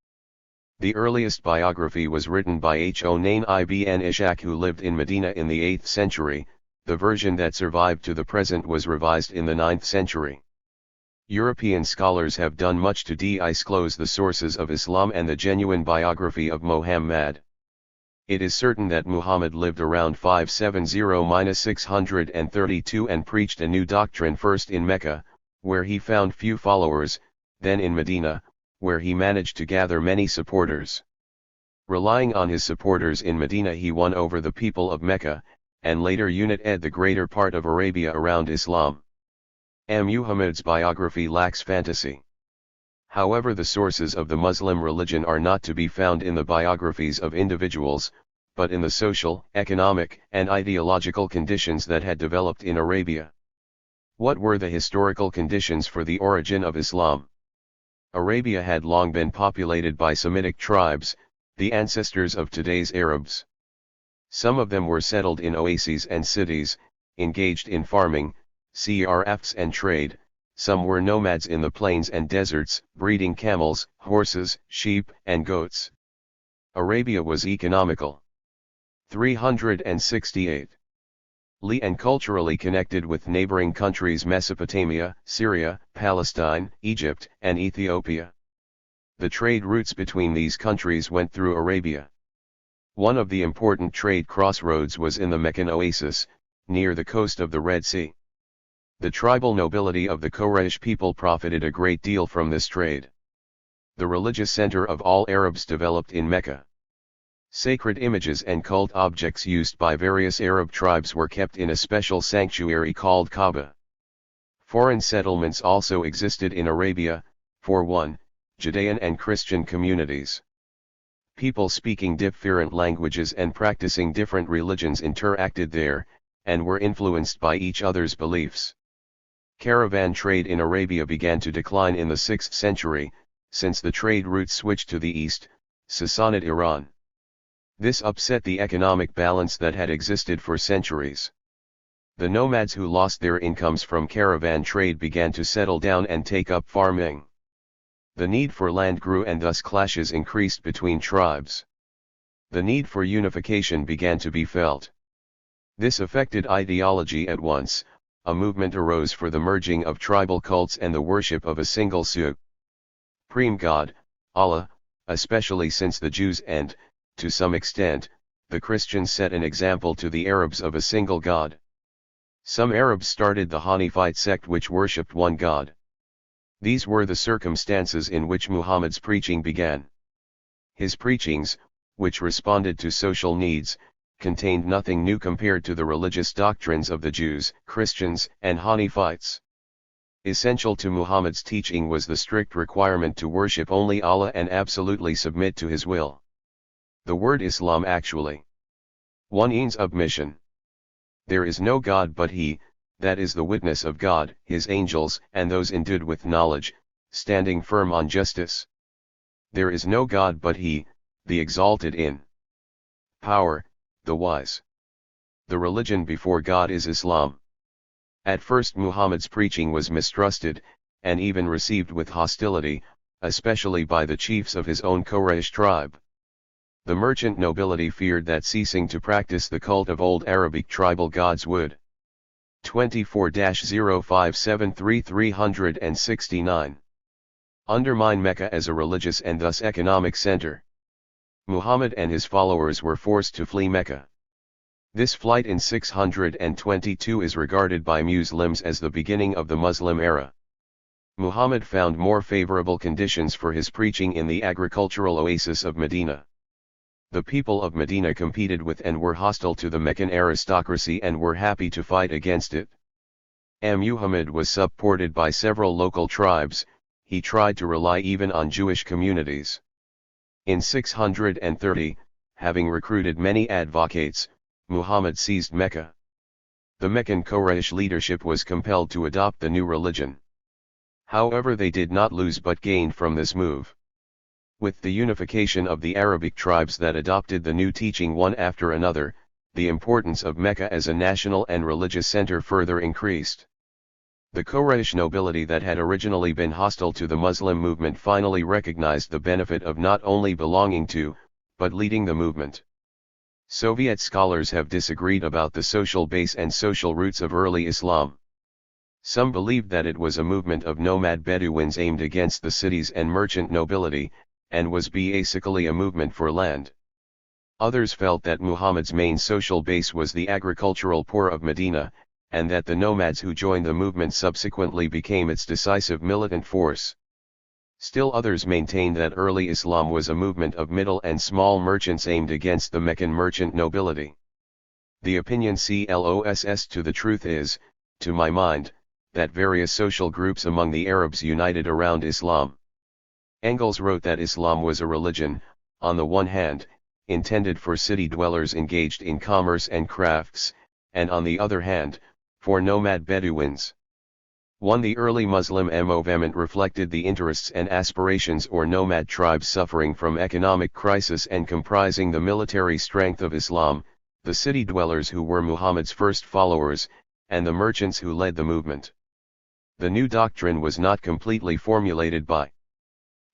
A: The earliest biography was written by Hunayn ibn Ishaq, who lived in Medina in the 8th century. The version that survived to the present was revised in the 9th century. European scholars have done much to disclose the sources of Islam and the genuine biography of Muhammad. It is certain that Muhammad lived around 570-632 and preached a new doctrine first in Mecca, where he found few followers, then in Medina, where he managed to gather many supporters. Relying on his supporters in Medina, he won over the people of Mecca, and later united the greater part of Arabia around Islam. Muhammad's biography lacks fantasy. However, the sources of the Muslim religion are not to be found in the biographies of individuals, but in the social, economic, and ideological conditions that had developed in Arabia. What were the historical conditions for the origin of Islam? Arabia had long been populated by Semitic tribes, the ancestors of today's Arabs. Some of them were settled in oases and cities, engaged in farming, crafts and trade. Some were nomads in the plains and deserts, breeding camels, horses, sheep, and goats. Arabia was economical. 368. And culturally connected with neighboring countries Mesopotamia, Syria, Palestine, Egypt, and Ethiopia. The trade routes between these countries went through Arabia. One of the important trade crossroads was in the Meccan oasis, near the coast of the Red Sea. The tribal nobility of the Quraysh people profited a great deal from this trade. The religious center of all Arabs developed in Mecca. Sacred images and cult objects used by various Arab tribes were kept in a special sanctuary called Kaaba. Foreign settlements also existed in Arabia, for one, Judean and Christian communities. People speaking different languages and practicing different religions interacted there, and were influenced by each other's beliefs. Caravan trade in Arabia began to decline in the 6th century, since the trade routes switched to the east, Sassanid Iran. This upset the economic balance that had existed for centuries. The nomads who lost their incomes from caravan trade began to settle down and take up farming. The need for land grew and thus clashes increased between tribes. The need for unification began to be felt. This affected ideology at once. A movement arose for the merging of tribal cults and the worship of a single supreme God, Allah, especially since the Jews and, to some extent, the Christians set an example to the Arabs of a single God. Some Arabs started the Hanifite sect which worshipped one God. These were the circumstances in which Muhammad's preaching began. His preachings, which responded to social needs, contained nothing new compared to the religious doctrines of the Jews, Christians, and Hanifites. Essential to Muhammad's teaching was the strict requirement to worship only Allah and absolutely submit to His will. The word Islam actually means submission. There is no God but He, that is the witness of God, His angels, and those endued with knowledge, standing firm on justice. There is no God but He, the exalted in power, the wise. The religion before God is Islam. At first Muhammad's preaching was mistrusted, and even received with hostility, especially by the chiefs of his own Quraysh tribe. The merchant nobility feared that ceasing to practice the cult of old Arabic tribal gods would 24-0573-369 undermine Mecca as a religious and thus economic center. Muhammad and his followers were forced to flee Mecca. This flight in 622 is regarded by Muslims as the beginning of the Muslim era. Muhammad found more favorable conditions for his preaching in the agricultural oasis of Medina. The people of Medina competed with and were hostile to the Meccan aristocracy and were happy to fight against it. Muhammad was supported by several local tribes. He tried to rely even on Jewish communities. In 630, having recruited many advocates, Muhammad seized Mecca. The Meccan Quraysh leadership was compelled to adopt the new religion. However, they did not lose but gained from this move. With the unification of the Arabic tribes that adopted the new teaching one after another, the importance of Mecca as a national and religious center further increased. The Quraysh nobility that had originally been hostile to the Muslim movement finally recognized the benefit of not only belonging to, but leading the movement. Soviet scholars have disagreed about the social base and social roots of early Islam. Some believed that it was a movement of nomad Bedouins aimed against the cities and merchant nobility, and was basically a movement for land. Others felt that Muhammad's main social base was the agricultural poor of Medina, and that the nomads who joined the movement subsequently became its decisive militant force. Still others maintained that early Islam was a movement of middle and small merchants aimed against the Meccan merchant nobility. The opinion closest to the truth is, to my mind, that various social groups among the Arabs united around Islam. Engels wrote that Islam was a religion, on the one hand, intended for city dwellers engaged in commerce and crafts, and on the other hand, for nomad Bedouins. 1. The early Muslim movement reflected the interests and aspirations or nomad tribes suffering from economic crisis and comprising the military strength of Islam, the city dwellers who were Muhammad's first followers, and the merchants who led the movement. The new doctrine was not completely formulated by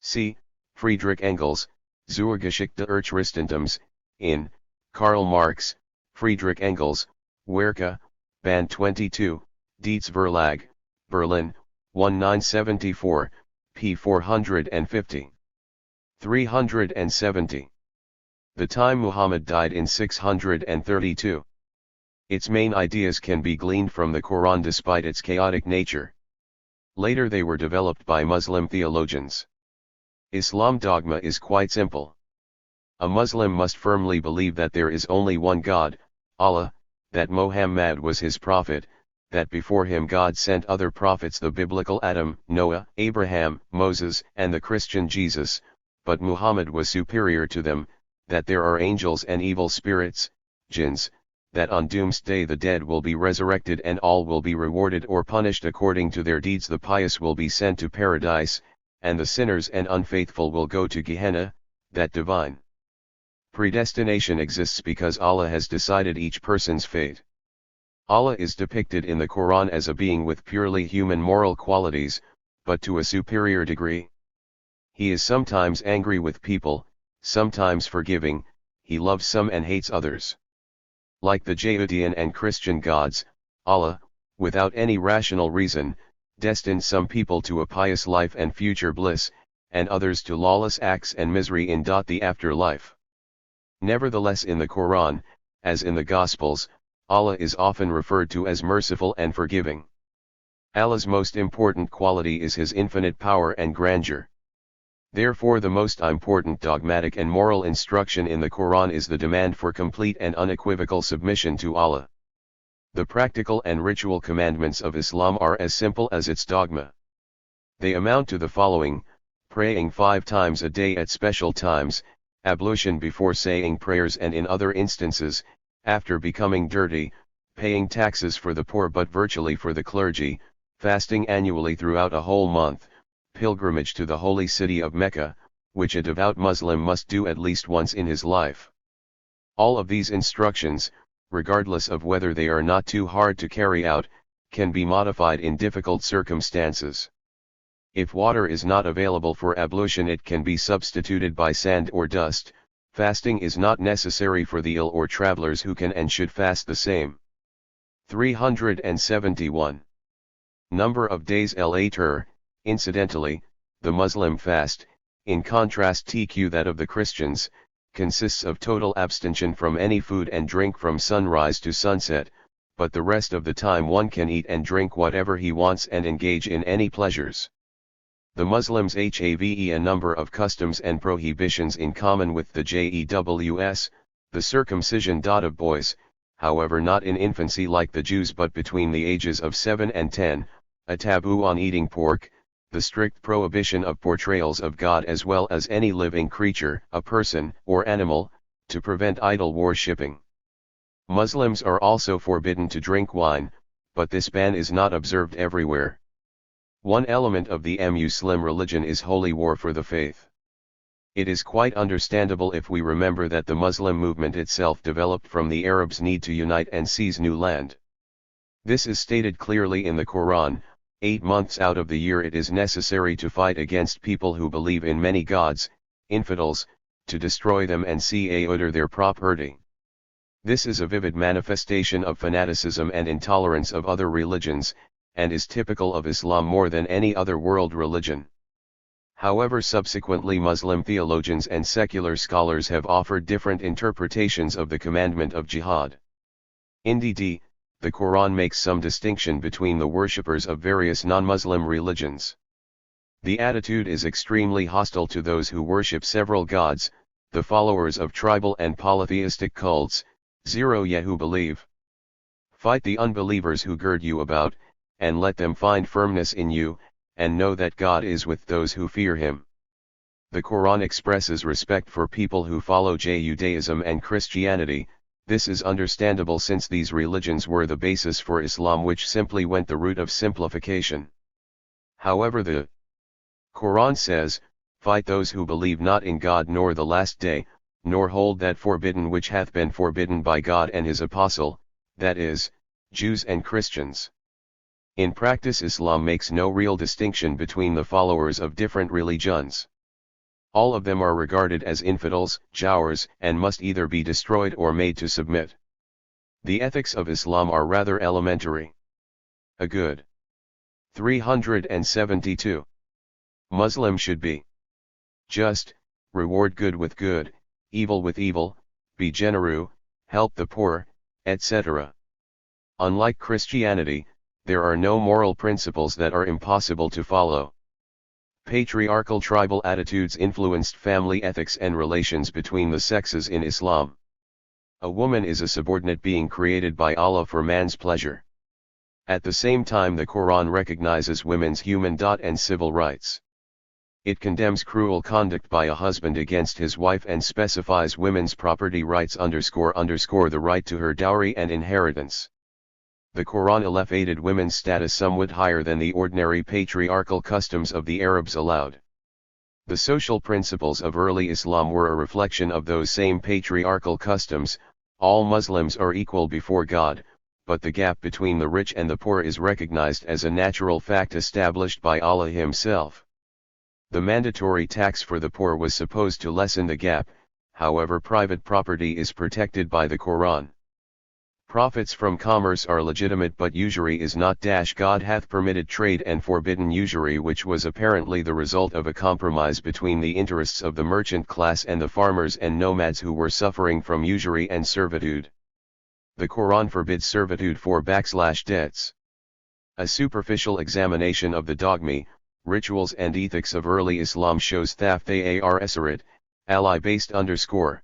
A: c. Friedrich Engels, Zur Geschichte der Christentums, in Karl Marx, Friedrich Engels, Werke, Band 22, Dietz Verlag, Berlin, 1974, p. 450. 370. The time Muhammad died in 632. Its main ideas can be gleaned from the Quran despite its chaotic nature. Later they were developed by Muslim theologians. Islam dogma is quite simple. A Muslim must firmly believe that there is only one God, Allah, that Muhammad was his prophet, that before him God sent other prophets, the biblical Adam, Noah, Abraham, Moses, and the Christian Jesus, but Muhammad was superior to them, that there are angels and evil spirits, jinns, that on doomsday the dead will be resurrected and all will be rewarded or punished according to their deeds, the pious will be sent to paradise, and the sinners and unfaithful will go to Gehenna, that divine predestination exists because Allah has decided each person's fate. Allah is depicted in the Quran as a being with purely human moral qualities, but to a superior degree. He is sometimes angry with people, sometimes forgiving, he loves some and hates others. Like the Judean and Christian gods, Allah, without any rational reason, destined some people to a pious life and future bliss, and others to lawless acts and misery in the afterlife. Nevertheless, in the Quran, as in the Gospels, Allah is often referred to as merciful and forgiving. Allah's most important quality is his infinite power and grandeur. Therefore, the most important dogmatic and moral instruction in the Quran is the demand for complete and unequivocal submission to Allah. The practical and ritual commandments of Islam are as simple as its dogma. They amount to the following: praying 5 times a day at special times, ablution before saying prayers and in other instances, after becoming dirty, paying taxes for the poor but virtually for the clergy, fasting annually throughout a whole month, pilgrimage to the holy city of Mecca, which a devout Muslim must do at least once in his life. All of these instructions, regardless of whether they are not too hard to carry out, can be modified in difficult circumstances. If water is not available for ablution, it can be substituted by sand or dust. Fasting is not necessary for the ill or travelers who can and should fast the same. 371. Number of days later. Incidentally, the Muslim fast, in contrast to that of the Christians, consists of total abstention from any food and drink from sunrise to sunset, but the rest of the time one can eat and drink whatever he wants and engage in any pleasures. The Muslims have a number of customs and prohibitions in common with the Jews, the circumcision of boys, however not in infancy like the Jews but between the ages of 7 and 10, a taboo on eating pork, the strict prohibition of portrayals of God as well as any living creature, a person or animal, to prevent idol worshipping. Muslims are also forbidden to drink wine, but this ban is not observed everywhere. One element of the Muslim religion is holy war for the faith. It is quite understandable if we remember that the Muslim movement itself developed from the Arabs' need to unite and seize new land. This is stated clearly in the Quran: 8 months out of the year it is necessary to fight against people who believe in many gods, infidels, to destroy them and seize their property. This is a vivid manifestation of fanaticism and intolerance of other religions, and is typical of Islam more than any other world religion. However, subsequently Muslim theologians and secular scholars have offered different interpretations of the commandment of jihad. Indeed, the Quran makes some distinction between the worshippers of various non-Muslim religions. The attitude is extremely hostile to those who worship several gods, the followers of tribal and polytheistic cults, who believe. Fight the unbelievers who gird you about, and let them find firmness in you, and know that God is with those who fear him. The Quran expresses respect for people who follow Judaism and Christianity. This is understandable since these religions were the basis for Islam, which simply went the route of simplification. However, the Quran says, "Fight those who believe not in God nor the last day, nor hold that forbidden which hath been forbidden by God and his apostle, that is, Jews and Christians." In practice, Islam makes no real distinction between the followers of different religions. All of them are regarded as infidels, jawers, and must either be destroyed or made to submit. The ethics of Islam are rather elementary. A good 372. Muslim should be just, reward good with good, evil with evil, be generous, help the poor, etc. Unlike Christianity, there are no moral principles that are impossible to follow. Patriarchal tribal attitudes influenced family ethics and relations between the sexes in Islam. A woman is a subordinate being created by Allah for man's pleasure. At the same time, the Quran recognizes women's human and civil rights. It condemns cruel conduct by a husband against his wife and specifies women's property rights __ the right to her dowry and inheritance. The Quran elevated women's status somewhat higher than the ordinary patriarchal customs of the Arabs allowed. The social principles of early Islam were a reflection of those same patriarchal customs. All Muslims are equal before God, but the gap between the rich and the poor is recognized as a natural fact established by Allah himself. The mandatory tax for the poor was supposed to lessen the gap. However, private property is protected by the Quran. Profits from commerce are legitimate, but usury is not. God hath permitted trade and forbidden usury, which was apparently the result of a compromise between the interests of the merchant class and the farmers and nomads who were suffering from usury and servitude. The Quran forbids servitude for /debts. A superficial examination of the dogma, rituals and ethics of early Islam shows THIRD-WORLDISM, ally-based _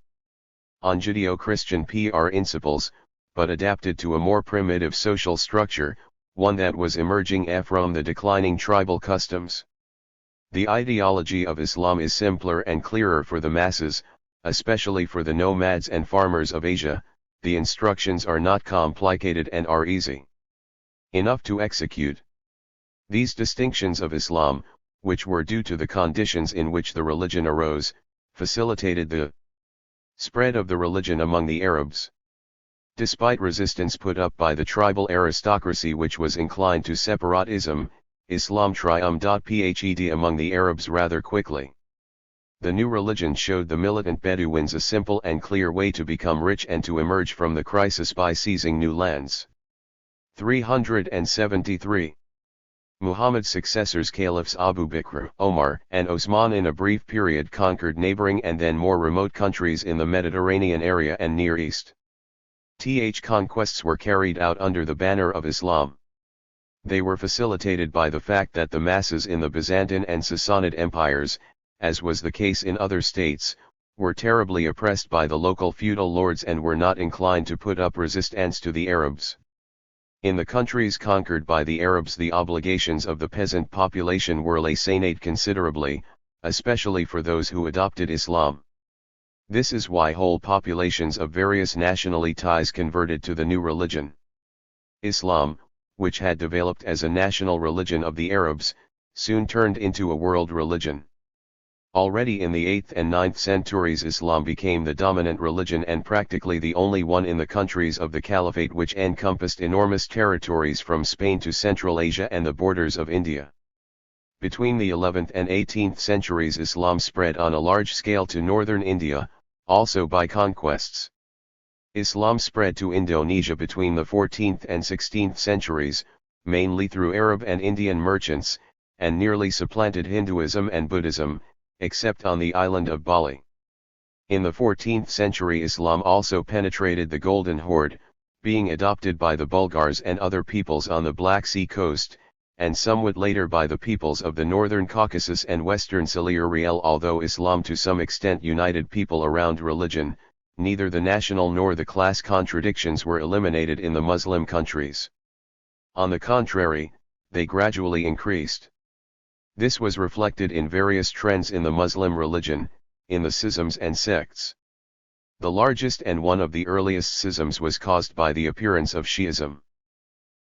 A: on Judeo-Christian principles, but adapted to a more primitive social structure, one that was emerging from the declining tribal customs. The ideology of Islam is simpler and clearer for the masses, especially for the nomads and farmers of Asia. The instructions are not complicated and are easy enough to execute. These distinctions of Islam, which were due to the conditions in which the religion arose, facilitated the spread of the religion among the Arabs. Despite resistance put up by the tribal aristocracy, which was inclined to separatism, Islam triumphed among the Arabs rather quickly. The new religion showed the militant Bedouins a simple and clear way to become rich and to emerge from the crisis by seizing new lands. 373. Muhammad's successors Caliphs Abu Bakr, Omar, and Osman in a brief period conquered neighboring and then more remote countries in the Mediterranean area and Near East. Conquests were carried out under the banner of Islam. They were facilitated by the fact that the masses in the Byzantine and Sassanid empires, as was the case in other states, were terribly oppressed by the local feudal lords and were not inclined to put up resistance to the Arabs. In the countries conquered by the Arabs, the obligations of the peasant population were lessened considerably, especially for those who adopted Islam. This is why whole populations of various nationalities converted to the new religion. Islam, which had developed as a national religion of the Arabs, soon turned into a world religion. Already in the 8th and 9th centuries, Islam became the dominant religion and practically the only one in the countries of the Caliphate, which encompassed enormous territories from Spain to Central Asia and the borders of India. Between the 11th and 18th centuries, Islam spread on a large scale to northern India, also by conquests. Islam spread to Indonesia between the 14th and 16th centuries, mainly through Arab and Indian merchants, and nearly supplanted Hinduism and Buddhism, except on the island of Bali. In the 14th century Islam also penetrated the Golden Horde, being adopted by the Bulgars and other peoples on the Black Sea coast, and somewhat later by the peoples of the northern Caucasus and western Silesia. Although Islam to some extent united people around religion, neither the national nor the class contradictions were eliminated in the Muslim countries. On the contrary, they gradually increased. This was reflected in various trends in the Muslim religion, in the schisms and sects. The largest and one of the earliest schisms was caused by the appearance of Shi'ism.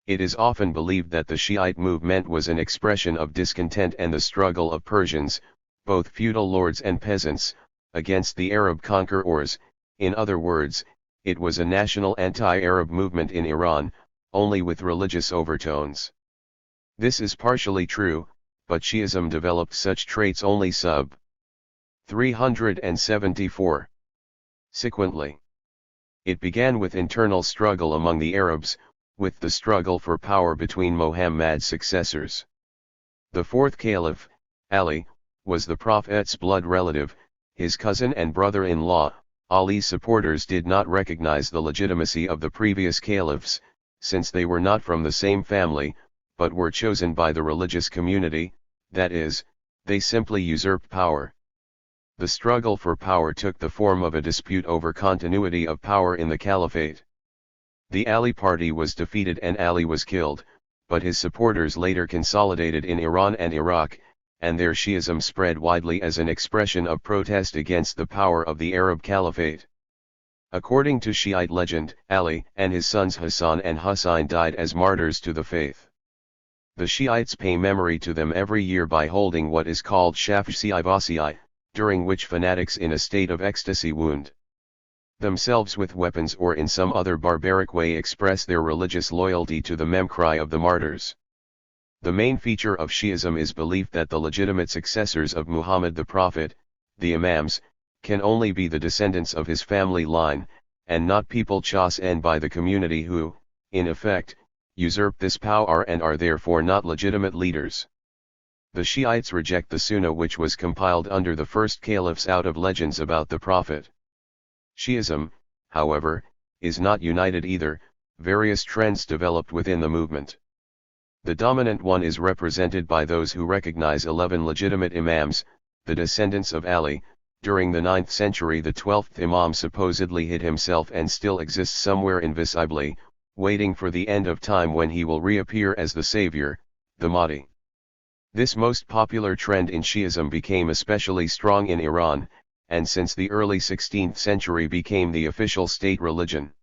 A: It is often believed that the Shiite movement was an expression of discontent and the struggle of Persians, both feudal lords and peasants, against the Arab conquerors. In other words, it was a national anti-Arab movement in Iran, only with religious overtones. This is partially true, but Shi'ism developed such traits only sub 374. Sequently, it began with internal struggle among the Arabs, with the struggle for power between Muhammad's successors. The fourth caliph, Ali, was the Prophet's blood relative, his cousin and brother-in-law. Ali's supporters did not recognize the legitimacy of the previous caliphs, since they were not from the same family, but were chosen by the religious community, that is, they simply usurped power. The struggle for power took the form of a dispute over continuity of power in the caliphate. The Ali party was defeated and Ali was killed, but his supporters later consolidated in Iran and Iraq, and their Shi'ism spread widely as an expression of protest against the power of the Arab Caliphate. According to Shiite legend, Ali and his sons Hassan and Husayn died as martyrs to the faith. The Shiites pay memory to them every year by holding what is called Shaf'i, during which fanatics in a state of ecstasy wound themselves with weapons or in some other barbaric way express their religious loyalty to the memcry of the martyrs. The main feature of Shi'ism is belief that the legitimate successors of Muhammad the Prophet, the Imams, can only be the descendants of his family line, and not people chosen by the community who, in effect, usurp this power and are therefore not legitimate leaders. The Shiites reject the Sunnah, which was compiled under the first caliphs out of legends about the Prophet. Shi'ism, however, is not united either. Various trends developed within the movement. The dominant one is represented by those who recognize 11 legitimate imams, the descendants of Ali. During the 9th century the 12th imam supposedly hid himself and still exists somewhere invisibly, waiting for the end of time when he will reappear as the savior, the Mahdi. This most popular trend in Shi'ism became especially strong in Iran, and since the early 16th century became the official state religion.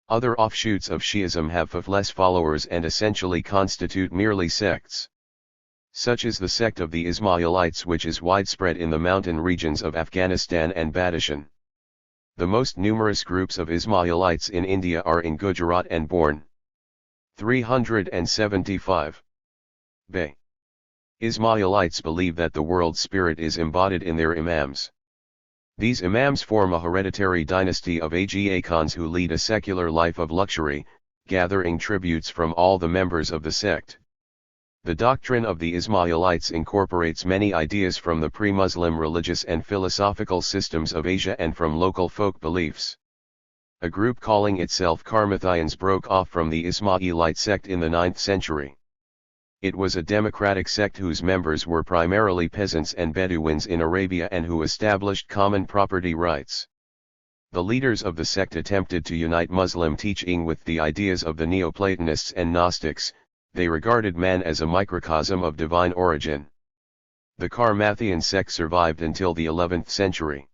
A: Other offshoots of Shi'ism have less followers and essentially constitute merely sects. Such is the sect of the Ismailites, which is widespread in the mountain regions of Afghanistan and Badashan. The most numerous groups of Ismailites in India are in Gujarat and Borne. 375. B. Ismailites believe that the world spirit is embodied in their imams. These imams form a hereditary dynasty of Aga Khans who lead a secular life of luxury, gathering tributes from all the members of the sect. The doctrine of the Ismailites incorporates many ideas from the pre-Muslim religious and philosophical systems of Asia and from local folk beliefs. A group calling itself Karmathians broke off from the Ismailite sect in the 9th century. It was a democratic sect whose members were primarily peasants and Bedouins in Arabia and who established common property rights. The leaders of the sect attempted to unite Muslim teaching with the ideas of the Neoplatonists and Gnostics. They regarded man as a microcosm of divine origin. The Karmathian sect survived until the 11th century.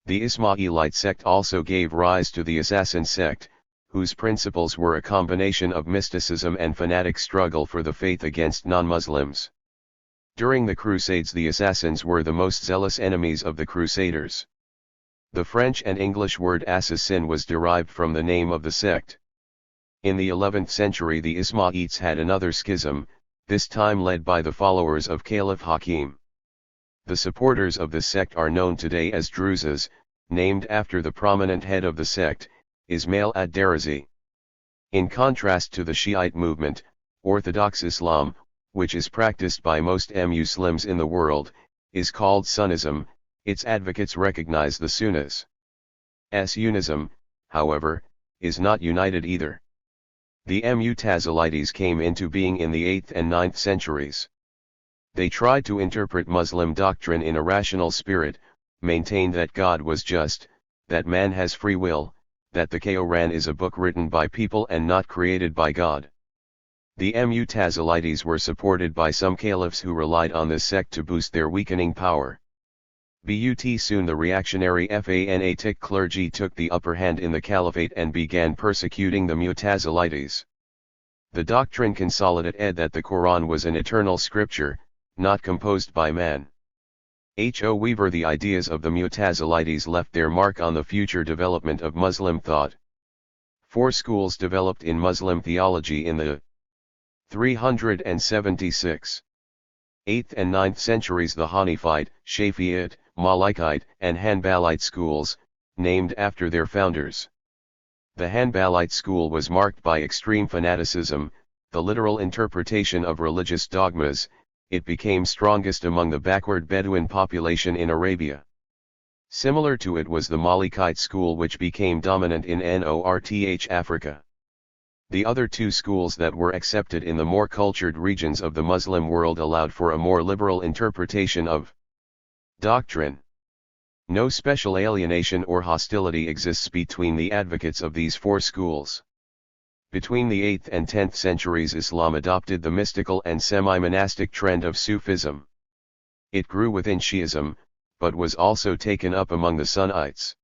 A: The Ismailite sect also gave rise to the Assassin sect, whose principles were a combination of mysticism and fanatic struggle for the faith against non-Muslims. During the Crusades the Assassins were the most zealous enemies of the Crusaders. The French and English word assassin was derived from the name of the sect. In the 11th century the Ismailites had another schism, this time led by the followers of Caliph Hakim. The supporters of the sect are known today as Druzes, named after the prominent head of the sect, Ismail ad-Darazi. In contrast to the Shiite movement, Orthodox Islam, which is practiced by most Muslims in the world, is called Sunnism. Its advocates recognize the Sunnis. Unism, however, is not united either. The Mu'tazilites came into being in the 8th and 9th centuries. They tried to interpret Muslim doctrine in a rational spirit, maintained that God was just, that man has free will, that the Quran is a book written by people and not created by God. The Mu'tazilites were supported by some caliphs who relied on this sect to boost their weakening power. But soon the reactionary fanatic clergy took the upper hand in the caliphate and began persecuting the Mu'tazilites. The doctrine consolidated that the Quran was an eternal scripture, not composed by man. However, the ideas of the Mu'tazilites left their mark on the future development of Muslim thought. 4 schools developed in Muslim theology in the 376. 8th and 9th centuries: the Hanifite, Shafi'ite, Malikite, and Hanbalite schools, named after their founders. The Hanbalite school was marked by extreme fanaticism, the literal interpretation of religious dogmas. It became strongest among the backward Bedouin population in Arabia. Similar to it was the Malikite school, which became dominant in North Africa. The other 2 schools that were accepted in the more cultured regions of the Muslim world allowed for a more liberal interpretation of doctrine. No special alienation or hostility exists between the advocates of these 4 schools. Between the 8th and 10th centuries, Islam adopted the mystical and semi-monastic trend of Sufism. It grew within Shi'ism, but was also taken up among the Sunnites.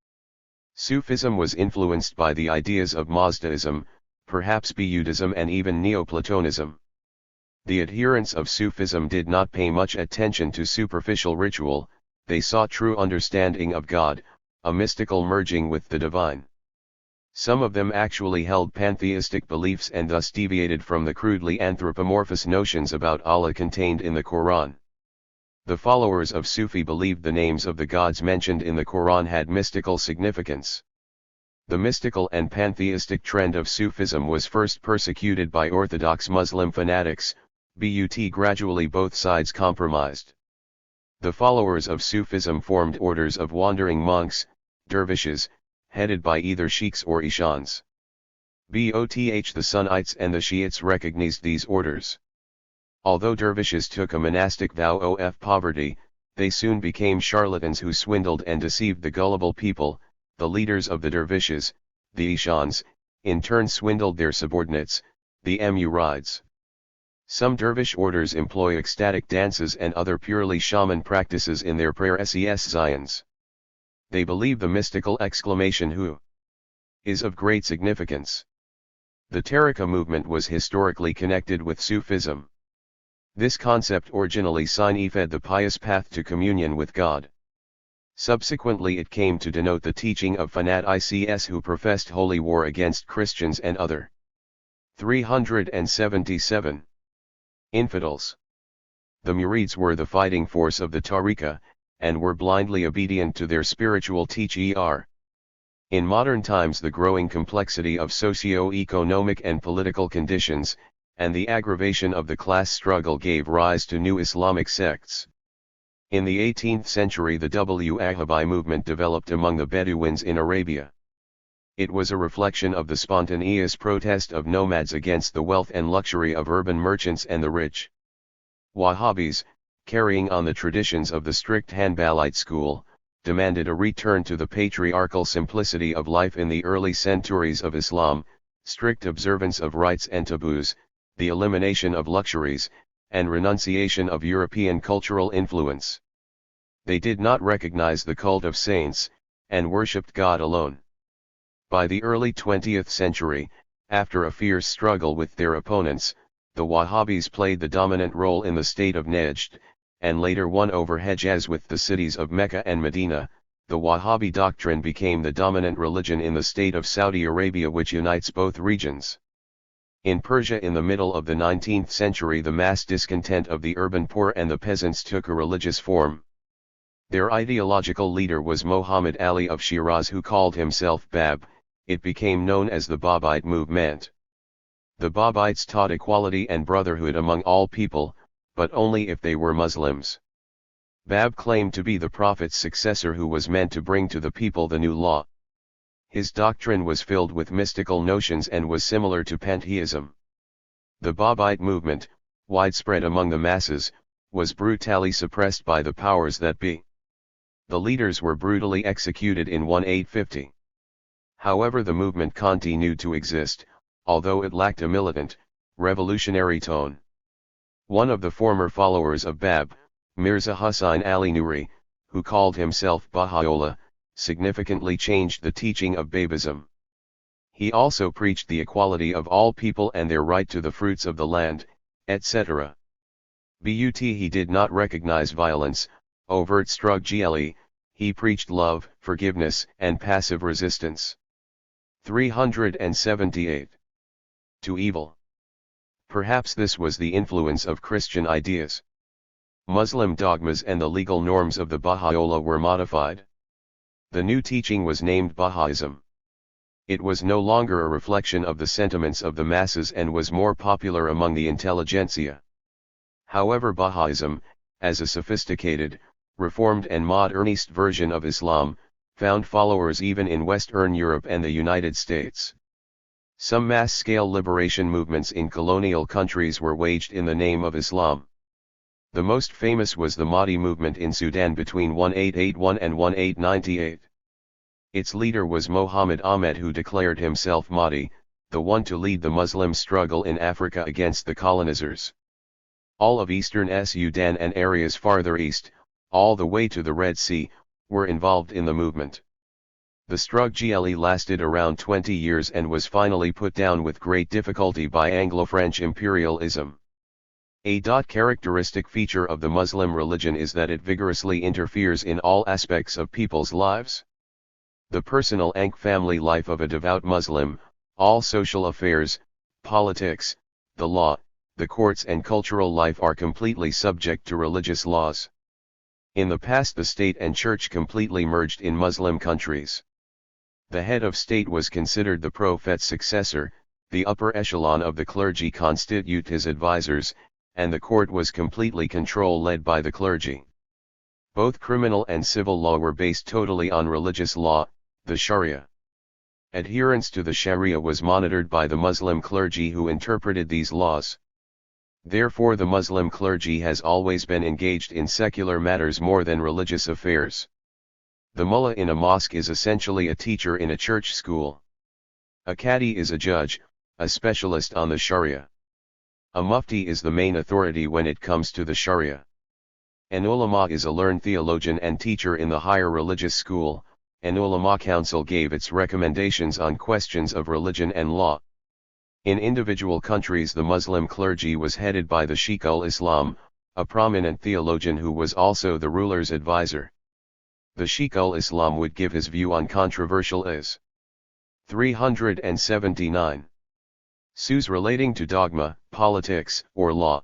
A: Sufism was influenced by the ideas of Mazdaism, perhaps Buddhism, and even Neoplatonism. The adherents of Sufism did not pay much attention to superficial ritual, they sought true understanding of God, a mystical merging with the divine. Some of them actually held pantheistic beliefs and thus deviated from the crudely anthropomorphous notions about Allah contained in the Quran. The followers of Sufi believed the names of the gods mentioned in the Quran had mystical significance. The mystical and pantheistic trend of Sufism was first persecuted by Orthodox Muslim fanatics, but gradually both sides compromised. The followers of Sufism formed orders of wandering monks, dervishes, headed by either sheikhs or ishans. Both the Sunnites and the Shiites recognized these orders. Although dervishes took a monastic vow of poverty, they soon became charlatans who swindled and deceived the gullible people. The leaders of the dervishes, the ishans, in turn swindled their subordinates, the murids. Some dervish orders employ ecstatic dances and other purely shaman practices in their prayer zayans. They believe the mystical exclamation "Hu" is of great significance. The Tariqa movement was historically connected with Sufism. This concept originally signified the pious path to communion with God. Subsequently it came to denote the teaching of fanatics who professed holy war against Christians and other 377 infidels. The murids were the fighting force of the Tariqa, and were blindly obedient to their spiritual teacher. In modern times, the growing complexity of socio-economic and political conditions, and the aggravation of the class struggle gave rise to new Islamic sects. In the 18th century, the Wahhabi movement developed among the Bedouins in Arabia. It was a reflection of the spontaneous protest of nomads against the wealth and luxury of urban merchants and the rich. Wahhabis, carrying on the traditions of the strict Hanbalite school, demanded a return to the patriarchal simplicity of life in the early centuries of Islam, strict observance of rites and taboos, the elimination of luxuries, and renunciation of European cultural influence. They did not recognize the cult of saints, and worshipped God alone. By the early 20th century, after a fierce struggle with their opponents, the Wahhabis played the dominant role in the state of Najd, and later won over Hejaz with the cities of Mecca and Medina. The Wahhabi doctrine became the dominant religion in the state of Saudi Arabia, which unites both regions. In Persia in the middle of the 19th century, the mass discontent of the urban poor and the peasants took a religious form. Their ideological leader was Muhammad Ali of Shiraz, who called himself Bab. It became known as the Babite movement. The Babites taught equality and brotherhood among all people, but only if they were Muslims. Bab claimed to be the Prophet's successor who was meant to bring to the people the new law. His doctrine was filled with mystical notions and was similar to pantheism. The Babite movement, widespread among the masses, was brutally suppressed by the powers that be. The leaders were brutally executed in 1850. However, the movement continued to exist, although it lacked a militant, revolutionary tone. One of the former followers of Bab, Mirza Hussain Ali Nuri, who called himself Baha'u'llah, significantly changed the teaching of Babism. He also preached the equality of all people and their right to the fruits of the land, etc. But he did not recognize violence, overt struggle, he preached love, forgiveness, and passive resistance. 378. To evil. Perhaps this was the influence of Christian ideas. Muslim dogmas and the legal norms of the Baha'u'llah were modified. The new teaching was named Bahaism. It was no longer a reflection of the sentiments of the masses and was more popular among the intelligentsia. However, Bahaism, as a sophisticated, reformed and modernist version of Islam, found followers even in Western Europe and the United States. Some mass-scale liberation movements in colonial countries were waged in the name of Islam. The most famous was the Mahdi movement in Sudan between 1881 and 1898. Its leader was Mohammed Ahmed, who declared himself Mahdi, the one to lead the Muslim struggle in Africa against the colonizers. All of eastern Sudan and areas farther east, all the way to the Red Sea, were involved in the movement. The struggle lasted around 20 years and was finally put down with great difficulty by Anglo-French imperialism. A characteristic feature of the Muslim religion is that it vigorously interferes in all aspects of people's lives. The personal and family life of a devout Muslim, all social affairs, politics, the law, the courts and cultural life are completely subject to religious laws. In the past, the state and church completely merged in Muslim countries. The head of state was considered the prophet's successor, the upper echelon of the clergy constitute his advisors, and the court was completely led by the clergy. Both criminal and civil law were based totally on religious law, the Sharia. Adherence to the Sharia was monitored by the Muslim clergy who interpreted these laws. Therefore, the Muslim clergy has always been engaged in secular matters more than religious affairs. The mullah in a mosque is essentially a teacher in a church school. A qadi is a judge, a specialist on the Sharia. A mufti is the main authority when it comes to the Sharia. An ulama is a learned theologian and teacher in the higher religious school. An ulama council gave its recommendations on questions of religion and law. In individual countries, the Muslim clergy was headed by the Sheikh ul-Islam, a prominent theologian who was also the ruler's advisor. The Sheikh ul-Islam would give his view on controversial issues. 379. Issues relating to dogma, politics, or law.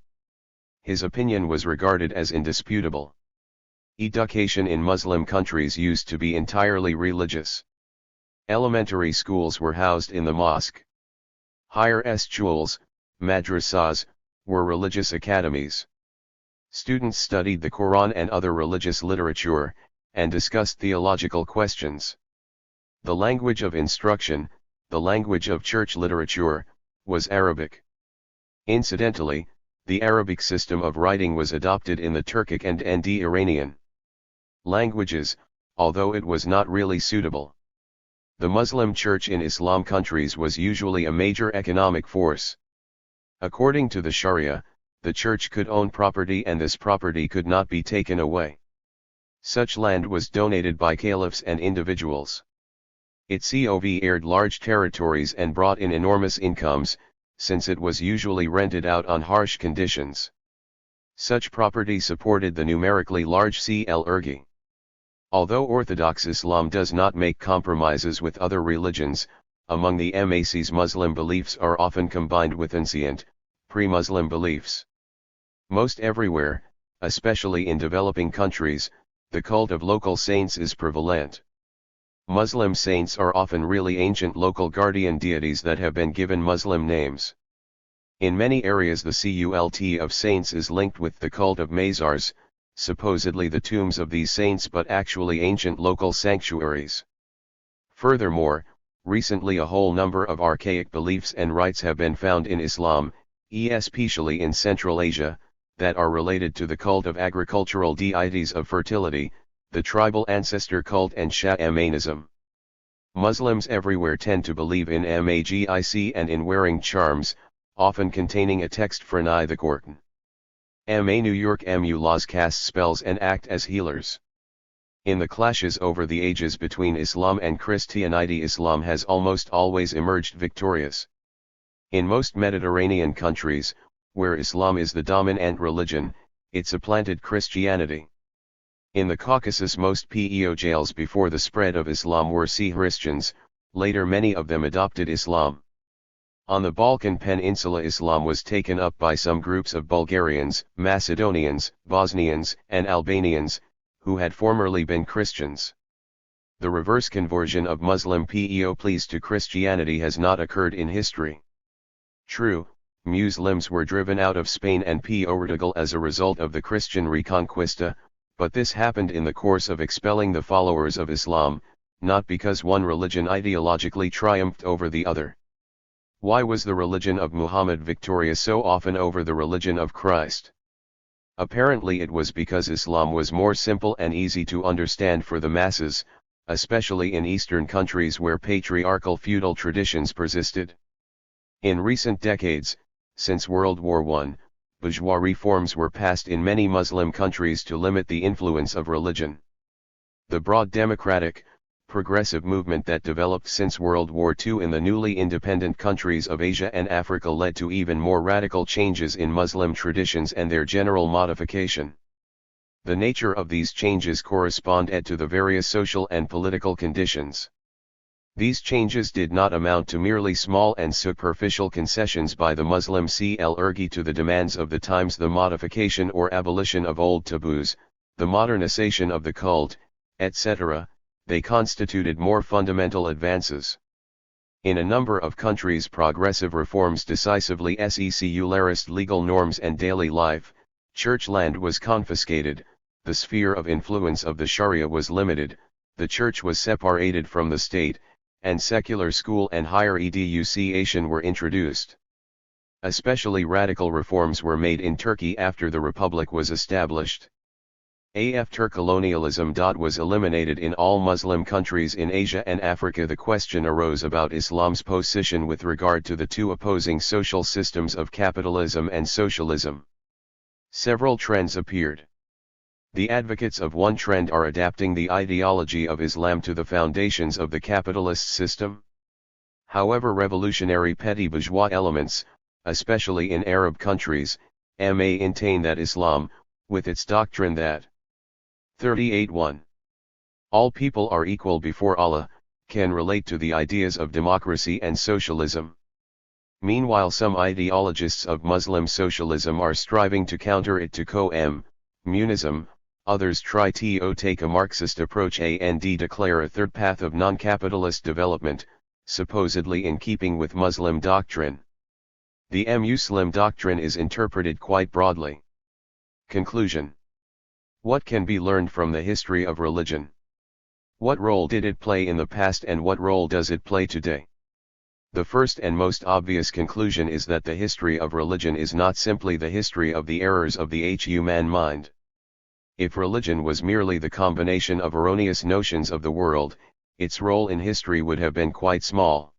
A: His opinion was regarded as indisputable. Education in Muslim countries used to be entirely religious. Elementary schools were housed in the mosque. Higher schools, madrasas, were religious academies. Students studied the Quran and other religious literature, and discussed theological questions. The language of instruction, the language of church literature, was Arabic. Incidentally, the Arabic system of writing was adopted in the Turkic and Iranian languages, although it was not really suitable. The Muslim church in Islam countries was usually a major economic force. According to the Sharia, the church could own property and this property could not be taken away. Such land was donated by caliphs and individuals. It covered large territories and brought in enormous incomes, since it was usually rented out on harsh conditions. Such property supported the numerically large clergy. Although Orthodox Islam does not make compromises with other religions, among the MAC's Muslim beliefs are often combined with ancient, pre-Muslim beliefs. Most everywhere, especially in developing countries, the cult of local saints is prevalent. Muslim saints are often really ancient local guardian deities that have been given Muslim names. In many areas the cult of saints is linked with the cult of mazars, supposedly the tombs of these saints but actually ancient local sanctuaries. Furthermore, recently a whole number of archaic beliefs and rites have been found in Islam, especially in Central Asia, that are related to the cult of agricultural deities of fertility, the tribal ancestor cult and shamanism. Muslims everywhere tend to believe in magic and in wearing charms, often containing a text for the Quran. New York mullahs cast spells and act as healers. In the clashes over the ages between Islam and Christianity, Islam has almost always emerged victorious. In most Mediterranean countries, where Islam is the dominant religion, it supplanted Christianity. In the Caucasus, most PEO jails before the spread of Islam were Christians, later many of them adopted Islam. On the Balkan Peninsula, Islam was taken up by some groups of Bulgarians, Macedonians, Bosnians, and Albanians, who had formerly been Christians. The reverse conversion of Muslim peoples to Christianity has not occurred in history. True, Muslims were driven out of Spain and Portugal as a result of the Christian Reconquista, but this happened in the course of expelling the followers of Islam, not because one religion ideologically triumphed over the other. Why was the religion of Muhammad victorious so often over the religion of Christ? Apparently it was because Islam was more simple and easy to understand for the masses, especially in Eastern countries where patriarchal feudal traditions persisted. In recent decades, since World War I, bourgeois reforms were passed in many Muslim countries to limit the influence of religion. The broad democratic, progressive movement that developed since World War II in the newly independent countries of Asia and Africa led to even more radical changes in Muslim traditions and their general modification. The nature of these changes corresponded to the various social and political conditions. These changes did not amount to merely small and superficial concessions by the Muslim clergy to the demands of the times, the modification or abolition of old taboos, the modernization of the cult, etc. They constituted more fundamental advances. In a number of countries, progressive reforms decisively secularized legal norms and daily life. Church land was confiscated, the sphere of influence of the Sharia was limited, the church was separated from the state, and secular school and higher education were introduced. Especially radical reforms were made in Turkey after the Republic was established. After colonialism was eliminated in all Muslim countries in Asia and Africa, the question arose about Islam's position with regard to the two opposing social systems of capitalism and socialism. Several trends appeared. The advocates of one trend are adapting the ideology of Islam to the foundations of the capitalist system. However, revolutionary petty bourgeois elements, especially in Arab countries, maintain that Islam, with its doctrine that 38:1 all people are equal before Allah, can relate to the ideas of democracy and socialism. Meanwhile, some ideologists of Muslim socialism are striving to counter it to communism, others try to take a Marxist approach and declare a third path of non-capitalist development, supposedly in keeping with Muslim doctrine. The Muslim doctrine is interpreted quite broadly. Conclusion. What can be learned from the history of religion? What role did it play in the past and what role does it play today? The first and most obvious conclusion is that the history of religion is not simply the history of the errors of the human mind. If religion was merely the combination of erroneous notions of the world, its role in history would have been quite small.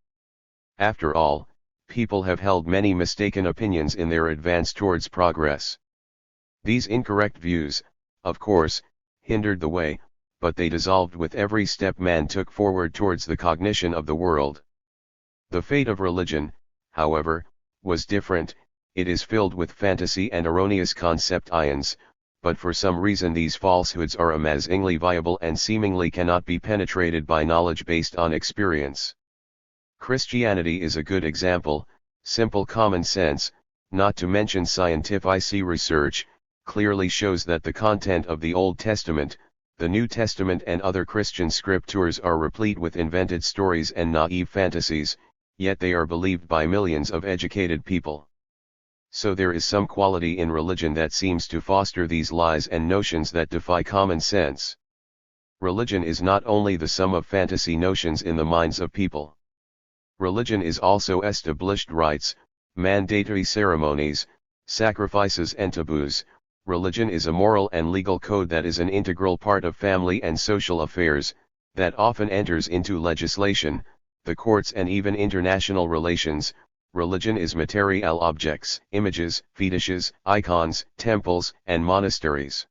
A: After all, people have held many mistaken opinions in their advance towards progress. These incorrect views, of course, hindered the way, but they dissolved with every step man took forward towards the cognition of the world. The fate of religion, however, was different. It is filled with fantasy and erroneous conceptions, but for some reason these falsehoods are amazingly viable and seemingly cannot be penetrated by knowledge based on experience. Christianity is a good example. Simple common sense, not to mention scientific research, clearly shows that the content of the Old Testament, the New Testament and other Christian scriptures are replete with invented stories and naive fantasies, yet they are believed by millions of educated people. So there is some quality in religion that seems to foster these lies and notions that defy common sense. Religion is not only the sum of fantasy notions in the minds of people. Religion is also established rites, mandatory ceremonies, sacrifices and taboos. Religion is a moral and legal code that is an integral part of family and social affairs, that often enters into legislation, the courts and even international relations. Religion is material objects, images, fetishes, icons, temples, and monasteries.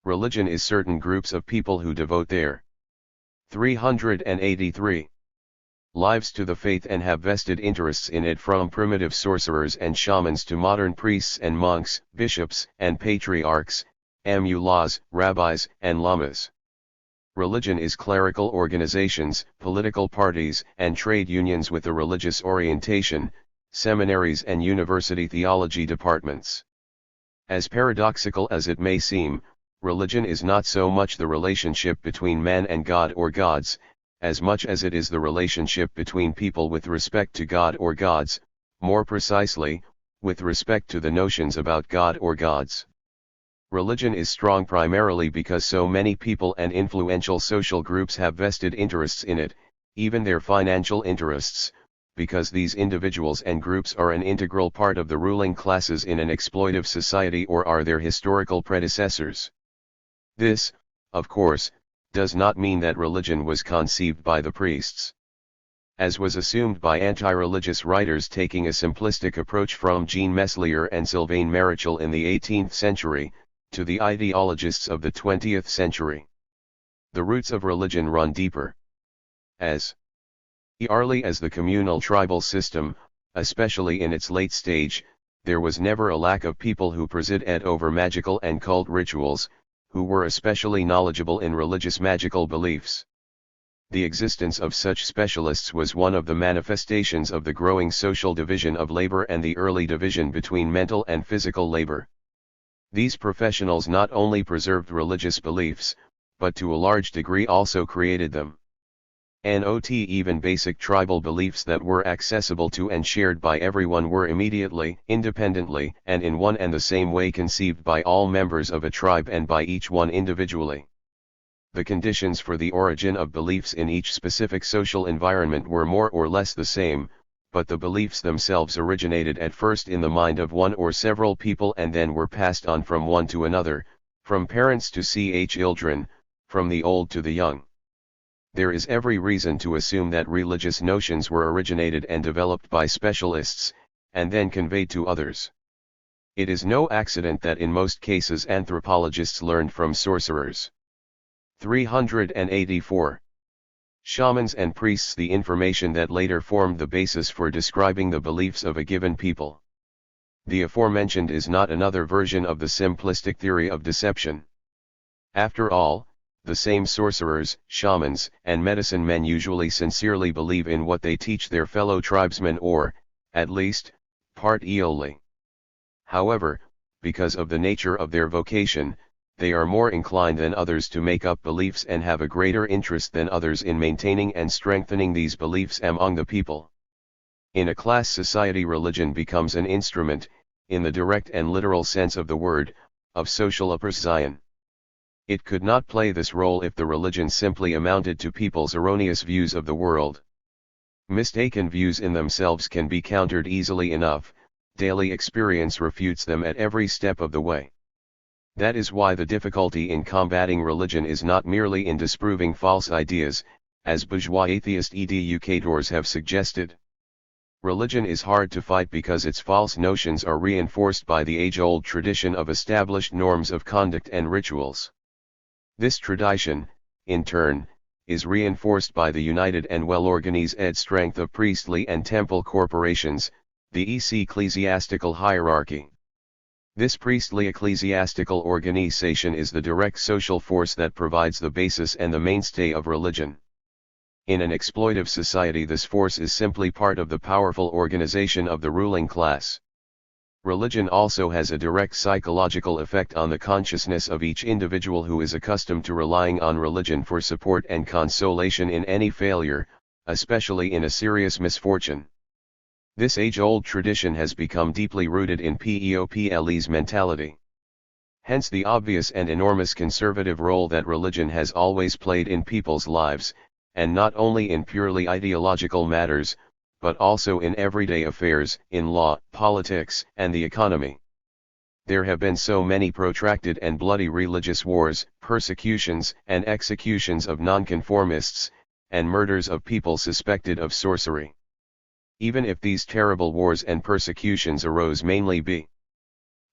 A: Religion is certain groups of people who devote their 383 lives to the faith and have vested interests in it, from primitive sorcerers and shamans to modern priests and monks, bishops and patriarchs, mullahs, rabbis and lamas. Religion is clerical organizations, political parties and trade unions with a religious orientation, seminaries and university theology departments. As paradoxical as it may seem, religion is not so much the relationship between man and God or gods, as much as it is the relationship between people with respect to God or gods, more precisely, with respect to the notions about God or gods. Religion is strong primarily because so many people and influential social groups have vested interests in it, even their financial interests, because these individuals and groups are an integral part of the ruling classes in an exploitive society or are their historical predecessors. This, of course, does not mean that religion was conceived by the priests. As was assumed by anti-religious writers taking a simplistic approach from Jean Meslier and Sylvain Marichal in the 18th century, to the ideologists of the 20th century. The roots of religion run deeper. As early as the communal tribal system, especially in its late stage, there was never a lack of people who presided over magical and cult rituals, who were especially knowledgeable in religious magical beliefs. The existence of such specialists was one of the manifestations of the growing social division of labor and the early division between mental and physical labor. These professionals not only preserved religious beliefs, but to a large degree also created them. Not even basic tribal beliefs that were accessible to and shared by everyone were immediately, independently, and in one and the same way conceived by all members of a tribe and by each one individually. The conditions for the origin of beliefs in each specific social environment were more or less the same, but the beliefs themselves originated at first in the mind of one or several people and then were passed on from one to another, from parents to children, from the old to the young. There is every reason to assume that religious notions were originated and developed by specialists, and then conveyed to others. It is no accident that in most cases anthropologists learned from sorcerers. 384. Shamans and priests the information that later formed the basis for describing the beliefs of a given people. The aforementioned is not another version of the simplistic theory of deception. After all, the same sorcerers, shamans, and medicine men usually sincerely believe in what they teach their fellow tribesmen or, at least, partially. However, because of the nature of their vocation, they are more inclined than others to make up beliefs and have a greater interest than others in maintaining and strengthening these beliefs among the people. In a class society, religion becomes an instrument, in the direct and literal sense of the word, of social oppression. It could not play this role if the religion simply amounted to people's erroneous views of the world. Mistaken views in themselves can be countered easily enough, daily experience refutes them at every step of the way. That is why the difficulty in combating religion is not merely in disproving false ideas, as bourgeois atheist educators have suggested. Religion is hard to fight because its false notions are reinforced by the age-old tradition of established norms of conduct and rituals. This tradition, in turn, is reinforced by the united and well-organized strength of priestly and temple corporations, the ecclesiastical hierarchy. This priestly ecclesiastical organization is the direct social force that provides the basis and the mainstay of religion. In an exploitive society, this force is simply part of the powerful organization of the ruling class. Religion also has a direct psychological effect on the consciousness of each individual who is accustomed to relying on religion for support and consolation in any failure, especially in a serious misfortune. This age-old tradition has become deeply rooted in people's mentality. Hence the obvious and enormous conservative role that religion has always played in people's lives, and not only in purely ideological matters, but also in everyday affairs, in law, politics, and the economy. There have been so many protracted and bloody religious wars, persecutions and executions of nonconformists, and murders of people suspected of sorcery. Even if these terrible wars and persecutions arose mainly b.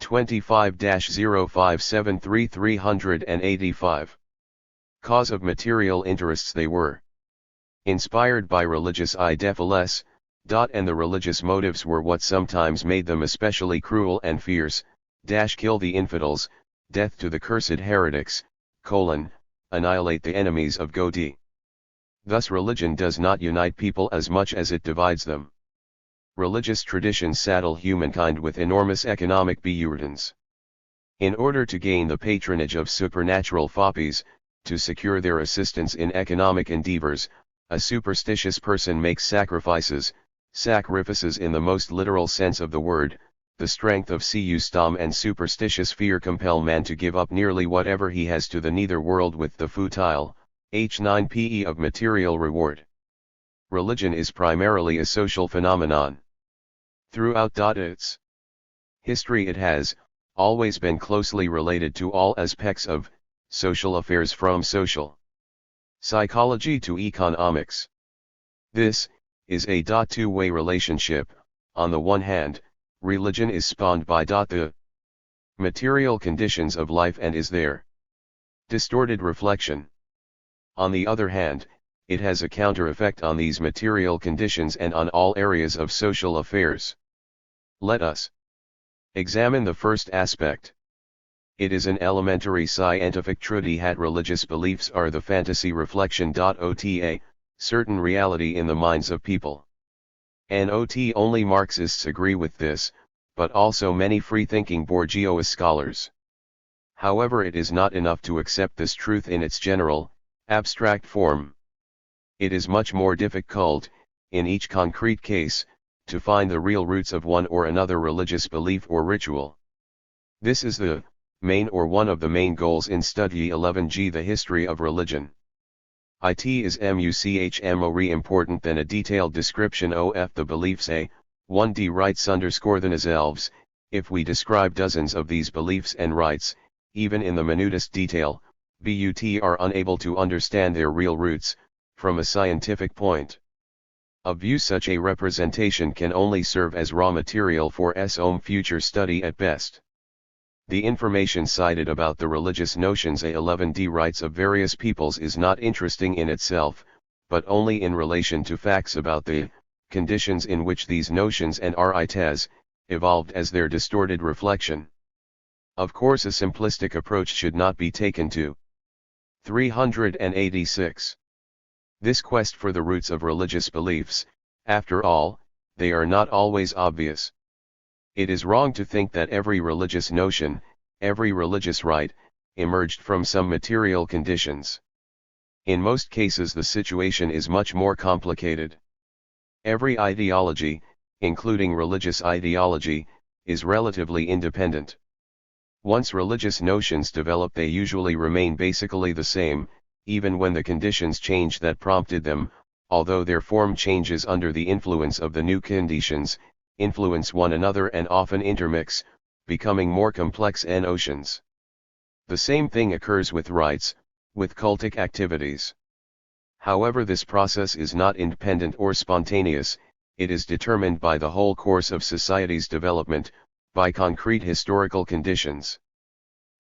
A: 25-0573-385. Cause of material interests, they were inspired by religious ideals, and the religious motives were what sometimes made them especially cruel and fierce, kill the infidels, death to the cursed heretics, annihilate the enemies of God. Thus religion does not unite people as much as it divides them. Religious traditions saddle humankind with enormous economic burdens. In order to gain the patronage of supernatural foppies, to secure their assistance in economic endeavors, a superstitious person makes sacrifices in the most literal sense of the word. The strength of custom and superstitious fear compel man to give up nearly whatever he has to the nether world with the futile, h9pe of material reward. Religion is primarily a social phenomenon. Throughout its history it has always been closely related to all aspects of social affairs, from social psychology to economics. This is a two-way relationship. On the one hand, religion is spawned by the material conditions of life and is their distorted reflection. On the other hand, it has a counter effect on these material conditions and on all areas of social affairs. Let us examine the first aspect. It is an elementary scientific truth that religious beliefs are the fantasy reflection ota, certain reality in the minds of people. Not only Marxists agree with this, but also many free-thinking bourgeois scholars. However, it is not enough to accept this truth in its general, abstract form. It is much more difficult, in each concrete case, to find the real roots of one or another religious belief or ritual. This is the main or one of the main goals in study 11G, the history of religion. It is much more important than a detailed description of the beliefs. 1D writes _ themselves. If we describe dozens of these beliefs and rites, even in the minutest detail, but are unable to understand their real roots, from a scientific point of view. Such a representation can only serve as raw material for some future study at best. The information cited about the religious notions 11D rights of various peoples is not interesting in itself, but only in relation to facts about the conditions in which these notions and rites evolved as their distorted reflection. Of course, a simplistic approach should not be taken to 386. This quest for the roots of religious beliefs, after all, they are not always obvious. It is wrong to think that every religious notion, every religious rite, emerged from some material conditions. In most cases the situation is much more complicated. Every ideology, including religious ideology, is relatively independent. Once religious notions develop, they usually remain basically the same, even when the conditions change that prompted them, although their form changes under the influence of the new conditions, influence one another and often intermix, becoming more complex notions. The same thing occurs with rites, with cultic activities. However, this process is not independent or spontaneous, it is determined by the whole course of society's development, by concrete historical conditions.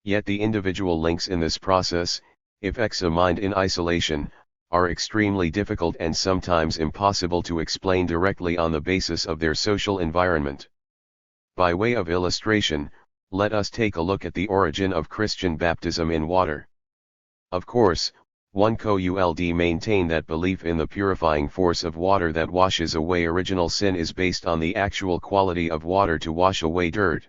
A: Yet the individual links in this process, if examined in isolation, are extremely difficult and sometimes impossible to explain directly on the basis of their social environment. By way of illustration, let us take a look at the origin of Christian baptism in water. Of course, one could maintain that belief in the purifying force of water that washes away original sin is based on the actual quality of water to wash away dirt.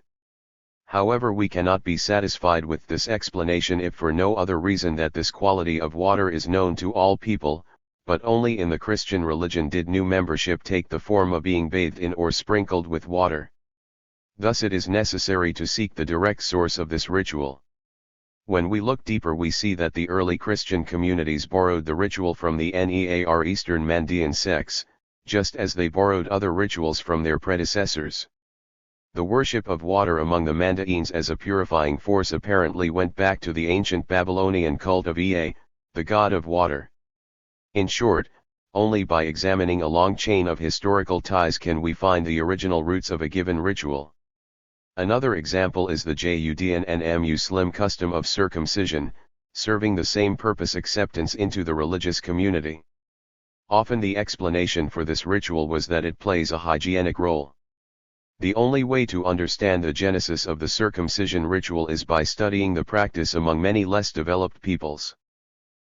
A: However, we cannot be satisfied with this explanation if for no other reason that this quality of water is known to all people, but only in the Christian religion did new membership take the form of being bathed in or sprinkled with water. Thus it is necessary to seek the direct source of this ritual. When we look deeper, we see that the early Christian communities borrowed the ritual from the Near Eastern Mandaean sects, just as they borrowed other rituals from their predecessors. The worship of water among the Mandaeans as a purifying force apparently went back to the ancient Babylonian cult of Ea, the god of water. In short, only by examining a long chain of historical ties can we find the original roots of a given ritual. Another example is the Judean and Muslim custom of circumcision, serving the same purpose: acceptance into the religious community. Often the explanation for this ritual was that it plays a hygienic role. The only way to understand the genesis of the circumcision ritual is by studying the practice among many less developed peoples.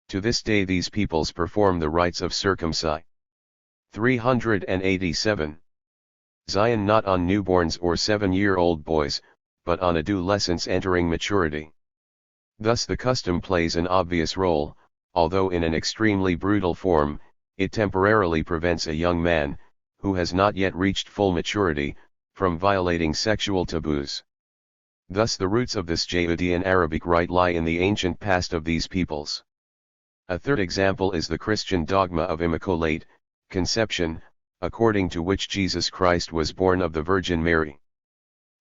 A: To this day these peoples perform the rites of circumcision. 387. Zion, not on newborns or 7-year-old boys, but on adolescents entering maturity. Thus the custom plays an obvious role, although in an extremely brutal form. It temporarily prevents a young man, who has not yet reached full maturity, from violating sexual taboos. Thus the roots of this Judean Arabic rite lie in the ancient past of these peoples. A third example is the Christian dogma of Immaculate Conception, according to which Jesus Christ was born of the Virgin Mary.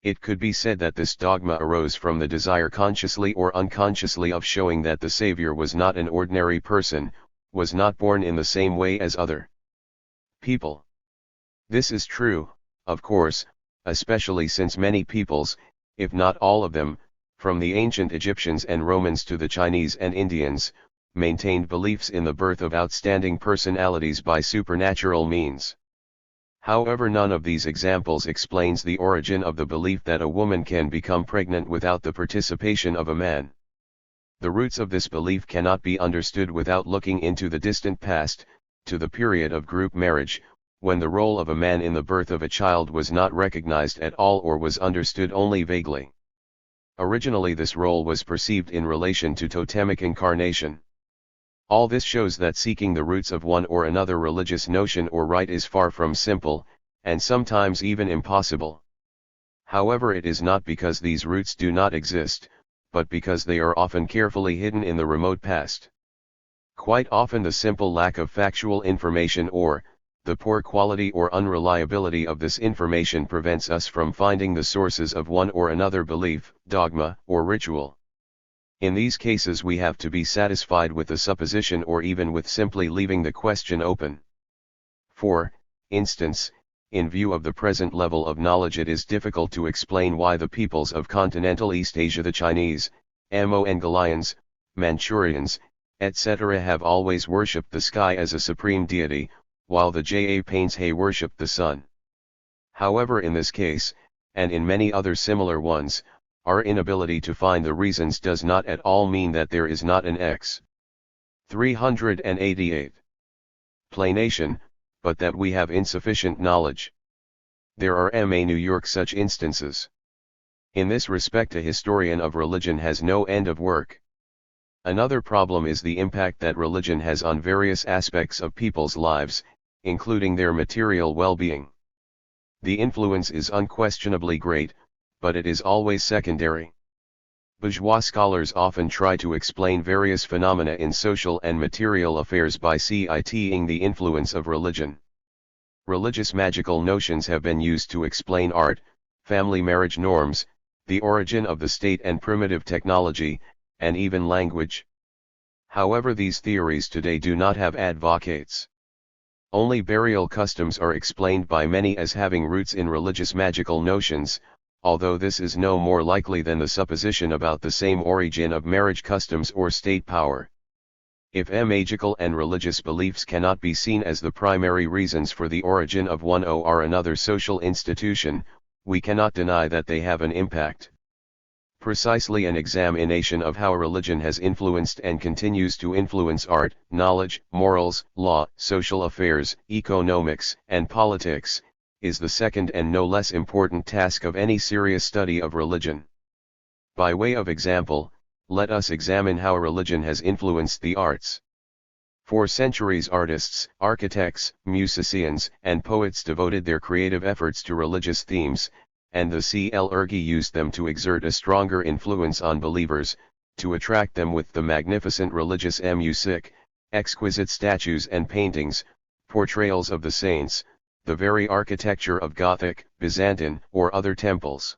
A: It could be said that this dogma arose from the desire, consciously or unconsciously, of showing that the Savior was not an ordinary person, was not born in the same way as other people. This is true, of course, especially since many peoples, if not all of them, from the ancient Egyptians and Romans to the Chinese and Indians, maintained beliefs in the birth of outstanding personalities by supernatural means. However, none of these examples explains the origin of the belief that a woman can become pregnant without the participation of a man. The roots of this belief cannot be understood without looking into the distant past, to the period of group marriage, when the role of a man in the birth of a child was not recognized at all or was understood only vaguely. Originally this role was perceived in relation to totemic incarnation. All this shows that seeking the roots of one or another religious notion or rite is far from simple, and sometimes even impossible. However, it is not because these roots do not exist, but because they are often carefully hidden in the remote past. Quite often the simple lack of factual information or the poor quality or unreliability of this information prevents us from finding the sources of one or another belief, dogma, or ritual. In these cases we have to be satisfied with the supposition or even with simply leaving the question open. For instance, in view of the present level of knowledge, it is difficult to explain why the peoples of continental East Asia, the Chinese, Mongolians, Manchurians, etc., have always worshipped the sky as a supreme deity, while the Japanes worshipped the sun. However, in this case, and in many other similar ones, our inability to find the reasons does not at all mean that there is not an X. 388. Planation, but that we have insufficient knowledge. There are in New York such instances. In this respect, a historian of religion has no end of work. Another problem is the impact that religion has on various aspects of people's lives, including their material well-being. The influence is unquestionably great, but it is always secondary. Bourgeois scholars often try to explain various phenomena in social and material affairs by citing the influence of religion. Religious magical notions have been used to explain art, family marriage norms, the origin of the state and primitive technology, and even language. However, these theories today do not have advocates. Only burial customs are explained by many as having roots in religious magical notions, although this is no more likely than the supposition about the same origin of marriage customs or state power. If magical and religious beliefs cannot be seen as the primary reasons for the origin of one or another social institution, we cannot deny that they have an impact. Precisely an examination of how religion has influenced and continues to influence art, knowledge, morals, law, social affairs, economics, and politics, is the second and no less important task of any serious study of religion. By way of example, let us examine how religion has influenced the arts. For centuries artists, architects, musicians, and poets devoted their creative efforts to religious themes, and the clergy used them to exert a stronger influence on believers, to attract them with the magnificent religious music, exquisite statues and paintings, portrayals of the saints, the very architecture of Gothic, Byzantine, or other temples.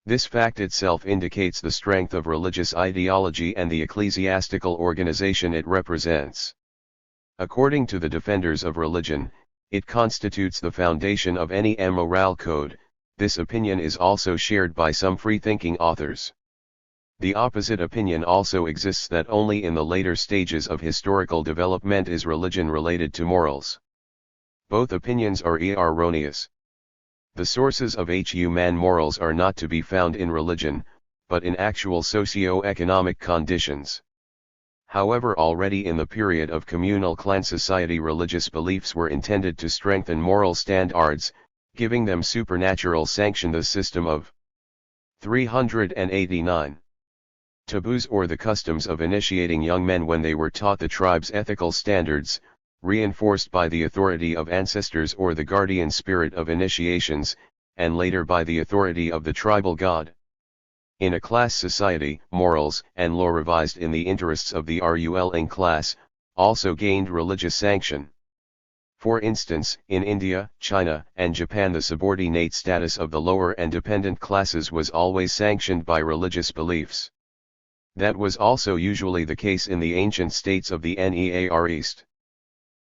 A: This fact itself indicates the strength of religious ideology and the ecclesiastical organization it represents. According to the defenders of religion, it constitutes the foundation of any moral code. This opinion is also shared by some free-thinking authors. The opposite opinion also exists that only in the later stages of historical development is religion related to morals. Both opinions are erroneous. The sources of human morals are not to be found in religion, but in actual socio-economic conditions. However, already in the period of communal clan society, religious beliefs were intended to strengthen moral standards, giving them supernatural sanction. The system of 389 taboos, or the customs of initiating young men when they were taught the tribe's ethical standards, reinforced by the authority of ancestors or the guardian spirit of initiations, and later by the authority of the tribal god. In a class society, morals and law revised in the interests of the ruling class, also gained religious sanction. For instance, in India, China, and Japan, the subordinate status of the lower and dependent classes was always sanctioned by religious beliefs. That was also usually the case in the ancient states of the Near East.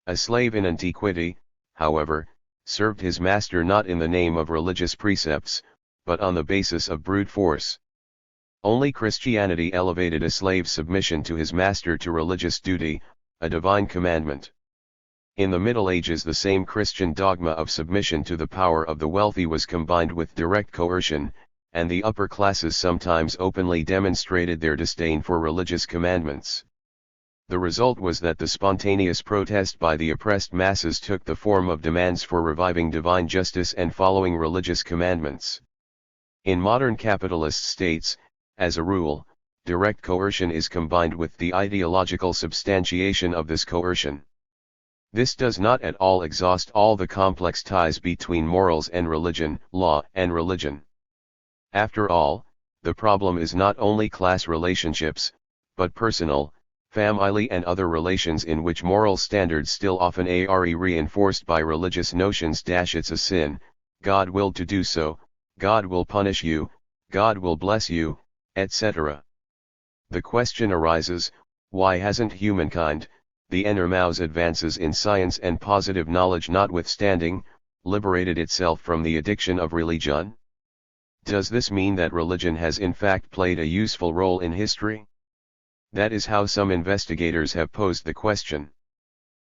A: A slave in antiquity, however, served his master not in the name of religious precepts, but on the basis of brute force. Only Christianity elevated a slave's submission to his master to religious duty, a divine commandment. In the Middle Ages, the same Christian dogma of submission to the power of the wealthy was combined with direct coercion, and the upper classes sometimes openly demonstrated their disdain for religious commandments. The result was that the spontaneous protest by the oppressed masses took the form of demands for reviving divine justice and following religious commandments. In modern capitalist states, as a rule, direct coercion is combined with the ideological substantiation of this coercion. This does not at all exhaust all the complex ties between morals and religion, law and religion. After all, the problem is not only class relationships, but personal, family and other relations in which moral standards still often are reinforced by religious notions. It's a sin, God willed to do so, God will punish you, God will bless you, etc. The question arises, why hasn't humankind, the enormous advances in science and positive knowledge notwithstanding, liberated itself from the addiction of religion? Does this mean that religion has in fact played a useful role in history? That is how some investigators have posed the question.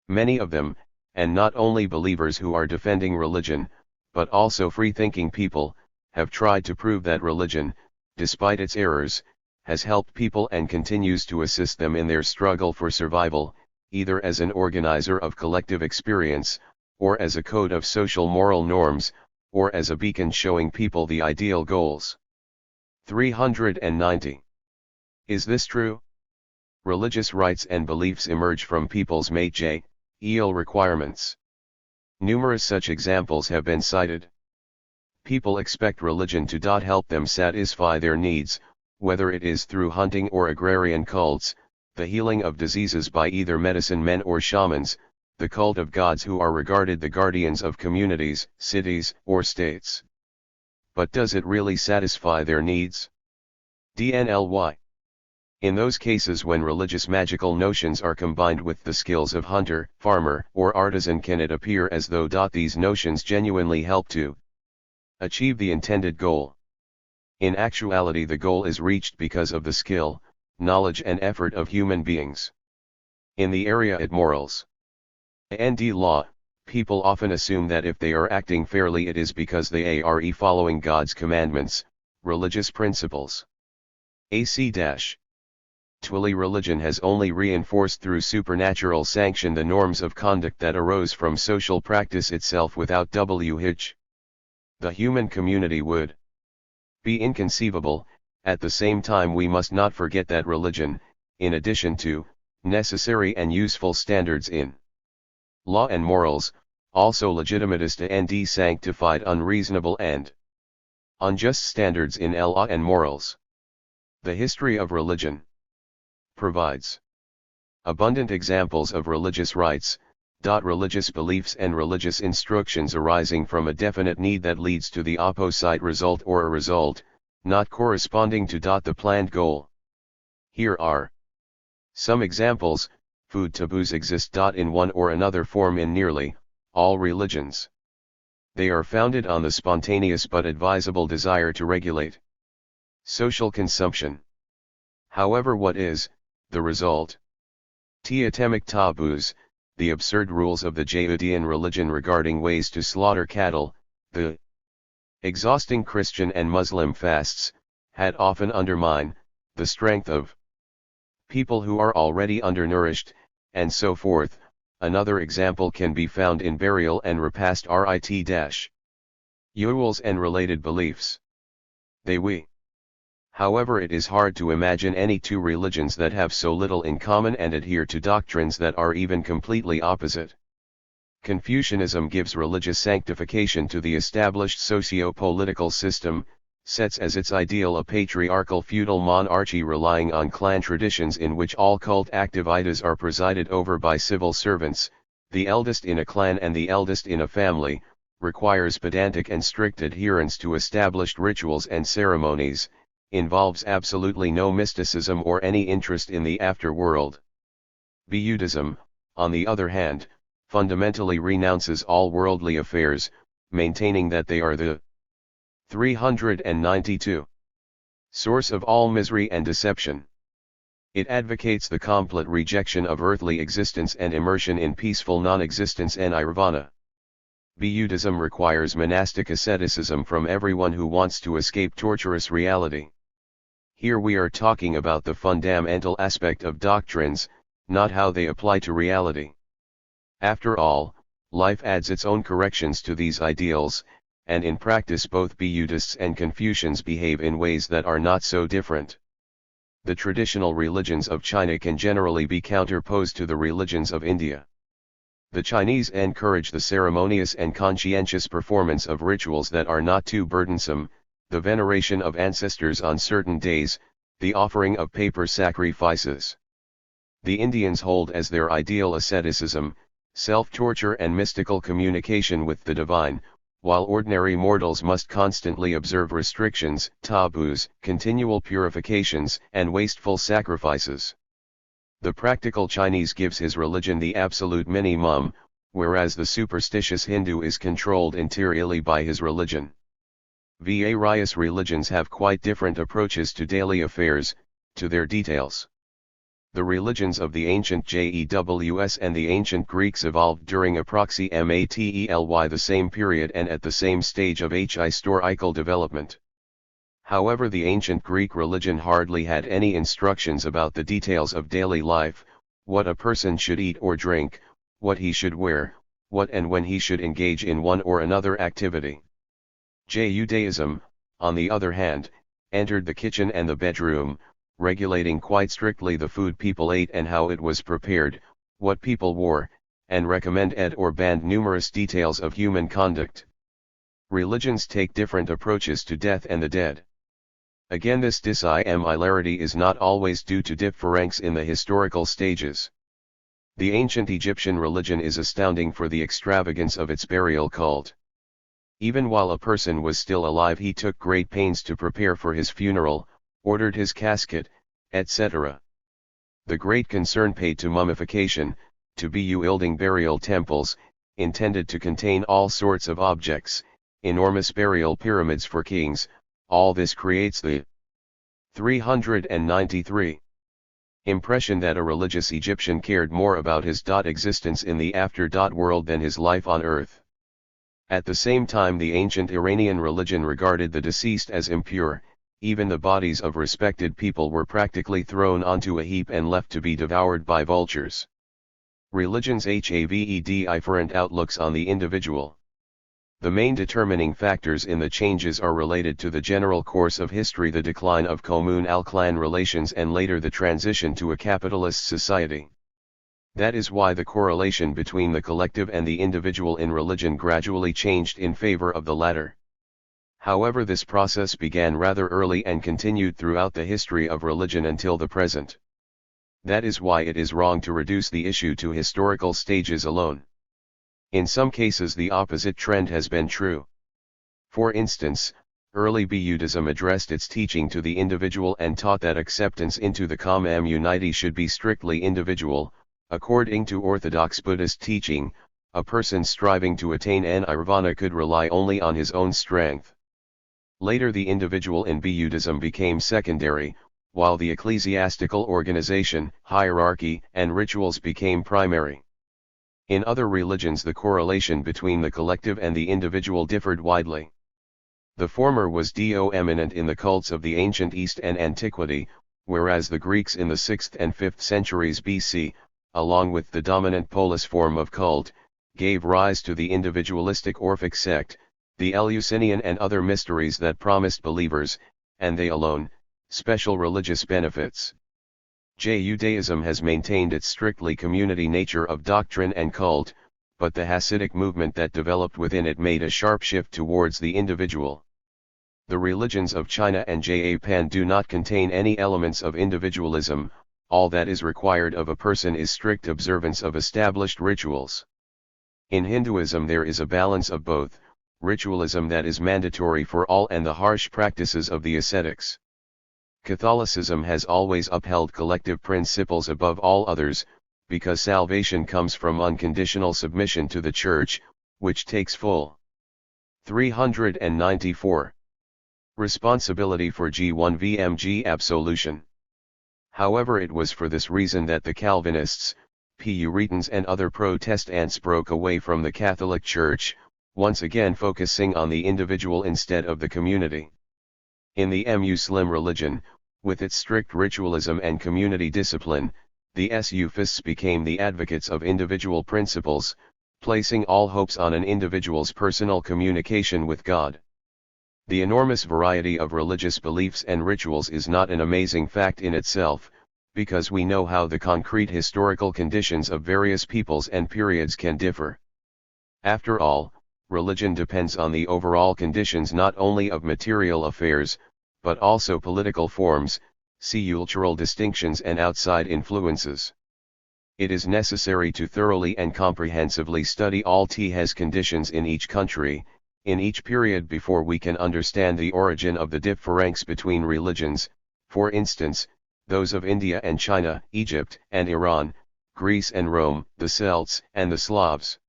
A: Many of them, and not only believers who are defending religion, but also free-thinking people, have tried to prove that religion, despite its errors, has helped people and continues to assist them in their struggle for survival, either as an organizer of collective experience, or as a code of social moral norms, or as a beacon showing people the ideal goals. 390. Is this true? Religious rites and beliefs emerge from people's material requirements. Numerous such examples have been cited. People expect religion to help them satisfy their needs, whether it is through hunting or agrarian cults, the healing of diseases by either medicine men or shamans, the cult of gods who are regarded the guardians of communities, cities, or states. But does it really satisfy their needs? DNLY. In those cases when religious magical notions are combined with the skills of hunter, farmer, or artisan, can it appear as though these notions genuinely help to achieve the intended goal. In actuality, the goal is reached because of the skill, knowledge and effort of human beings. In the area of morals and law, people often assume that if they are acting fairly it is because they are following God's commandments, religious principles. Actually, religion has only reinforced through supernatural sanction the norms of conduct that arose from social practice itself. Without which the human community would be inconceivable. At the same time, we must not forget that religion, in addition to necessary and useful standards in law and morals, also legitimatist and sanctified unreasonable and unjust standards in law and morals. The history of religion provides abundant examples of religious rites, religious beliefs and religious instructions arising from a definite need that leads to the opposite result or a result, not corresponding to the planned goal. Here are some examples. Food taboos exist in one or another form in nearly all religions. They are founded on the spontaneous but advisable desire to regulate social consumption. However, what is the result? Totemic taboos, the absurd rules of the Judean religion regarding ways to slaughter cattle, the exhausting Christian and Muslim fasts, had often undermined the strength of people who are already undernourished, and so forth. Another example can be found in burial and repast rituals and related beliefs. However, it is hard to imagine any two religions that have so little in common and adhere to doctrines that are even completely opposite. Confucianism gives religious sanctification to the established socio-political system, sets as its ideal a patriarchal feudal monarchy relying on clan traditions in which all cult activities are presided over by civil servants, the eldest in a clan and the eldest in a family, requires pedantic and strict adherence to established rituals and ceremonies, involves absolutely no mysticism or any interest in the afterworld. Buddhism, on the other hand, fundamentally renounces all worldly affairs, maintaining that they are the 392 source of all misery and deception. It advocates the complete rejection of earthly existence and immersion in peaceful non-existence and nirvana. Buddhism requires monastic asceticism from everyone who wants to escape torturous reality. Here we are talking about the fundamental aspect of doctrines, not how they apply to reality. After all, life adds its own corrections to these ideals, and in practice both Buddhists and Confucians behave in ways that are not so different. The traditional religions of China can generally be counterposed to the religions of India. The Chinese encourage the ceremonious and conscientious performance of rituals that are not too burdensome, the veneration of ancestors on certain days, the offering of paper sacrifices. The Indians hold as their ideal asceticism, self-torture and mystical communication with the divine, while ordinary mortals must constantly observe restrictions, taboos, continual purifications, and wasteful sacrifices. The practical Chinese gives his religion the absolute minimum, whereas the superstitious Hindu is controlled entirely by his religion. Various religions have quite different approaches to daily affairs, to their details. The religions of the ancient Jews and the ancient Greeks evolved during approximately the same period and at the same stage of historical development. However, the ancient Greek religion hardly had any instructions about the details of daily life, what a person should eat or drink, what he should wear, what and when he should engage in one or another activity. Judaism, on the other hand, entered the kitchen and the bedroom, regulating quite strictly the food people ate and how it was prepared, what people wore, and recommended or banned numerous details of human conduct. Religions take different approaches to death and the dead. Again, this dissimilarity is not always due to difference in the historical stages. The ancient Egyptian religion is astounding for the extravagance of its burial cult. Even while a person was still alive, he took great pains to prepare for his funeral, ordered his casket, etc. The great concern paid to mummification, to building burial temples, intended to contain all sorts of objects, enormous burial pyramids for kings, all this creates the 393 impression that a religious Egyptian cared more about his existence in the after-world than his life on earth. At the same time, the ancient Iranian religion regarded the deceased as impure. Even the bodies of respected people were practically thrown onto a heap and left to be devoured by vultures. Religions have different outlooks on the individual. The main determining factors in the changes are related to the general course of history, the decline of communal-clan relations, and later the transition to a capitalist society. That is why the correlation between the collective and the individual in religion gradually changed in favor of the latter. However, this process began rather early and continued throughout the history of religion until the present. That is why it is wrong to reduce the issue to historical stages alone. In some cases the opposite trend has been true. For instance, early Buddhism addressed its teaching to the individual and taught that acceptance into the community should be strictly individual. According to Orthodox Buddhist teaching, a person striving to attain nirvana could rely only on his own strength. Later the individual in Buddhism became secondary, while the ecclesiastical organization, hierarchy, and rituals became primary. In other religions the correlation between the collective and the individual differed widely. The former was dominant in the cults of the ancient East and antiquity, whereas the Greeks in the 6th and 5th centuries BC, along with the dominant Polis form of cult, gave rise to the individualistic Orphic sect, the Eleusinian and other mysteries that promised believers, and they alone, special religious benefits. Judaism has maintained its strictly community nature of doctrine and cult, but the Hasidic movement that developed within it made a sharp shift towards the individual. The religions of China and Japan do not contain any elements of individualism. All that is required of a person is strict observance of established rituals. In Hinduism there is a balance of both, ritualism that is mandatory for all and the harsh practices of the ascetics. Catholicism has always upheld collective principles above all others, because salvation comes from unconditional submission to the Church, which takes full 394 responsibility for G1 absolution. However, it was for this reason that the Calvinists, Puritans and other Protestants broke away from the Catholic Church, once again focusing on the individual instead of the community. In the Muslim religion, with its strict ritualism and community discipline, the Sufis became the advocates of individual principles, placing all hopes on an individual's personal communication with God. The enormous variety of religious beliefs and rituals is not an amazing fact in itself, because we know how the concrete historical conditions of various peoples and periods can differ. After all, religion depends on the overall conditions not only of material affairs, but also political forms, cultural distinctions and outside influences. It is necessary to thoroughly and comprehensively study all these conditions in each country, in each period before we can understand the origin of the difference between religions, for instance, those of India and China, Egypt and Iran, Greece and Rome, the Celts and the Slavs.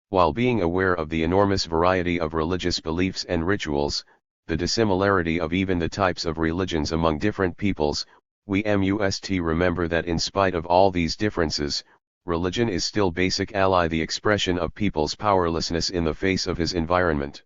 A: While being aware of the enormous variety of religious beliefs and rituals, the dissimilarity of even the types of religions among different peoples, we must remember that in spite of all these differences, religion is still basic ally, the expression of people's powerlessness in the face of his environment.